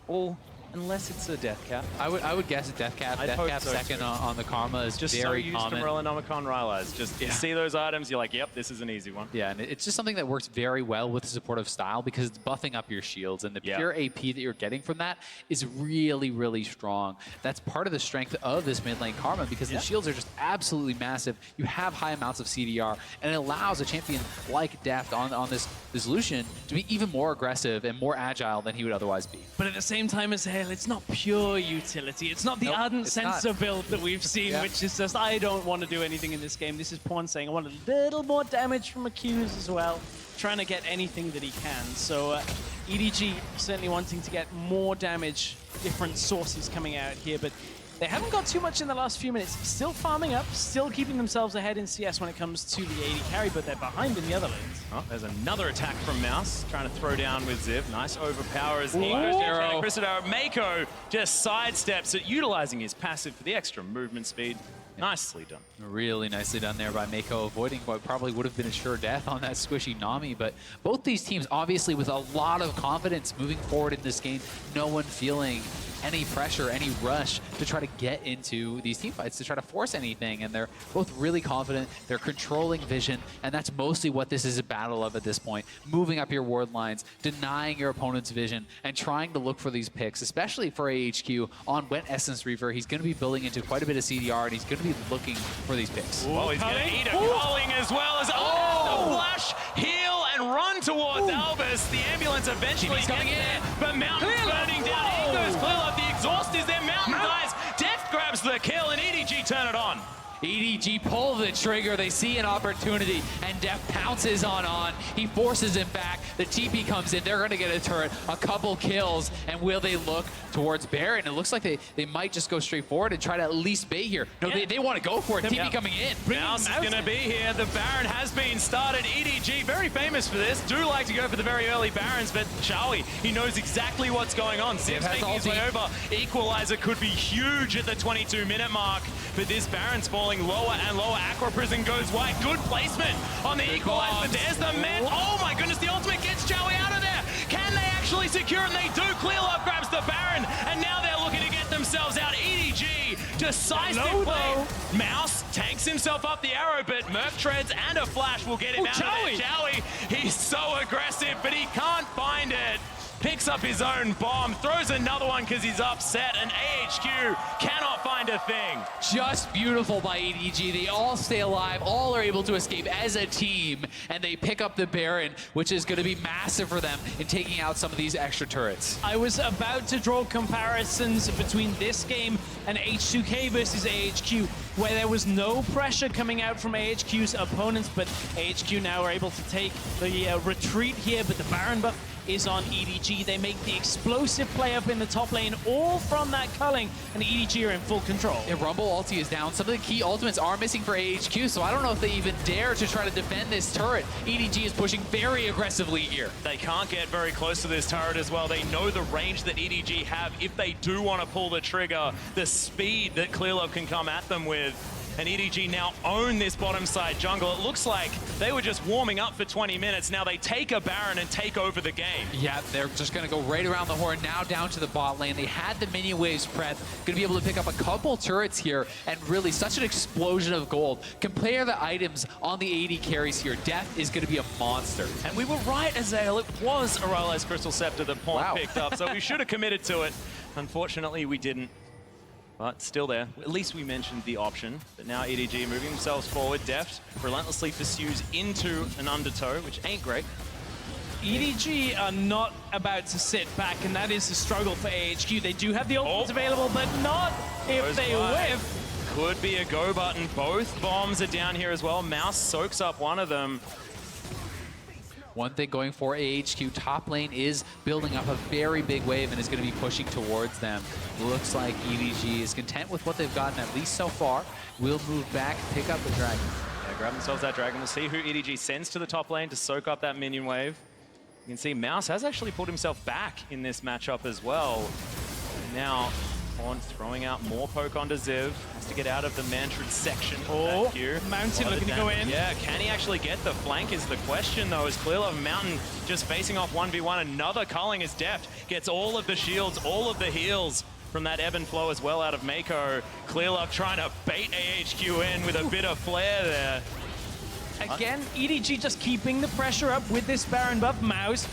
all, unless it's a Death Cap. I would guess a Death Cap. Death Cap so second on the Karma is just very so used common. to Morellonomicon Rylai's. Just you see those items, you're like, yep, this is an easy one. Yeah, and it's just something that works very well with the supportive style because it's buffing up your shields, and the pure AP that you're getting from that is really, really strong. That's part of the strength of this mid lane Karma because the shields are just absolutely massive. You have high amounts of CDR, and it allows a champion like Deft on this Lucian to be even more aggressive and more agile than he would otherwise be. But at the same time as Hale, it's not pure utility. It's not the Ardent Sensor build that we've seen, which is just, I don't want to do anything in this game. This is Pawn saying, I want a little more damage from Accuse as well, trying to get anything that he can. So EDG certainly wanting to get more damage, different sources coming out here, but they haven't got too much in the last few minutes. Still farming up, still keeping themselves ahead in CS when it comes to the 80 carry, but they're behind in the other lanes. Oh, there's another attack from Mouse, trying to throw down with Ziv. Nice overpower as he Ooh. goes down. Chrysadara. Mako just sidesteps it, utilizing his passive for the extra movement speed. Nicely done. Really nicely done there by Mako, avoiding what probably would have been a sure death on that squishy Nami. But both these teams, obviously, with a lot of confidence moving forward in this game, no one feeling any pressure, any rush to try to get into these team fights, to try to force anything. And they're both really confident. They're controlling vision. And that's mostly what this is a battle of at this point. Moving up your ward lines, denying your opponent's vision, and trying to look for these picks, especially for AHQ on Wet Essence Reaver. He's going to be building into quite a bit of CDR, and he's going to be looking for these picks. Oh, he's going to eat a calling as well as the flash, heal, and run towards Albus. The ambulance eventually gets there, but Mountain's burning down. He goes Clear Love. The exhaust is there. Mountain dies. Death grabs the kill, and EDG turn it on. EDG pull the trigger. They see an opportunity, and Deft pounces on. He forces him back. The TP comes in. They're going to get a turret, a couple kills, and will they look towards Baron? It looks like they might just go straight forward and try to at least bait here. No, they want to go for it. TP coming in. Mouse is going to be here. The Baron has been started. EDG, very famous for this, do like to go for the very early Barons, but Shawi, he knows exactly what's going on. Ziv's making his way over. Equalizer could be huge at the 22-minute mark, but this Baron's falling lower and lower. Aqua Prison goes white. Good placement on the equalizer. There's the man. Oh my goodness, the ultimate gets Joey out of there. Can they actually secure it? And they do. Clear Love grabs the Baron, and now they're looking to get themselves out. EDG, decisive play. Mouse tanks himself up the arrow, but Murph treads and a flash will get him out of there. Joey, he's so aggressive, but he can't find it. Picks up his own bomb, throws another one because he's upset, and AHQ cannot find a thing. Just beautiful by EDG. They all stay alive, all are able to escape as a team, and they pick up the Baron, which is going to be massive for them in taking out some of these extra turrets. I was about to draw comparisons between this game and H2K versus AHQ, where there was no pressure coming out from AHQ's opponents, but AHQ now are able to take the retreat here, but the Baron buff is on EDG. They make the explosive play up in the top lane, all from that culling, and EDG are in full control. Yeah, Rumble ulti is down. Some of the key ultimates are missing for AHQ, so I don't know if they even dare to try to defend this turret. EDG is pushing very aggressively here. They can't get very close to this turret as well. They know the range that EDG have if they do want to pull the trigger, the speed that Clearlove can come at them with. And EDG now own this bottom side jungle. It looks like they were just warming up for 20 minutes. Now they take a Baron and take over the game. Yeah, they're just going to go right around the horn, now down to the bot lane. They had the minion waves prepped, going to be able to pick up a couple turrets here, and really such an explosion of gold. Compare the items on the AD carries here. Death is going to be a monster. And we were right, Azael. It was Arala's Crystal Scepter that Pawn picked up, so we should have committed to it. Unfortunately, we didn't. But still there. At least we mentioned the option. But now EDG moving themselves forward. Deft relentlessly pursues into an undertow, which ain't great. EDG are not about to sit back, and that is the struggle for AHQ. They do have the ultimates available, but not if they whiff. Could be a go button. Both bombs are down here as well. Mouse soaks up one of them. One thing going for AHQ, top lane is building up a very big wave and is going to be pushing towards them. Looks like EDG is content with what they've gotten, at least so far. Will move back, pick up the dragon. Yeah, grab themselves that dragon. We'll see who EDG sends to the top lane to soak up that minion wave. You can see Mouse has actually pulled himself back in this matchup as well. And now, Pawn throwing out more poke onto Ziv. Has to get out of the Mantrid section. Oh, Mountain looking to go in. Yeah, can he actually get the flank is the question though, as Clearlove Mountain just facing off 1v1. Another culling is Deft. Gets all of the shields, all of the heals from that ebb and flow as well out of Mako. Clearlove trying to bait AHQ in with a bit of flair there. Again, EDG just keeping the pressure up with this Baron buff. Mouse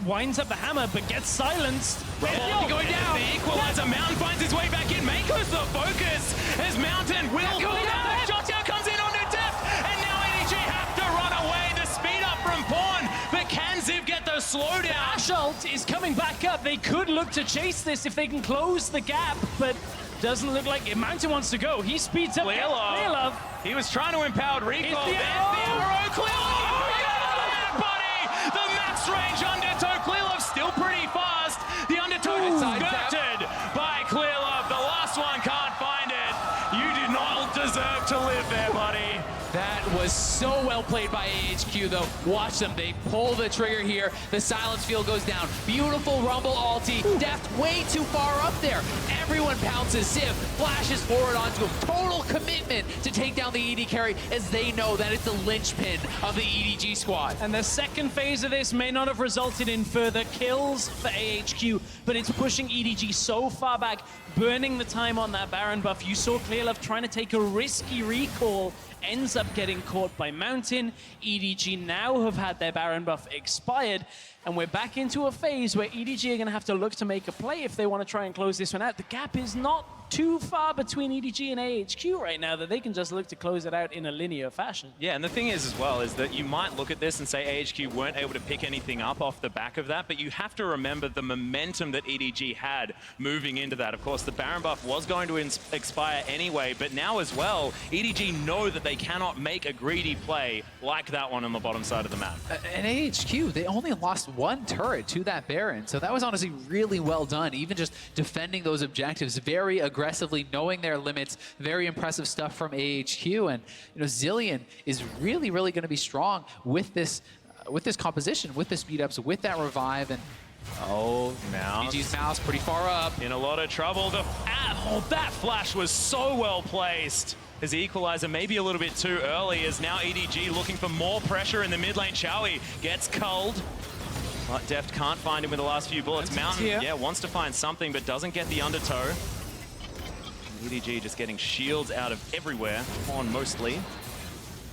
winds up the hammer, but gets silenced. Rumble going down. The equalizer. Mountain finds his way back in. Mako's the focus as Mountain will go down. The shot down comes in onto Deft, and now EDG have to run away. The speed up from Pawn, but can Ziv get the slowdown? Ash ult is coming back up. They could look to chase this if they can close the gap, but doesn't look like it. Mountain wants to go. He speeds up. Clearlove. He was trying to empower recall. There's the arrow. Clearlove. Buddy. The max range undertow. Clearlove still pretty fast. The undertow is skirted by Clearlove. The last one can't find it. You do not deserve to live there, buddy. That was so well played by AHQ, though. Watch them. They pull the trigger here. The silence field goes down. Beautiful Rumble ulti. Deft way too far up there. Everyone pounces. Ziv flashes forward onto him. Total commitment to take down the ED carry, as they know that it's the linchpin of the EDG squad. And the second phase of this may not have resulted in further kills for AHQ, but it's pushing EDG so far back, burning the time on that Baron buff. You saw Clearlove trying to take a risky recall, ends up getting caught by Mountain. EDG now have had their Baron buff expired, and we're back into a phase where EDG are going to have to look to make a play if they want to try and close this one out. The gap is not too far between EDG and AHQ right now that they can just look to close it out in a linear fashion. Yeah, and the thing is as well is that you might look at this and say AHQ weren't able to pick anything up off the back of that, but you have to remember the momentum that EDG had moving into that. Of course, the Baron buff was going to expire anyway, but now as well, EDG know that they cannot make a greedy play like that one on the bottom side of the map. And AHQ, they only lost one turret to that Baron, so that was honestly really well done. Even just defending those objectives very aggressively, knowing their limits. Very impressive stuff from AHQ, and Zilean is really going to be strong with this composition, with the speed ups, with that revive, and Mouse. EDG's Mouse pretty far up. In a lot of trouble. That flash was so well placed. His equalizer maybe a little bit too early, as now EDG looking for more pressure in the mid lane. Chowie gets culled. But Deft can't find him with the last few bullets. Mountain, wants to find something, but doesn't get the undertow. EDG just getting shields out of everywhere, on mostly.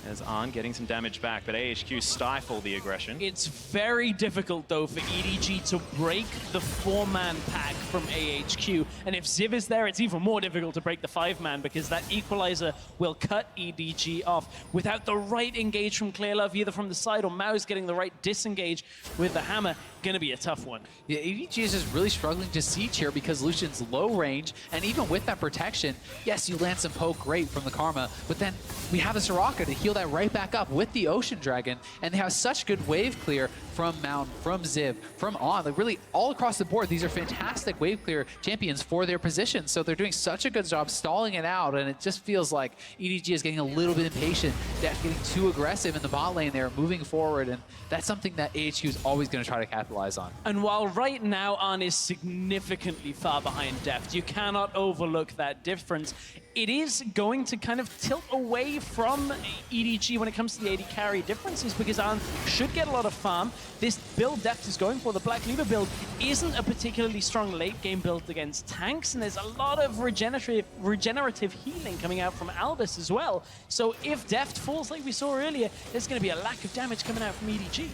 As Arn getting some damage back, but AHQ stifle the aggression. It's very difficult, though, for EDG to break the 4-man pack from AHQ. And if Ziv is there, it's even more difficult to break the 5-man, because that equalizer will cut EDG off. Without the right engage from Clearlove, either from the side or Mouse getting the right disengage with the hammer, going to be a tough one. Yeah, EDG is just really struggling to siege here because Lucian's low range, and even with that protection, yes, you land some poke, great from the Karma, but then we have a Soraka to heal that right back up with the Ocean Dragon, and they have such good wave clear from Mountain, from Ziv, from On, like really all across the board. These are fantastic wave clear champions for their position, so they're doing such a good job stalling it out, and it just feels like EDG is getting a little bit impatient. Deft getting too aggressive in the bot lane there, moving forward, and that's something that AHQ is always going to try to capitalize on. And while right now Arn is significantly far behind Deft, you cannot overlook that difference. It is going to kind of tilt away from EDG when it comes to the AD carry differences, because Arn should get a lot of farm. This build Deft is going for, the Black Leader build, isn't a particularly strong late game build against tanks, and there's a lot of regenerative healing coming out from Albus as well. So if Deft falls like we saw earlier, there's going to be a lack of damage coming out from EDG.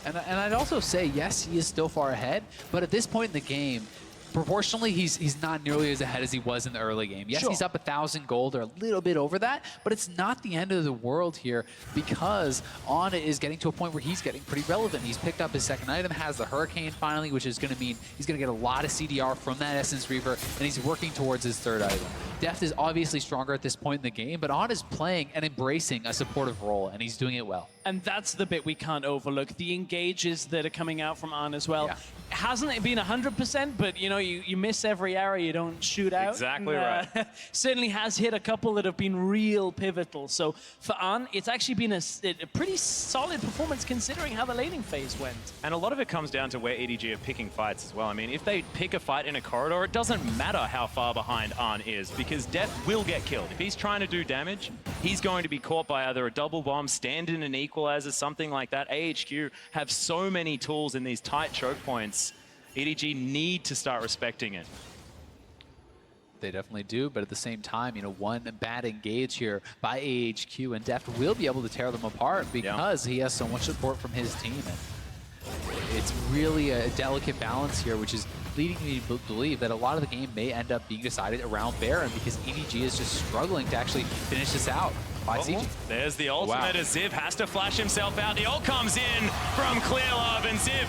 And I'd also say, yes, he is still far ahead, but at this point in the game, proportionally, he's not nearly as ahead as he was in the early game. Yes, he's up 1,000 gold or a little bit over that, but it's not the end of the world here because Ana is getting to a point where he's getting pretty relevant. He's picked up his second item, has the Hurricane finally, which is going to mean he's going to get a lot of CDR from that Essence Reaver, and he's working towards his third item. Deft is obviously stronger at this point in the game, but Ana is playing and embracing a supportive role, and he's doing it well. And that's the bit we can't overlook. The engages that are coming out from Arn as well. Yeah. Hasn't it been 100%, but you know, you miss every arrow you don't shoot out. Exactly and, right. Certainly has hit a couple that have been real pivotal. So for Arn, it's actually been a pretty solid performance considering how the laning phase went. And a lot of it comes down to where EDG are picking fights as well. I mean, if they pick a fight in a corridor, it doesn't matter how far behind Arn is, because Deft will get killed. If he's trying to do damage, he's going to be caught by either a double bomb, stand in an equalizer, something like that. AHQ have so many tools in these tight choke points. EDG need to start respecting it. They definitely do, but at the same time, you know, one bad engage here by AHQ, and Deft will be able to tear them apart because he has so much support from his team. And it's really a delicate balance here, which is leading me to believe that a lot of the game may end up being decided around Baron because EDG is just struggling to actually finish this out. There's the ultimate as Ziv has to flash himself out. The ult comes in from Clearlove, and Ziv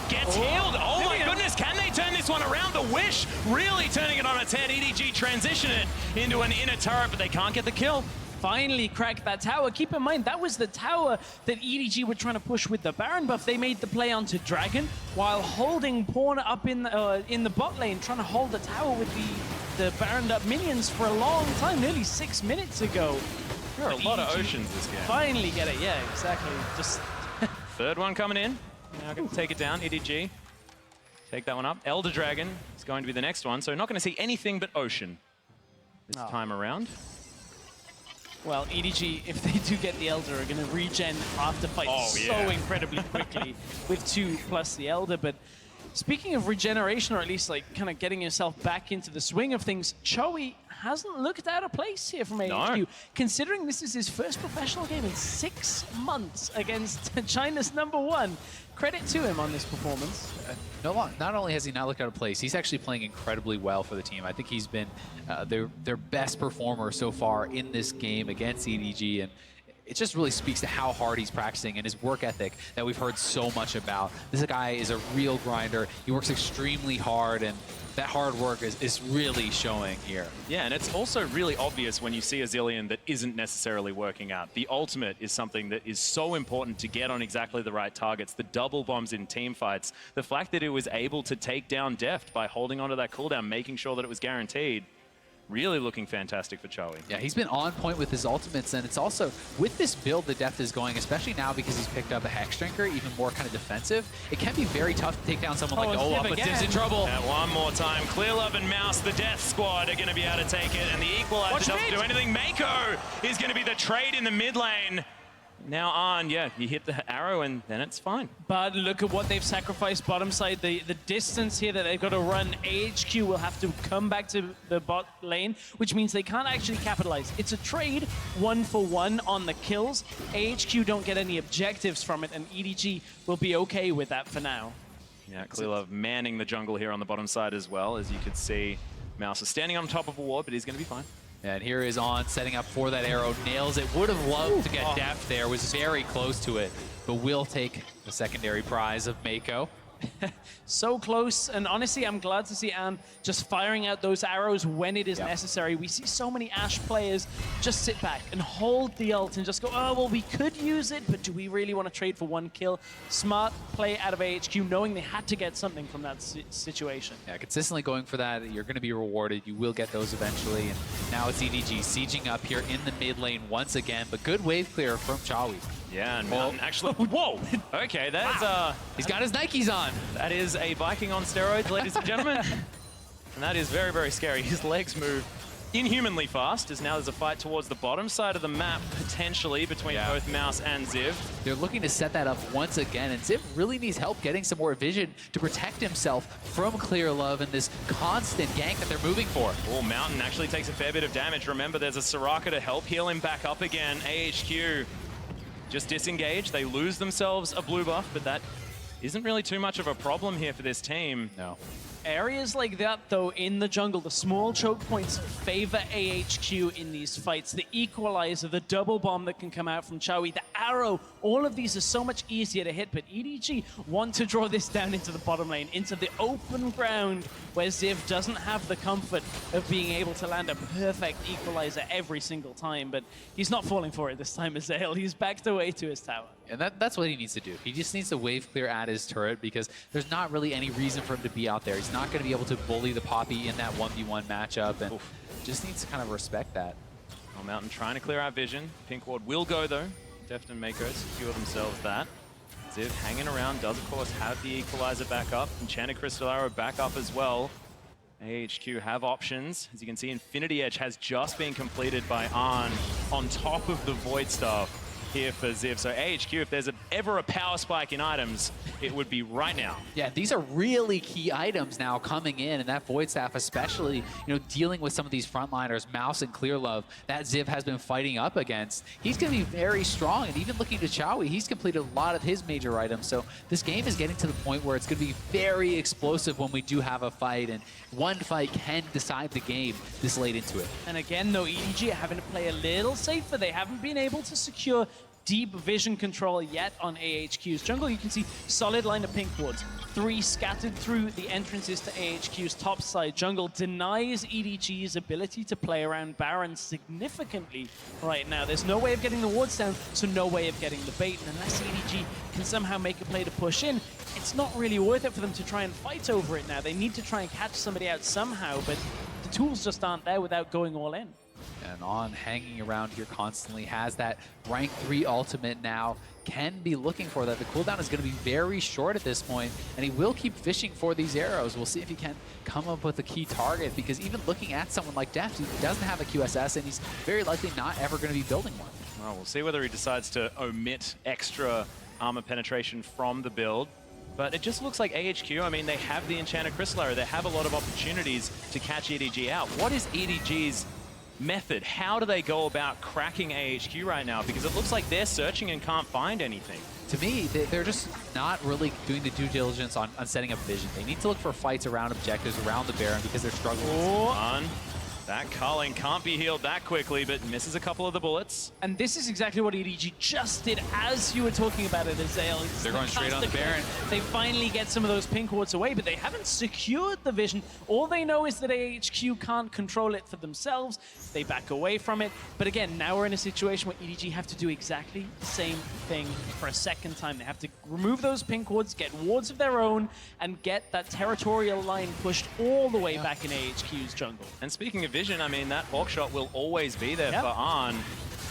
gets healed. Oh my goodness, can they turn this one around? The Wish really turning it on its head. EDG transition it into an inner turret, but they can't get the kill. Finally cracked that tower. Keep in mind, that was the tower that EDG were trying to push with the Baron buff. They made the play onto Dragon while holding Pawn up in the bot lane, trying to hold the tower with the Baroned up minions for a long time, nearly 6 minutes ago. There are a lot of oceans this game. Finally get it, yeah, exactly. Just third one coming in. Now going to take it down, EDG. Take that one up. Elder Dragon is going to be the next one, so not going to see anything but ocean this time around. Well, EDG, if they do get the Elder, are going to regen after fight so incredibly quickly with 2 plus the Elder. But speaking of regeneration, or at least like kind of getting yourself back into the swing of things, Choey hasn't looked out of place here from AHQ. No. Considering this is his first professional game in 6 months against China's #1. Credit to him on this performance. Not only has he not looked out of place, he's actually playing incredibly well for the team. I think he's been their best performer so far in this game against EDG, and it just really speaks to how hard he's practicing and his work ethic that we've heard so much about. This guy is a real grinder. He works extremely hard, and that hard work is really showing here. Yeah, and it's also really obvious when you see a Zilean that isn't necessarily working out. The ultimate is something that is so important to get on exactly the right targets. The double bombs in team fights. The fact that it was able to take down Deft by holding onto that cooldown, making sure that it was guaranteed. Really looking fantastic for Choey. Yeah, he's been on point with his ultimates, and it's also, with this build that Deft is going, especially now because he's picked up a Hex Drinker, even more kind of defensive, it can be very tough to take down someone like Olaf, but Div's in trouble. And one more time, Clearlove and Mouse, the Death Squad, are going to be able to take it, and the Equalizer doesn't do anything. Mako is going to be the trade in the mid lane. Now on, yeah, you hit the arrow and then it's fine. But look at what they've sacrificed bottom side. The distance here that they've got to run, AHQ will have to come back to the bot lane, which means they can't actually capitalize. It's a trade 1-for-1 on the kills. AHQ don't get any objectives from it, and EDG will be okay with that for now. Yeah, Clearlove manning the jungle here on the bottom side as well. As you could see, Mouse is standing on top of a ward, but he's going to be fine. And here is On setting up for that arrow. Nails it. Would have loved to get Deft there. Was very close to it. But will take the secondary prize of Mako. So close, and honestly, I'm glad to see Anne just firing out those arrows when it is necessary. We see so many Ashe players just sit back and hold the ult and just go, oh, well, we could use it, but do we really want to trade for one kill? Smart play out of AHQ, knowing they had to get something from that situation. Yeah, consistently going for that, you're going to be rewarded. You will get those eventually, and now it's EDG sieging up here in the mid lane once again, but good wave clear from Chawi. Yeah, and Mountain actually, whoa! Okay, that's he's got his Nikes on. That is a Viking on steroids, ladies and gentlemen. And that is very, very scary. His legs move inhumanly fast, as now there's a fight towards the bottom side of the map, potentially, between both Mouse and Ziv. They're looking to set that up once again, and Ziv really needs help getting some more vision to protect himself from Clear Love and this constant gank that they're moving for. Oh, Mountain actually takes a fair bit of damage. Remember, there's a Soraka to help heal him back up again. AHQ just disengage. They lose themselves a blue buff, but that isn't really too much of a problem here for this team. No. Areas like that, though, in the jungle, the small choke points favor AHQ in these fights. The equalizer, the double bomb that can come out from Chawi, the arrow, all of these are so much easier to hit, but EDG want to draw this down into the bottom lane, into the open ground where Ziv doesn't have the comfort of being able to land a perfect equalizer every single time, but he's not falling for it this time, Azael. He's backed away to his tower. And that's what he needs to do. He just needs to wave clear at his turret because there's not really any reason for him to be out there. He's not going to be able to bully the Poppy in that 1v1 matchup, and just needs to kind of respect that. Oh, Mountain trying to clear out vision. Pink Ward will go, though. Deft and Mako secure themselves that. Ziv hanging around, does, of course, have the equalizer back up. Enchanted Crystal Arrow back up as well. AHQ have options. As you can see, Infinity Edge has just been completed by Arn on top of the Void Staff here for Ziv. So AHQ, if there's ever a power spike in items, it would be right now. Yeah, these are really key items now coming in, and that Void Staff especially, you know, dealing with some of these frontliners, Mouse and Clear Love, that Ziv has been fighting up against. He's going to be very strong, and even looking to Chawi, he's completed a lot of his major items. So this game is getting to the point where it's going to be very explosive when we do have a fight, and one fight can decide the game this late into it. And again, though, EDG are having to play a little safer. They haven't been able to secure deep vision control yet on AHQ's jungle. You can see solid line of pink wards. 3 scattered through the entrances to AHQ's top side. Jungle denies EDG's ability to play around Baron significantly right now. There's no way of getting the wards down, so no way of getting the bait. And unless EDG can somehow make a play to push in, it's not really worth it for them to try and fight over it now. They need to try and catch somebody out somehow, but the tools just aren't there without going all in. And On hanging around here constantly, has that rank 3 ultimate now, can be looking for that. The cooldown is going to be very short at this point, and he will keep fishing for these arrows. We'll see if he can come up with a key target, because even looking at someone like Deft, he doesn't have a QSS, and he's very likely not ever going to be building one. Well, we'll see whether he decides to omit extra armor penetration from the build. But it just looks like AHQ, I mean, they have the Enchanted Crystal Arrow. They have a lot of opportunities to catch EDG out. What is EDG's method? How do they go about cracking AHQ right now? Because it looks like they're searching and can't find anything. To me, they're just not really doing the due diligence on setting up vision. They need to look for fights around objectives, around the Baron, because they're struggling. On. That Culling can't be healed that quickly, but misses a couple of the bullets. And this is exactly what EDG just did as you were talking about it, Azael. They're going straight on the Baron. They finally get some of those pink wards away, but they haven't secured the vision. All they know is that AHQ can't control it for themselves. They back away from it. But again, now we're in a situation where EDG have to do exactly the same thing for a second time. They have to remove those pink wards, get wards of their own, and get that territorial line pushed all the way back in AHQ's jungle. And speaking of vision, I mean, that Hawkshot will always be there for Arn.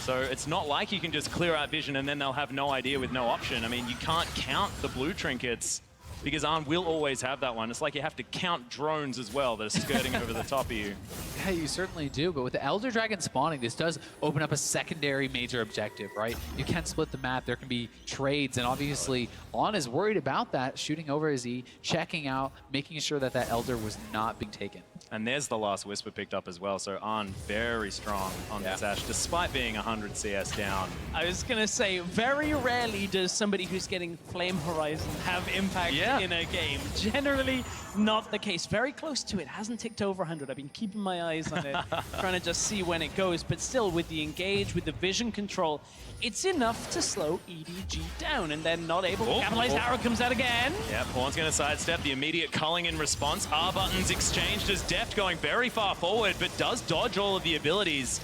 So it's not like you can just clear out vision and then they'll have no idea with no option. I mean, you can't count the blue trinkets because Arn will always have that one. It's like you have to count drones as well that are skirting over the top of you. Yeah, you certainly do, but with the Elder Dragon spawning, this does open up a secondary major objective, right? You can split the map, there can be trades, and obviously On is worried about that, shooting over his E, checking out, making sure that that Elder was not being taken. And there's the last Whisper picked up as well, so Arn very strong on this Ashe, despite being 100 CS down. I was going to say, very rarely does somebody who's getting Flame Horizon have impact in a game. Generally not the case. Very close to it. Hasn't ticked over 100. I've been keeping my eyes on it, trying to just see when it goes. But still, with the engage, with the vision control, it's enough to slow EDG down, and they're not able to capitalize. Arrow comes out again. Yeah, Pawn's going to sidestep. The immediate culling in response. R buttons exchanged as Deft going very far forward, but does dodge all of the abilities.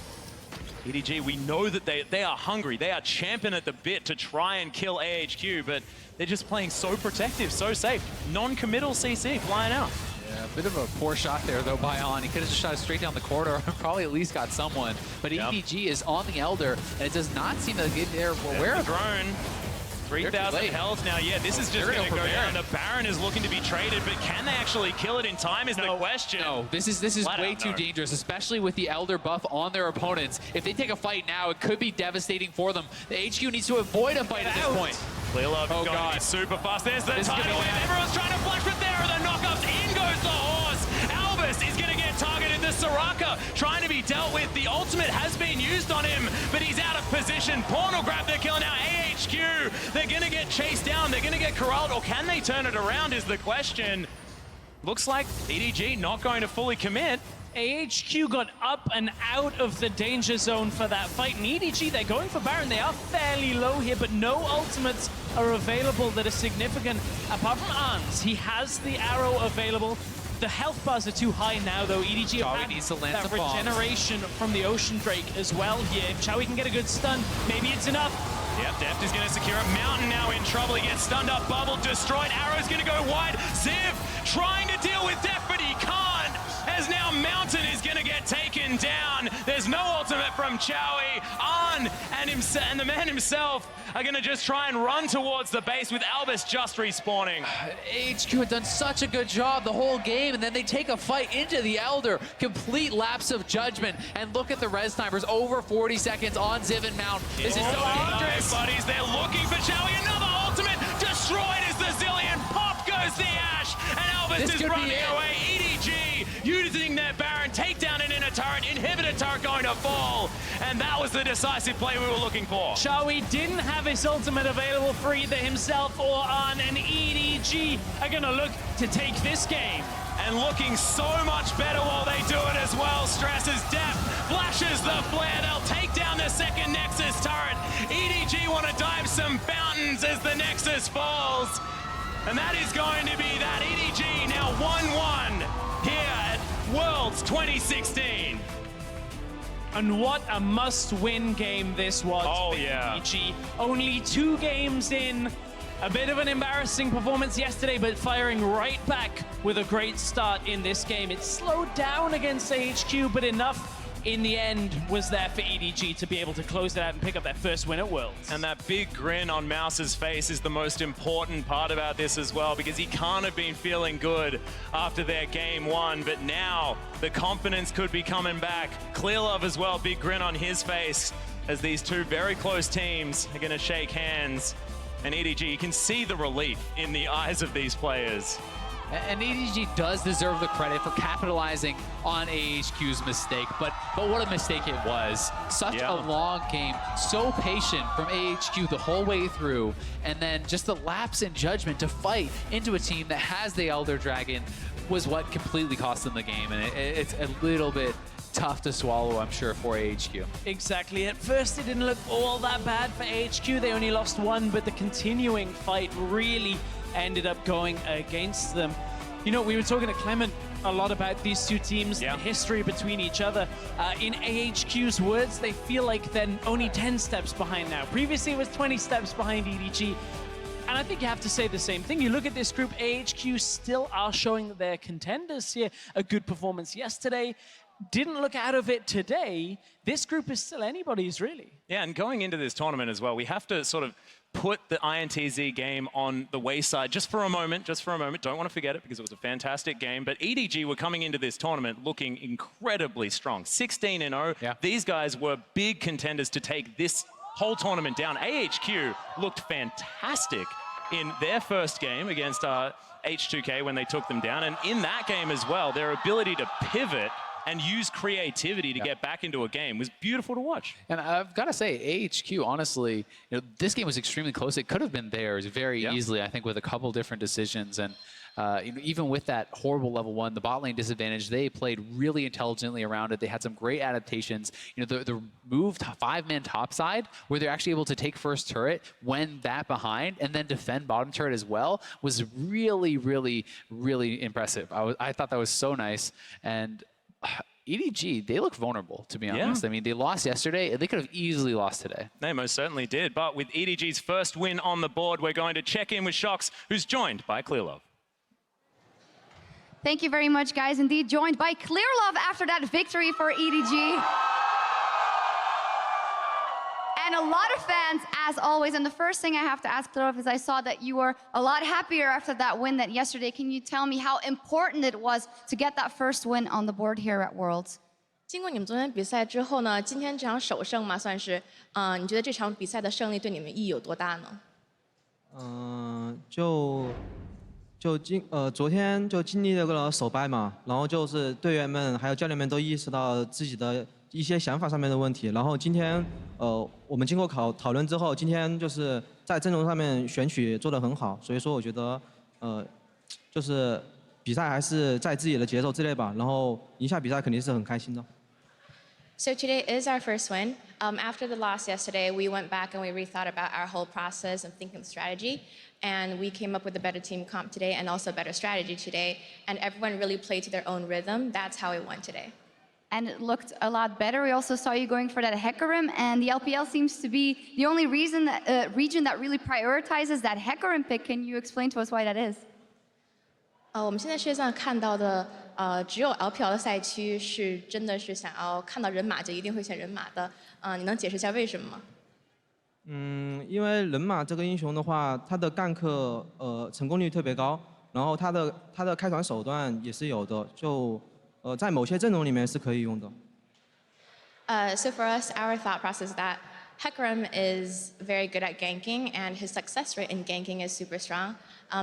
EDG, we know that they are hungry. They are champing at the bit to try and kill AHQ, but they're just playing so protective, so safe. Non-committal CC flying out. Yeah, a bit of a poor shot there, though, by On. He could have just shot it straight down the corridor and probably at least got someone. But EDG is on the Elder, and it does not seem to get there. Aware of drone. 3,000 health now. Yeah, this is just going to go down. The Baron is looking to be traded, but can they actually kill it in time is the question. No, this is way too dangerous, especially with the Elder buff on their opponents. If they take a fight now, it could be devastating for them. The HQ needs to avoid a fight at this point. Clearlove is going to be super fast. There's the tidal wave. Everyone's trying to flush, but there are the knockups. In goes the horse. Albus is going to get targeted. The Soraka trying to be dealt with. The ultimate has been used on him, but he's out of position. Pawn will grab the kill now. AHQ, they're going to get chased down. They're going to get corralled, or can they turn it around is the question. Looks like EDG not going to fully commit. AHQ got up and out of the danger zone for that fight. And EDG, they're going for Baron. They are fairly low here, but no ultimates are available that are significant. Apart from Arns, he has the arrow available. The health bars are too high now, though. EDG needs to land that some bombs. regeneration from the Ocean Drake as well here. If Chowie can get a good stun, maybe it's enough. Yep, Deft is going to secure it. Mountain now in trouble. He gets stunned up, Bubble destroyed. Arrow's going to go wide. Ziv trying to deal with Deft, but he can't. As now Mountain is going to get taken down. There's no ultimate from Chowie. On and the man himself are going to just try and run towards the base with Albus just respawning. HQ had done such a good job the whole game, and then they take a fight into the Elder. Complete lapse of judgment. And look at the res timers, over 40 seconds on Ziv and Mount. This is so dangerous. Buddies, they're looking for Chowie. Another ultimate destroyed as the Zillion. Pop goes the Ash, and Albus is running away. EDG using their Baron, take down an inner turret, inhibitor turret going to fall. And that was the decisive play we were looking for. Chowie didn't have his ultimate available for either himself or on, and EDG are going to look to take this game. And looking so much better while they do it as well. Stresses Deft, flashes the flare. They'll take down the second Nexus turret. EDG want to dive some fountains as the Nexus falls. And that is going to be that. EDG now 1-1 here at Worlds 2016. And what a must-win game this was for EDG. Only 2 games in. A bit of an embarrassing performance yesterday, but firing right back with a great start in this game. It slowed down against AHQ, but enough in the end was there for EDG to be able to close it out and pick up their first win at Worlds. And that big grin on Mouse's face is the most important part about this as well, because he can't have been feeling good after their game 1, but now the confidence could be coming back. Clearlove as well, big grin on his face as these two very close teams are going to shake hands. And EDG, you can see the relief in the eyes of these players. And EDG does deserve the credit for capitalizing on AHQ's mistake, but what a mistake it was. Such a long game, so patient from AHQ the whole way through, and then just the lapse in judgment to fight into a team that has the Elder Dragon was what completely cost them the game, and it's a little bit tough to swallow, I'm sure, for AHQ. Exactly. At first, it didn't look all that bad for AHQ. They only lost 1, but the continuing fight really ended up going against them. You know, we were talking to Clement a lot about these two teams, the history between each other. In AHQ's words, they feel like they're only 10 steps behind now. Previously, it was 20 steps behind EDG. And I think you have to say the same thing. You look at this group, AHQ still are showing that they're contenders here. A good performance yesterday. Didn't look out of it today. This group is still anybody's, really. Yeah, and going into this tournament as well, we have to sort of put the INTZ game on the wayside just for a moment, Don't want to forget it because it was a fantastic game. But EDG were coming into this tournament looking incredibly strong. 16-0. Yeah. These guys were big contenders to take this whole tournament down. AHQ looked fantastic in their first game against H2K when they took them down. And in that game as well, their ability to pivot and use creativity to get back into a game. It was beautiful to watch. And I've got to say, AHQ, honestly, this game was extremely close. It could have been theirs very easily, I think, with a couple different decisions. And even with that horrible level 1, the bot lane disadvantage, they played really intelligently around it. They had some great adaptations. The move to 5-man topside, where they're actually able to take first turret, when that behind, and then defend bottom turret as well, was really, really, really impressive. I thought that was so nice. And EDG, they look vulnerable, to be honest. I mean, they lost yesterday, and they could have easily lost today. They most certainly did. But with EDG's first win on the board, we're going to check in with Shox, who's joined by Clearlove. Thank you very much, guys. Indeed, joined by Clearlove after that victory for EDG. And a lot of fans, as always. And the first thing I have to ask Clearlove is I saw that you were a lot happier after that win than yesterday. Can you tell me how important it was to get that first win on the board here at Worlds? 经过你们昨天比赛之后呢，今天这场首胜嘛，算是，你觉得这场比赛的胜利对你们意义有多大呢？昨天就经历了个手败嘛，然后就是队员们还有教练们都意识到自己的一些想法上面的问题，然后今天我们经过讨论之后，今天就是在阵容上面选取做得很好，所以说我觉得就是比赛还是在自己的节奏之内吧，然后赢下比赛肯定是很开心的。So today is our first win. After the loss yesterday, we went back and we rethought about our whole process of thinking strategy. And we came up with a better team comp today and also a better strategy today. And everyone really played to their own rhythm. That's how we won today. And it looked a lot better. We also saw you going for that Hecarim, and the LPL seems to be the only region that really prioritizes that Hecarim pick. Can you explain to us why that is? 我们现在世界上看到的，只有 LPL 的赛区是真的是想要看到人马就一定会选人马的。你能解释一下为什么吗？因为人马这个英雄的话，他的gank成功率特别高，然后他的开团手段也是有的，就在某些阵容里面是可以用的。So for us, our thought process is that Hecarim is very good at ganking, and his success rate in ganking is super strong.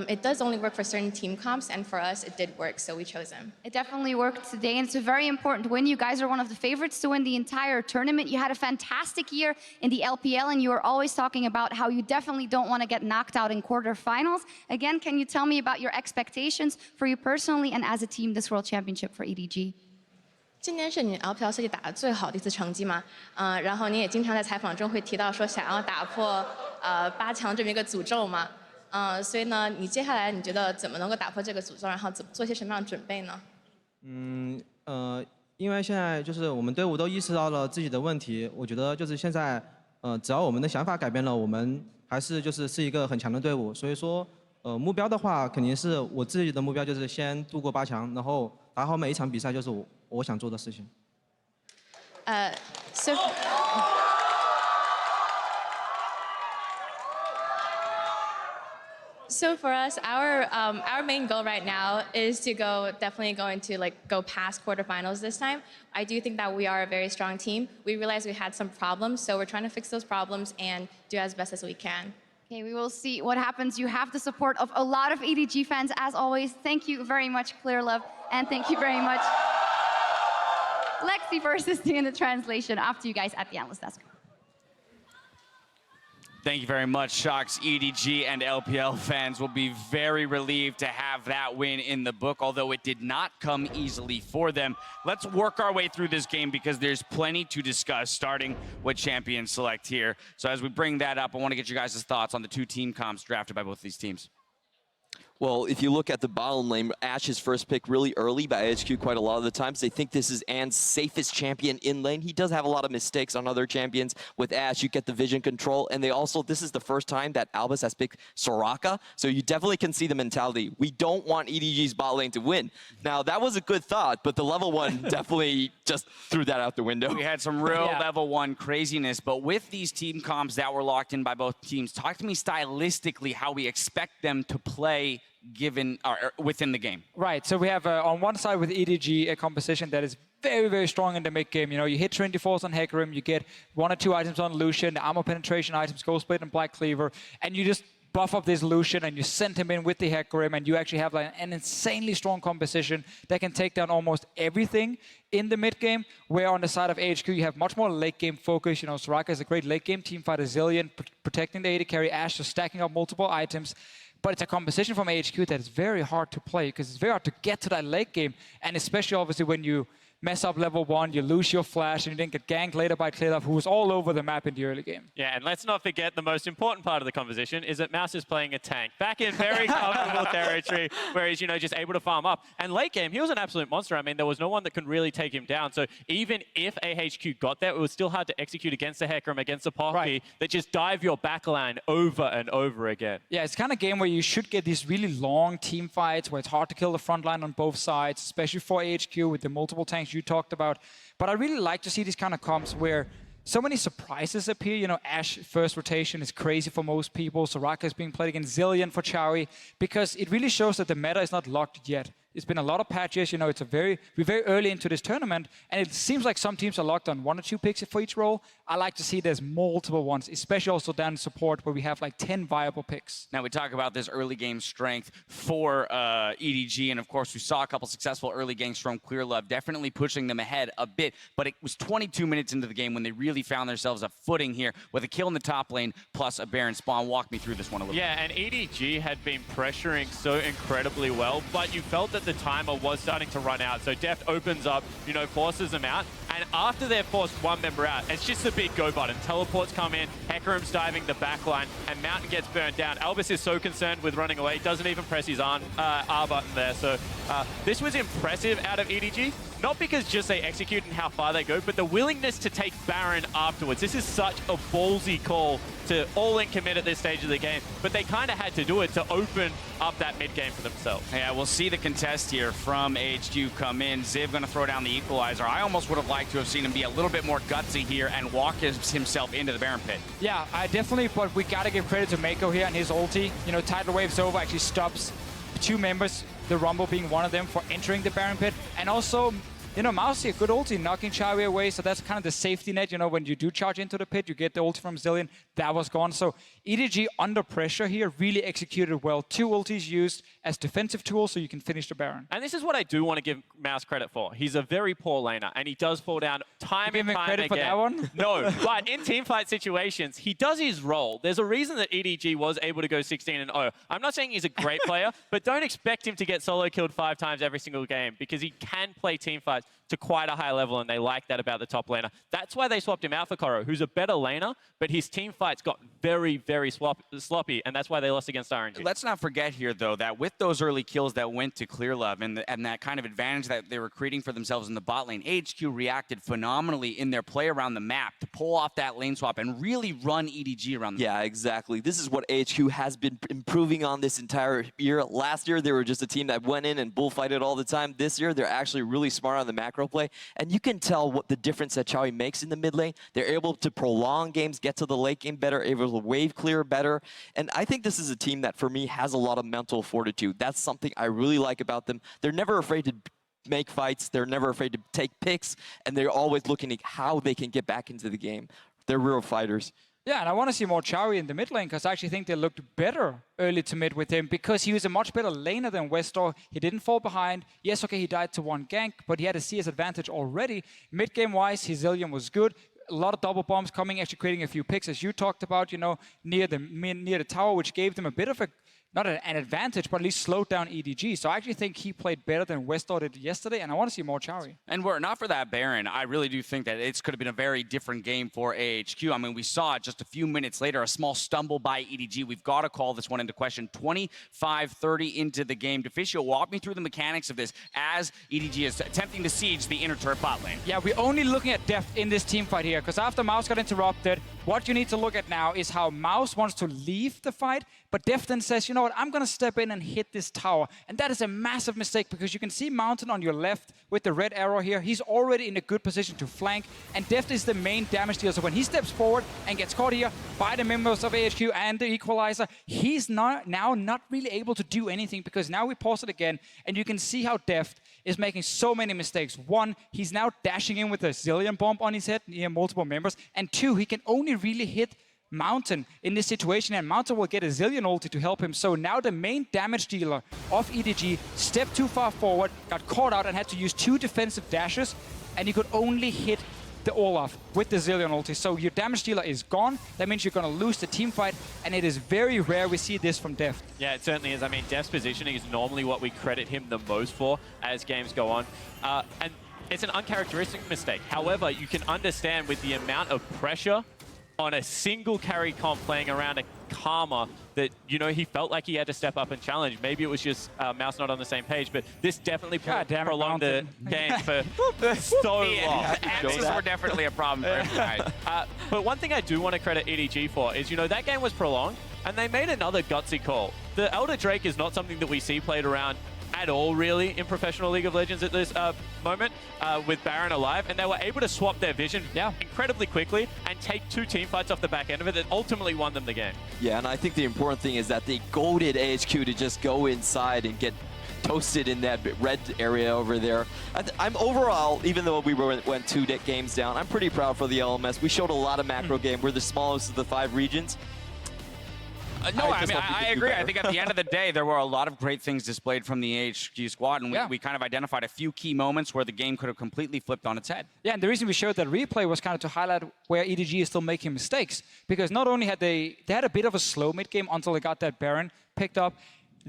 It does only work for certain team comps, and for us, it did work, so we chose him. It definitely worked today, and it's a very important win. You guys are one of the favorites to win the entire tournament. You had a fantastic year in the LPL, and you were always talking about how you definitely don't want to get knocked out in quarterfinals. Again, can you tell me about your expectations for you personally and as a team this World Championship for EDG? 今年是你 LPL 赛季打得最好的一次成绩嘛？然后你也经常在采访中会提到说想要打破8强这么一个诅咒嘛？所以呢，你接下来你觉得怎么能够打破这个诅咒，然后怎么做些什么样的准备呢？因为现在就是我们队伍都意识到了自己的问题，我觉得就是现在只要我们的想法改变了，我们还是是一个很强的队伍。所以说目标的话，肯定是我自己的目标就是先度过8强，然后打好每一场比赛，就是我想做的事情。So for us, our main goal right now is to definitely go past quarterfinals this time. I do think that we are a very strong team. We realize we had some problems, so we're trying to fix those problems and do as best as we can. Okay, we will see what happens. You have the support of a lot of EDG fans, as always. Thank you very much, Clearlove, and thank you very much, Lexi, for assisting in the translation. Off to you guys at the analyst desk. Thank you very much, Shox. EDG and LPL fans will be very relieved to have that win in the book, although it did not come easily for them. Let's work our way through this game because there's plenty to discuss, starting with champion select here. So as we bring that up, I want to get you guys' thoughts on the 2 team comps drafted by both these teams. Well, if you look at the bottom lane, Ash's first pick really early by HQ quite a lot of the times. They think this is Ann's safest champion in lane. He does have a lot of mistakes on other champions. With Ash, you get the vision control. And this is the first time that Albus has picked Soraka. So you definitely can see the mentality. We don't want EDG's bot lane to win. Now, that was a good thought, but the level 1 definitely just threw that out the window. We had some real level 1 craziness, but with these team comps that were locked in by both teams, talk to me stylistically how we expect them to play within the game. Right, so we have on one side with EDG a composition that is very, very strong in the mid game. You know, you hit 24s on Hecarim, you get 1 or 2 items on Lucian, the armor penetration items, Ghost Blade and Black Cleaver, and you just buff up this Lucian and you send him in with the Hecarim, and you actually have like an insanely strong composition that can take down almost everything in the mid game, where on the side of AHQ you have much more late game focus. You know, Soraka is a great late game teamfighter, Zilean protecting the AD carry, Ashe just stacking up multiple items. But it's a composition from AHQ that is very hard to play because it's very hard to get to that late game, and especially obviously when you mess up level 1, you lose your flash, and you didn't get ganked later by Clearlove, who was all over the map in the early game. Yeah, and let's not forget the most important part of the conversation is that Mouse is playing a tank. Back in very comfortable territory where he's, you know, just able to farm up. And late game, he was an absolute monster. I mean, there was no one that could really take him down. So even if AHQ got there, it was still hard to execute against the Hecarim, against the Poppy, that just dive your backline over and over again. Yeah, it's kind of a game where you should get these really long team fights where it's hard to kill the front line on both sides, especially for AHQ with the multiple tanks you talked about. But I really like to see these kind of comps where so many surprises appear. You know, Ashe first rotation is crazy for most people. Soraka is being played against Zilean for Chowy because it really shows that the meta is not locked yet. It's been a lot of patches. You know, we're very early into this tournament, and it seems like some teams are locked on 1 or 2 picks for each role. I like to see there's multiple ones, especially also down in support where we have like 10 viable picks. Now we talk about this early game strength for EDG, and of course we saw a couple successful early games from Clearlove, definitely pushing them ahead a bit, but it was 22 minutes into the game when they really found themselves a footing here with a kill in the top lane plus a Baron spawn. Walk me through this one a little bit. Yeah, and EDG had been pressuring so incredibly well, but you felt that the timer was starting to run out, so Deft opens up, you know, forces them out, and after they've forced one member out, it's just a big go button. Teleports come in, Hecarim's diving the backline, and Mountain gets burned down. Albus is so concerned with running away, doesn't even press his R button there, so this was impressive out of EDG. Not because just they execute and how far they go, but the willingness to take Baron afterwards. This is such a ballsy call to all-in commit at this stage of the game, but they kind of had to do it to open up that mid-game for themselves. Yeah, we'll see the contest here from AHQ come in. Ziv going to throw down the equalizer. I almost would have liked to have seen him be a little bit more gutsy here and walk himself into the Baron pit. Yeah, I definitely, but we got to give credit to Mako here and his ulti. You know, Tidal Wave's over actually stops 2 members, the Rumble being one of them, for entering the Baron pit. And also, you know, Mouse here, good ulti, knocking Chowy away, so that's kind of the safety net. You know, when you do charge into the pit, you get the ulti from Zilean. That was gone. So EDG under pressure here really executed well. 2 ultis used as defensive tools so you can finish the Baron. And this is what I do want to give Mouse credit for. He's a very poor laner, and he does fall down time and time credit again. for that one? No, but in teamfight situations, he does his role. There's a reason that EDG was able to go 16-0. I'm not saying he's a great player, but don't expect him to get solo killed 5 times every single game because he can play teamfights to quite a high level, and they like that about the top laner. That's why they swapped him out for Koro, who's a better laner, but his team fights got very, very sloppy, and that's why they lost against RNG. Let's not forget here, though, that with those early kills that went to Clearlove and that kind of advantage that they were creating for themselves in the bot lane, AHQ reacted phenomenally in their play around the map to pull off that lane swap and really run EDG around the map. Yeah, exactly. This is what AHQ has been improving on this entire year. Last year, they were just a team that went in and bullfighted all the time. This year, they're actually really smart on the macro play, and you can tell what the difference that Chowy makes in the mid lane. They're able to prolong games, get to the late game better, able to wave clear better, and I think this is a team that, for me, has a lot of mental fortitude. That's something I really like about them. They're never afraid to make fights, they're never afraid to take picks, and they're always looking at how they can get back into the game. They're real fighters. Yeah, and I want to see more Chowy in the mid lane because I actually think they looked better early to mid with him because he was a much better laner than Westor. He didn't fall behind. Yes, okay, he died to 1 gank, but he had a CS advantage already. Mid-game wise, his Zilean was good. A lot of double bombs coming, actually creating a few picks, as you talked about, you know, near the tower, which gave them a bit of a, not an advantage, but at least slowed down EDG. So I actually think he played better than Westor did yesterday, and I want to see more Chowy. And were it not for that Baron, I really do think that it could have been a very different game for AHQ. I mean, we saw it just a few minutes later, a small stumble by EDG. We've got to call this one into question. 25-30 into the game. Deficio, walk me through the mechanics of this as EDG is attempting to siege the inner turret bot lane. Yeah, we're only looking at Deft in this team fight here, because after Mouse got interrupted, what you need to look at now is how Mouse wants to leave the fight, but Deft then says, you know what, I'm going to step in and hit this tower. And that is a massive mistake because you can see Mountain on your left with the red arrow here. He's already in a good position to flank, and Deft is the main damage dealer. So when he steps forward and gets caught here by the members of AHQ and the Equalizer, he's now not really able to do anything because now we pause it again, and you can see how Deft is making so many mistakes. 1, he's now dashing in with a Zilean bomb on his head near multiple members, and 2, he can only really hit Mountain in this situation, and Mountain will get a Zilean ulti to help him. So now the main damage dealer of EDG stepped too far forward, got caught out, and had to use 2 defensive dashes, and he could only hit the Olaf with the Zilean ulti. So your damage dealer is gone. That means you're going to lose the team fight, and it is very rare we see this from Deft. Yeah, it certainly is. I mean, Deft's positioning is normally what we credit him the most for as games go on. And it's an uncharacteristic mistake. However, you can understand with the amount of pressure on a single carry comp playing around a Karma that, you know, he felt like he had to step up and challenge. Maybe it was just Mouse not on the same page, but this definitely prolonged the game for so long. Axes were definitely a problem for him tonight. But one thing I do want to credit EDG for is, you know, that game was prolonged and they made another gutsy call. The Elder Drake is not something that we see played around at all, really, in professional League of Legends at this moment with Baron alive, and they were able to swap their vision incredibly quickly and take 2 team fights off the back end of it that ultimately won them the game. Yeah, and I think the important thing is that they goaded AHQ to just go inside and get toasted in that red area over there. I'm overall, even though we went 2 games down, I'm pretty proud for the LMS. We showed a lot of macro game. We're the smallest of the 5 regions. I agree. I think at the end of the day, there were a lot of great things displayed from the AHQ squad, and we kind of identified a few key moments where the game could have completely flipped on its head. Yeah, and the reason we showed that replay was kind of to highlight where EDG is still making mistakes, because not only had they had a bit of a slow mid game until they got that Baron picked up,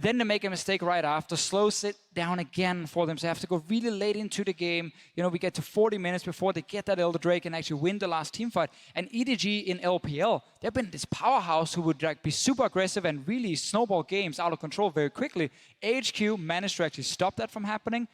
then they make a mistake right after, slows it down again for them. So they have to go really late into the game. You know, we get to 40 minutes before they get that Elder Drake and actually win the last team fight. And EDG in LPL, they've been this powerhouse who would like be super aggressive and really snowball games out of control very quickly. AHQ managed to actually stop that from happening.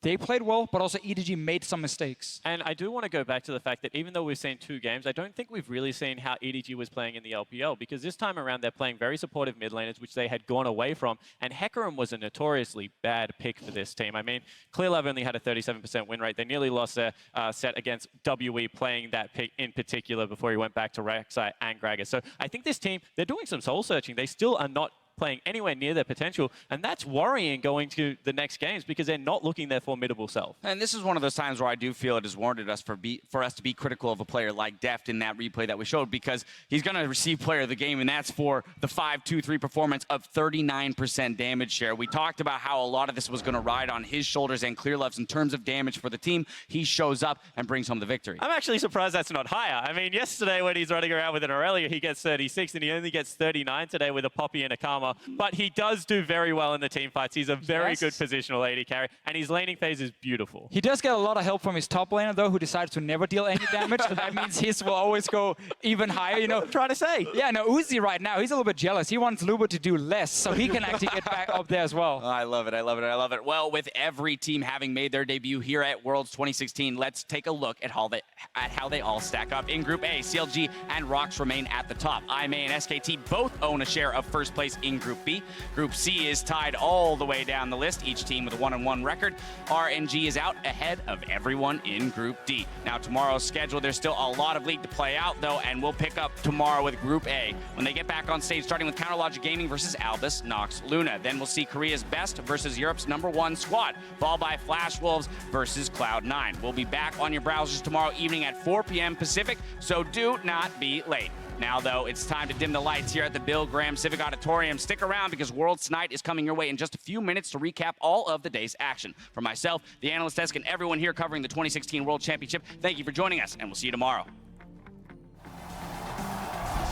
They played well, but also EDG made some mistakes. And I do want to go back to the fact that even though we've seen 2 games, I don't think we've really seen how EDG was playing in the LPL, because this time around they're playing very supportive mid laners, which they had gone away from, and Hecarim was a notoriously bad pick for this team. I mean, Clearlove only had a 37% win rate. They nearly lost their set against WE playing that pick in particular before he went back to Rek'Sai and Gragas. So I think this team, they're doing some soul searching. They still are not playing anywhere near their potential, and that's worrying going to the next games because they're not looking their formidable self. And this is one of those times where I do feel it has warranted us for us to be critical of a player like Deft in that replay that we showed, because he's going to receive player of the game, and that's for the 5-2-3 performance of 39% damage share. We talked about how a lot of this was going to ride on his shoulders and Clearlove's in terms of damage for the team. He shows up and brings home the victory. I'm actually surprised that's not higher. I mean, yesterday when he's running around with an Aurelia, he gets 36, and he only gets 39 today with a Poppy and a Karma. But he does do very well in the team fights. He's a very good positional AD carry, and his laning phase is beautiful. He does get a lot of help from his top laner, though, who decides to never deal any damage. So that means his will always go even higher, you know. I'm trying to say. Yeah, no, Uzi right now, he's a little bit jealous. He wants Lubo to do less, so he can actually get back up there as well. Oh, I love it, I love it, I love it. Well, with every team having made their debut here at Worlds 2016, let's take a look at how they all stack up. In Group A, CLG and Rox remain at the top. IMA and SKT both own a share of first place in Group B. Group C is tied all the way down the list, each team with a 1-1 record. RNG is out ahead of everyone in Group D. Now, tomorrow's schedule, there's still a lot of league to play out, though, and we'll pick up tomorrow with Group A when they get back on stage, starting with Counterlogic Gaming versus Albus Nox Luna. Then we'll see Korea's best versus Europe's #1 squad, followed by Flash Wolves versus Cloud9. We'll be back on your browsers tomorrow evening at 4 p.m. Pacific, so do not be late. Now, though, it's time to dim the lights here at the Bill Graham Civic Auditorium. Stick around because Worlds Tonight is coming your way in just a few minutes to recap all of the day's action. For myself, the analyst desk, and everyone here covering the 2016 World Championship, thank you for joining us, and we'll see you tomorrow.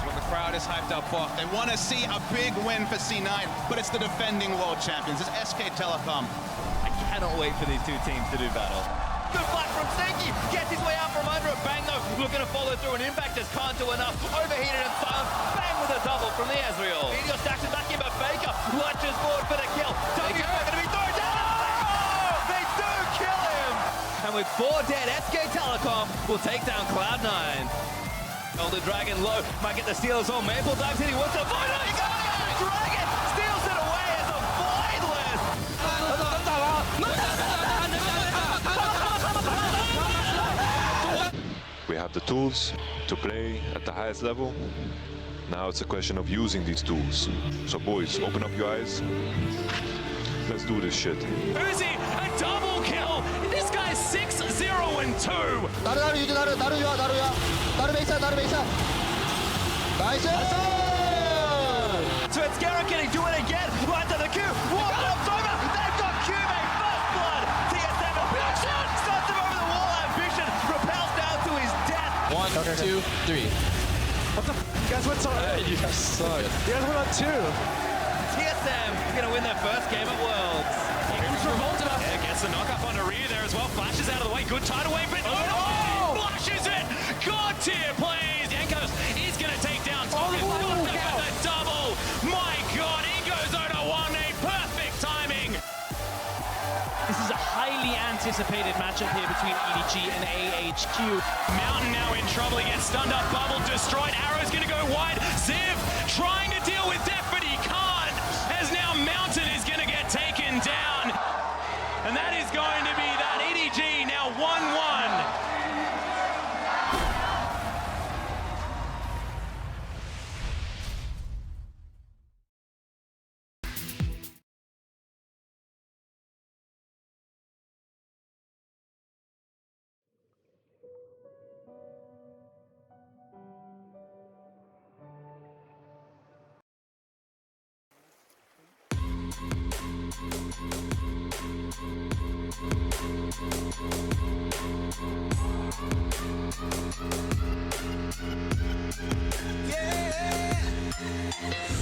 What the crowd is hyped up for. They want to see a big win for C9, but it's the defending world champions. It's SK Telecom. I cannot wait for these 2 teams to do battle. Good flash from Senki, gets his way out from under it. Bang though, looking to follow through, and Impact just can't do enough. Overheated and silent. Bang with a double from the Ezreal. Meteor stacks it back in, but Faker lunges forward for the kill. W's going to be thrown down. Oh, they do kill him. And with 4 dead, SK Telecom will take down Cloud9. Elder Dragon low, might get the Steelers on. Maple dives in, he wants to fight it. He got it. Dragon steals it away as a blindless. We have the tools to play at the highest level. Now it's a question of using these tools. So boys, open up your eyes. Let's do this shit. Uzi, a double kill. This guy's 6-0-2. 나루 유지 나루 나루야 나루야 나루 메이차 나루 메이차 나이스! Svenskera, can he do it again? Right to the Q. Walk up over. They've got Cube. First blood. TSM. Ambition. Starts him over the wall. Ambition repels down to his death. 1, 2, 3. What the? You guys went on. You guys suck. You guys went on 2. TSM going to win their first game at Worlds. Yeah, gets the knock up on Aria there as well. Flashes out of the way. Good tidal wave, but oh! Flashes it. God tier plays. Jankos is going to take down Thomas. With the double. My God, he goes over 1A. Perfect timing. This is a highly anticipated matchup here between EDG and AHQ. Mountain now in trouble. He gets stunned up. Bubble destroyed. Arrow's going to go wide. Ziv trying to deal with Death, but he can't. As now Mountain is going to get taken down. And that is going to be that. EDG now 1-1.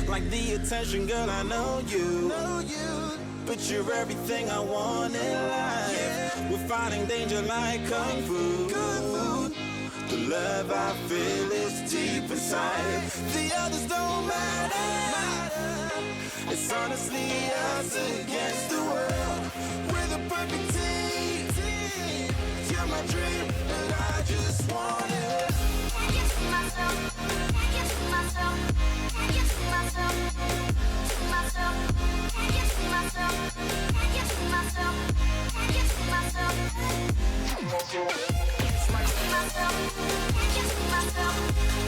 Like the attention, girl, I know you. But you're everything I want in life. We're fighting danger like Kung Fu. The love I feel is deep inside. The others don't matter. It's honestly us against the world. We're the perfect team. You're my dream, and I just want it. Can't get to myself. Can't get to myself. Can't get to myself. To myself. Can't get to myself. Can't get to myself. Can't get to myself. To myself. Can't get to myself.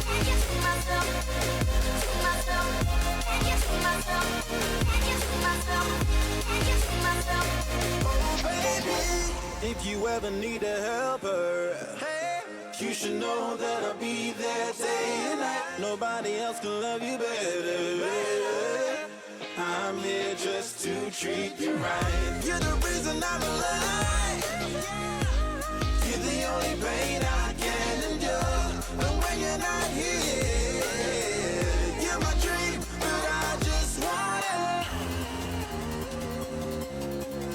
Can't get to myself. To myself. Can't get to myself. Can't get to myself. Can't get to myself. Oh baby, if you ever need a helper, you should know that I'll be there day and night. Nobody else can love you better. I'm here just to treat you right. You're the reason I'm alive. You're the only pain I can endure. And when you're not here, you're my dream, but I just want it.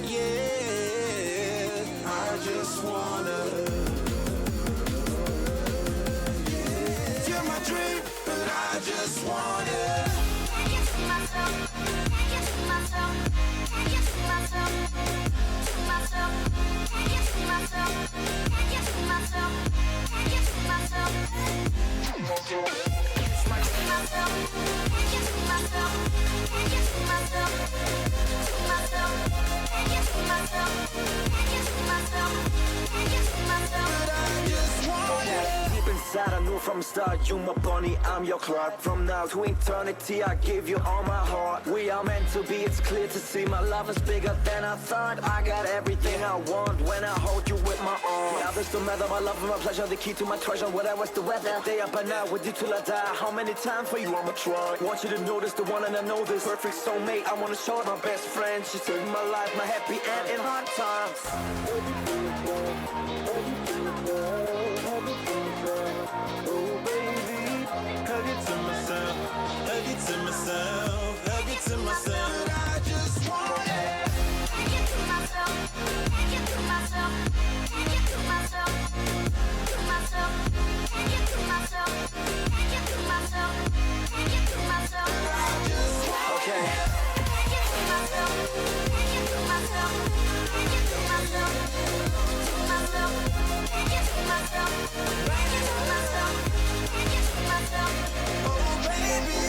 Yeah, I just wanna. You're my dream, but I just want it. Can't get to myself. Can't get to myself. Can't get to myself. To myself. Can't get to myself. Can't get to myself. Can't get to myself. To myself. Can't get to myself. Can't get to myself. To myself. Can't get to myself. Can't get to myself. Can't get to myself. But I just want it. Deep inside, I knew from the start, you my bunny, I'm your Clark. From now to eternity, I give you all my heart. We are meant to be, it's clear to see. My love is bigger than I thought. I got everything I want when I hold you with my arms. The others don't matter, my love and my pleasure, the key to my treasure. Whatever's the weather, day up and out with you till I die. How many times for you I'ma try? Want you to notice the one and I know this. Perfect soulmate, I wanna show it my best friend. She saved my life, my happy end in hard times. Oh baby, hug it to myself, hug it to myself, hug it to myself. I just want it. Can't get to myself, can't get to myself, can't get to myself, to myself, can't get to myself, can't get to myself, can't get to myself. I just want it. Can't get to myself, can't get to myself, can't get to myself, to myself, can't get to myself, can't get to myself, can't get to myself. Oh baby.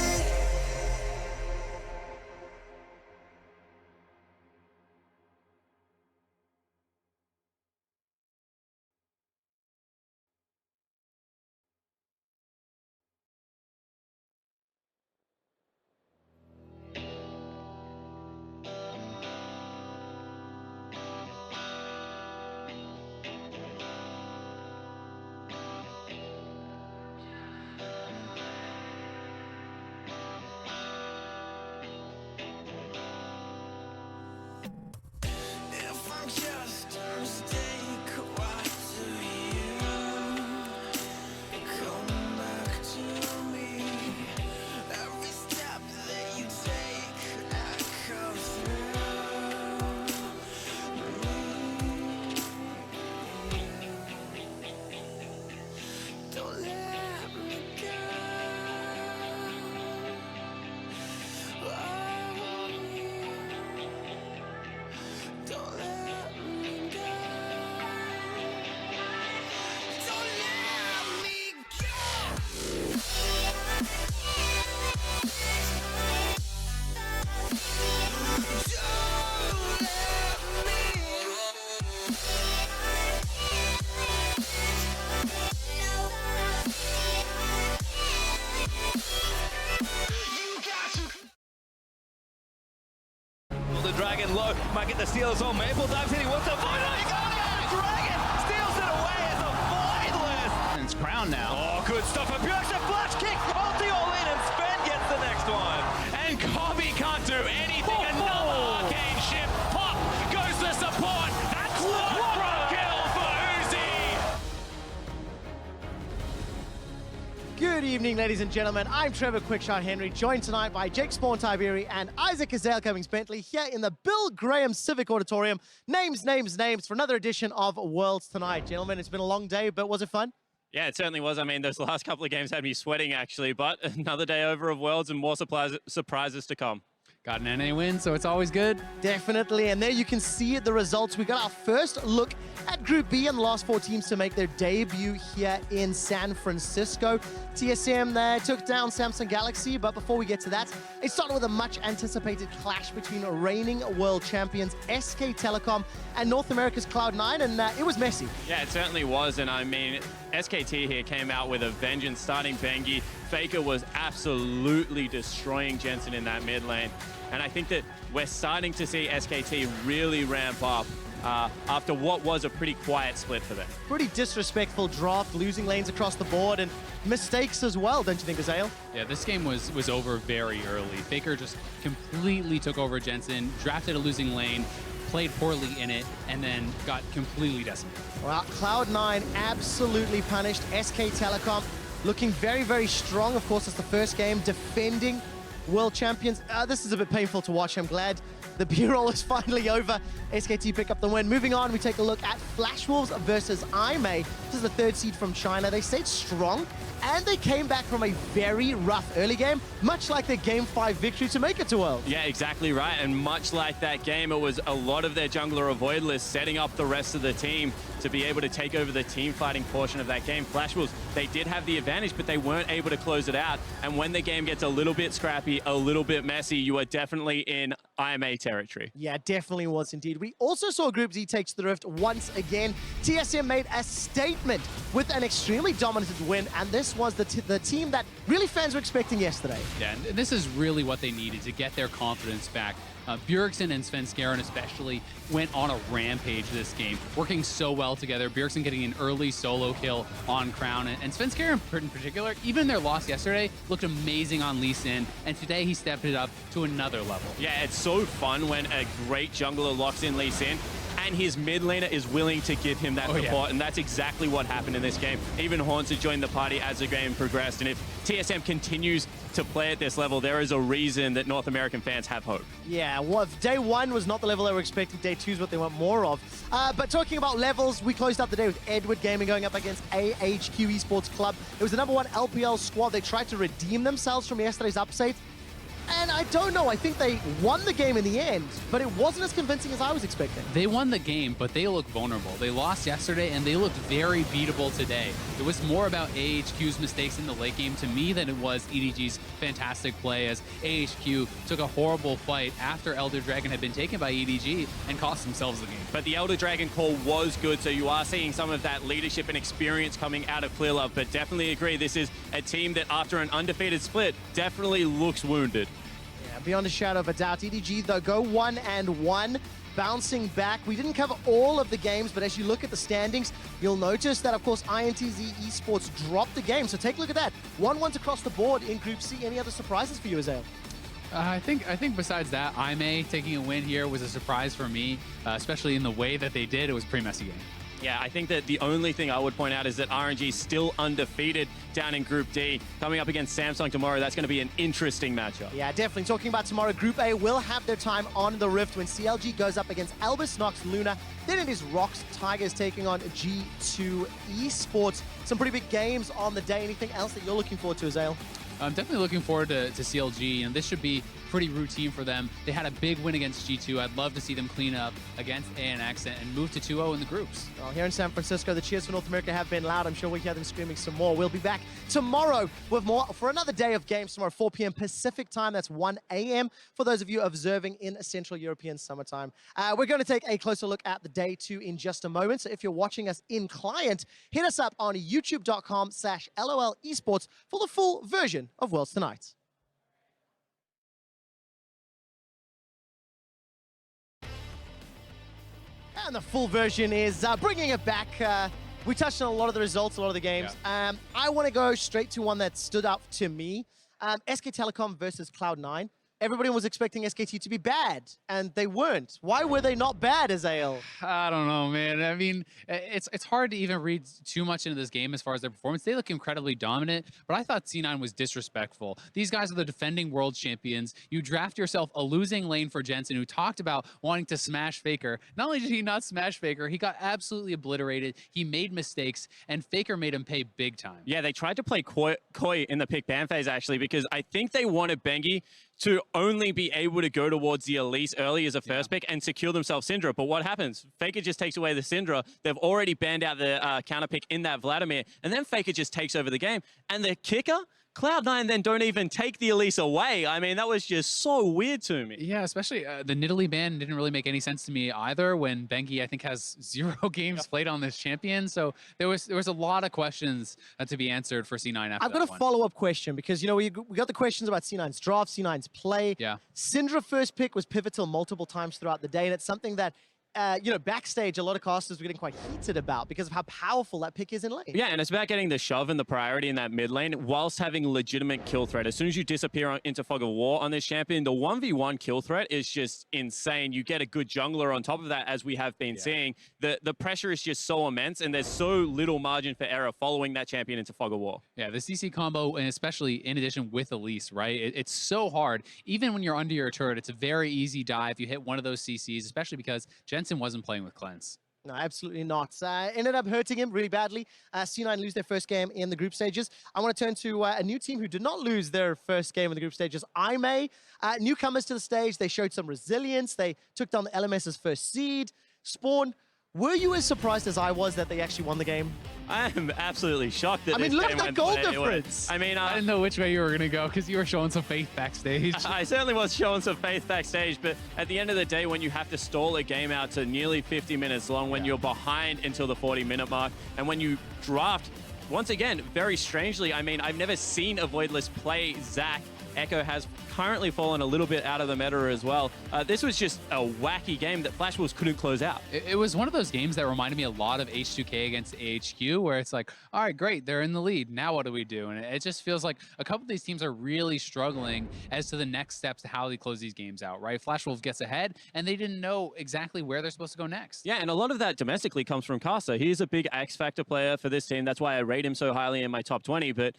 Dragon low. Might get the steal as well. Maple dives in. He wants to avoid it. He got it! Dragon steals it away as a voidless. And it's Crown now. Oh, good stuff. A Bjergsen flash kick. Multi all in, and Sven gets the next one. And Kobe can't do anything. Another arcane ship. Pop goes the support. That's one kill for Uzi. Good evening, ladies and gentlemen. I'm Trevor Quickshot Henry, joined tonight by Jake Spawn Tiberi and Isaac Azael Cummings Bentley here in the Bill Graham Civic Auditorium. Names for another edition of Worlds Tonight. Gentlemen, it's been a long day, but was it fun? Yeah, it certainly was. I mean, those last couple of games had me sweating, actually, but another day over of Worlds and more surprises to come. Got an NA win, so it's always good. Definitely, and there you can see the results. We got our first look at Group B and the last 4 teams to make their debut here in San Francisco. TSM there took down Samsung Galaxy, but before we get to that, it started with a much anticipated clash between reigning world champions SK Telecom and North America's Cloud9, and it was messy. Yeah, it certainly was, and I mean, SKT here came out with a vengeance starting Bengi. Faker was absolutely destroying Jensen in that mid lane. And I think that we're starting to see SKT really ramp up after what was a pretty quiet split for them. Pretty disrespectful draft, losing lanes across the board, and mistakes as well, don't you think, Azael? Yeah, this game was over very early. Faker just completely took over Jensen, drafted a losing lane, played poorly in it, and then got completely decimated. Well, Cloud9 absolutely punished SK Telecom, looking very, very strong. Of course, it's the first game, defending world champions. This is a bit painful to watch. I'm glad the B-roll is finally over. SKT pick up the win. Moving on, we take a look at Flash Wolves versus IMEI. This is the 3rd seed from China. They stayed strong, and they came back from a very rough early game, much like their Game 5 victory to make it to Worlds. Yeah, exactly right. And much like that game, it was a lot of their jungler avoidless setting up the rest of the team to be able to take over the team fighting portion of that game. Flash Wolves, they did have the advantage, but they weren't able to close it out. And when the game gets a little bit scrappy, a little bit messy, you are definitely in IMEI territory. Yeah, definitely was indeed. We also saw Group Z take to the Rift once again. TSM made a statement with an extremely dominant win, and this was the team that really fans were expecting yesterday. Yeah, and this is really what they needed to get their confidence back. Bjergsen and Svenskeren especially went on a rampage this game, working so well together. Bjergsen getting an early solo kill on Crown, and Svenskeren in particular, even their loss yesterday, looked amazing on Lee Sin, and today he stepped it up to another level. Yeah, it's so fun when a great jungler locks in Lee Sin, and his mid laner is willing to give him that support, and that's exactly what happened in this game. Even Haunted joined the party as the game progressed, and if TSM continues to play at this level, there is a reason that North American fans have hope. Yeah, well, day 1 was not the level they were expecting. Day 2 is what they want more of. But talking about levels, we closed out the day with Edward Gaming going up against AHQ Esports Club. It was the #1 LPL squad. They tried to redeem themselves from yesterday's upset. And I don't know, I think they won the game in the end, but it wasn't as convincing as I was expecting. They won the game, but they look vulnerable. They lost yesterday, and they looked very beatable today. It was more about AHQ's mistakes in the late game to me than it was EDG's fantastic play, as AHQ took a horrible fight after Elder Dragon had been taken by EDG and cost themselves the game. But the Elder Dragon call was good, so you are seeing some of that leadership and experience coming out of Clearlove, but definitely agree, this is a team that after an undefeated split definitely looks wounded. Beyond a shadow of a doubt. EDG, though, go 1-1, bouncing back. We didn't cover all of the games, but as you look at the standings, you'll notice that, of course, INTZ Esports dropped the game. So take a look at that. 1-1s across the board in Group C. Any other surprises for you, Azael? I think besides that, IMEI taking a win here was a surprise for me, especially in the way that they did. It was a pretty messy game. Yeah, I think that the only thing I would point out is that RNG is still undefeated down in Group D. Coming up against Samsung tomorrow, that's going to be an interesting matchup. Yeah, definitely. Talking about tomorrow, Group A will have their time on the Rift when CLG goes up against Albus, Nox, Luna. Then it is Rox Tigers taking on G2 Esports. Some pretty big games on the day. Anything else that you're looking forward to, Azael? I'm definitely looking forward to CLG, and this should be pretty routine for them. They had a big win against G2. I'd love to see them clean up against ANX and move to 2-0 in the groups. Well, here in San Francisco, the cheers for North America have been loud. I'm sure we hear them screaming some more. We'll be back tomorrow with more for another day of games tomorrow, 4 p.m. Pacific time. That's 1 a.m. for those of you observing in Central European summertime. We're going to take a closer look at the day 2 in just a moment. So if you're watching us in client, hit us up on youtube.com/LOL Esports for the full version of Worlds Tonight. And the full version is bringing it back. We touched on a lot of the results, a lot of the games. Yeah. I want to go straight to one that stood out to me. SK Telecom versus Cloud9. Everybody was expecting SKT to be bad, and they weren't. Why were they not bad, Azael? I don't know, man. I mean, it's hard to even read too much into this game as far as their performance. They look incredibly dominant, but I thought C9 was disrespectful. These guys are the defending world champions. You draft yourself a losing lane for Jensen, who talked about wanting to smash Faker. Not only did he not smash Faker, he got absolutely obliterated. He made mistakes, and Faker made him pay big time. Yeah, they tried to play coy in the pick ban phase, actually, because I think they wanted Bengi to only be able to go towards the Elise early as a first pick and secure themselves Syndra. But what happens? Faker just takes away the Syndra. They've already banned out the counter pick in that Vladimir, and then Faker just takes over the game. And the kicker? Cloud9 then don't even take the Elise away. I mean, that was just so weird to me. Yeah, especially the Nidalee ban didn't really make any sense to me either when Bengi, I think, has 0 games played on this champion. So there was a lot of questions to be answered for C9 after I've got a follow-up question because, you know, we got the questions about C9's draft, C9's play. Yeah. Syndra first pick was pivotal multiple times throughout the day, and it's something that you know, backstage, a lot of casters were getting quite heated about because of how powerful that pick is in lane. Yeah, and it's about getting the shove and the priority in that mid lane whilst having legitimate kill threat. As soon as you disappear into Fog of War on this champion, the 1v1 kill threat is just insane. You get a good jungler on top of that, as we have been seeing. The pressure is just so immense, and there's so little margin for error following that champion into Fog of War. Yeah, the CC combo, and especially in addition with Elise, right? It's so hard. Even when you're under your turret, it's a very easy die if you hit one of those CCs, especially because Jensen wasn't playing with Cleanse. No, absolutely not. Ended up hurting him really badly. C9 lose their first game in the group stages. I want to turn to a new team who did not lose their first game in the group stages. IMEI, newcomers to the stage. They showed some resilience. They took down the LMS's first seed. Spawn, were you as surprised as I was that they actually won the game? I am absolutely shocked that this look game at that went goal the way it went. difference. I mean, I didn't know which way you were going to go because you were showing some faith backstage. I certainly was showing some faith backstage, but at the end of the day, when you have to stall a game out to nearly 50 minutes long, when you're behind until the 40-minute mark, and when you draft, once again, very strangely, I mean, I've never seen a Voidless play Zac. Echo has currently fallen a little bit out of the meta as well. This was just a wacky game that Flash Wolves couldn't close out. It was one of those games that reminded me a lot of H2K against AHQ, where it's like, all right, great, they're in the lead. Now what do we do? And it just feels like a couple of these teams are really struggling as to the next steps to how they close these games out, right? Flash Wolves gets ahead, and they didn't know exactly where they're supposed to go next. Yeah, and a lot of that domestically comes from Caster. He's a big X-Factor player for this team. That's why I rate him so highly in my top 20, but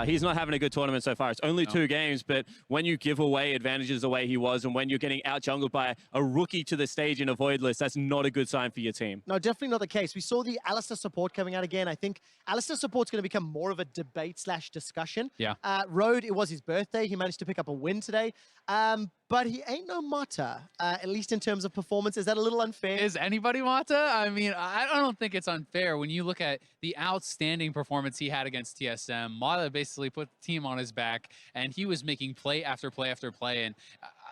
he's not having a good tournament so far. It's only 2 games, but when you give away advantages the way he was, and when you're getting out-jungled by a rookie to the stage in a Voidless, that's not a good sign for your team. No, definitely not the case. We saw the Alistar support coming out again. I think Alistar support's going to become more of a debate/discussion. Yeah. Road, it was his birthday. He managed to pick up a win today. But he ain't no Mata, at least in terms of performance. Is that a little unfair? Is anybody Mata? I mean, I don't think it's unfair when you look at the outstanding performance he had against TSM. Mata basically put the team on his back, and he was making play after play after play. And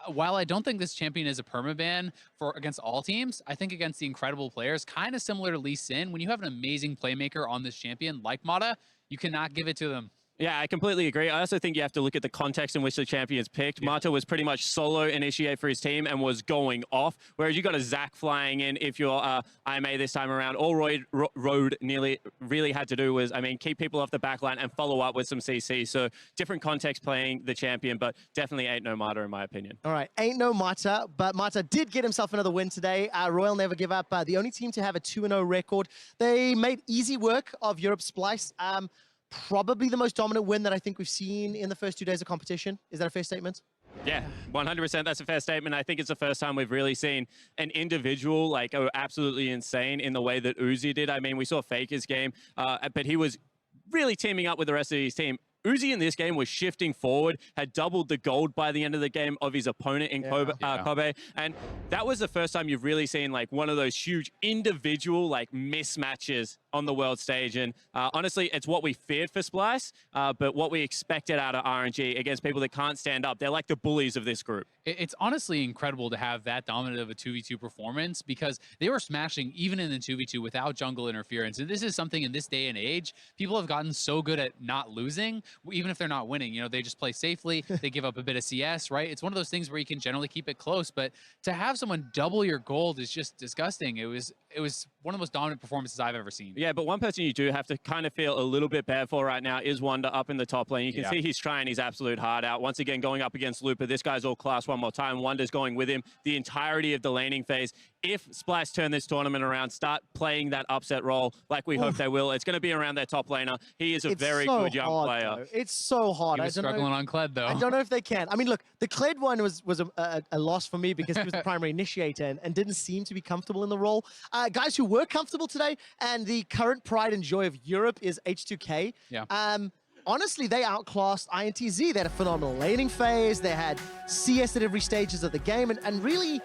while I don't think this champion is a permaban for against all teams, I think against the incredible players, kind of similar to Lee Sin, when you have an amazing playmaker on this champion like Mata, you cannot give it to them. Yeah, I completely agree. I also think you have to look at the context in which the champion's picked. Mata was pretty much solo initiate for his team and was going off, whereas you got a Zac flying in if you're IMEI this time around. All Road nearly really had to do was, I mean, keep people off the backline and follow up with some CC. So different context playing the champion, but definitely ain't no Mata in my opinion. All right, ain't no Mata, but Mata did get himself another win today. Royal never give up. The only team to have a 2-0 record. They made easy work of Europe Splice. Probably the most dominant win that I think we've seen in the first 2 days of competition. Is that a fair statement? Yeah, 100%. That's a fair statement. I think it's the first time we've really seen an individual like go absolutely insane in the way that Uzi did. I mean, we saw Faker's game, but he was really teaming up with the rest of his team. Uzi in this game was shifting forward, had doubled the gold by the end of the game of his opponent in Kobe. And that was the first time you've really seen like one of those huge individual like mismatches on the world stage. And honestly, it's what we feared for Splice, but what we expected out of RNG against people that can't stand up. They're like the bullies of this group. It's honestly incredible to have that dominant of a 2v2 performance because they were smashing even in the 2v2 without jungle interference. And this is something in this day and age, people have gotten so good at not losing even if they're not winning, you know, they just play safely, they give up a bit of CS, right? It's one of those things where you can generally keep it close, but to have someone double your gold is just disgusting. It was one of the most dominant performances I've ever seen. Yeah, but one person you do have to kind of feel a little bit bad for right now is Wonder up in the top lane. You can see he's trying his absolute heart out. Once again, going up against Looper. This guy's all class one more time. Wonder's going with him the entirety of the laning phase. If Splice turn this tournament around, start playing that upset role like we hope they will, it's going to be around their top laner. He is a very good young player. Though. It's so hard. He was struggling on Kled, though. I don't know if they can. I mean, look, the Kled one was a loss for me because he was the primary initiator and didn't seem to be comfortable in the role. Guys who were comfortable today, and the current pride and joy of Europe is H2K. Yeah. Honestly, they outclassed INTZ. They had a phenomenal laning phase. They had CS at every stages of the game, and really,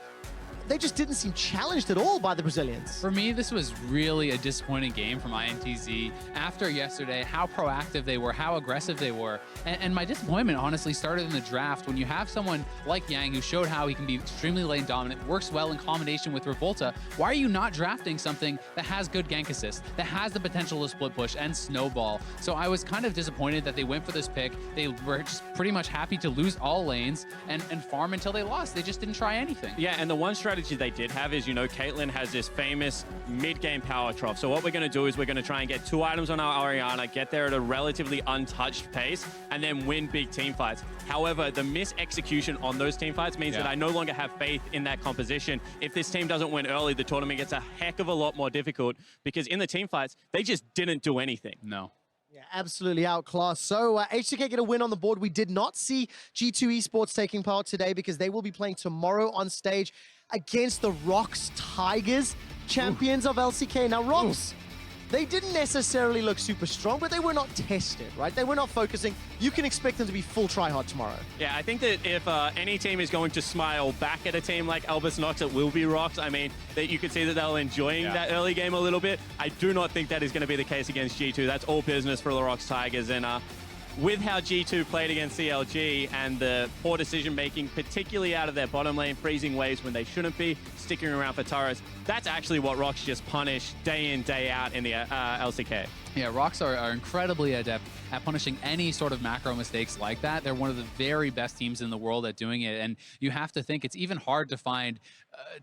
they just didn't seem challenged at all by the Brazilians. For me, this was really a disappointing game from INTZ. After yesterday, how proactive they were, how aggressive they were. And my disappointment honestly started in the draft when you have someone like Yang who showed how he can be extremely lane dominant, works well in combination with Revolta. Why are you not drafting something that has good gank assist, that has the potential to split push and snowball? So I was kind of disappointed that they went for this pick. They were just pretty much happy to lose all lanes and farm until they lost. They just didn't try anything. Yeah, and the one strategy they did have is, you know, Caitlyn has this famous mid-game power trough. So what we're going to do is we're going to try and get 2 items on our Orianna, get there at a relatively untouched pace, and then win big team fights. However, the mis-execution on those team fights means that I no longer have faith in that composition. If this team doesn't win early, the tournament gets a heck of a lot more difficult because in the team fights, they just didn't do anything. No. Yeah, absolutely outclassed. So H2K get a win on the board. We did not see G2 Esports taking part today because they will be playing tomorrow on stage against the Rox Tigers, champions of LCK. Now, Rox, they didn't necessarily look super strong, but they were not tested, right? They were not focusing. You can expect them to be full try-hard tomorrow. Yeah, I think that if any team is going to smile back at a team like Albus Nox, it will be Rox. I mean, that you can see that they're enjoying that early game a little bit. I do not think that is going to be the case against G2. That's all business for the Rox Tigers. And with how G2 played against CLG and the poor decision-making, particularly out of their bottom lane, freezing waves when they shouldn't be, sticking around for turrets, that's actually what Rox just punish day in, day out in the LCK. Yeah, Rox are incredibly adept at punishing any sort of macro mistakes like that. They're one of the very best teams in the world at doing it. And you have to think it's even hard to find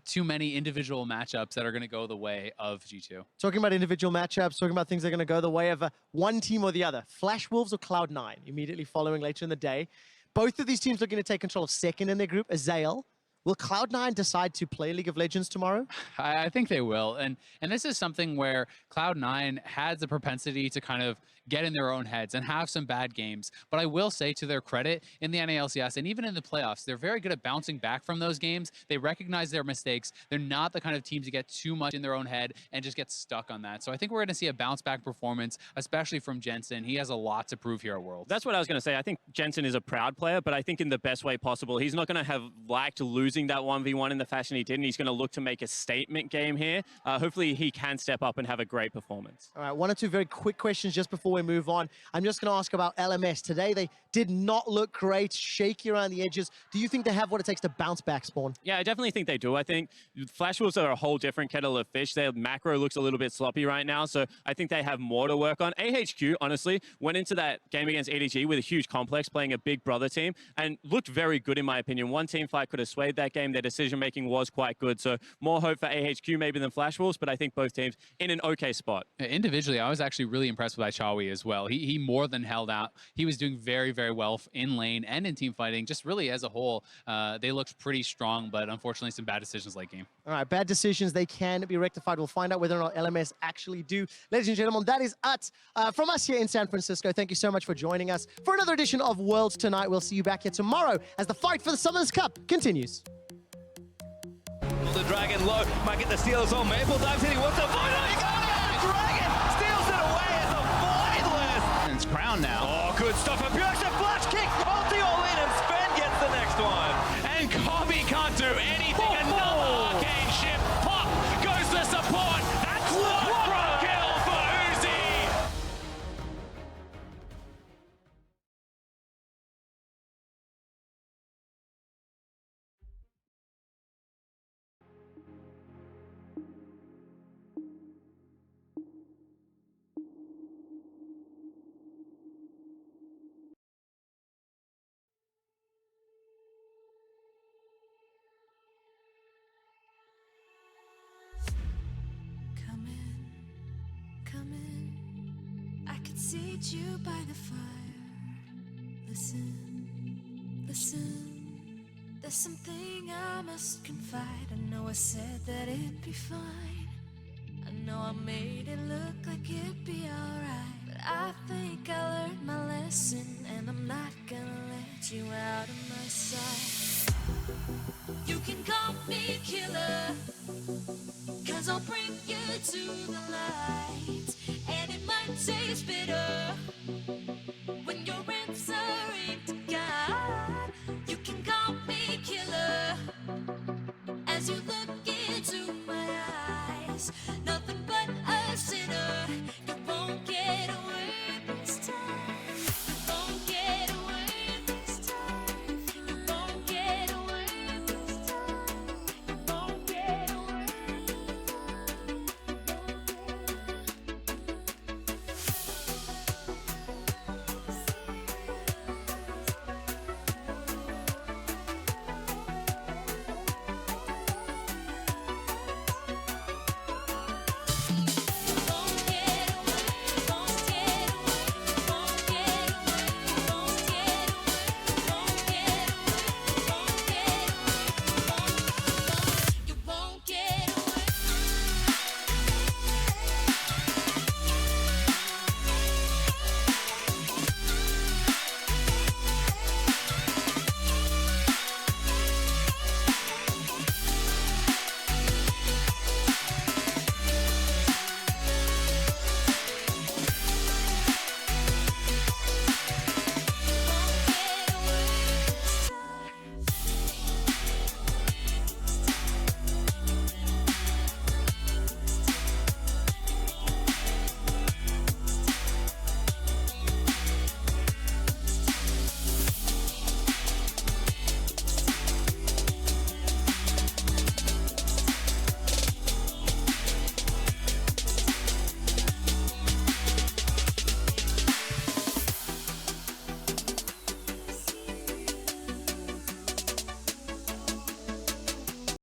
too many individual matchups that are going to go the way of G2. Talking about individual matchups, talking about things that are going to go the way of one team or the other. Flash Wolves or Cloud9, immediately following later in the day. Both of these teams looking to take control of second in their group. Azael, will Cloud9 decide to play League of Legends tomorrow? I think they will. And this is something where Cloud9 has the propensity to kind of get in their own heads and have some bad games. But I will say, to their credit, in the NALCS and even in the playoffs, they're very good at bouncing back from those games. They recognize their mistakes. They're not the kind of team to get too much in their own head and just get stuck on that. So I think we're going to see a bounce back performance, especially from Jensen. He has a lot to prove here at Worlds. That's what I was going to say. I think Jensen is a proud player, but I think in the best way possible. He's not going to have liked losing that 1v1 in the fashion he did, and he's going to look to make a statement game here. Hopefully he can step up and have a great performance. All right, 1 or 2 very quick questions just before we move on. I'm just going to ask about LMS. Today, they did not look great, shaky around the edges. Do you think they have what it takes to bounce back, Spawn? Yeah, I definitely think they do. I think Flash Wolves are a whole different kettle of fish. Their macro looks a little bit sloppy right now, so I think they have more to work on. AHQ, honestly, went into that game against EDG with a huge complex, playing a big brother team, and looked very good in my opinion. One team fight could have swayed that game. Their decision-making was quite good, so more hope for AHQ maybe than Flash Wolves, but I think both teams in an okay spot. Individually, I was actually really impressed with Ichawi as well. He more than held out. He was doing very, very well in lane and in team fighting. Just really as a whole, they looked pretty strong, but unfortunately some bad decisions late game. All right, bad decisions, they can be rectified. We'll find out whether or not LMS actually do. Ladies and gentlemen, that is it from us here in San Francisco. Thank you so much for joining us for another edition of Worlds Tonight. We'll see you back here tomorrow as the fight for the Summoners Cup continues. The Dragon low, might get the steal as well. Maple dives in, he wants to avoid it. He got it! Dragon steals it away as a blindless. And it's Crown now. Oh, good stuff. A beautiful flash kick. Ulti all in, and Sven gets the next one. And Kobe can't do anything. Another arcane ship. Pop goes the support. That's one pro kill for Uzi. could seat you by the fire. Listen, listen. There's something I must confide. I know I said that it'd be fine. I know I made it look like it'd be alright. But I think I learned my lesson, and I'm not gonna let you out of my sight.